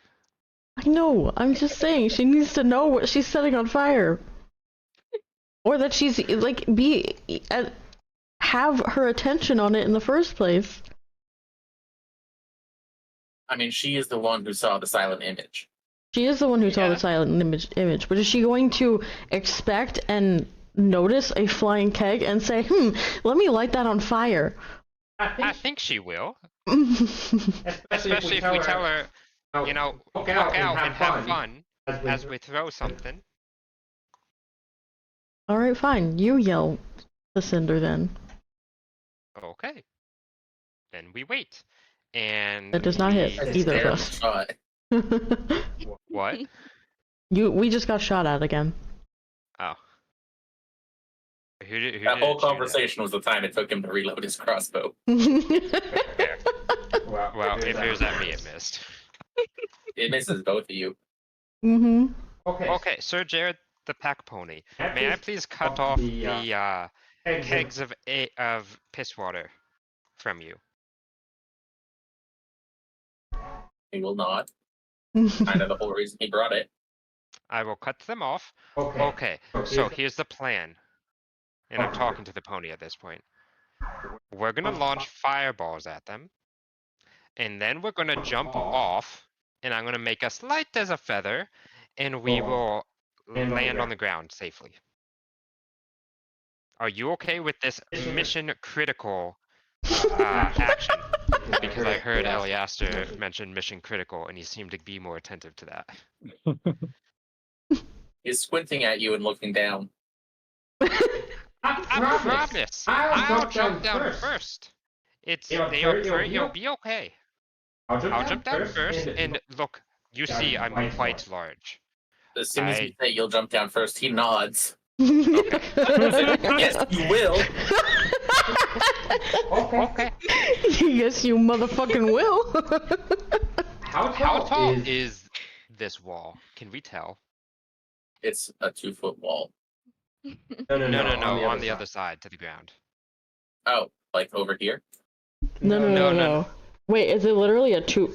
Speaker 2: I know, I'm just saying, she needs to know what she's setting on fire. Or that she's, like, have her attention on it in the first place.
Speaker 3: I mean, she is the one who saw the silent image.
Speaker 2: She is the one who saw
Speaker 1: Yeah.
Speaker 2: the silent image, but is she going to expect and notice a flying keg and say, let me light that on fire?
Speaker 1: I think she will.
Speaker 7: Especially
Speaker 1: Especially if we tell her, you know, look out and have fun as we throw something.
Speaker 2: Alright, fine. You yell to Cinder then.
Speaker 1: Okay. Then we wait. And
Speaker 2: That does not hit
Speaker 3: It's
Speaker 2: either of
Speaker 3: their
Speaker 2: us.
Speaker 3: shot.
Speaker 1: What?
Speaker 2: We just got shot at again.
Speaker 1: Oh. Who did
Speaker 3: That whole
Speaker 1: it shoot at?
Speaker 3: conversation was the time it took him to reload his crossbow.
Speaker 1: Fair.
Speaker 7: Well,
Speaker 1: Well, if it was at me, it missed.
Speaker 3: It misses both of you.
Speaker 2: Mm-hmm.
Speaker 1: Okay, Sir Jared the Pack Pony, may I please cut off the kegs of piss water from you?
Speaker 3: He will not. Kind of the whole reason he brought it.
Speaker 1: I will cut them off.
Speaker 7: Okay.
Speaker 1: Okay, so here's the plan. And I'm talking to the pony at this point. We're gonna launch fireballs at them. And then we're gonna jump off. And I'm gonna make us light as a feather. And we will land on the ground safely. Are you okay with this mission critical action? Because I heard Eliaster mention mission critical and he seemed to be more attentive to that.
Speaker 3: He's squinting at you and looking down.
Speaker 1: I promise. I'll jump down first. You'll be okay. I'll jump down first, and look, you see, I'm quite large.
Speaker 3: As soon as you say you'll jump down first, he nods.
Speaker 1: Okay.
Speaker 3: Yes, you will.
Speaker 1: Okay.
Speaker 2: Yes, you motherfucking will.
Speaker 1: How tall is this wall? Can we tell?
Speaker 3: It's a 2-foot wall.
Speaker 1: No, on the other side to the ground.
Speaker 3: Oh, like over here?
Speaker 2: No. Wait, is it literally a 2?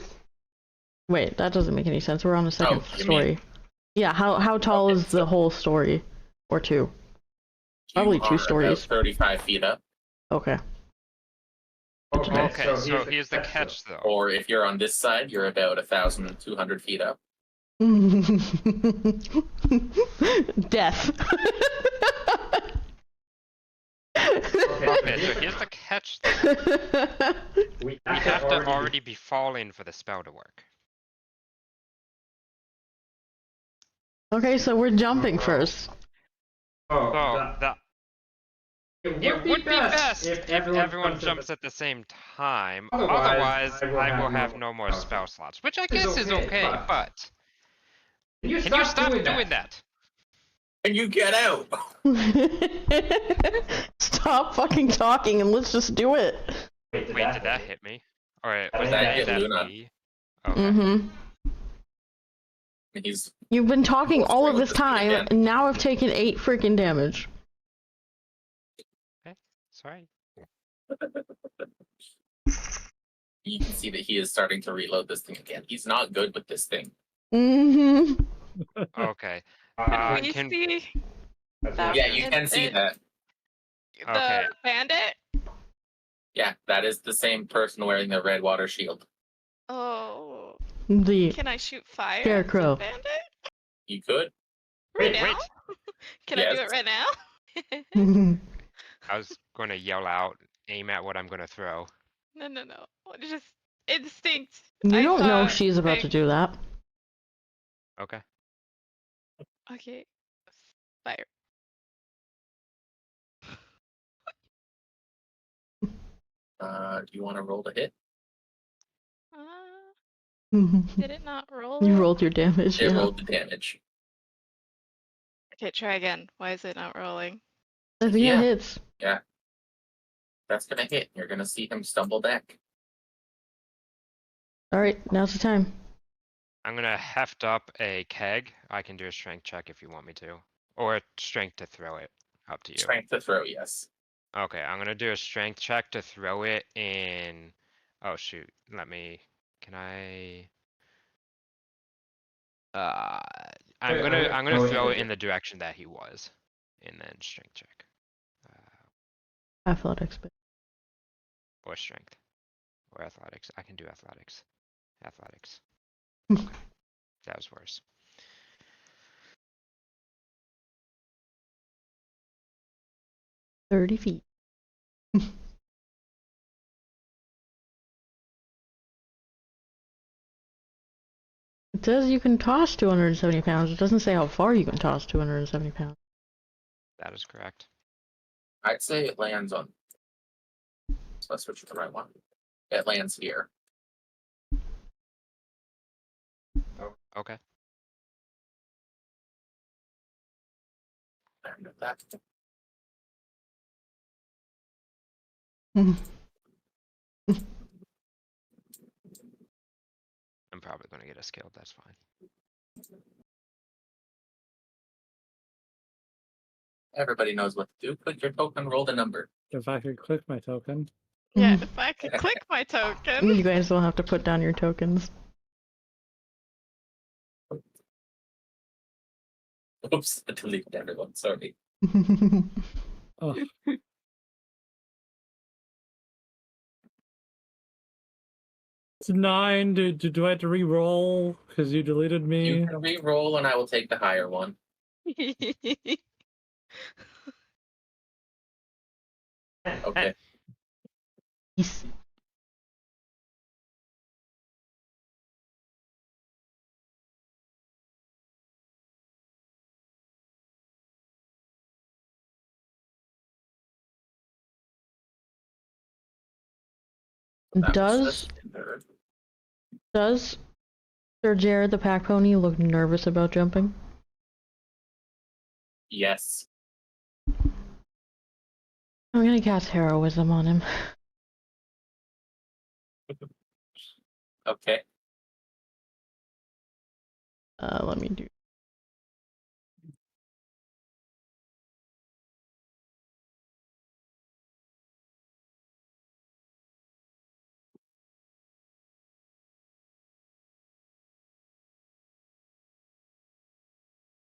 Speaker 2: Wait, that doesn't make any sense. We're on the second
Speaker 3: you
Speaker 2: story.
Speaker 3: mean-
Speaker 2: Yeah, how tall
Speaker 3: Okay,
Speaker 2: is the whole story? Or 2? Probably
Speaker 3: You
Speaker 2: 2
Speaker 3: are
Speaker 2: stories.
Speaker 3: about 35 feet up.
Speaker 2: Okay.
Speaker 1: Okay, so here's the catch though.
Speaker 3: Or if you're on this side, you're about 1,200 feet up.
Speaker 2: Death.
Speaker 1: Okay, so here's the catch though. We have to already be falling for the spell to work.
Speaker 2: Okay, so we're jumping first.
Speaker 1: So it would be best if everyone jumps at the same time. Otherwise, I will have no more spell slots, which I guess is okay, but can you stop doing that?
Speaker 3: And you get out!
Speaker 2: Stop fucking talking and let's just do it.
Speaker 1: Wait, did that hit me? Alright, was
Speaker 3: That
Speaker 1: that
Speaker 3: hit Luna.
Speaker 1: me? Okay.
Speaker 2: Mm-hmm.
Speaker 3: He's
Speaker 2: You've been talking all of this time,
Speaker 3: again.
Speaker 2: and now I've taken 8 freaking damage.
Speaker 1: Sorry.
Speaker 3: You can see that he is starting to reload this thing again. He's not good with this thing.
Speaker 2: Mm-hmm.
Speaker 1: Okay.
Speaker 5: Can we
Speaker 1: can-
Speaker 5: see that
Speaker 3: Yeah, you can see that.
Speaker 5: the
Speaker 1: Okay.
Speaker 5: bandit?
Speaker 3: Yeah, that is the same person wearing the red water shield.
Speaker 5: Oh,
Speaker 2: The
Speaker 5: can I shoot fire?
Speaker 2: Scarecrow.
Speaker 5: At the bandit?
Speaker 3: You could.
Speaker 5: Right
Speaker 1: Wait,
Speaker 5: now?
Speaker 1: wait.
Speaker 5: Can I do
Speaker 3: Yes.
Speaker 5: it right now?
Speaker 1: I was going to yell out, aim at what I'm going to throw.
Speaker 5: No. Just instinct.
Speaker 2: You
Speaker 5: I
Speaker 2: don't know
Speaker 5: thought,
Speaker 2: she's about to
Speaker 5: like,
Speaker 2: do that.
Speaker 1: Okay.
Speaker 5: Okay. Fire.
Speaker 3: Do you want to roll to hit?
Speaker 5: Did it not roll?
Speaker 2: You
Speaker 5: it?
Speaker 2: rolled your damage,
Speaker 3: It
Speaker 2: yeah.
Speaker 3: rolled the damage.
Speaker 5: Okay, try again. Why is it not rolling?
Speaker 2: I think
Speaker 3: Yeah.
Speaker 2: it hits.
Speaker 3: That's gonna hit. You're gonna see him stumble back.
Speaker 2: Alright, now's the time.
Speaker 1: I'm going to heft up a keg. I can do a strength check if you want me to. Or a strength to throw it. Up to you.
Speaker 3: Strength to throw, yes.
Speaker 1: Okay, I'm going to do a strength check to throw it in... Oh, shoot. Can I... I'm gonna throw it in the direction that he was. And then strength check.
Speaker 2: Athletics.
Speaker 1: Or strength. Or athletics. I can do athletics. Athletics. That was worse.
Speaker 2: $30 feet. It says you can toss 270 pounds. It doesn't say how far you can toss 270 pounds.
Speaker 1: That is correct.
Speaker 3: I'd say it lands on. So let's switch to the right one. It lands here.
Speaker 1: Okay.
Speaker 3: And that.
Speaker 1: I'm probably gonna get us killed, that's fine.
Speaker 3: Everybody knows what to do. Click your token, roll the number.
Speaker 4: If I could click my token.
Speaker 5: Yeah, if I could click my token.
Speaker 2: You guys will have to put down your tokens.
Speaker 3: Oops, I deleted everyone. Sorry.
Speaker 4: Oh, it's 9. Do I have to re-roll because you deleted me?
Speaker 3: You can re-roll, and I will take the higher one. Okay.
Speaker 2: Yes.
Speaker 3: That was
Speaker 2: Does
Speaker 3: the third.
Speaker 2: does Sir Jared the pack pony look nervous about jumping?
Speaker 3: Yes.
Speaker 2: I'm gonna cast heroism on him.
Speaker 3: Okay.
Speaker 2: Let me do.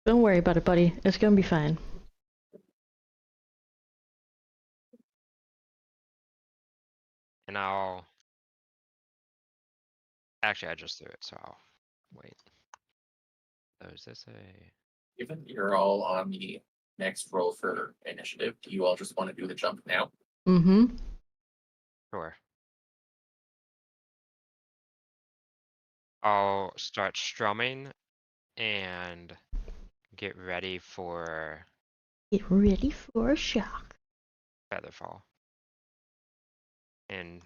Speaker 2: Don't worry about it, buddy. It's gonna be fine.
Speaker 1: And I'll... Actually, I just threw it, so I'll wait. So is this a...
Speaker 3: Given you're all on the next roll for initiative, do you all just want to do the jump now?
Speaker 2: Mm-hmm.
Speaker 1: Sure. I'll start strumming and get ready for
Speaker 2: Get ready for a shock.
Speaker 1: Featherfall. And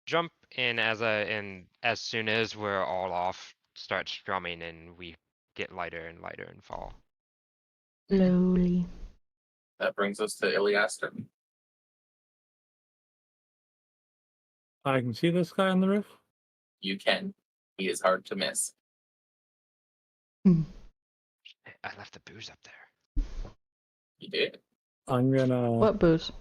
Speaker 1: jump in as soon as we're all off, start strumming and we get lighter and lighter and fall.
Speaker 2: Slowly.
Speaker 3: That brings us to Iliaster.
Speaker 4: I can see this guy on the roof.
Speaker 3: You can. He is hard to miss.
Speaker 1: I left the booze up there.
Speaker 3: You did.
Speaker 4: I'm gonna
Speaker 2: What booze?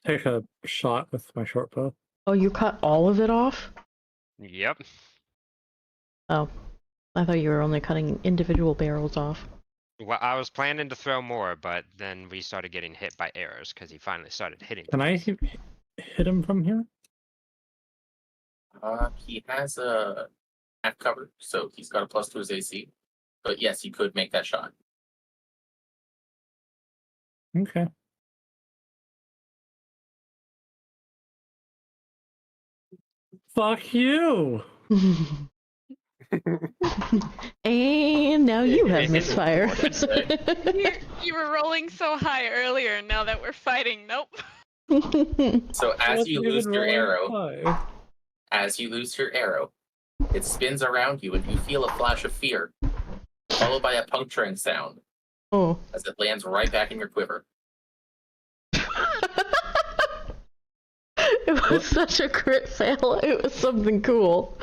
Speaker 4: take a shot with my short bow.
Speaker 2: Oh, you cut all of it off?
Speaker 1: Yep.
Speaker 2: Oh. I thought you were only cutting individual barrels off.
Speaker 1: Well, I was planning to throw more, but then we started getting hit by arrows because he finally started hitting.
Speaker 4: Can I
Speaker 1: things.
Speaker 4: hit him from here?
Speaker 3: He has a half cover, so he's got a plus to his AC. But yes, he could make that shot.
Speaker 4: Okay. Fuck you!
Speaker 2: And now you have misfire.
Speaker 5: You were rolling so high earlier. Now that we're fighting, nope.
Speaker 3: So as
Speaker 4: Wasn't
Speaker 3: you
Speaker 4: even
Speaker 3: lose your
Speaker 4: rolling
Speaker 3: arrow,
Speaker 4: high.
Speaker 3: it spins around you and you feel a flash of fear, followed by a puncturing sound
Speaker 2: Oh.
Speaker 3: as it lands right back in your quiver.
Speaker 2: It was such a crit fail. It was something cool.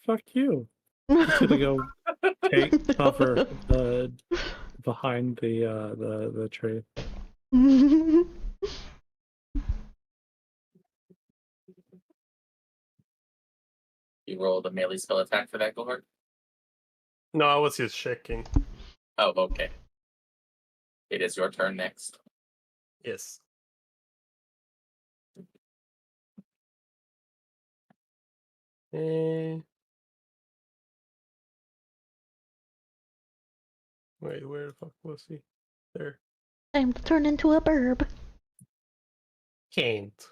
Speaker 4: Fuck you. Just gonna go take cover behind the tree.
Speaker 3: You roll the melee spell attack for that, Gohart?
Speaker 6: No, I was just checking.
Speaker 3: Oh, okay. It is your turn next.
Speaker 6: Yes. Wait, where the fuck was he? There.
Speaker 2: Time to turn into a burb.
Speaker 6: Can't.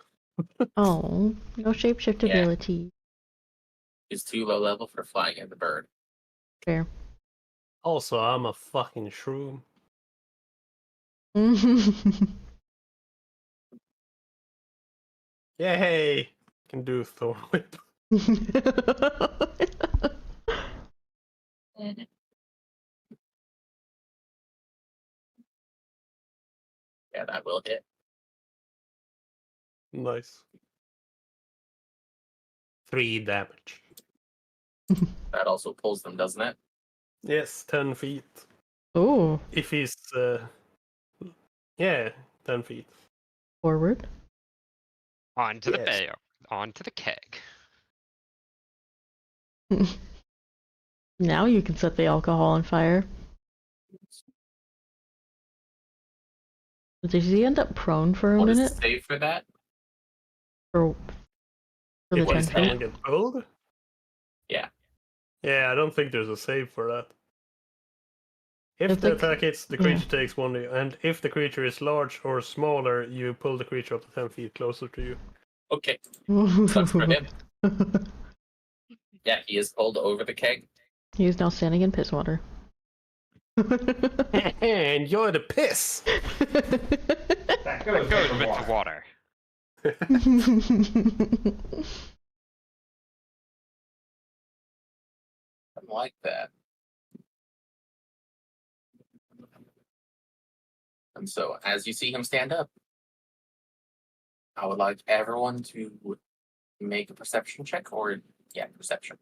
Speaker 2: Oh, no shapeshift
Speaker 3: Yeah.
Speaker 2: ability.
Speaker 3: He's too low level for flying at the bird.
Speaker 2: Fair.
Speaker 6: Also, I'm a fucking shroom. Yay! Can do Thorn Whip.
Speaker 3: Yeah, that will hit.
Speaker 6: Nice. 3 damage.
Speaker 3: That also pulls them, doesn't it?
Speaker 6: Yes, 10 feet.
Speaker 2: Oh,
Speaker 6: If he's, yeah, 10 feet.
Speaker 2: forward.
Speaker 1: On to the
Speaker 6: Yes.
Speaker 1: bear. On to the keg.
Speaker 2: Now you can set the alcohol on fire. Did he end up prone for a
Speaker 3: What is
Speaker 2: minute?
Speaker 3: the save for that?
Speaker 2: For the
Speaker 6: If
Speaker 2: 10
Speaker 6: he's
Speaker 3: is
Speaker 6: gonna
Speaker 2: feet?
Speaker 6: get pulled?
Speaker 3: Yeah.
Speaker 6: Yeah, I don't think there's a save for that. If
Speaker 2: It's
Speaker 6: the
Speaker 2: like-
Speaker 6: attack hits, the
Speaker 2: yeah.
Speaker 6: creature takes 1d, and if the creature is large or smaller, you pull the creature up to 10 feet closer to you.
Speaker 3: Okay. Sucks for him. Yeah, he is pulled over the keg.
Speaker 2: He is now standing in piss water.
Speaker 6: And you're the piss!
Speaker 7: That goes
Speaker 1: Goes
Speaker 7: with
Speaker 1: with
Speaker 7: the
Speaker 1: the water.
Speaker 3: I like that. And so, as you see him stand up, I would like everyone to make a perception check, or, yeah, perception.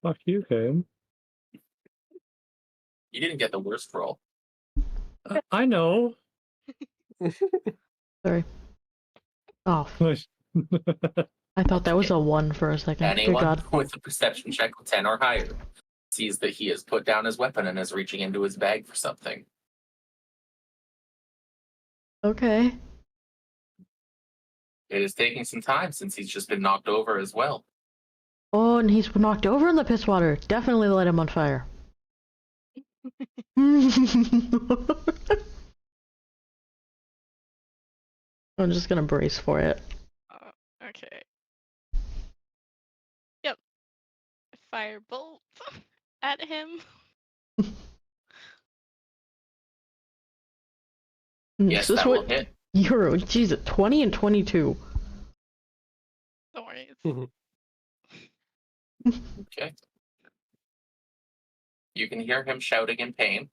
Speaker 4: Fuck you, Cam.
Speaker 3: You didn't get the worst roll.
Speaker 4: I know.
Speaker 2: Sorry. Oh, I thought that was a 1 for a second. Good
Speaker 3: Anyone
Speaker 2: God.
Speaker 3: with a perception check of 10 or higher sees that he has put down his weapon and is reaching into his bag for something.
Speaker 2: Okay.
Speaker 3: It is taking some time since he's just been knocked over as well.
Speaker 2: Oh, and he's knocked over in the piss water. Definitely light him on fire. I'm just gonna brace for it.
Speaker 5: Okay. Yep. Firebolt at him.
Speaker 3: Yes,
Speaker 2: This is
Speaker 3: that will
Speaker 2: what
Speaker 3: hit.
Speaker 2: Euro. Jesus, 20 and 22.
Speaker 5: Don't worry.
Speaker 3: Okay. You can hear him shouting in pain.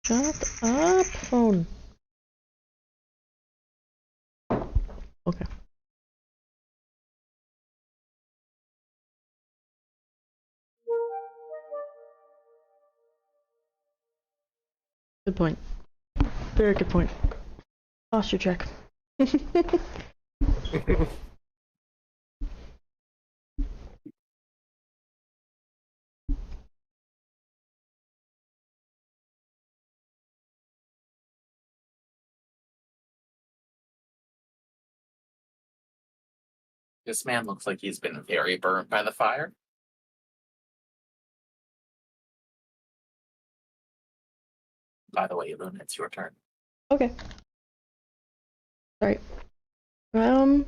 Speaker 2: Shut up, phone. Okay. Good point. Very good point. Posture check.
Speaker 3: This man looks like he's been very burnt by the fire. By the way, Luna, it's your turn.
Speaker 2: Okay. Sorry. Hmm.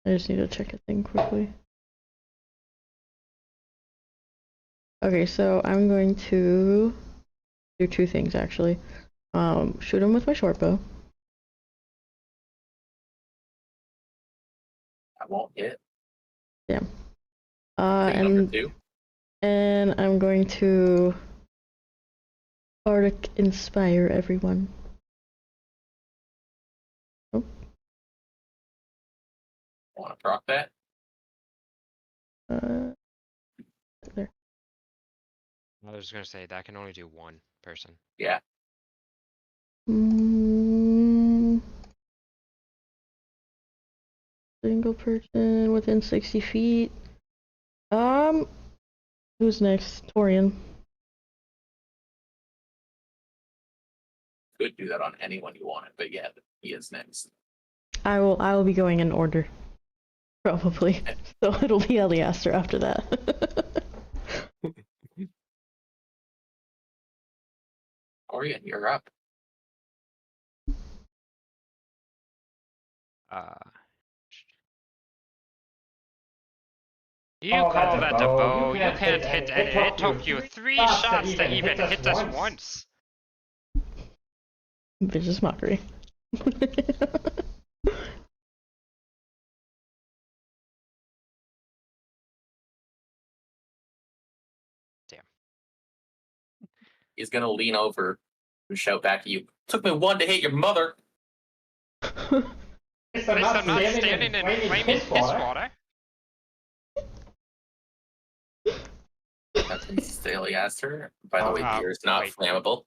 Speaker 2: I just need to check a thing quickly. Okay, so I'm going to do two things actually. Shoot him with my short bow.
Speaker 3: I won't hit.
Speaker 2: Damn.
Speaker 3: Thing number 2.
Speaker 2: And I'm going to Bardic inspire everyone. Oh.
Speaker 3: Want to proc that?
Speaker 2: There.
Speaker 1: I was gonna say that can only do one person.
Speaker 3: Yeah.
Speaker 2: Single person within 60 feet. Who's next? Torian.
Speaker 3: Could do that on anyone you wanted, but yeah, he is next.
Speaker 2: I will be going in order. Probably. So it'll be Eliaster after that.
Speaker 3: Orion, you're up.
Speaker 1: You call that a bow? You can't hit any. It took you 3 shots to even hit us once.
Speaker 2: Vicious mockery.
Speaker 1: Damn.
Speaker 3: He's gonna lean over and shout back at you. Took me 1 to hit your mother.
Speaker 1: At least I'm not standing in flaming piss water.
Speaker 3: That's sincerely asked her. By the way, beer is not
Speaker 1: wait.
Speaker 3: flammable.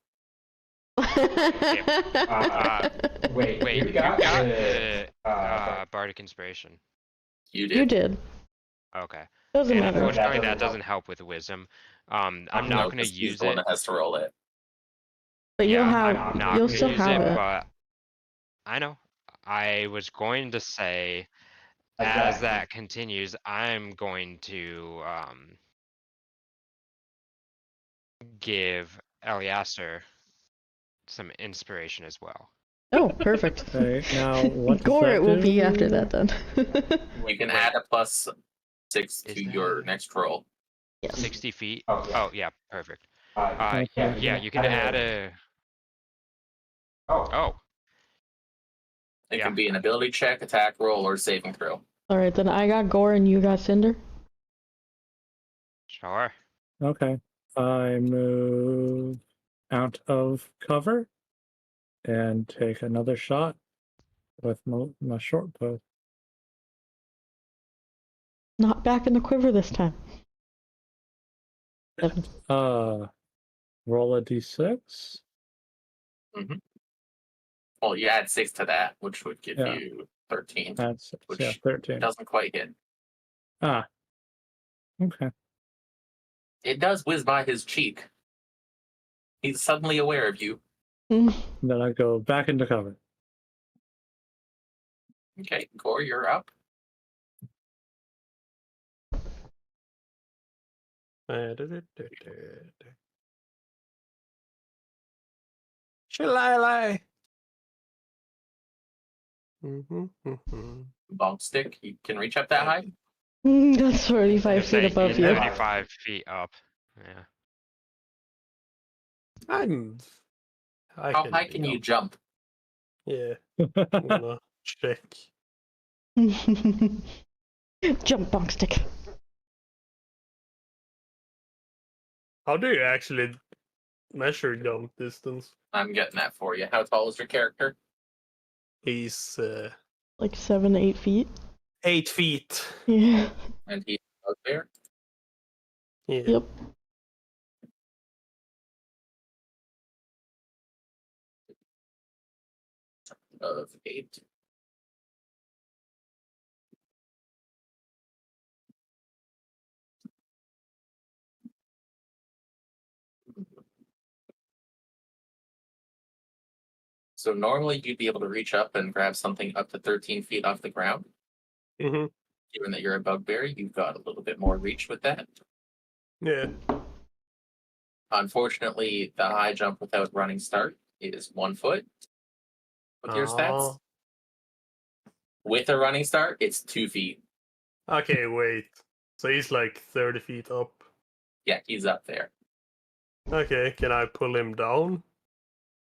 Speaker 7: Wait,
Speaker 1: You got the Bardic Inspiration.
Speaker 3: You did.
Speaker 2: You did.
Speaker 1: Okay.
Speaker 2: Doesn't
Speaker 1: And
Speaker 2: matter.
Speaker 1: unfortunately, that doesn't help with wisdom. I'm not
Speaker 3: No,
Speaker 1: going to
Speaker 3: 'cause he's
Speaker 1: use
Speaker 3: the one
Speaker 1: it.
Speaker 3: that has to roll it.
Speaker 2: But
Speaker 1: Yeah,
Speaker 2: you'll
Speaker 1: I'm
Speaker 2: have.
Speaker 1: not
Speaker 2: You'll
Speaker 1: gonna
Speaker 2: still
Speaker 1: use
Speaker 2: have it.
Speaker 1: but I know. I was going to say, as that continues, I'm going to give Eliaster some inspiration as well.
Speaker 2: Oh, perfect.
Speaker 4: Okay, now what does
Speaker 2: Gore
Speaker 4: that
Speaker 2: it will
Speaker 4: do?
Speaker 2: be after that then.
Speaker 3: You can add a +6 to your next roll.
Speaker 2: Yes.
Speaker 1: 60 feet?
Speaker 7: Oh, yeah.
Speaker 1: Oh, yeah, perfect.
Speaker 4: Okay.
Speaker 1: Yeah, you can add a... Oh,
Speaker 3: It
Speaker 1: yeah.
Speaker 3: can be an ability check, attack roll, or saving throw.
Speaker 2: Alright, then I got Gore and you got Cinder.
Speaker 1: Sure.
Speaker 4: Okay. I move out of cover and take another shot with my short bow.
Speaker 2: Not back in the quiver this time.
Speaker 4: Roll a d6.
Speaker 3: Well, you add 6 to that, which would give
Speaker 4: Yeah.
Speaker 3: you 13.
Speaker 4: That's
Speaker 3: Which
Speaker 4: 13.
Speaker 3: doesn't quite hit.
Speaker 4: Ah. Okay.
Speaker 3: It does whiz by his cheek. He's suddenly aware of you.
Speaker 4: Then I go back into cover.
Speaker 3: Okay, Gore, you're up.
Speaker 6: Shillelagh.
Speaker 3: Bonk stick, you can reach up that high?
Speaker 2: That's 45 feet above
Speaker 1: he's
Speaker 2: you.
Speaker 1: 75 feet up. Yeah.
Speaker 3: How high can you jump?
Speaker 6: Yeah. I'm gonna check.
Speaker 2: Jump bonk stick.
Speaker 6: How do you actually measure jump distance?
Speaker 3: I'm getting that for you. How tall is your character?
Speaker 6: He's
Speaker 2: Like 7 to 8 feet.
Speaker 6: 8 feet.
Speaker 2: Yeah.
Speaker 3: And he's a bugbear.
Speaker 6: Yeah.
Speaker 2: Yep.
Speaker 3: Of 8. So normally you'd be able to reach up and grab something up to 13 feet off the ground.
Speaker 6: Mm-hmm.
Speaker 3: Given that you're a bugbear, you've got a little bit more reach with that.
Speaker 6: Yeah.
Speaker 3: Unfortunately, the high jump without running start is 1 foot with your stats.
Speaker 6: Oh.
Speaker 3: With a running start, it's 2 feet.
Speaker 6: Okay, wait. So he's like 30 feet up.
Speaker 3: Yeah, he's up there.
Speaker 6: Okay, can I pull him down?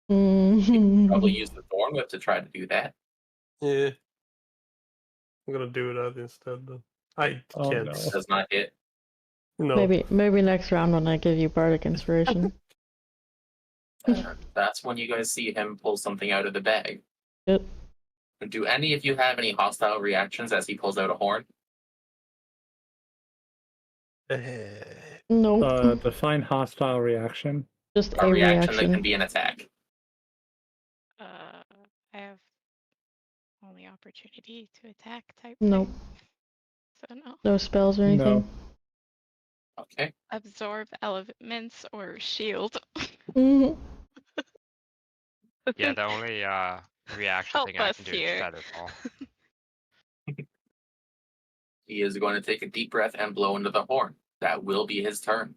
Speaker 3: Probably use the thorn whip to try to do that.
Speaker 6: Yeah. I'm gonna do that instead then. I
Speaker 4: Oh,
Speaker 6: can't.
Speaker 4: no.
Speaker 3: Does not hit.
Speaker 6: No.
Speaker 2: Maybe next round when I give you bardic inspiration.
Speaker 3: That's when you guys see him pull something out of the bag.
Speaker 2: Yep.
Speaker 3: Do any of you have any hostile reactions as he pulls out a horn?
Speaker 2: Nope.
Speaker 4: Define hostile reaction.
Speaker 2: Just
Speaker 3: A
Speaker 2: a
Speaker 3: reaction that
Speaker 2: reaction.
Speaker 3: can be an attack.
Speaker 5: I have only opportunity to attack type
Speaker 2: Nope.
Speaker 5: thing. So no.
Speaker 2: No spells or anything.
Speaker 4: No.
Speaker 3: Okay.
Speaker 5: Absorb elements or shield.
Speaker 2: Mhm.
Speaker 1: Yeah, the only reaction
Speaker 5: Help
Speaker 1: thing I
Speaker 5: us
Speaker 1: can do
Speaker 5: here.
Speaker 1: is feather fall.
Speaker 3: He is going to take a deep breath and blow into the horn. That will be his turn.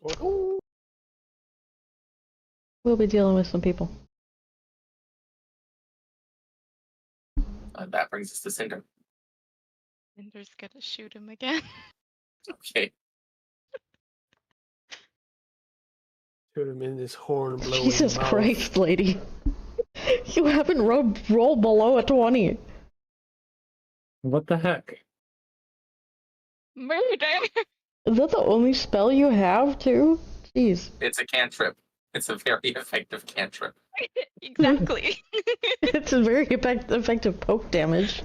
Speaker 2: We'll be dealing with some people.
Speaker 3: That brings us to Cinder.
Speaker 5: Cinder's gonna shoot him again.
Speaker 3: Okay.
Speaker 6: Shoot him in his horn blowing
Speaker 2: Jesus
Speaker 6: mouth.
Speaker 2: Christ, lady. You haven't rolled below a 20.
Speaker 4: What the heck?
Speaker 5: Murder!
Speaker 2: Is that the only spell you have, too? Jeez.
Speaker 3: It's a cantrip. It's a very effective cantrip.
Speaker 5: Exactly.
Speaker 2: It's a very effective poke damage.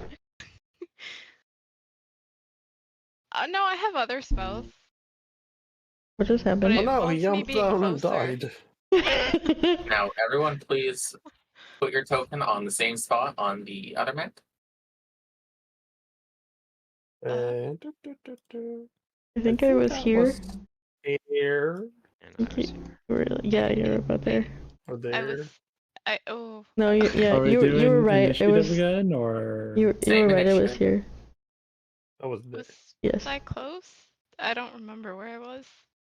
Speaker 5: No, I have other spells.
Speaker 2: What just
Speaker 5: But
Speaker 2: happened?
Speaker 6: Oh
Speaker 5: it
Speaker 6: no, he
Speaker 5: involves me
Speaker 6: jumped
Speaker 5: being
Speaker 6: down and
Speaker 5: closer.
Speaker 6: died.
Speaker 3: Now, everyone, please put your token on the same spot on the other map.
Speaker 6: Uh,
Speaker 2: I think I was
Speaker 6: that
Speaker 2: here.
Speaker 6: was here
Speaker 1: And
Speaker 2: I
Speaker 1: I
Speaker 2: think
Speaker 1: was
Speaker 2: yeah, you're about there.
Speaker 6: or
Speaker 5: I was.
Speaker 6: there.
Speaker 5: Oh.
Speaker 2: No, yeah,
Speaker 4: Are we
Speaker 2: you
Speaker 4: doing
Speaker 2: were right. It
Speaker 4: initiative
Speaker 2: was
Speaker 4: again, or
Speaker 2: you
Speaker 3: Same
Speaker 2: were right. It was
Speaker 3: initiative.
Speaker 2: here.
Speaker 6: I was there.
Speaker 5: Was
Speaker 2: Yes.
Speaker 5: I close? I don't remember where I was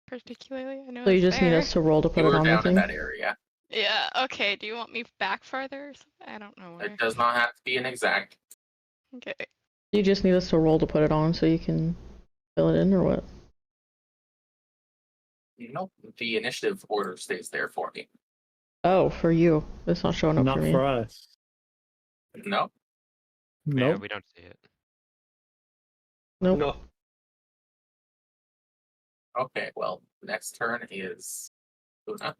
Speaker 5: particularly. I know
Speaker 2: So
Speaker 5: it
Speaker 2: you
Speaker 5: was
Speaker 2: just need
Speaker 5: there.
Speaker 2: us to roll to put
Speaker 3: You
Speaker 2: it
Speaker 3: were
Speaker 2: on the
Speaker 3: down in
Speaker 2: thing.
Speaker 3: that area.
Speaker 5: Yeah, okay. Do you want me back farther or something? I don't know where.
Speaker 3: It does not have to be an exact.
Speaker 5: Okay.
Speaker 2: You just need us to roll to put it on so you can fill it in, or what?
Speaker 3: Nope. The initiative order stays there for me.
Speaker 2: Oh, for you. It's not showing up
Speaker 4: not
Speaker 2: for me.
Speaker 4: for us?
Speaker 3: No.
Speaker 1: yeah,
Speaker 4: Nope.
Speaker 1: we don't see it.
Speaker 2: Nope.
Speaker 6: No.
Speaker 3: Okay, well, next turn is Luna.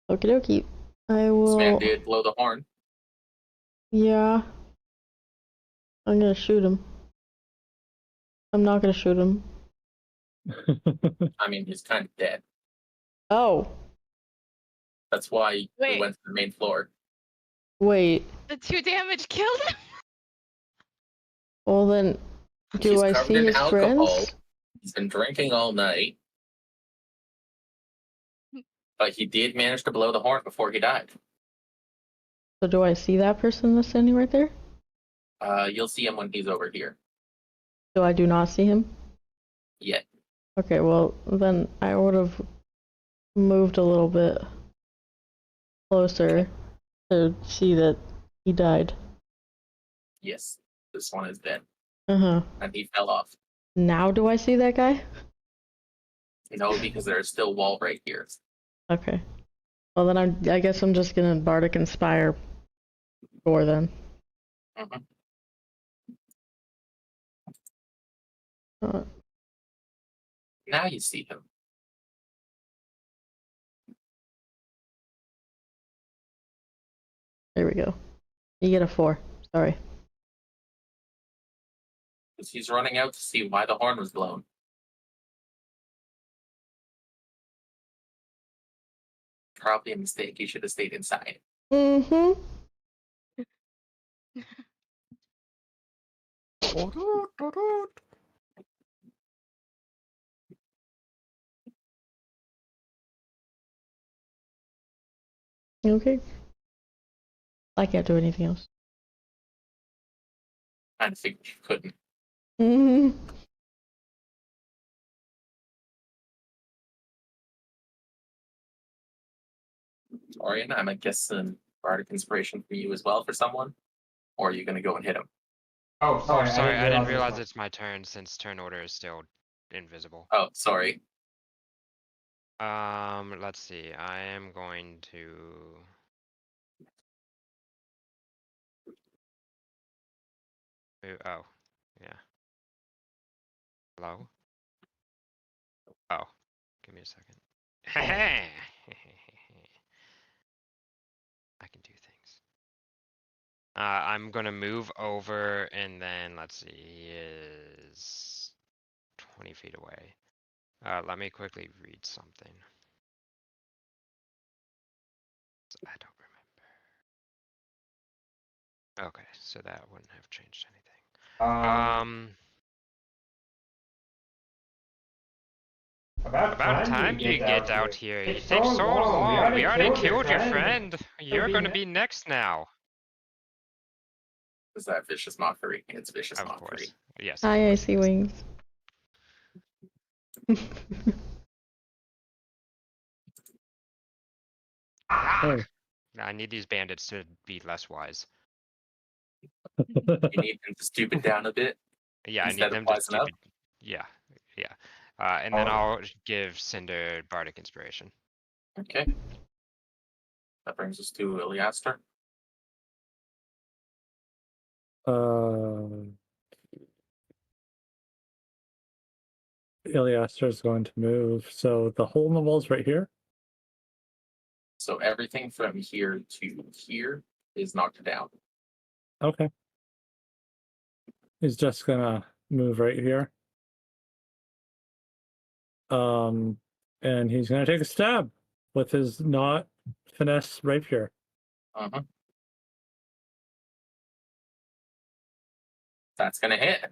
Speaker 2: Okie dokie. I
Speaker 3: This man
Speaker 2: will.
Speaker 3: did blow the horn.
Speaker 2: Yeah. I'm gonna shoot him. I'm not gonna shoot him.
Speaker 3: I mean, he's kind of dead.
Speaker 2: Oh,
Speaker 3: That's why we
Speaker 5: Wait.
Speaker 3: went to the main floor.
Speaker 2: wait.
Speaker 5: The 2 damage killed him?
Speaker 2: Well then, do
Speaker 3: He's
Speaker 2: I
Speaker 3: covered
Speaker 2: see
Speaker 3: in
Speaker 2: his
Speaker 3: alcohol.
Speaker 2: friends?
Speaker 3: He's been drinking all night. But he did manage to blow the horn before he died.
Speaker 2: So do I see that person that's standing right there?
Speaker 3: You'll see him when he's over here.
Speaker 2: So I do not see him?
Speaker 3: Yeah.
Speaker 2: Okay, well then I would have moved a little bit closer to see that he died.
Speaker 3: Yes. This one is dead.
Speaker 2: Uh-huh.
Speaker 3: And he fell off.
Speaker 2: Now do I see that guy?
Speaker 3: No, because there's still wall right here.
Speaker 2: Okay. Well then I guess I'm just gonna Bardic Inspire Gore then.
Speaker 3: Mhm. Now you see him.
Speaker 2: There we go. You get a 4. Sorry.
Speaker 3: Because he's running out to see why the horn was blown. Probably a mistake. He should have stayed inside.
Speaker 2: Mm-hmm. Okay. I can't do anything else.
Speaker 3: I figured you couldn't.
Speaker 2: Mm-hmm.
Speaker 3: Orion, I might guess some bardic inspiration for you as well for someone. Or are you going to go and hit him?
Speaker 7: Oh,
Speaker 1: Oh,
Speaker 7: sorry.
Speaker 1: sorry, I didn't realize
Speaker 7: it was
Speaker 1: it's my turn since turn order is still invisible.
Speaker 3: Oh, sorry.
Speaker 1: Let's see. I am going to. Oh, yeah. Hello? Oh, give me a second. I can do things. I'm gonna move over and then let's see, he is 20 feet away. Let me quickly read something. I don't remember. Okay, so that wouldn't have changed anything. About time you get out here. It takes so long. We already killed your friend. You're gonna be next now.
Speaker 3: Is that vicious mockery? It's vicious
Speaker 1: Of
Speaker 3: mockery.
Speaker 1: course. Yes.
Speaker 2: Hi, icy wings.
Speaker 4: Hey.
Speaker 1: I need these bandits to be less wise.
Speaker 3: You need them to stoop it down a bit.
Speaker 1: Yeah, I
Speaker 3: Instead
Speaker 1: need
Speaker 3: of
Speaker 1: them to
Speaker 3: wisen up?
Speaker 1: stupid. Yeah, yeah. And then I'll give Cinder Bardic Inspiration.
Speaker 3: Okay. That brings us to Iliaster.
Speaker 4: Iliaster is going to move. So the hole in the wall is right here.
Speaker 3: So everything from here to here is knocked down.
Speaker 4: Okay. He's just gonna move right here. And he's gonna take a stab with his not finesse rapier.
Speaker 3: Uh-huh. That's gonna hit.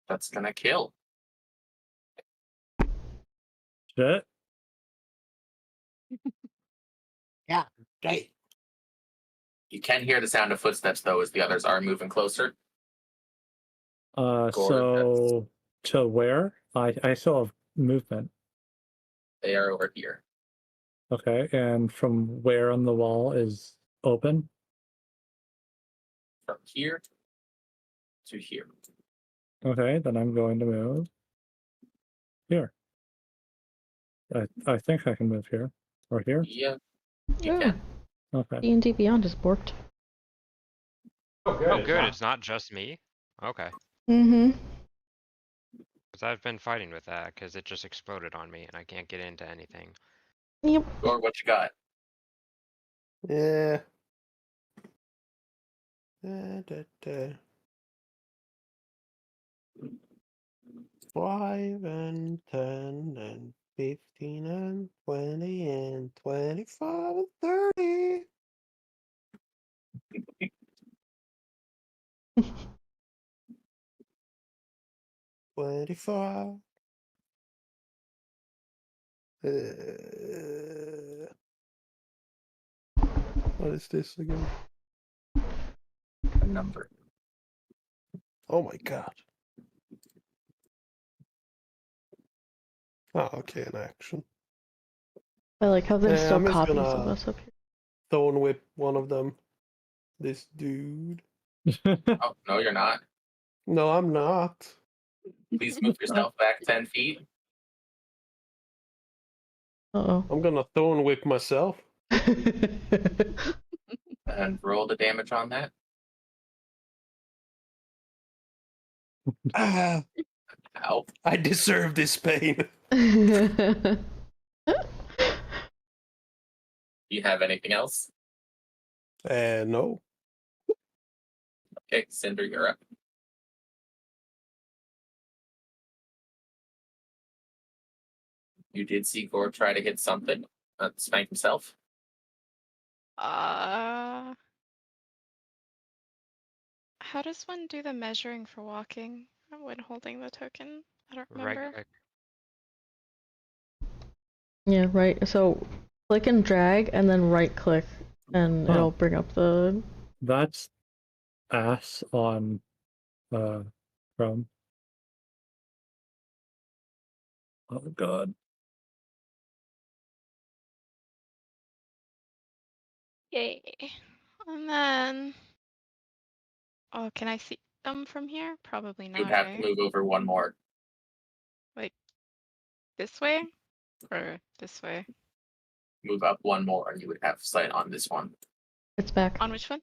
Speaker 3: That's gonna kill.
Speaker 4: Shit.
Speaker 8: Yeah, right.
Speaker 3: You can hear the sound of footsteps though, as the others are moving closer.
Speaker 4: So to where? I still have movement.
Speaker 3: They are over here.
Speaker 4: Okay, and from where on the wall is open?
Speaker 3: From here to here.
Speaker 4: Okay, then I'm going to move here. I think I can move here or here.
Speaker 3: Yeah. You
Speaker 2: Yeah.
Speaker 3: can.
Speaker 4: Okay.
Speaker 2: D&D Beyond is borked.
Speaker 1: Oh, good. It's not just me. Okay.
Speaker 2: Mm-hmm.
Speaker 1: Because I've been fighting with that because it just exploded on me and I can't get into anything.
Speaker 2: Yep.
Speaker 3: Or what you got?
Speaker 8: Yeah. Da, da, da. 5 and 10 and 15 and 20 and 25 and 30. $25. What is this again?
Speaker 3: A number.
Speaker 8: Oh my god. Oh, okay, an action.
Speaker 2: I like how there's still
Speaker 8: I'm just
Speaker 2: copies of
Speaker 8: gonna
Speaker 2: us up here.
Speaker 8: Thorn whip one of them. This dude.
Speaker 3: Oh, no, you're not.
Speaker 8: No, I'm not.
Speaker 3: Please move yourself back 10 feet.
Speaker 2: Uh-oh.
Speaker 8: I'm gonna thorn whip myself.
Speaker 3: And roll the damage on that.
Speaker 8: Ah,
Speaker 3: Ow.
Speaker 8: I deserve this pain.
Speaker 3: You have anything else?
Speaker 8: No.
Speaker 3: Okay, Cinder, you're up. You did see Gore try to hit something. Spank himself.
Speaker 5: How does one do the measuring for walking when holding the token? I don't remember.
Speaker 1: Right click.
Speaker 2: Yeah, right. So click and drag, and then right click, and
Speaker 4: Oh.
Speaker 2: it'll bring up the.
Speaker 4: That's ass on Chrome. Oh god.
Speaker 5: Yay. And then, oh, can I see them from here? Probably not.
Speaker 3: You'd have
Speaker 5: right?
Speaker 3: to move over one more.
Speaker 5: Like this way or this way?
Speaker 3: Move up one more, and you would have sight on this one.
Speaker 2: It's back.
Speaker 5: On which one?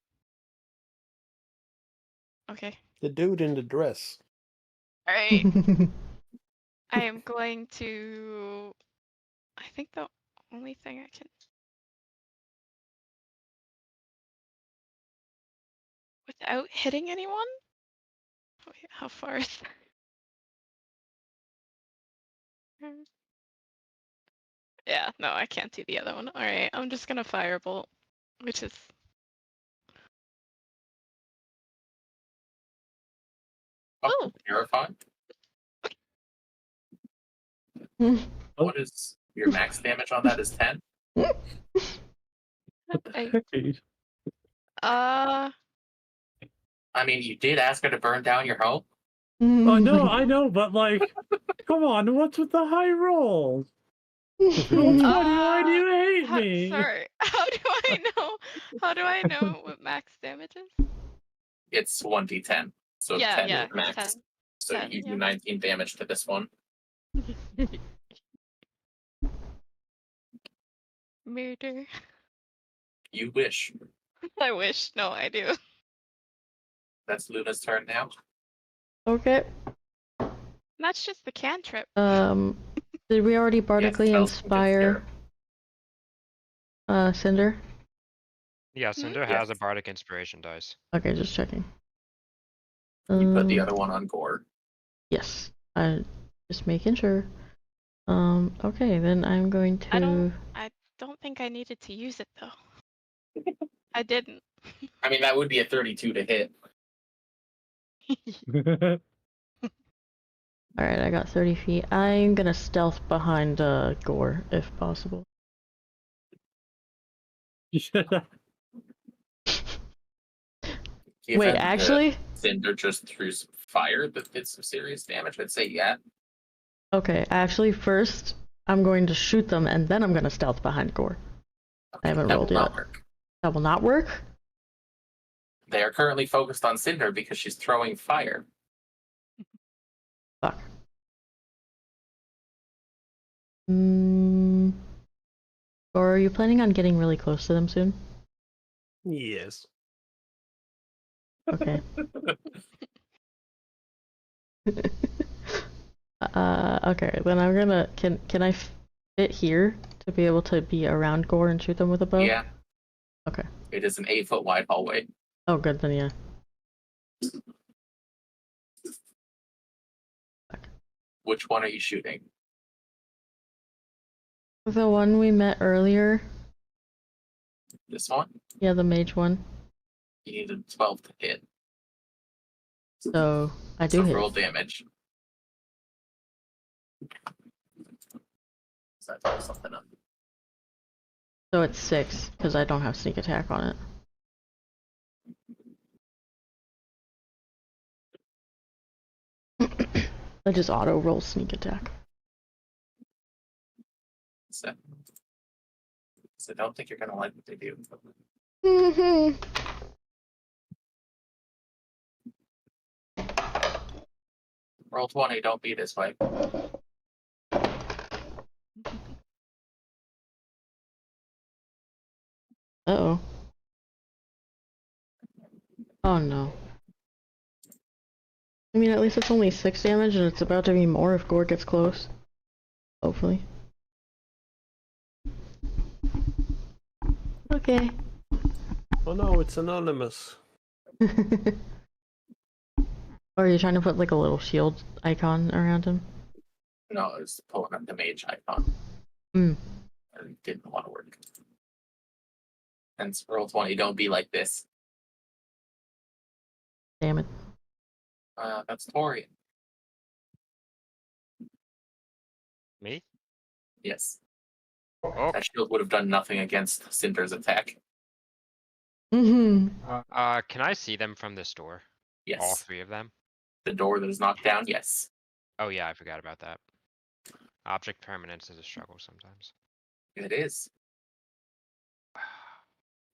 Speaker 5: Okay.
Speaker 8: The dude in the dress.
Speaker 5: All right. I am going to. I think the only thing I can. Without hitting anyone? Wait, how far is that? Yeah, no, I can't do the other one. All right, I'm just gonna firebolt, which is.
Speaker 3: Oh, terrifying. What is your max damage on that? Is 10?
Speaker 4: What the heck?
Speaker 5: Uh,
Speaker 3: I mean, you did ask her to burn down your home.
Speaker 4: Oh no, I know, but like, come on, what's with the high rolls? Why do you hate me?
Speaker 5: sorry. How do I know? How do I know what max damage is?
Speaker 3: It's 1d10, so
Speaker 5: Yeah,
Speaker 3: 10
Speaker 5: yeah,
Speaker 3: is max.
Speaker 5: 10.
Speaker 3: So
Speaker 5: 10,
Speaker 3: you do
Speaker 5: yeah.
Speaker 3: 19 damage to this one.
Speaker 5: Murder.
Speaker 3: You wish.
Speaker 5: I wish. No, I do.
Speaker 3: That's Luna's turn now.
Speaker 2: Okay.
Speaker 5: That's just the cantrip.
Speaker 2: Did we already bardically
Speaker 3: spells can
Speaker 2: inspire Cinder?
Speaker 1: Yeah, Cinder has a bardic inspiration dice.
Speaker 2: Okay, just checking.
Speaker 3: You put the other one on Gore.
Speaker 2: Yes. I just making sure. Okay, then I'm going to.
Speaker 5: I don't think I needed to use it though. I didn't.
Speaker 3: I mean, that would be a 32 to hit.
Speaker 2: Alright, I got 30 feet. I'm gonna stealth behind Gore, if possible. Wait, actually?
Speaker 3: Cinder just threw some fire that did some serious damage. I'd say yeah.
Speaker 2: Okay, actually, first, I'm going to shoot them, and then I'm gonna stealth behind Gore. I haven't rolled yet. That will not work?
Speaker 3: They are currently focused on Cinder because she's throwing fire.
Speaker 2: Fuck. Or are you planning on getting really close to them soon?
Speaker 8: Yes.
Speaker 2: Okay. Okay, then I'm gonna. Can I fit here to be able to be around Gore and shoot them with a bow?
Speaker 3: Yeah.
Speaker 2: Okay.
Speaker 3: It is an 8-foot wide hallway.
Speaker 2: Oh, good, then yeah.
Speaker 3: Which one are you shooting?
Speaker 2: The one we met earlier.
Speaker 3: This one?
Speaker 2: Yeah, the mage one.
Speaker 3: You need a 12 to hit.
Speaker 2: So, I do
Speaker 3: So
Speaker 2: hit.
Speaker 3: roll damage. So I throw something up.
Speaker 2: So it's 6, because I don't have sneak attack on it. I just auto roll sneak attack.
Speaker 3: So I don't think you're gonna like what they do. Roll 20, don't be this way.
Speaker 2: Uh-oh. Oh no. I mean, at least it's only 6 damage, and it's about to be more if Gore gets close. Hopefully. Okay.
Speaker 6: Oh no, it's anonymous.
Speaker 2: Or are you trying to put like a little shield icon around him?
Speaker 3: No, I was pulling up the mage icon.
Speaker 2: Hmm.
Speaker 3: It didn't want to work. And roll 20, don't be like this.
Speaker 2: Damn it.
Speaker 3: That's Tori.
Speaker 1: Me?
Speaker 3: Yes.
Speaker 1: Oh,
Speaker 3: That shield would have done nothing against Cinder's attack.
Speaker 2: Mm-hmm.
Speaker 1: can I see them from this door?
Speaker 3: Yes.
Speaker 1: All three of them?
Speaker 3: The door that is knocked down, yes.
Speaker 1: Oh yeah, I forgot about that. Object permanence is a struggle sometimes.
Speaker 3: It is.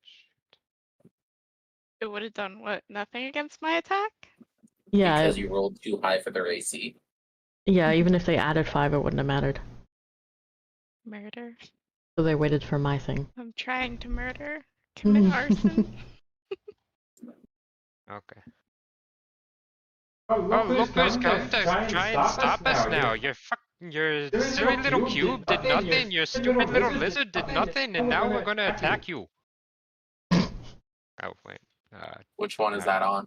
Speaker 1: Shoot.
Speaker 5: It would have done what? Nothing against my attack?
Speaker 2: Yeah,
Speaker 3: Because you rolled too high for their AC.
Speaker 2: yeah, even if they added 5, it wouldn't have mattered.
Speaker 5: Murder.
Speaker 2: So they waited for my thing.
Speaker 5: I'm trying to murder. Commit arson.
Speaker 1: Okay.
Speaker 7: Oh,
Speaker 1: Oh, look who's
Speaker 7: come
Speaker 1: come to try and stop us now. Your silly little cube did nothing. Your stupid little lizard did nothing, and now we're gonna attack you. Oh wait.
Speaker 3: Which one is that on?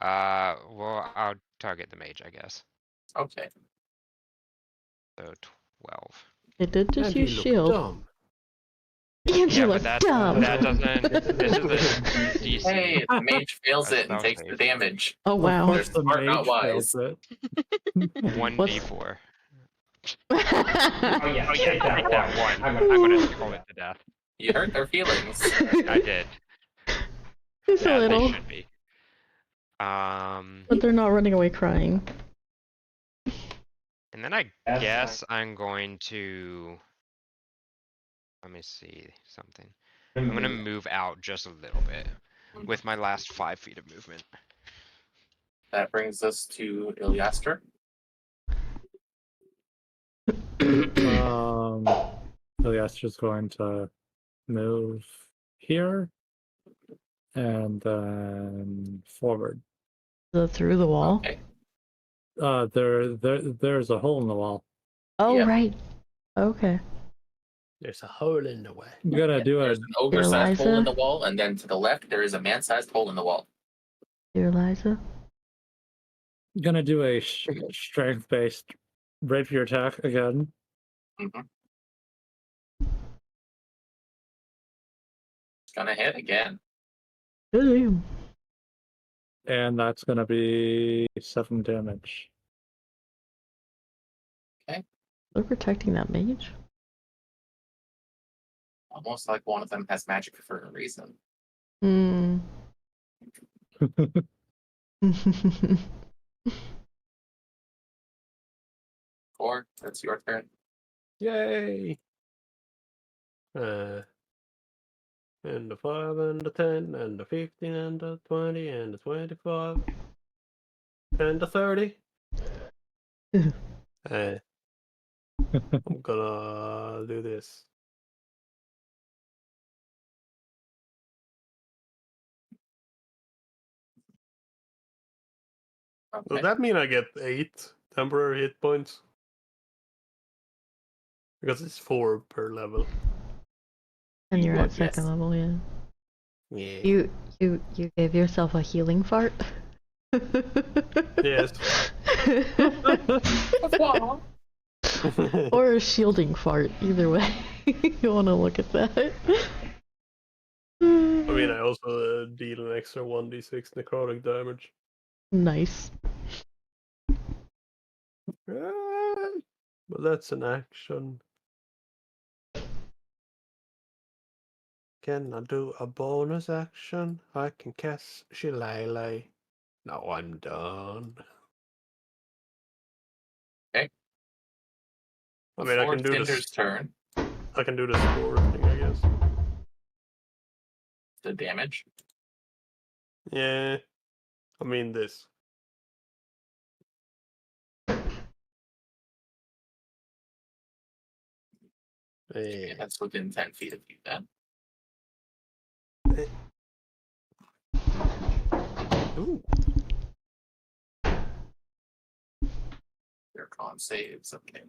Speaker 1: Well, I'll target the mage, I guess.
Speaker 3: Okay.
Speaker 1: So 12.
Speaker 2: It did just
Speaker 6: And
Speaker 2: use
Speaker 6: you look
Speaker 2: shield.
Speaker 6: dumb.
Speaker 2: And
Speaker 1: Yeah,
Speaker 2: you
Speaker 1: but
Speaker 2: look dumb.
Speaker 1: that doesn't. This is the DC.
Speaker 3: Hey, the mage fails
Speaker 1: That's
Speaker 3: it and takes the
Speaker 1: safe.
Speaker 3: damage.
Speaker 2: Oh
Speaker 4: Of
Speaker 2: wow.
Speaker 4: course, the
Speaker 3: Smart, not
Speaker 4: mage
Speaker 3: wise.
Speaker 4: fails it.
Speaker 1: 1d4.
Speaker 7: Oh yeah, take that one.
Speaker 1: I'm gonna scroll it to death.
Speaker 3: You hurt their feelings.
Speaker 1: I did.
Speaker 2: Just a
Speaker 1: Yeah, they
Speaker 2: little.
Speaker 1: should be.
Speaker 2: But they're not running away crying.
Speaker 1: And then I
Speaker 7: That's
Speaker 1: guess I'm going to. Let me see something. I'm gonna move out just a little bit with my last 5 feet of movement.
Speaker 3: That brings us to Ilyaster.
Speaker 4: Ilyaster's going to move here and then forward.
Speaker 2: Through the wall?
Speaker 3: Okay.
Speaker 4: There's a hole in the wall.
Speaker 2: Oh,
Speaker 3: Yep.
Speaker 2: right. Okay.
Speaker 6: There's a hole in the way.
Speaker 4: You gotta do
Speaker 3: There's
Speaker 4: a
Speaker 3: an ogre-sized hole
Speaker 2: Eliza?
Speaker 3: in the wall, and then to the left there is a man-sized hole in the wall.
Speaker 2: Dear Liza.
Speaker 4: strength-based rapier attack again.
Speaker 3: Mm-hmm. It's gonna hit again.
Speaker 2: Good.
Speaker 4: And that's gonna be 7 damage.
Speaker 2: They're protecting that mage?
Speaker 3: Almost like one of them has magic for a reason.
Speaker 2: Hmm.
Speaker 3: Or that's your turn.
Speaker 6: Yay! And the 5 and the 10 and the 15 and the 20 and the 25 and the 30. I'm gonna do this.
Speaker 3: Okay.
Speaker 6: Does that mean I get 8 temporary hit points? Because it's 4 per level.
Speaker 2: And you're at
Speaker 3: Yes.
Speaker 2: second level, yeah.
Speaker 6: Yeah.
Speaker 2: You gave yourself a healing fart?
Speaker 6: Yes.
Speaker 2: Or a shielding fart, either way. You wanna look at that.
Speaker 6: I mean, I also deal an extra 1d6 necrotic damage.
Speaker 2: Nice.
Speaker 6: But that's an action. Can I do a bonus action? I can cast Shillelagh. Now I'm done.
Speaker 3: Okay.
Speaker 6: I mean, I can do
Speaker 3: Cinder's
Speaker 6: this.
Speaker 3: turn.
Speaker 6: I can do the spore thing, I guess.
Speaker 3: The damage.
Speaker 6: Yeah. I mean this.
Speaker 3: Okay, that's within 10 feet of you then.
Speaker 6: Ooh.
Speaker 3: Their con saves. Okay.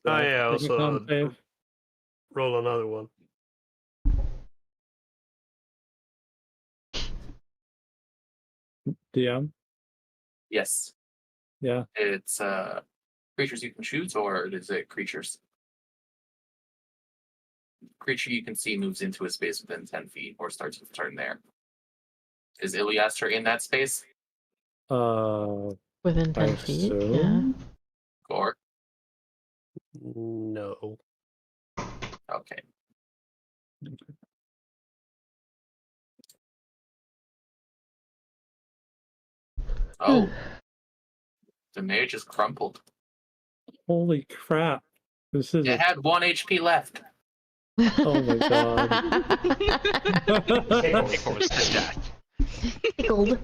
Speaker 6: Oh yeah,
Speaker 4: Take a con
Speaker 6: also
Speaker 4: save.
Speaker 6: roll another one.
Speaker 4: DM?
Speaker 3: Yes.
Speaker 4: Yeah.
Speaker 3: It's creatures you can choose, or is it creatures? Creature you can see moves into a space within 10 feet or starts its turn there. Is Iliaster in that space?
Speaker 2: Within 10 feet, yeah.
Speaker 4: assume?
Speaker 3: Gore?
Speaker 6: No.
Speaker 3: Okay. Oh. The mage is crumpled.
Speaker 4: Holy crap. This is
Speaker 3: It had 1 HP left.
Speaker 4: Oh my god.
Speaker 1: Tickles to death.
Speaker 2: Tickled.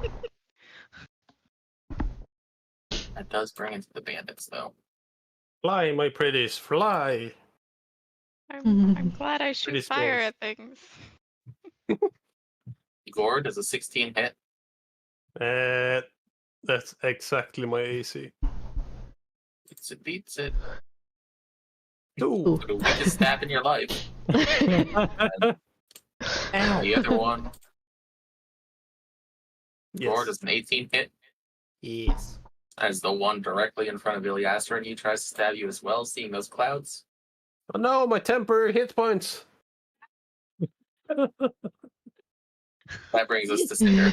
Speaker 3: That does bring into the bandits, though.
Speaker 6: Fly, my pretties, fly.
Speaker 5: I'm glad I shoot
Speaker 6: Pretty
Speaker 5: fire
Speaker 6: skills.
Speaker 5: at things.
Speaker 3: Gore, does a 16 hit?
Speaker 6: That's exactly my AC.
Speaker 3: Beats it.
Speaker 6: Two.
Speaker 3: The weakest stab in your life.
Speaker 4: Ow.
Speaker 3: The other one, Gore,
Speaker 6: Yes.
Speaker 3: does an 18 hit?
Speaker 6: Yes.
Speaker 3: As the one directly in front of Iliaster, and he tries to stab you as well, seeing those clouds.
Speaker 6: Oh no, my temporary hit points.
Speaker 3: That brings us to Cinder.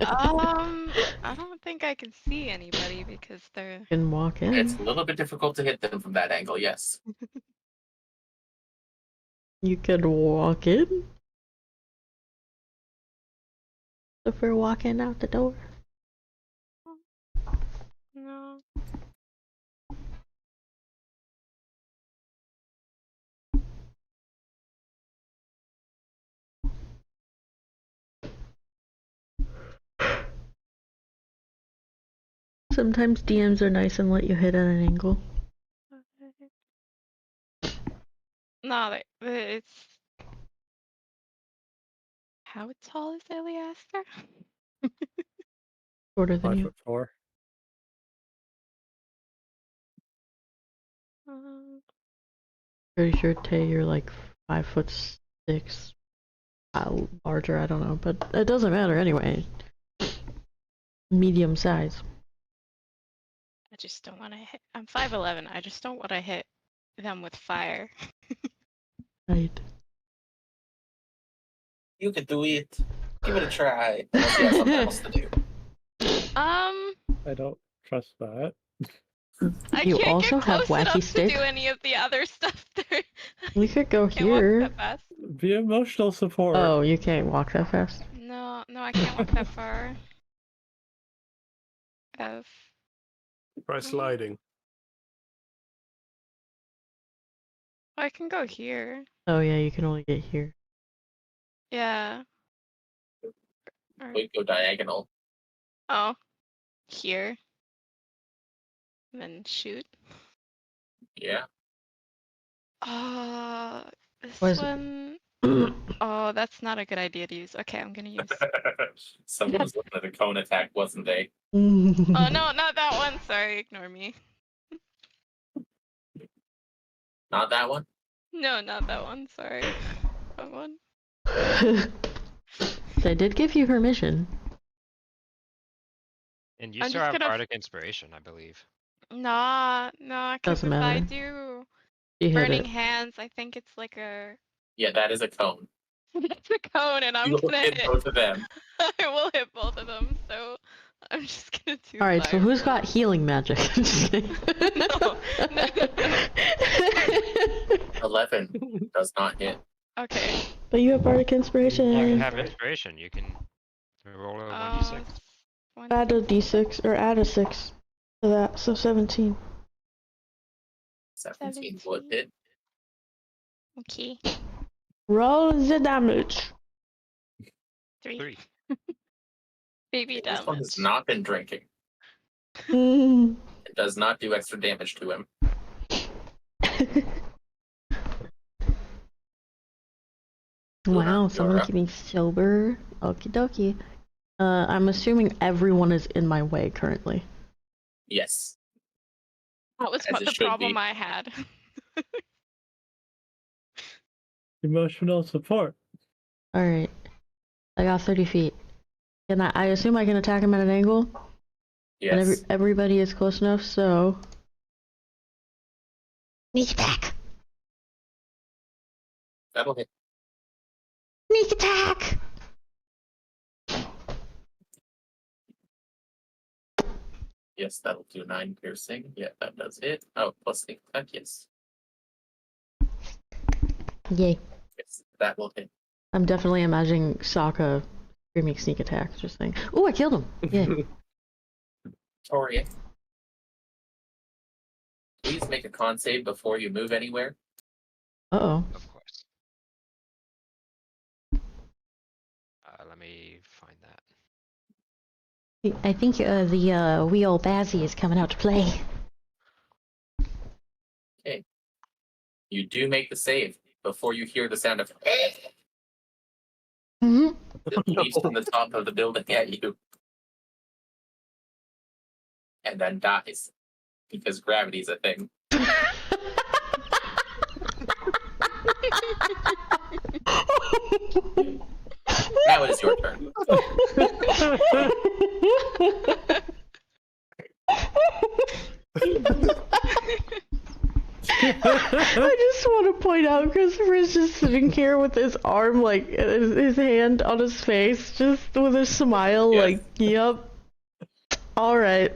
Speaker 5: I don't think I can see anybody because they're.
Speaker 2: Can walk in.
Speaker 3: It's a little bit difficult to hit them from that angle, yes.
Speaker 2: You could walk in. If we're walking out the door.
Speaker 5: No.
Speaker 2: Sometimes DMs are nice and let you hit at an angle.
Speaker 5: No, it's. How tall is Iliaster?
Speaker 2: Shorter than you.
Speaker 4: 5'4".
Speaker 2: Pretty sure, Tay, you're like 5'6". Larger, I don't know, but it doesn't matter anyway. Medium size.
Speaker 5: I just don't want to hit. I'm 5'11". I just don't want to hit them with fire.
Speaker 2: Right.
Speaker 3: You could do it. Give it a try. Unless you have something else to do.
Speaker 4: I don't trust that.
Speaker 5: I
Speaker 2: You
Speaker 5: can't
Speaker 2: also
Speaker 5: get
Speaker 2: have
Speaker 5: close enough
Speaker 2: wacky
Speaker 5: to
Speaker 2: stick.
Speaker 5: do any of the other stuff there.
Speaker 2: We could go
Speaker 5: Can't walk
Speaker 2: here.
Speaker 5: that fast.
Speaker 4: Be emotional support.
Speaker 2: Oh, you can't walk that fast.
Speaker 5: No, I can't walk that far. F.
Speaker 6: Try sliding.
Speaker 5: I can go here.
Speaker 2: Oh yeah, you can only get here.
Speaker 5: Yeah. Or,
Speaker 3: We go diagonal.
Speaker 5: oh, here. And then shoot.
Speaker 3: Yeah.
Speaker 5: This
Speaker 2: Was-
Speaker 5: one. Oh, that's not a good idea to use. Okay, I'm gonna use.
Speaker 3: Someone was looking at a cone attack, wasn't they?
Speaker 5: Oh no, not that one. Sorry, ignore me.
Speaker 3: Not that one?
Speaker 5: No, not that one. Sorry. Wrong one.
Speaker 2: They did give you permission.
Speaker 1: And you
Speaker 5: I'm
Speaker 1: still
Speaker 5: just
Speaker 1: have
Speaker 5: gonna-
Speaker 1: Bardic Inspiration, I believe.
Speaker 5: Nah, because
Speaker 2: Doesn't
Speaker 5: if I
Speaker 2: matter.
Speaker 5: do
Speaker 2: You hit
Speaker 5: Burning
Speaker 2: it.
Speaker 5: Hands, I think it's like a.
Speaker 3: Yeah, that is a cone.
Speaker 5: That's a cone, and I'm
Speaker 3: You will
Speaker 5: gonna
Speaker 3: hit
Speaker 5: hit.
Speaker 3: both of them.
Speaker 5: I will hit both of them, so I'm just gonna do.
Speaker 2: All right, so
Speaker 5: fire
Speaker 2: who's
Speaker 5: first.
Speaker 2: got healing magic? Just kidding.
Speaker 5: No.
Speaker 3: 11 does not hit.
Speaker 5: Okay.
Speaker 2: But you have bardic
Speaker 1: You
Speaker 2: inspiration.
Speaker 1: have Inspiration. You can roll a 1d6.
Speaker 2: Add a d6 or add a 6 to that, so 17.
Speaker 3: 17 would hit.
Speaker 5: Okay.
Speaker 2: Roll the damage.
Speaker 5: 3. Baby
Speaker 3: This one
Speaker 5: damage.
Speaker 3: has not been drinking.
Speaker 2: Mm.
Speaker 3: It does not do extra damage to him.
Speaker 2: Wow, someone
Speaker 3: Laura.
Speaker 2: keeping sober. Okie dokie. I'm assuming everyone is in my way currently.
Speaker 3: Yes.
Speaker 5: That was
Speaker 3: As it
Speaker 5: the
Speaker 3: should
Speaker 5: problem
Speaker 3: be.
Speaker 5: I had.
Speaker 4: Emotional support.
Speaker 2: Alright. I got 30 feet. Can I assume I can attack him at an angle? And
Speaker 3: Yes.
Speaker 2: everybody is close enough, so... Sneak attack!
Speaker 3: That'll hit.
Speaker 2: Sneak attack!
Speaker 3: Yes, that'll do 9 piercing. Yeah, that does hit. Oh, plus sneak attack, yes.
Speaker 2: Yay.
Speaker 3: Yes, that will hit.
Speaker 2: I'm definitely imagining Sokka screaming sneak attack, just saying, ooh, I killed him! Yeah.
Speaker 3: Torian. Please make a con save before you move anywhere.
Speaker 2: Uh-oh.
Speaker 1: Of course. Let me find that.
Speaker 2: I think the wee old Bazzy is coming out to play.
Speaker 3: Okay. You do make the save before you hear the sound of
Speaker 2: Mm-hmm.
Speaker 3: that leaps from the top of the building at you. And then dies. Because gravity's a thing. Now it is your turn.
Speaker 2: I just want to point out Christopher is just sitting here with his arm, like, his hand on his face, just with a smile,
Speaker 3: Yes.
Speaker 2: like, yep. Alright.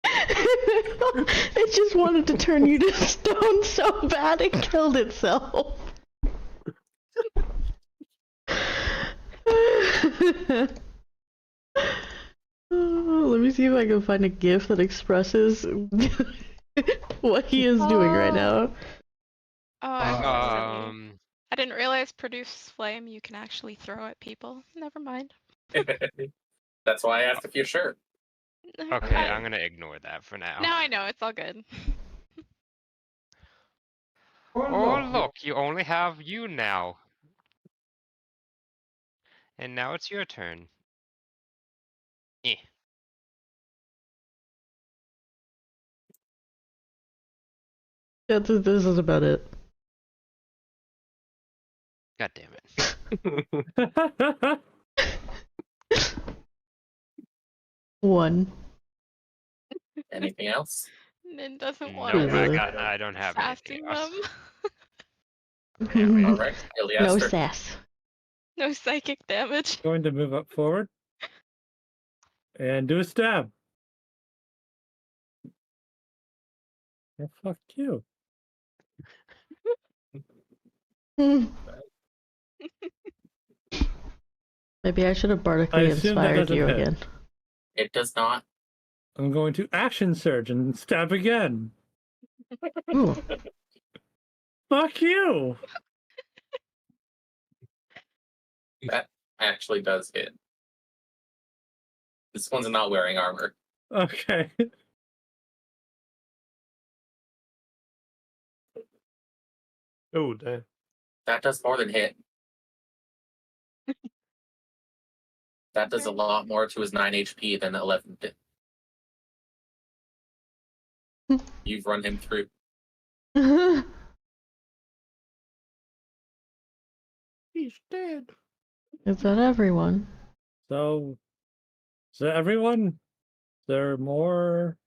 Speaker 2: It just wanted to turn you to stone so bad it killed itself. Let me see if I can find a GIF that expresses what he is doing right now.
Speaker 5: Oh, I
Speaker 1: Um,
Speaker 5: I didn't realize produce flame you can actually throw at people. Never mind.
Speaker 3: That's why I asked if you're sure.
Speaker 1: okay, I'm gonna ignore that for now.
Speaker 5: Now I know, it's all good.
Speaker 1: Oh, look, you only have you now. And now it's your turn. Eh.
Speaker 2: Yeah, this is about it.
Speaker 1: God damn it.
Speaker 2: 1.
Speaker 3: Anything else?
Speaker 5: Nin doesn't
Speaker 1: No,
Speaker 5: want
Speaker 2: Really?
Speaker 5: to
Speaker 1: I don't have
Speaker 5: sassy
Speaker 1: anything else.
Speaker 5: them.
Speaker 1: Damn it.
Speaker 3: Alright,
Speaker 2: No
Speaker 3: Iliaster.
Speaker 2: sass.
Speaker 5: No psychic damage.
Speaker 4: Going to move up forward and do a stab. Oh, fuck you.
Speaker 2: Maybe I should have
Speaker 4: I
Speaker 2: bardically
Speaker 4: assume that
Speaker 2: inspired
Speaker 4: doesn't
Speaker 2: you
Speaker 4: hit.
Speaker 2: again.
Speaker 3: It does not.
Speaker 4: I'm going to action surge and stab again.
Speaker 2: Ooh.
Speaker 4: Fuck you.
Speaker 3: That actually does hit. This one's not wearing armor.
Speaker 4: Okay.
Speaker 6: Oh, damn.
Speaker 3: That does more than hit. That does a lot more to his 9 HP than 11 did. You've run him through.
Speaker 6: He's dead.
Speaker 2: Is that everyone?
Speaker 4: So, is that everyone? Is there more?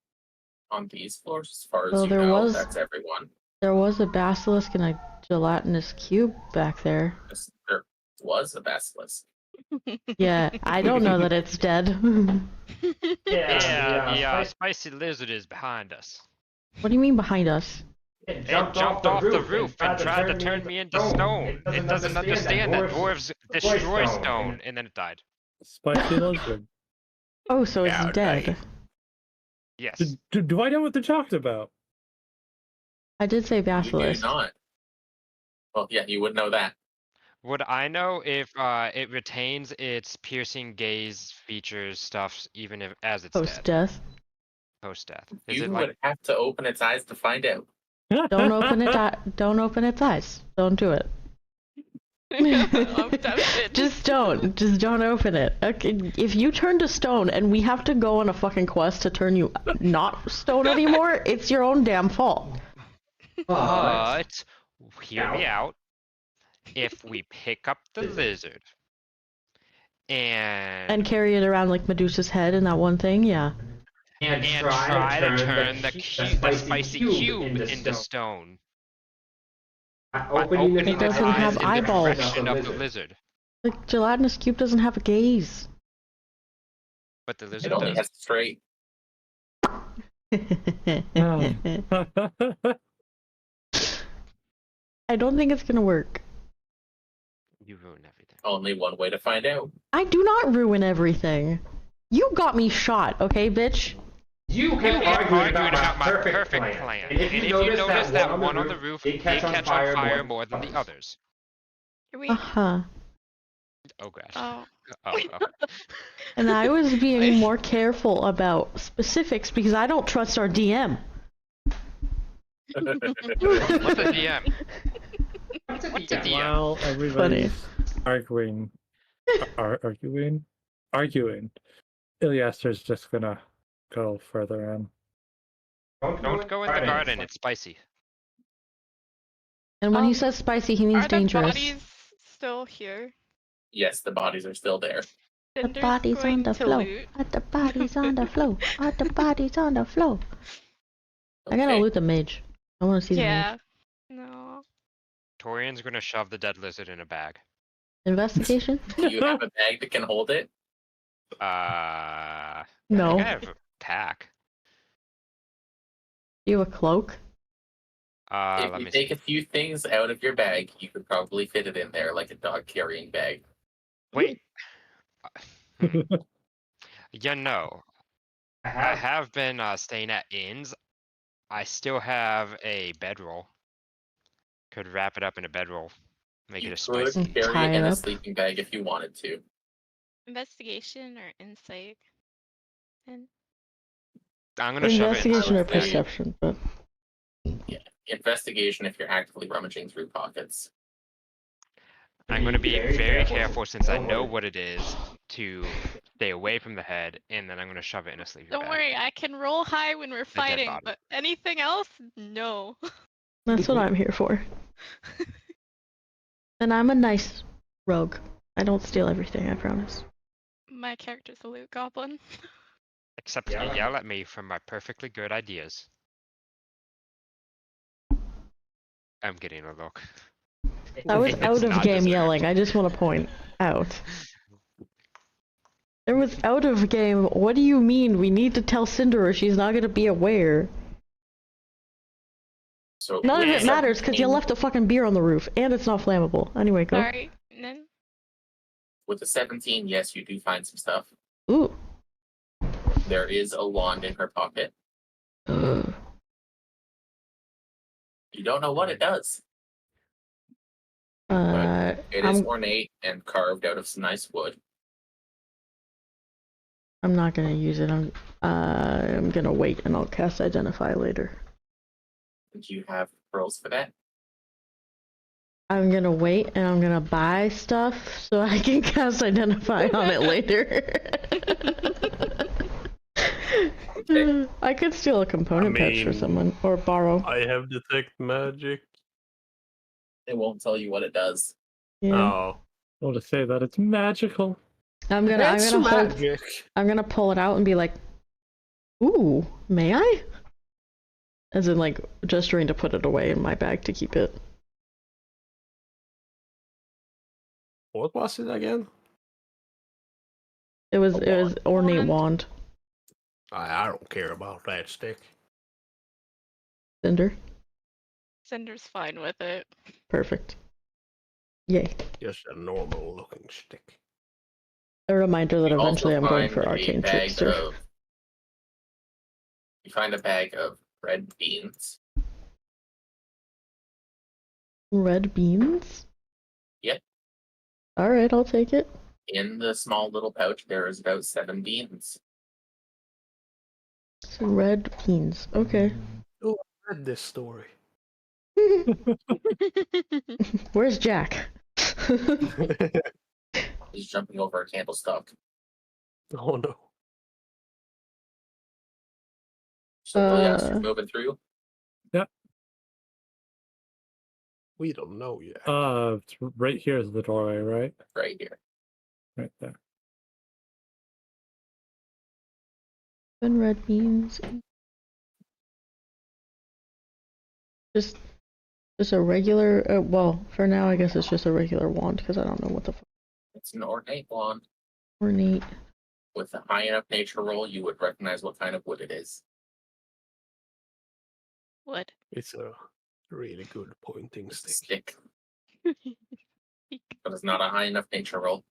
Speaker 3: On these floors, as far as
Speaker 2: Well,
Speaker 3: you
Speaker 2: there
Speaker 3: know,
Speaker 2: was-
Speaker 3: that's everyone.
Speaker 2: There was a basilisk and a gelatinous cube back there.
Speaker 3: There was a basilisk.
Speaker 2: Yeah, I don't know that it's dead.
Speaker 1: Yeah, the spicy lizard is behind us.
Speaker 2: What do you mean behind us?
Speaker 1: It jumped off the roof and tried to turn me into stone. It doesn't understand that dwarves destroy stone, and then it died.
Speaker 4: Spicy lizard.
Speaker 2: Oh, so it's
Speaker 1: Yeah,
Speaker 2: dead.
Speaker 1: right. Yes.
Speaker 4: Do I know what they're talking about?
Speaker 2: I did say
Speaker 3: You do
Speaker 2: basilisk.
Speaker 3: not. Well, yeah, you would know that.
Speaker 1: Would I know if it retains its piercing gaze features stuff even if as it's
Speaker 2: Post
Speaker 1: dead?
Speaker 2: death.
Speaker 1: Post death. Is
Speaker 3: You
Speaker 1: it
Speaker 3: would
Speaker 1: like
Speaker 3: have to open its eyes to find out.
Speaker 2: Don't open it. Don't open its eyes. Don't do it.
Speaker 5: I'm tempted.
Speaker 2: Just don't. Just don't open it. Okay. If you turn to stone and we have to go on a fucking quest to turn you not stone anymore, it's your own damn fault.
Speaker 1: But hear me out. If we pick up the lizard
Speaker 2: And carry it around like Medusa's head in that one thing, yeah.
Speaker 1: and try to turn the spicy cube into stone by opening
Speaker 2: It
Speaker 1: its
Speaker 2: doesn't
Speaker 1: eyes
Speaker 2: have
Speaker 1: in
Speaker 2: eyeballs.
Speaker 1: the direction of the lizard.
Speaker 2: The gelatinous cube doesn't have a gaze.
Speaker 1: But the
Speaker 3: It
Speaker 1: lizard
Speaker 3: only
Speaker 1: does.
Speaker 3: has straight.
Speaker 2: I don't think it's gonna work.
Speaker 1: You ruin everything.
Speaker 3: Only one way to find out.
Speaker 2: I do not ruin everything. You got me shot, okay, bitch?
Speaker 7: You kept arguing about my perfect plan. And if you notice that one on the roof did catch on fire
Speaker 1: more than the others.
Speaker 5: Are we?
Speaker 2: Uh-huh.
Speaker 1: Oh gosh.
Speaker 5: Oh.
Speaker 1: Oh.
Speaker 2: And I was being more careful about specifics because I don't trust our DM.
Speaker 1: What's a DM?
Speaker 7: What's a
Speaker 1: What's a
Speaker 7: DM?
Speaker 1: DM?
Speaker 4: While everybody's arguing, Ilyaster's just gonna go further in.
Speaker 1: Don't go in the garden, it's spicy.
Speaker 2: And when he says spicy, he means
Speaker 5: Are the
Speaker 2: dangerous.
Speaker 5: bodies still here?
Speaker 3: Yes, the bodies are still there.
Speaker 2: The
Speaker 5: Cinder's
Speaker 2: bodies
Speaker 5: going
Speaker 2: on the
Speaker 5: to
Speaker 2: floor.
Speaker 5: loot.
Speaker 2: The bodies on the floor. The bodies on the floor. I gotta
Speaker 3: Okay.
Speaker 2: loot the mage. I wanna see the mage.
Speaker 5: Yeah. No.
Speaker 1: Torian's gonna shove the dead lizard in a bag.
Speaker 2: Investigation?
Speaker 3: Do you have a bag that can hold it?
Speaker 1: I
Speaker 2: No.
Speaker 1: think I have a pack.
Speaker 2: Do you have a cloak?
Speaker 3: If
Speaker 1: Let
Speaker 3: you
Speaker 1: me
Speaker 3: take
Speaker 1: see.
Speaker 3: a few things out of your bag, you could probably fit it in there like a dog carrying bag.
Speaker 1: Wait. You know, I have been staying at inns. I still have a bedroll. Could wrap it up in a bedroll. Make
Speaker 3: You
Speaker 1: it a
Speaker 3: could
Speaker 1: spicy.
Speaker 3: carry
Speaker 2: Tie
Speaker 3: it
Speaker 2: it
Speaker 3: in a
Speaker 2: up.
Speaker 3: sleeping bag if you wanted to.
Speaker 5: Investigation or insight? And
Speaker 1: I'm gonna shove it in a
Speaker 2: Investigation or
Speaker 3: I would say-
Speaker 1: sleeping bag.
Speaker 2: perception, but
Speaker 3: Investigation if you're actively rummaging through pockets.
Speaker 1: I'm gonna be very careful since I know what it is to stay away from the head, and then I'm gonna shove it in a sleeping
Speaker 5: don't
Speaker 1: bag.
Speaker 5: worry, I can roll high when we're
Speaker 1: dead
Speaker 5: fighting,
Speaker 1: body.
Speaker 5: but anything else, no.
Speaker 2: that's what I'm here for. And I'm a nice rogue. I don't steal everything, I promise.
Speaker 5: My character's a loot goblin.
Speaker 1: Except you yell at me for my perfectly good ideas. I'm getting a look.
Speaker 2: That was
Speaker 1: It's
Speaker 2: out of
Speaker 1: not
Speaker 2: game
Speaker 1: deserved.
Speaker 2: yelling. I just want to point out. There was out of game. What do you mean? We need to tell Cinder or she's not gonna be aware.
Speaker 3: So
Speaker 2: None of
Speaker 3: with
Speaker 2: it matters because you
Speaker 3: 17
Speaker 2: left a fucking beer on the roof and it's not flammable. Anyway, go.
Speaker 5: Sorry, Nin.
Speaker 3: With a 17, yes, you do find some stuff.
Speaker 2: Ooh.
Speaker 3: There is a wand in her pocket.
Speaker 2: Ugh.
Speaker 3: You don't know what it does. It is
Speaker 2: I'm
Speaker 3: ornate and carved out of some nice wood.
Speaker 2: not gonna use it. I'm gonna wait and I'll cast Identify later.
Speaker 3: Do you have pearls for that?
Speaker 2: I'm gonna wait and I'm gonna buy stuff so I can cast Identify on it later.
Speaker 3: Okay.
Speaker 2: I could steal a component pouch for
Speaker 6: mean,
Speaker 2: someone or borrow.
Speaker 6: I have detect magic.
Speaker 3: It won't tell you what it does.
Speaker 2: Yeah.
Speaker 6: Oh,
Speaker 4: Well, to say that it's magical.
Speaker 2: I'm gonna pull it out and be like, ooh, may I? As in like gesturing to put it away in my bag to keep it.
Speaker 6: what was it again?
Speaker 2: It was
Speaker 3: A
Speaker 2: ornate wand.
Speaker 6: I don't care about that stick.
Speaker 2: Cinder.
Speaker 5: Cinder's fine with it.
Speaker 2: Perfect. Yay.
Speaker 6: Just a normal looking stick.
Speaker 2: A reminder that
Speaker 3: You also
Speaker 2: eventually I'm going
Speaker 3: find
Speaker 2: for
Speaker 3: a
Speaker 2: Arcane
Speaker 3: bag
Speaker 2: Trickster.
Speaker 3: of- You find a bag of red beans.
Speaker 2: Red beans?
Speaker 3: Yep.
Speaker 2: Alright, I'll take it.
Speaker 3: In the small little pouch, there is about 7 beans.
Speaker 2: So red beans. Okay.
Speaker 6: Oh, I read this story.
Speaker 2: Where's Jack?
Speaker 3: He's jumping over a candlestick.
Speaker 6: Oh no.
Speaker 3: So yes, you're moving through.
Speaker 6: We don't know yet.
Speaker 4: It's right here is the doorway, right?
Speaker 3: Right here.
Speaker 4: Right there.
Speaker 2: 7 red beans. Just a regular. Well, for now, I guess it's just a regular wand because I don't know what the fuck.
Speaker 3: It's an ornate wand.
Speaker 2: Ornate.
Speaker 3: With a high enough nature roll, you would recognize what kind of wood it is.
Speaker 5: Wood.
Speaker 6: It's a really good pointing stick.
Speaker 3: Stick. But it's not a high enough nature roll.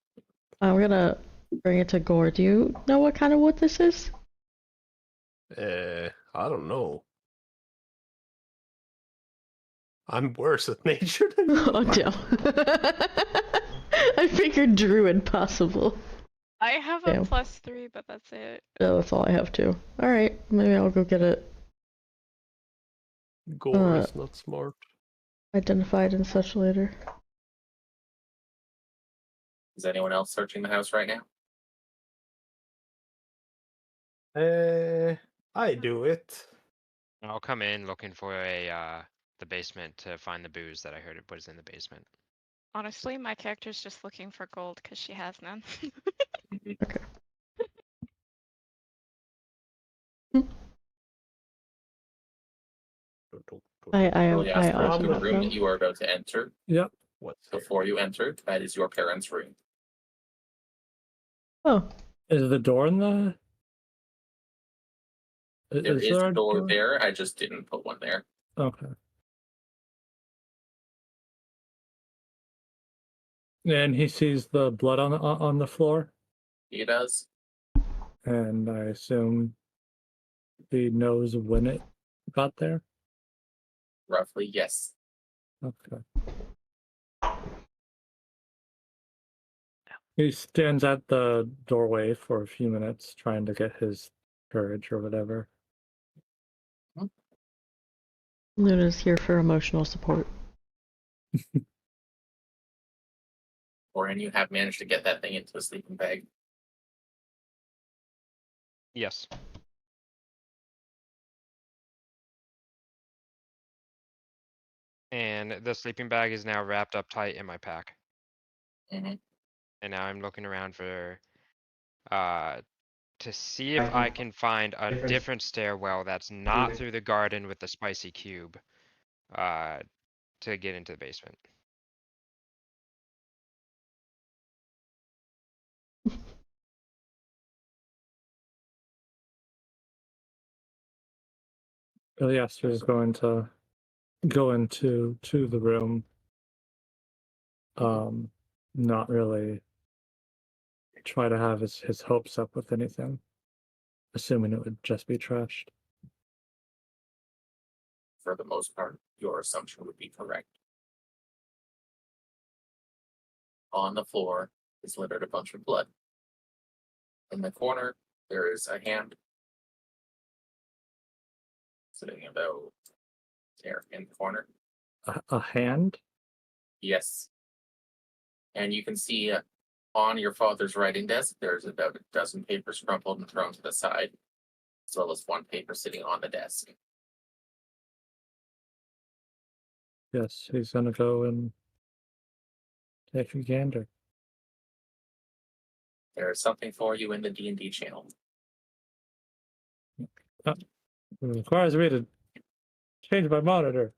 Speaker 2: I'm gonna bring it to Gore. Do you know what kind of wood this is?
Speaker 6: I don't know. I'm worse at nature than you
Speaker 2: Oh,
Speaker 6: are.
Speaker 2: damn. I figured druid possible.
Speaker 5: I have
Speaker 2: Damn.
Speaker 5: a +3, but that's it.
Speaker 2: Yeah, that's all I have too. Alright, maybe I'll go get it
Speaker 6: Gore is not smart.
Speaker 2: identified and such later.
Speaker 3: Is anyone else searching the house right now?
Speaker 6: I do it.
Speaker 1: I'll come in looking for the basement to find the booze that I heard it was in the basement.
Speaker 5: Honestly, my character's just looking for gold because she has none.
Speaker 2: Okay. I
Speaker 3: Really ask for
Speaker 2: also
Speaker 3: the
Speaker 2: have
Speaker 3: room
Speaker 2: them.
Speaker 3: that you are about to enter.
Speaker 4: Yep.
Speaker 6: What's here?
Speaker 3: Before you enter, that is your parents' room.
Speaker 2: Oh,
Speaker 4: Is the door in the?
Speaker 3: There is
Speaker 4: there
Speaker 3: a door there. I just didn't put one there.
Speaker 4: Okay. And he sees the blood on the floor,
Speaker 3: He does.
Speaker 4: and I assume he knows when it got there.
Speaker 3: Roughly, yes.
Speaker 4: Okay. He stands at the doorway for a few minutes, trying to get his courage or whatever.
Speaker 2: Luna's here for emotional support.
Speaker 3: And you have managed to get that thing into a sleeping bag.
Speaker 1: Yes. And the sleeping bag is now wrapped up tight in my pack.
Speaker 3: Mm-hmm.
Speaker 1: And now I'm looking around for to see if I can find a different stairwell that's not through the garden with the spicy cube to get into the basement.
Speaker 4: Eliaster is going to go into the room. Not really try to have his hopes up with anything, assuming it would just be trashed.
Speaker 3: For the most part, your assumption would be correct. On the floor is littered a bunch of blood. In the corner, there is a hand sitting about there in the corner.
Speaker 4: A hand?
Speaker 3: Yes. And you can see on your father's writing desk, there's about a dozen papers crumpled and thrown to the side, as well as one paper sitting on the desk.
Speaker 4: Yes, he's gonna go and take a gander.
Speaker 3: There is something for you in the D&D channel.
Speaker 4: It requires me to change my monitor.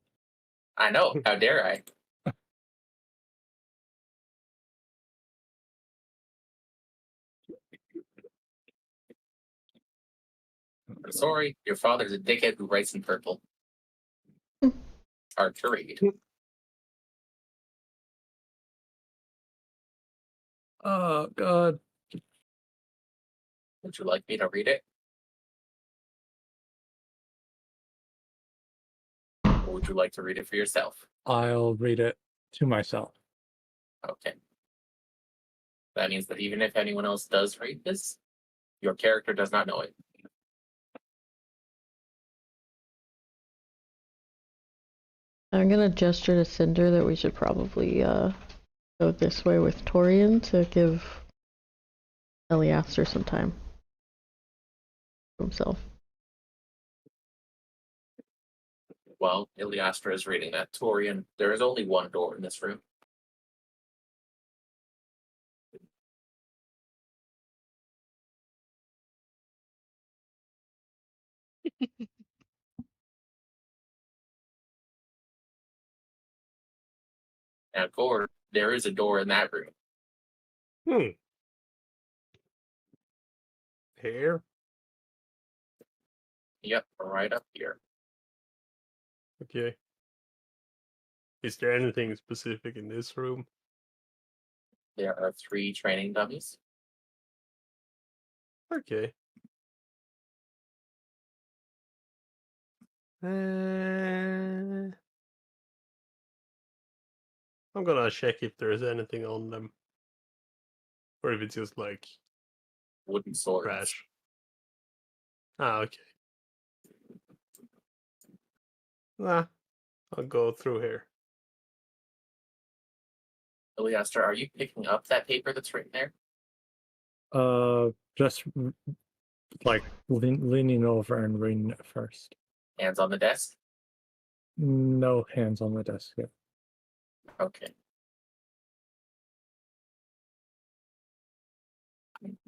Speaker 3: I know, how dare I? I'm sorry, your father's a dickhead who writes in purple. Hard to read.
Speaker 4: Oh God.
Speaker 3: Would you like me to read it? Or would you like to read it for yourself?
Speaker 4: I'll read it to myself.
Speaker 3: Okay. That means that even if anyone else does read this, your character does not know it.
Speaker 2: I'm gonna gesture to Cinder that we should probably go this way with Torian to give Eliaster some time for himself.
Speaker 3: While Iliastra is reading that, Torian, there is only one door in this room. Now, Gord, there is a door in that room.
Speaker 6: Here?
Speaker 3: Yep, right up here.
Speaker 6: Okay. Is there anything specific in this room?
Speaker 3: There are 3 training dummies.
Speaker 6: Okay. I'm gonna check if there's anything on them. Or if it's just like
Speaker 3: Wooden swords.
Speaker 6: trash. Ah, okay. Nah, I'll go through here.
Speaker 3: Iliaster, are you picking up that paper that's written there?
Speaker 4: Just like leaning over and reading it first.
Speaker 3: Hands on the desk?
Speaker 4: No hands on the desk yet.
Speaker 3: Okay.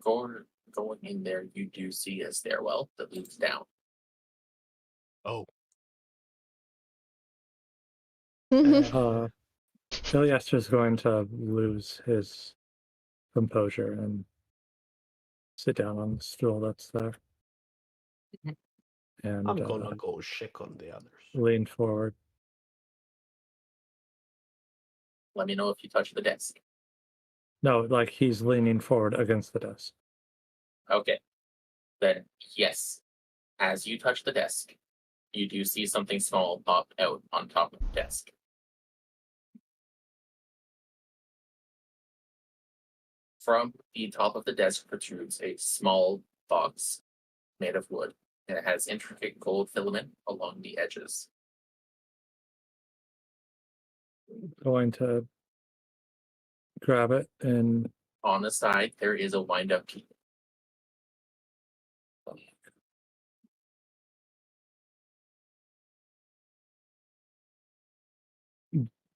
Speaker 3: Going in there, you do see a stairwell that leads down.
Speaker 6: Oh.
Speaker 4: Ilyaster's going to lose his composure and sit down on the stool that's there. And
Speaker 6: I'm gonna go check on the others.
Speaker 4: lean forward.
Speaker 3: Let me know if you touch the desk.
Speaker 4: No, like he's leaning forward against the desk.
Speaker 3: Okay. Then, yes. As you touch the desk, you do see something small pop out on top of the desk. From the top of the desk protrudes a small box made of wood, and it has intricate gold filament along the edges.
Speaker 4: Going to grab it and
Speaker 3: On the side, there is a wind-up key.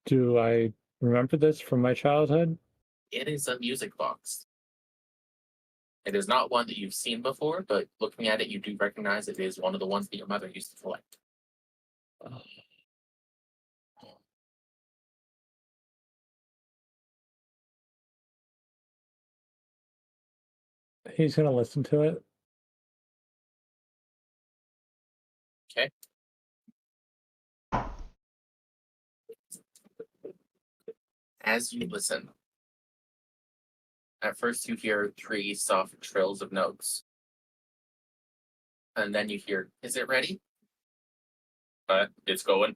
Speaker 4: do I remember this from my childhood?
Speaker 3: It is a music box. It is not one that you've seen before, but looking at it, you do recognize it is one of the ones that your mother used to collect.
Speaker 4: He's going to listen to it.
Speaker 3: Okay. As you listen, at first you hear 3 soft trills of notes. And then you hear, is it ready? It's going.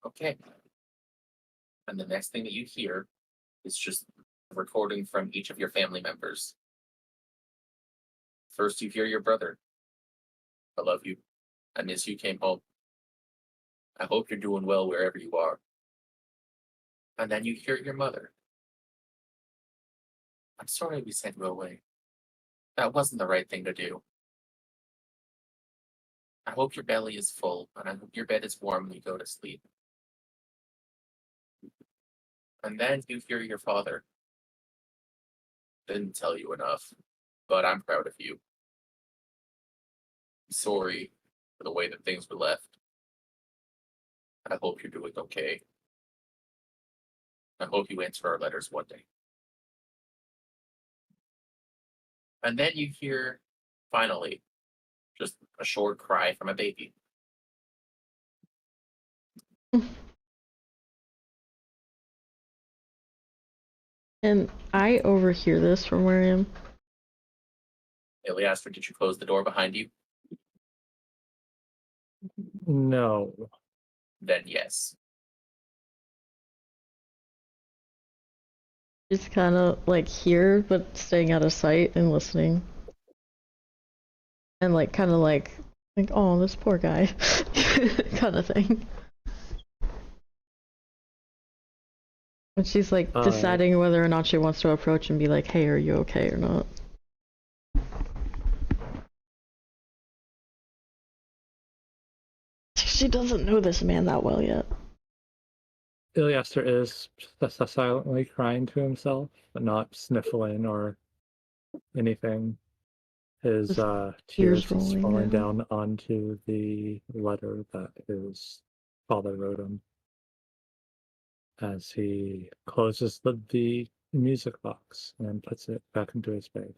Speaker 3: Okay. And the next thing that you hear is just a recording from each of your family members. First you hear your brother. I love you. I miss you came home. I hope you're doing well wherever you are. And then you hear your mother. I'm sorry we sent you away. That wasn't the right thing to do. I hope your belly is full, and I hope your bed is warm when you go to sleep. And then you hear your father. Didn't tell you enough, but I'm proud of you. Sorry for the way that things were left. I hope you're doing okay. I hope you answer our letters one day. And then you hear, finally, just a short cry from a baby.
Speaker 2: And I overhear this from where I am.
Speaker 3: Iliaster, did you close the door behind you?
Speaker 4: No.
Speaker 3: Then yes.
Speaker 2: Just kind of like here, but staying out of sight and listening. And like kind of like, oh, this poor guy, kind of thing. And she's like deciding whether or not she wants to approach and be like, hey, are you okay or not? She doesn't know this man that well yet.
Speaker 4: Ilyaster is just silently crying to himself, but not sniffling or anything. His
Speaker 2: Just
Speaker 4: tears
Speaker 2: tears rolling
Speaker 4: falling
Speaker 2: down.
Speaker 4: down onto the letter that his father wrote him as he closes the music box and puts it back into his bag.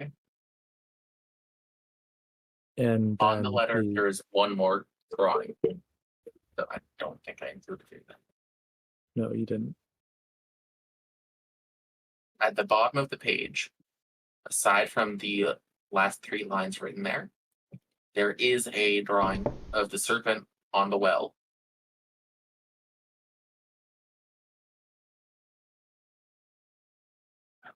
Speaker 3: Okay.
Speaker 4: And
Speaker 3: On the
Speaker 4: then
Speaker 3: letter, there is one more drawing that I don't think I included here.
Speaker 4: No, you didn't.
Speaker 3: At the bottom of the page, aside from the last 3 lines written there, there is a drawing of the serpent on the well.
Speaker 2: I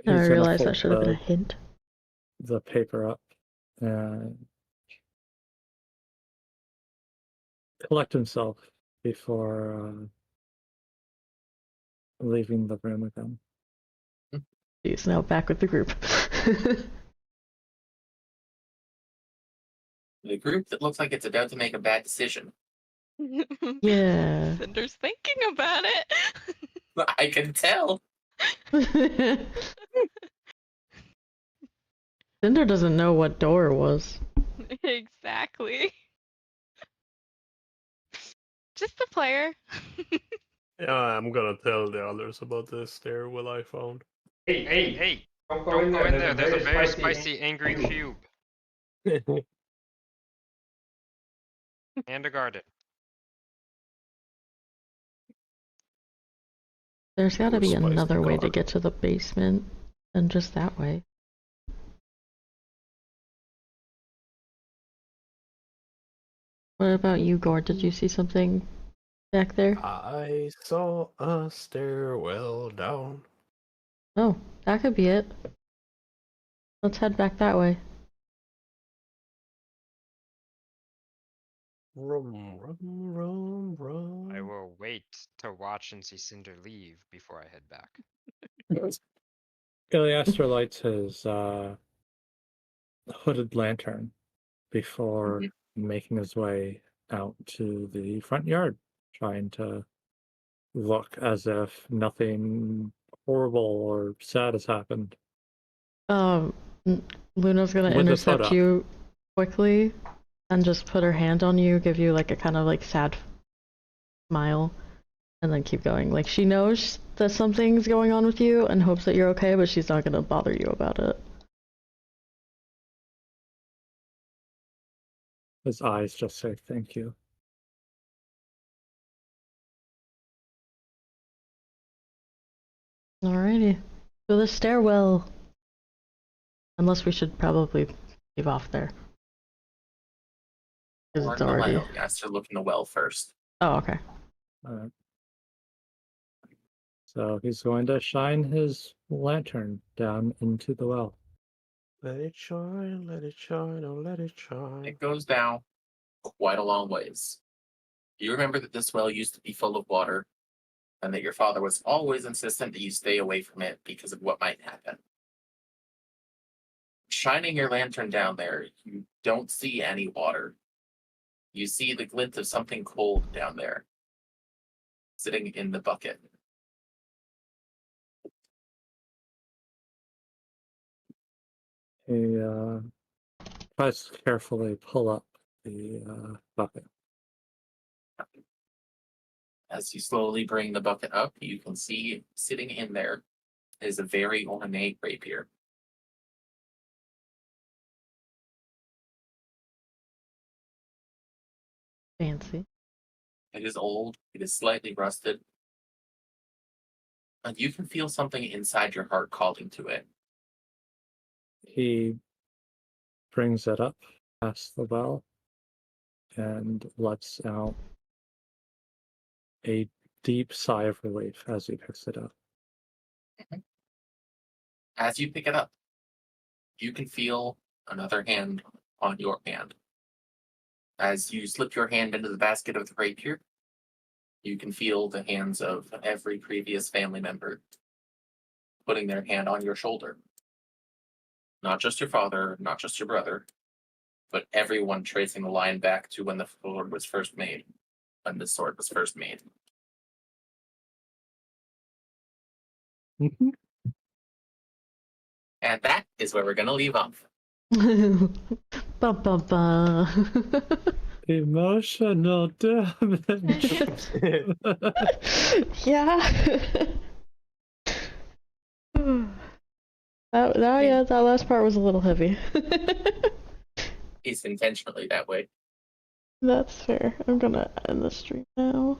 Speaker 4: He's gonna
Speaker 2: realized that
Speaker 4: fold
Speaker 2: should have been a hint.
Speaker 4: the paper up and collect himself before leaving the room again.
Speaker 2: He's now back with the group.
Speaker 3: The group that looks like it's about to make a bad decision.
Speaker 2: Yeah.
Speaker 5: Cinder's thinking about it.
Speaker 3: I can tell.
Speaker 2: Cinder doesn't know what door it was.
Speaker 5: Exactly. Just a player.
Speaker 6: Yeah, I'm gonna tell the others about the stairwell I found.
Speaker 1: Hey, don't go in there. There's a very spicy, angry cube. And a garden.
Speaker 2: There's gotta be
Speaker 6: Spicy
Speaker 2: another way to
Speaker 6: garden.
Speaker 2: get to the basement than just that way. What about you, Gord? Did you see something back there?
Speaker 6: I saw a stairwell down.
Speaker 2: Oh, that could be it. Let's head back that way.
Speaker 6: Rum, rum, rum, rum.
Speaker 1: I will wait to watch and see Cinder leave before I head back.
Speaker 4: Iliaster lights his hooded lantern before making his way out to the front yard, trying to look as if nothing horrible or sad has happened.
Speaker 2: Luna's gonna
Speaker 4: With the
Speaker 2: intercept
Speaker 4: photo.
Speaker 2: you quickly and just put her hand on you, give you like a kind of like sad smile, and then keep going. Like she knows that something's going on with you and hopes that you're okay, but she's not gonna bother you about it.
Speaker 4: His eyes just say thank you.
Speaker 2: Alrighty. To the stairwell. Unless we should probably leave off there. Because
Speaker 3: Or
Speaker 2: it's
Speaker 3: in the
Speaker 2: already...
Speaker 3: well. He has to look in the well first.
Speaker 2: Oh, okay.
Speaker 4: Alright. So he's going to shine his lantern down into the well.
Speaker 6: Let it shine, oh let it shine.
Speaker 3: It goes down quite a long ways. You remember that this well used to be full of water, and that your father was always insistent that you stay away from it because of what might happen. Shining your lantern down there, you don't see any water. You see the glint of something cold down there, sitting in the bucket.
Speaker 4: He tries to carefully pull up the bucket.
Speaker 3: As you slowly bring the bucket up, you can see sitting in there is a very ornate rapier.
Speaker 2: Fancy.
Speaker 3: It is old, it is slightly rusted, and you can feel something inside your heart calling to it.
Speaker 4: He brings it up past the well and lets out a deep sigh of relief as he picks it up.
Speaker 3: As you pick it up, you can feel another hand on your hand. As you slip your hand into the basket of the rapier, you can feel the hands of every previous family member putting their hand on your shoulder. Not just your father, not just your brother, but everyone tracing the line back to when the sword was first made, when the sword was first made.
Speaker 4: Mhm.
Speaker 3: And that is where we're going to leave off.
Speaker 2: Ba ba ba.
Speaker 4: Emotional damage.
Speaker 2: Yeah. Yeah, that last part was a little heavy.
Speaker 3: It's intentionally that way.
Speaker 2: That's fair. I'm gonna end the stream now.